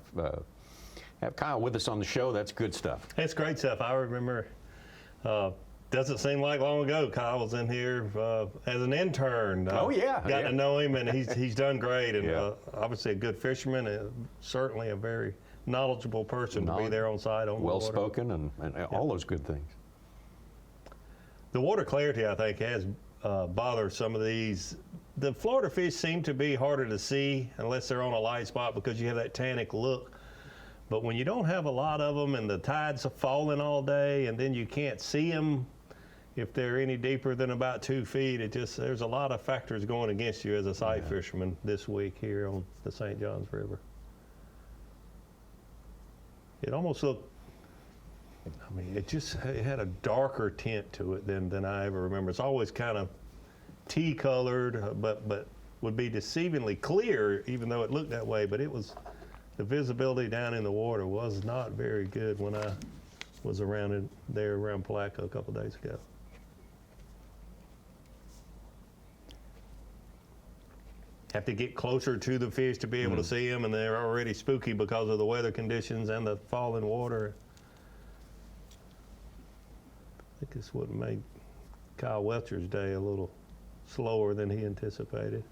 Kyle with us on the show. That's good stuff. It's great stuff. I remember, doesn't seem like long ago, Kyle was in here as an intern. Got to know him, and he's done great. And obviously a good fisherman, and certainly a very knowledgeable person to be there on site on the water. Well-spoken and all those good things. The water clarity, I think, has bothered some of these. The Florida fish seem to be harder to see unless they're on a light spot because you have that tannic look. But when you don't have a lot of them and the tides are falling all day and then you can't see them if they're any deeper than about 2 feet, there's a lot of factors going against you as a sight fisherman this week here on the St. Johns River. It almost looked, it had a darker tint to it than I ever remember. It's always kind of tea colored, but would be deceivingly clear even though it looked that way. But the visibility down in the water was not very good when I was around Palatka a couple days ago. Have to get closer to the fish to be able to see them, and they're already spooky because of the weather conditions and the falling water. I think it's what Kyle Welcher's day a little slower than he anticipated.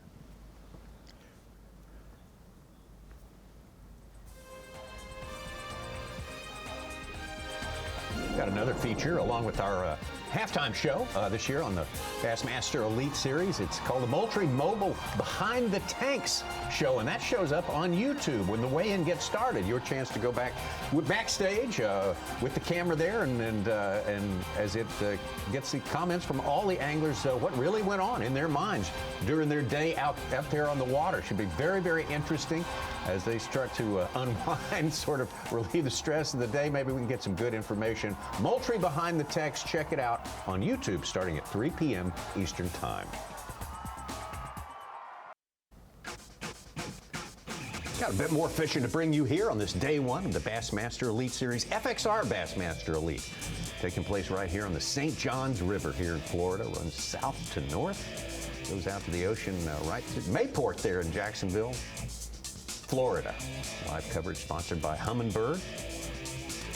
Got another feature along with our halftime show this year on the Bassmaster Elite Series. It's called the Moultrie Mobile Behind the Tanks show, and that shows up on YouTube when the weigh-in gets started. Your chance to go backstage with the camera there, and as it gets the comments from all the anglers, what really went on in their minds during their day out there on the water. Should be very, very interesting as they start to unwind, sort of relieve the stress of the day. Maybe we can get some good information. Moultrie Behind the Tanks, check it out on YouTube starting at 3 p.m. Eastern Time. Got a bit more fishing to bring you here on this day one of the Bassmaster Elite Series, FXR Bassmaster Elite. Taking place right here on the St. Johns River here in Florida. Runs south to north, goes out to the ocean right to Mayport there in Jacksonville, Florida. Live coverage sponsored by Humminbird.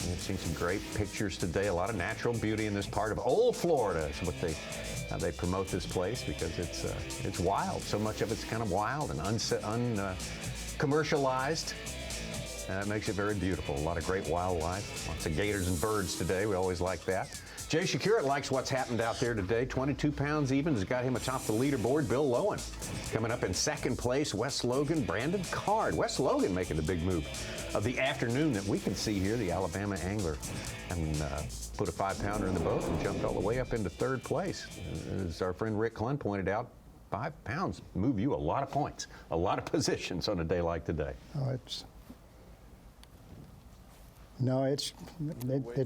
We've seen some great pictures today. A lot of natural beauty in this part of old Florida is what how they promote this place, because it's wild. So much of it's kind of wild and uncommercialized. That makes it very beautiful. A lot of great wildlife. Lots of gators and birds today. We always like that. Jay Shakira likes what's happened out there today. 22 pounds even has got him atop the leaderboard. Bill Lowen coming up in second place. Wes Logan, Brandon Card. Wes Logan making the big move of the afternoon that we can see here. The Alabama angler having put a 5-pounder in the boat and jumped all the way up into third place. As our friend Rick Clunn pointed out, 5 pounds move you a lot of points, a lot of positions on a day like today. Oh, it's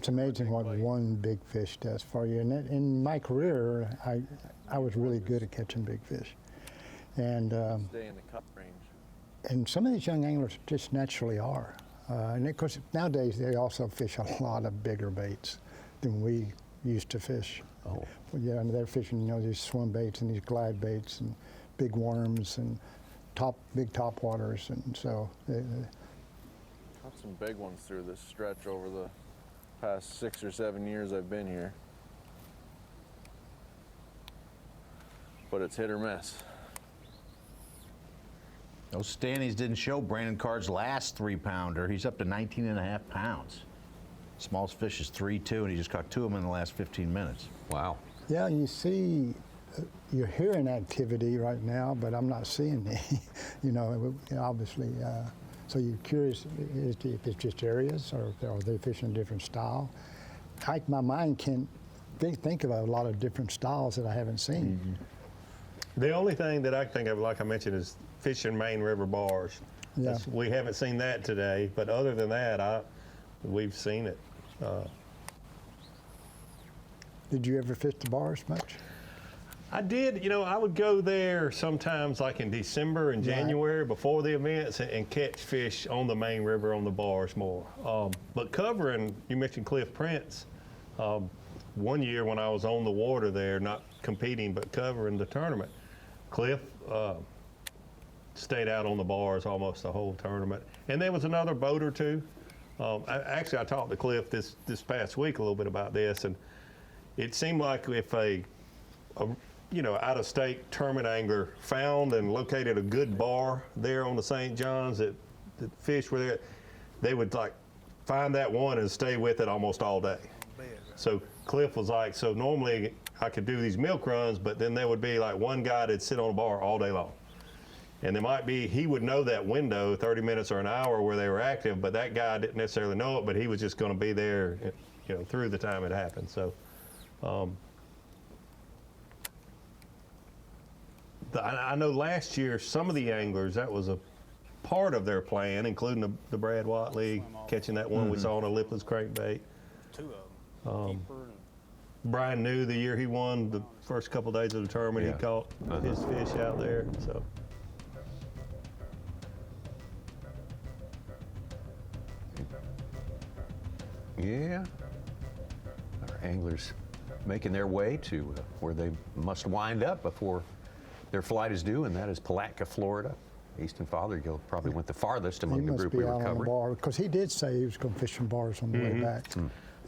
amazing what one big fish does for you. And in my career, I was really good at catching big fish. And Stay in the cup range. And some of these young anglers just naturally are. And of course, nowadays they also fish a lot of bigger baits than we used to fish. Oh. Yeah, and they're fishing, these swim baits and these glide baits and big worms and big top waters, and so. Caught some big ones through this stretch over the past 6 or 7 years I've been here. But it's hit or miss. Those standings didn't show Brandon Card's last 3-pounder. He's up to 19.5 pounds. Smallest fish is 3.2, and he just caught 2 of them in the last 15 minutes. Wow. Yeah, you see, you're hearing activity right now, but I'm not seeing any, obviously. So you're curious if it's just areas, or are they fishing a different style? My mind can't think of a lot of different styles that I haven't seen. Mm-hmm. The only thing that I can think of, like I mentioned, is fishing main river bars. Yeah. We haven't seen that today, but other than that, we've seen it. Did you ever fish the bars much? I did. I would go there sometimes, like in December and January before the events, and catch fish on the main river on the bars more. But covering, you mentioned Cliff Prince. One year when I was on the water there, not competing but covering the tournament, Cliff stayed out on the bars almost the whole tournament. And there was another boat or two. I talked to Cliff this past week a little bit about this, and it seemed like if a out-of-state tournament angler found and located a good bar there on the St. Johns that the fish were there, they would find that one and stay with it almost all day. So Cliff was like, so normally I could do these milk runs, but then there would be one guy that'd sit on a bar all day long. And there might be, he would know that window, 30 minutes or an hour where they were active, but that guy didn't necessarily know it, but he was just going to be there, through the time it happened. So, I know last year some of the anglers, that was a part of their plan, including the Brad Watley catching that one we saw on a lipless crankbait. 2 of them. Brian knew the year he won the first couple days of the tournament, he caught his fish out there. So. Yeah. Our anglers making their way to where they must wind up before their flight is due, and that is Palatka, Florida. Easton Fothergill probably went the farthest among the group we were covering. Because he did say he was going to fish some bars on the way back.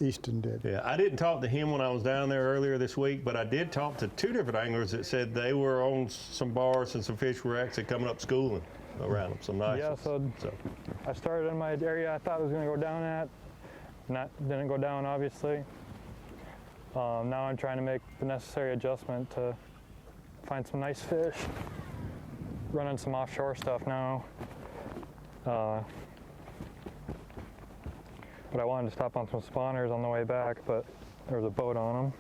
Easton did. Yeah, I didn't talk to him when I was down there earlier this week, but I did talk to 2 different anglers that said they were on some bars and some fish were actually coming up schooling around them. Some nice. Yeah, so I started in my area I thought I was going to go down at. Didn't go down, obviously. Now I'm trying to make the necessary adjustment to find some nice fish. Running some offshore stuff now. But I wanted to stop on some spawners on the way back, but there was a boat on them.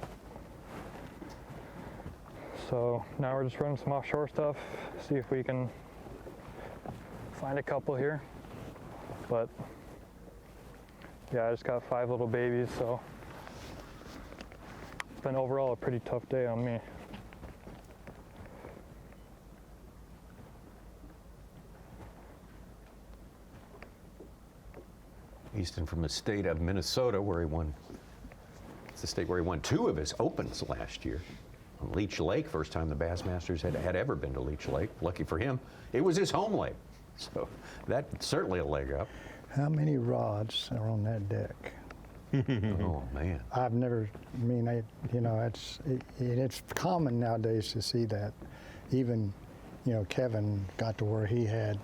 So now we're just running some offshore stuff, see if we can find a couple here. But yeah, I just got 5 little babies, so it's been overall a pretty tough day on me. Easton from the state of Minnesota, where he won. It's the state where he won 2 of his opens last year. On Leech Lake, first time the Bassmasters had ever been to Leech Lake. Lucky for him, it was his home lake. So that's certainly a leg up. How many rods are on that deck? Oh man! I've never. I mean, you know, it's common nowadays to see that. Even, you know, Kevin got to where he had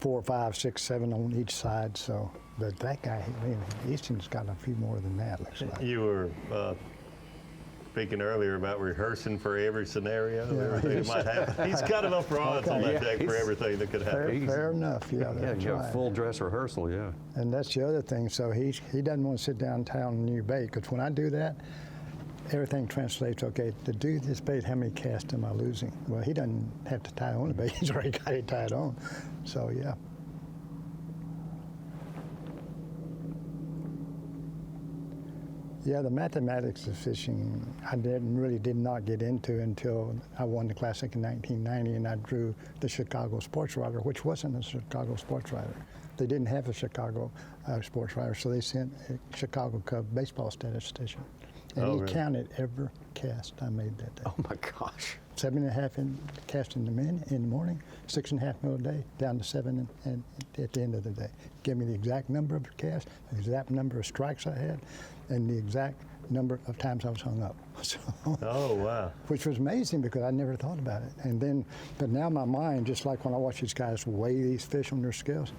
4, 5, 6, 7 on each side. So, but that guy, I mean, Easton's got a few more than that. Looks like. You were speaking earlier about rehearsing for every scenario, everything that might happen. He's got enough rods on that deck for everything that could happen. Fair enough, yeah. Yeah, you have a full dress rehearsal, yeah. And that's the other thing. So he doesn't want to sit downtown and new bait, because when I do that, everything translates. Okay, to do this bait, how many casts am I losing? Well, he doesn't have to tie on the bait. He's already got it tied on. So yeah. Yeah, the mathematics of fishing, I really did not get into until I won the Classic in 1990, and I drew the Chicago Sports Writer, which wasn't a Chicago Sports Writer. They didn't have a Chicago Sports Writer, so they sent a Chicago Cub baseball statistician. And he counted every cast I made that day. Oh my gosh. 7.5 cast in the morning, 6.5 middle of the day, down to 7 and at the end of the day. Give me the exact number of casts, the exact number of strikes I had, and the exact number of times I was hung up. So, oh, wow. Which was amazing because I never thought about it. And then, but now my mind, just like when I watch these guys weigh these fish on their scales,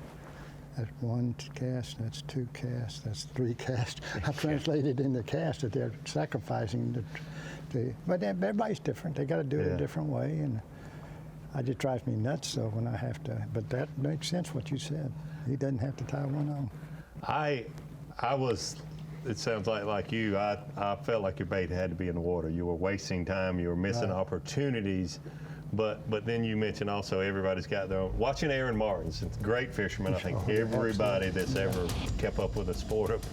that's 1 cast, that's 2 casts, that's 3 casts. I translated into casts that they're sacrificing. But everybody's different. They got to do it a different way, and it just drives me nuts. So when I have to, but that makes sense what you said. He doesn't have to tie one on. I was. It sounds like you. I felt like your bait had to be in the water. You were wasting time. You were missing opportunities. But then you mentioned also everybody's got their own. Watching Aaron Martin's, it's a great fisherman. I think everybody that's ever kept up with the sport of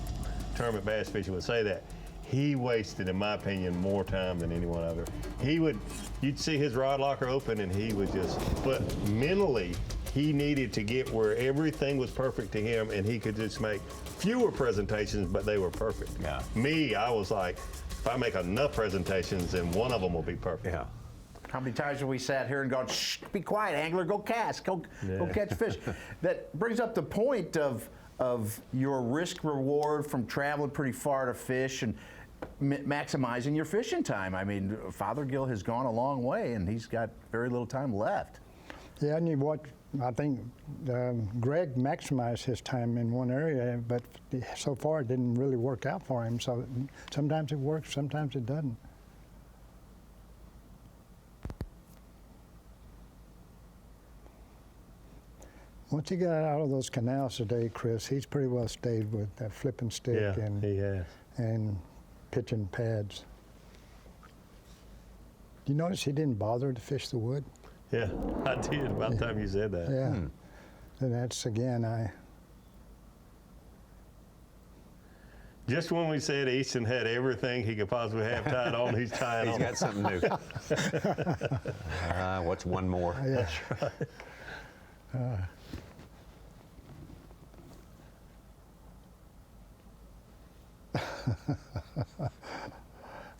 tournament bass fishing would say that. He wasted, in my opinion, more time than anyone other. You'd see his rod locker open and he would just, but mentally, he needed to get where everything was perfect to him and he could just make fewer presentations, but they were perfect. Yeah. Me, I was like, if I make enough presentations, then one of them will be perfect. Yeah. How many times have we sat here and gone, shh, be quiet, angler, go cast, go catch fish. That brings up the point of your risk reward from traveling pretty far to fish and maximizing your fishing time. I mean, Fothergill has gone a long way and he's got very little time left. Yeah, and I think Greg maximized his time in one area, but so far it didn't really work out for him. So sometimes it works, sometimes it doesn't. Once he got out of those canals today, Chris, he's pretty well stayed with that flipping stick and pitching pads. Do you notice he didn't bother to fish the wood? Yeah, I did. About the time you said that. Yeah. And that's, again, Just when we said Easton had everything he could possibly have tied on, he's tying on. He's got something new. What's one more? Yeah. That's right.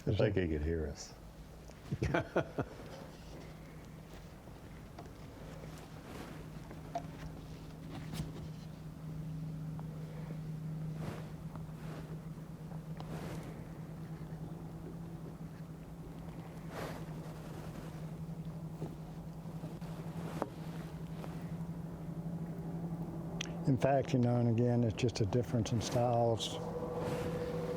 I think he could hear us. In fact, you know, and again, it's just a difference in styles.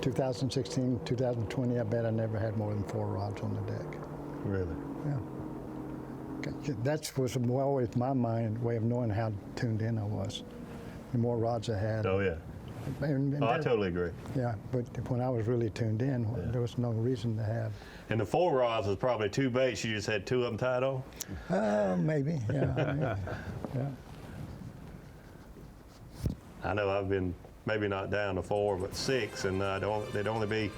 2016, 2020, I bet I never had more than 4 rods on the deck. Really? Yeah. That was always my way of knowing how tuned in I was. The more rods I had. Oh, yeah. And I totally agree. Yeah, but when I was really tuned in, there was no reason to have. And the 4 rods was probably 2 baits. You just had 2 of them tied on? Maybe, yeah. Yeah. I know I've been maybe not down to 4, but 6, and they'd only be,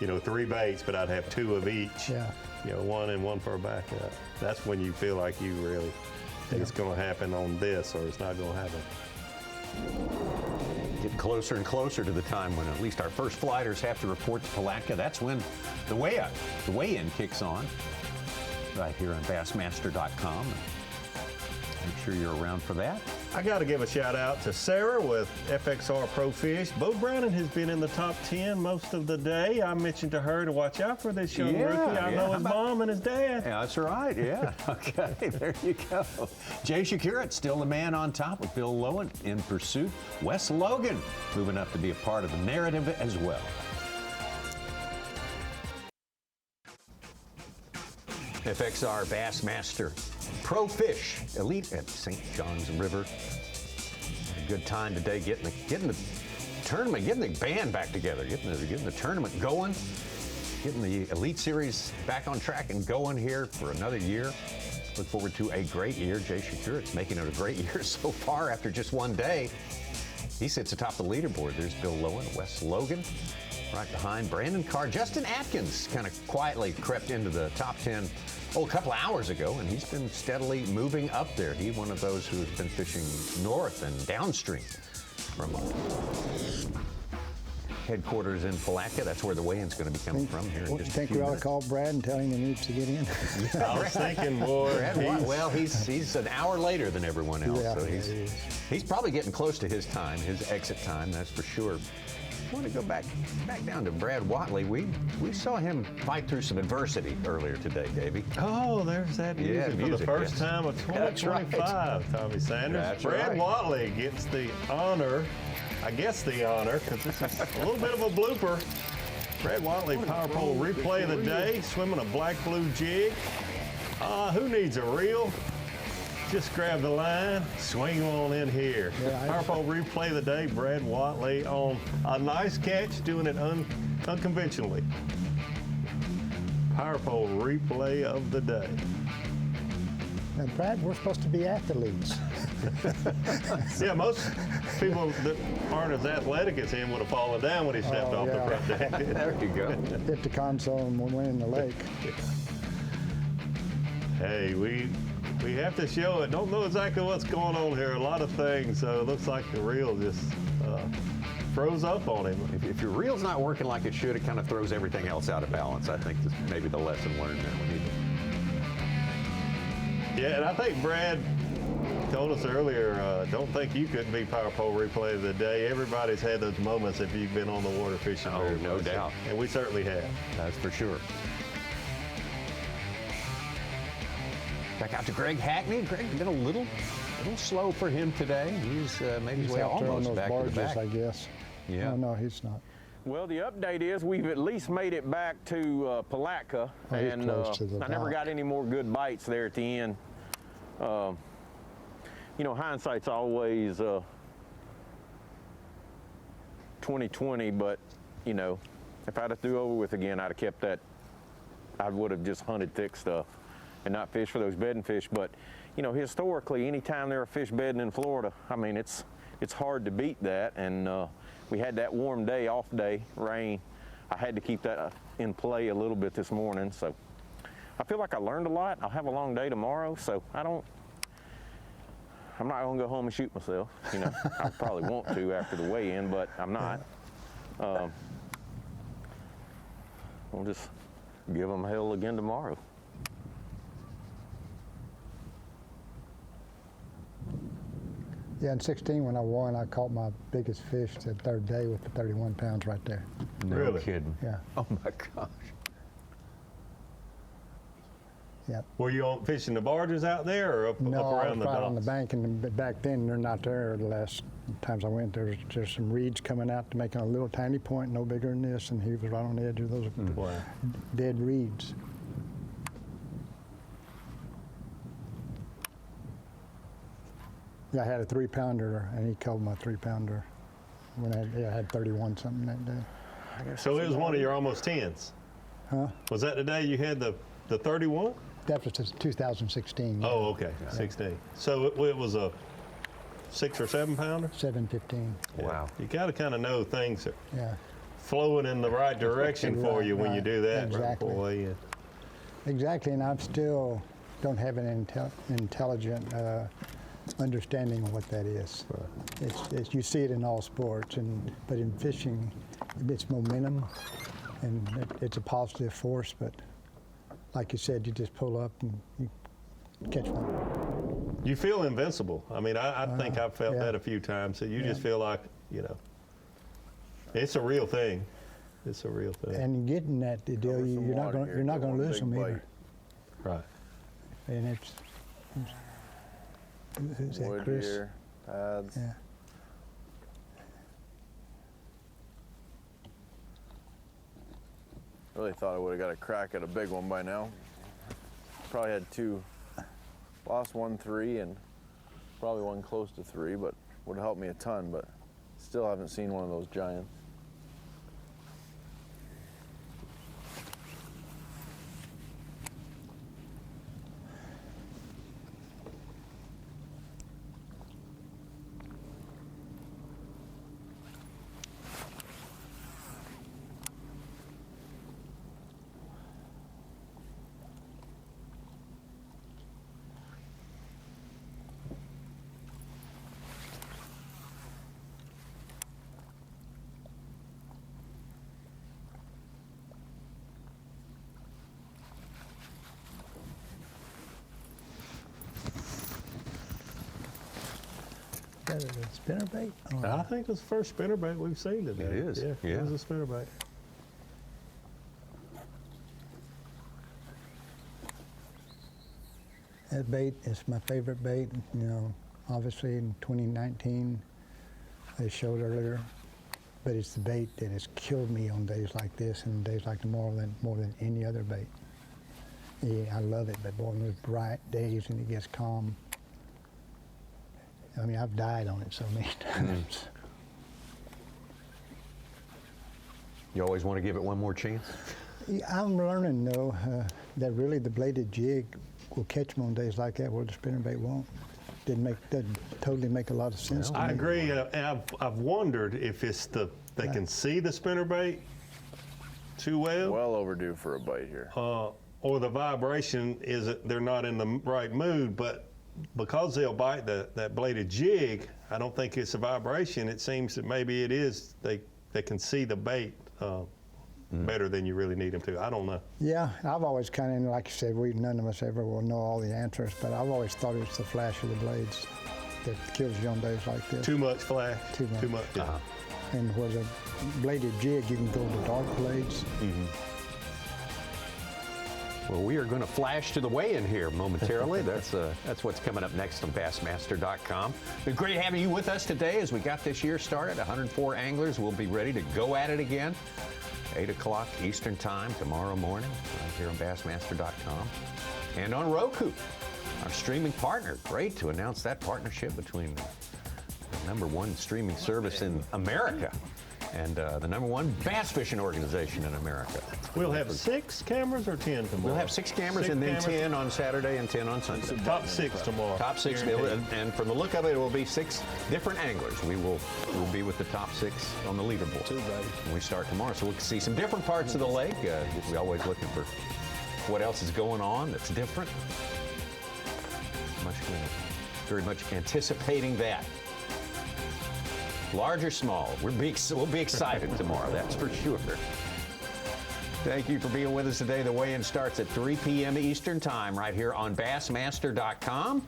you know, 3 baits, but I'd have 2 of each. Yeah. You know, 1 and 1 for a backup. That's when you feel like you really think it's going to happen on this, or it's not going to happen. Getting closer and closer to the time when at least our first flighters have to report to Palatka. That's when the weigh-in kicks on right here on Bassmaster.com. Make sure you're around for that. I got to give a shout out to Sarah with FXR Pro Fish. Bo Browning has been in the top 10 most of the day. I mentioned to her to watch out for this young rookie. I know his mom and his dad. Yeah, that's right. Yeah. Okay, there you go. Jay Shakurat still the man on top with Bill Lowen in pursuit. Wes Logan moving up to be a part of the narrative as well. FXR Bassmaster Pro Fish Elite at St. John's River. A good time today getting the tournament, getting the band back together, getting the tournament going, getting the Elite Series back on track and going here for another year. Look forward to a great year. Jay Shakurat's making it a great year so far after just one day. He sits atop the leaderboard. There's Bill Lowen, Wes Logan, right behind Brandon Carr. Justin Atkins kind of quietly crept into the top 10 a couple of hours ago, and he's been steadily moving up there. He's one of those who has been fishing north and downstream from headquarters in Palatka. That's where the weigh-in's going to be coming from here in just a think few we ought to minutes. call Brad and tell him he needs to get in? I was thinking, boy. Well, he's an hour later than everyone else, Yeah, so yeah, he is. he's probably getting close to his time, his exit time, that's for sure. I want to go back down to Brad Watley. We saw him fight through some adversity earlier today, Davey. Oh, there's that music for the first time of 2025, Tommy Sanders. That's Brad right. Watley gets the honor, I guess the honor, because this is a little bit of a blooper. Brad Watley power pole replay of the day, swimming a black blue jig. Who needs a reel? Just grab the line, swing on in here. Power pole replay of the day, Brad Watley on a nice catch, doing it unconventionally. Power pole replay of the day. Now, Brad, we're supposed to be athletes. Yeah, most people that aren't as athletic as him would have fallen down when he stepped off the front deck. There you go. Hit the console and went in the lake. Hey, we have to show it. Don't know exactly what's going on here. A lot of things. So it looks like the reel just froze up on him. If your reel's not working like it should, it kind of throws everything else out of balance. I think that's maybe the lesson learned there. Yeah, and I think Brad told us earlier, don't think you couldn't be power pole replay of the day. Everybody's had those moments if you've been on the water fishing. Oh, no doubt. And we certainly have. That's for sure. Back out to Greg Hackney. Greg, been a little slow for him today. He's made his way out there on almost those back barges, to the back. I guess. Yeah. No, he's not. Well, the update is we've at least made it back to Palatka, Oh, he's and close to the I never dock. got any more good bites there at the end. You know, hindsight's always 2020, but you know, if I'd have threw over with again, I'd have kept that. I would have just hunted thick stuff and not fished for those bedding fish. But you know, historically, anytime there are fish bedding in Florida, I mean, it's hard to beat that. And we had that warm day, off day, rain. I had to keep that in play a little bit this morning. So I feel like I learned a lot. I'll have a long day tomorrow, so I'm not gonna go home and shoot myself. You know, I probably want to after the weigh-in, but I'm not. We'll just give them hell again tomorrow. Yeah, in 16 when I won, I caught my biggest fish the third day with the 31 pounds right there. No Really? kidding. Yeah. Oh my gosh. Yep. Were you fishing the barges out there or up around the docks? No, I was right on the bank, and back then they're not there. The last times I went, there's some reeds coming out to make a little tiny point, no bigger than this, and he was right on the edge of those dead reeds. Yeah, I had a 3-pounder, and he killed my 3-pounder when I had 31 something that day. So it was one of your almost 10s? Huh? Was that the day you had the 31? That was 2016. Yeah. Oh, okay, 16. So it was a 6 or 7 pounder? 715. Wow. You got to kind of know things are Yeah. flowing in the right direction for you when you do that. Exactly. Right before the end. Exactly, and I still don't have an intelligent understanding of what that is. It's you see it in all sports, but in fishing, it's momentum, and it's a positive force. But like you said, you just pull up and you catch one. You feel invincible. I mean, I think I've felt that a few times. That you just feel like, it's a real thing. It's a real thing. And getting that deal, you're not going to lose them either. Right. And it's who's that, Wood Chris? here, pads. Yeah. Really thought I would have got a crack at a big one by now. Probably had 2, lost 1 3 and probably one close to 3, but would have helped me a ton, but still haven't seen one of those giants. Is that a spinnerbait? I think it's the first spinnerbait we've seen today. It is. Yeah. It was a spinnerbait. That bait is my favorite bait. Obviously in 2019, I showed earlier, but it's the bait that has killed me on days like this and days like tomorrow more than any other bait. Yeah, I love it, but boy, on those bright days and it gets calm, I mean, I've died on it so many times. You always want to give it one more chance? Yeah, I'm learning, though, that really the bladed jig will catch them on days like that where the spinnerbait won't. Doesn't totally make a lot of sense to me. I agree. I've wondered if it's they can see the spinnerbait too well. Well overdue for a bite here. Or the vibration is that they're not in the right mood, but because they'll bite that bladed jig, I don't think it's a vibration. It seems that maybe it is. They can see the bait better than you really need them to. I don't know. Yeah, I've always kind of, like you said, none of us ever will know all the answers, but I've always thought it's the flash of the blades that kills you on days like this. Too much flash. Too much. Too much. Yeah. And with a bladed jig, you can go to dark blades. Well, we are going to flash to the weigh-in here momentarily. That's what's coming up next on Bassmaster.com. It's been great having you with us today as we got this year started. 104 anglers will be ready to go at it again. 8 o'clock Eastern Time tomorrow morning right here on Bassmaster.com. And on Roku, our streaming partner. Great to announce that partnership between the #1 streaming service in America and the #1 bass fishing organization in America. We'll have 6 cameras or 10 tomorrow? We'll have 6 cameras and then 10 on Saturday and 10 on Sunday. Top 6 tomorrow. Top 6, and from the look of it, it will be 6 different anglers. We'll be with the top 6 on the leaderboard when we start tomorrow. So we'll see some different parts of the lake. We're always looking for what else is going on that's different. Very much anticipating that. Large or small, we'll be excited tomorrow, that's for sure. Thank you for being with us today. The weigh-in starts at 3 p.m. Eastern Time right here on Bassmaster.com.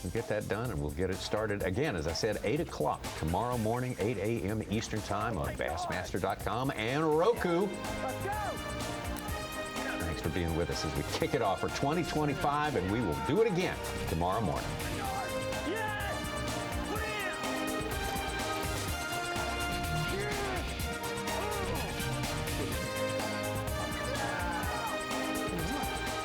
We'll get that done and we'll get it started again, as I said, 8 o'clock tomorrow morning, 8 a.m. Eastern Time on Bassmaster.com and Roku. Thank Thanks for being with us as we kick it off for 2025, and we will do it again tomorrow morning.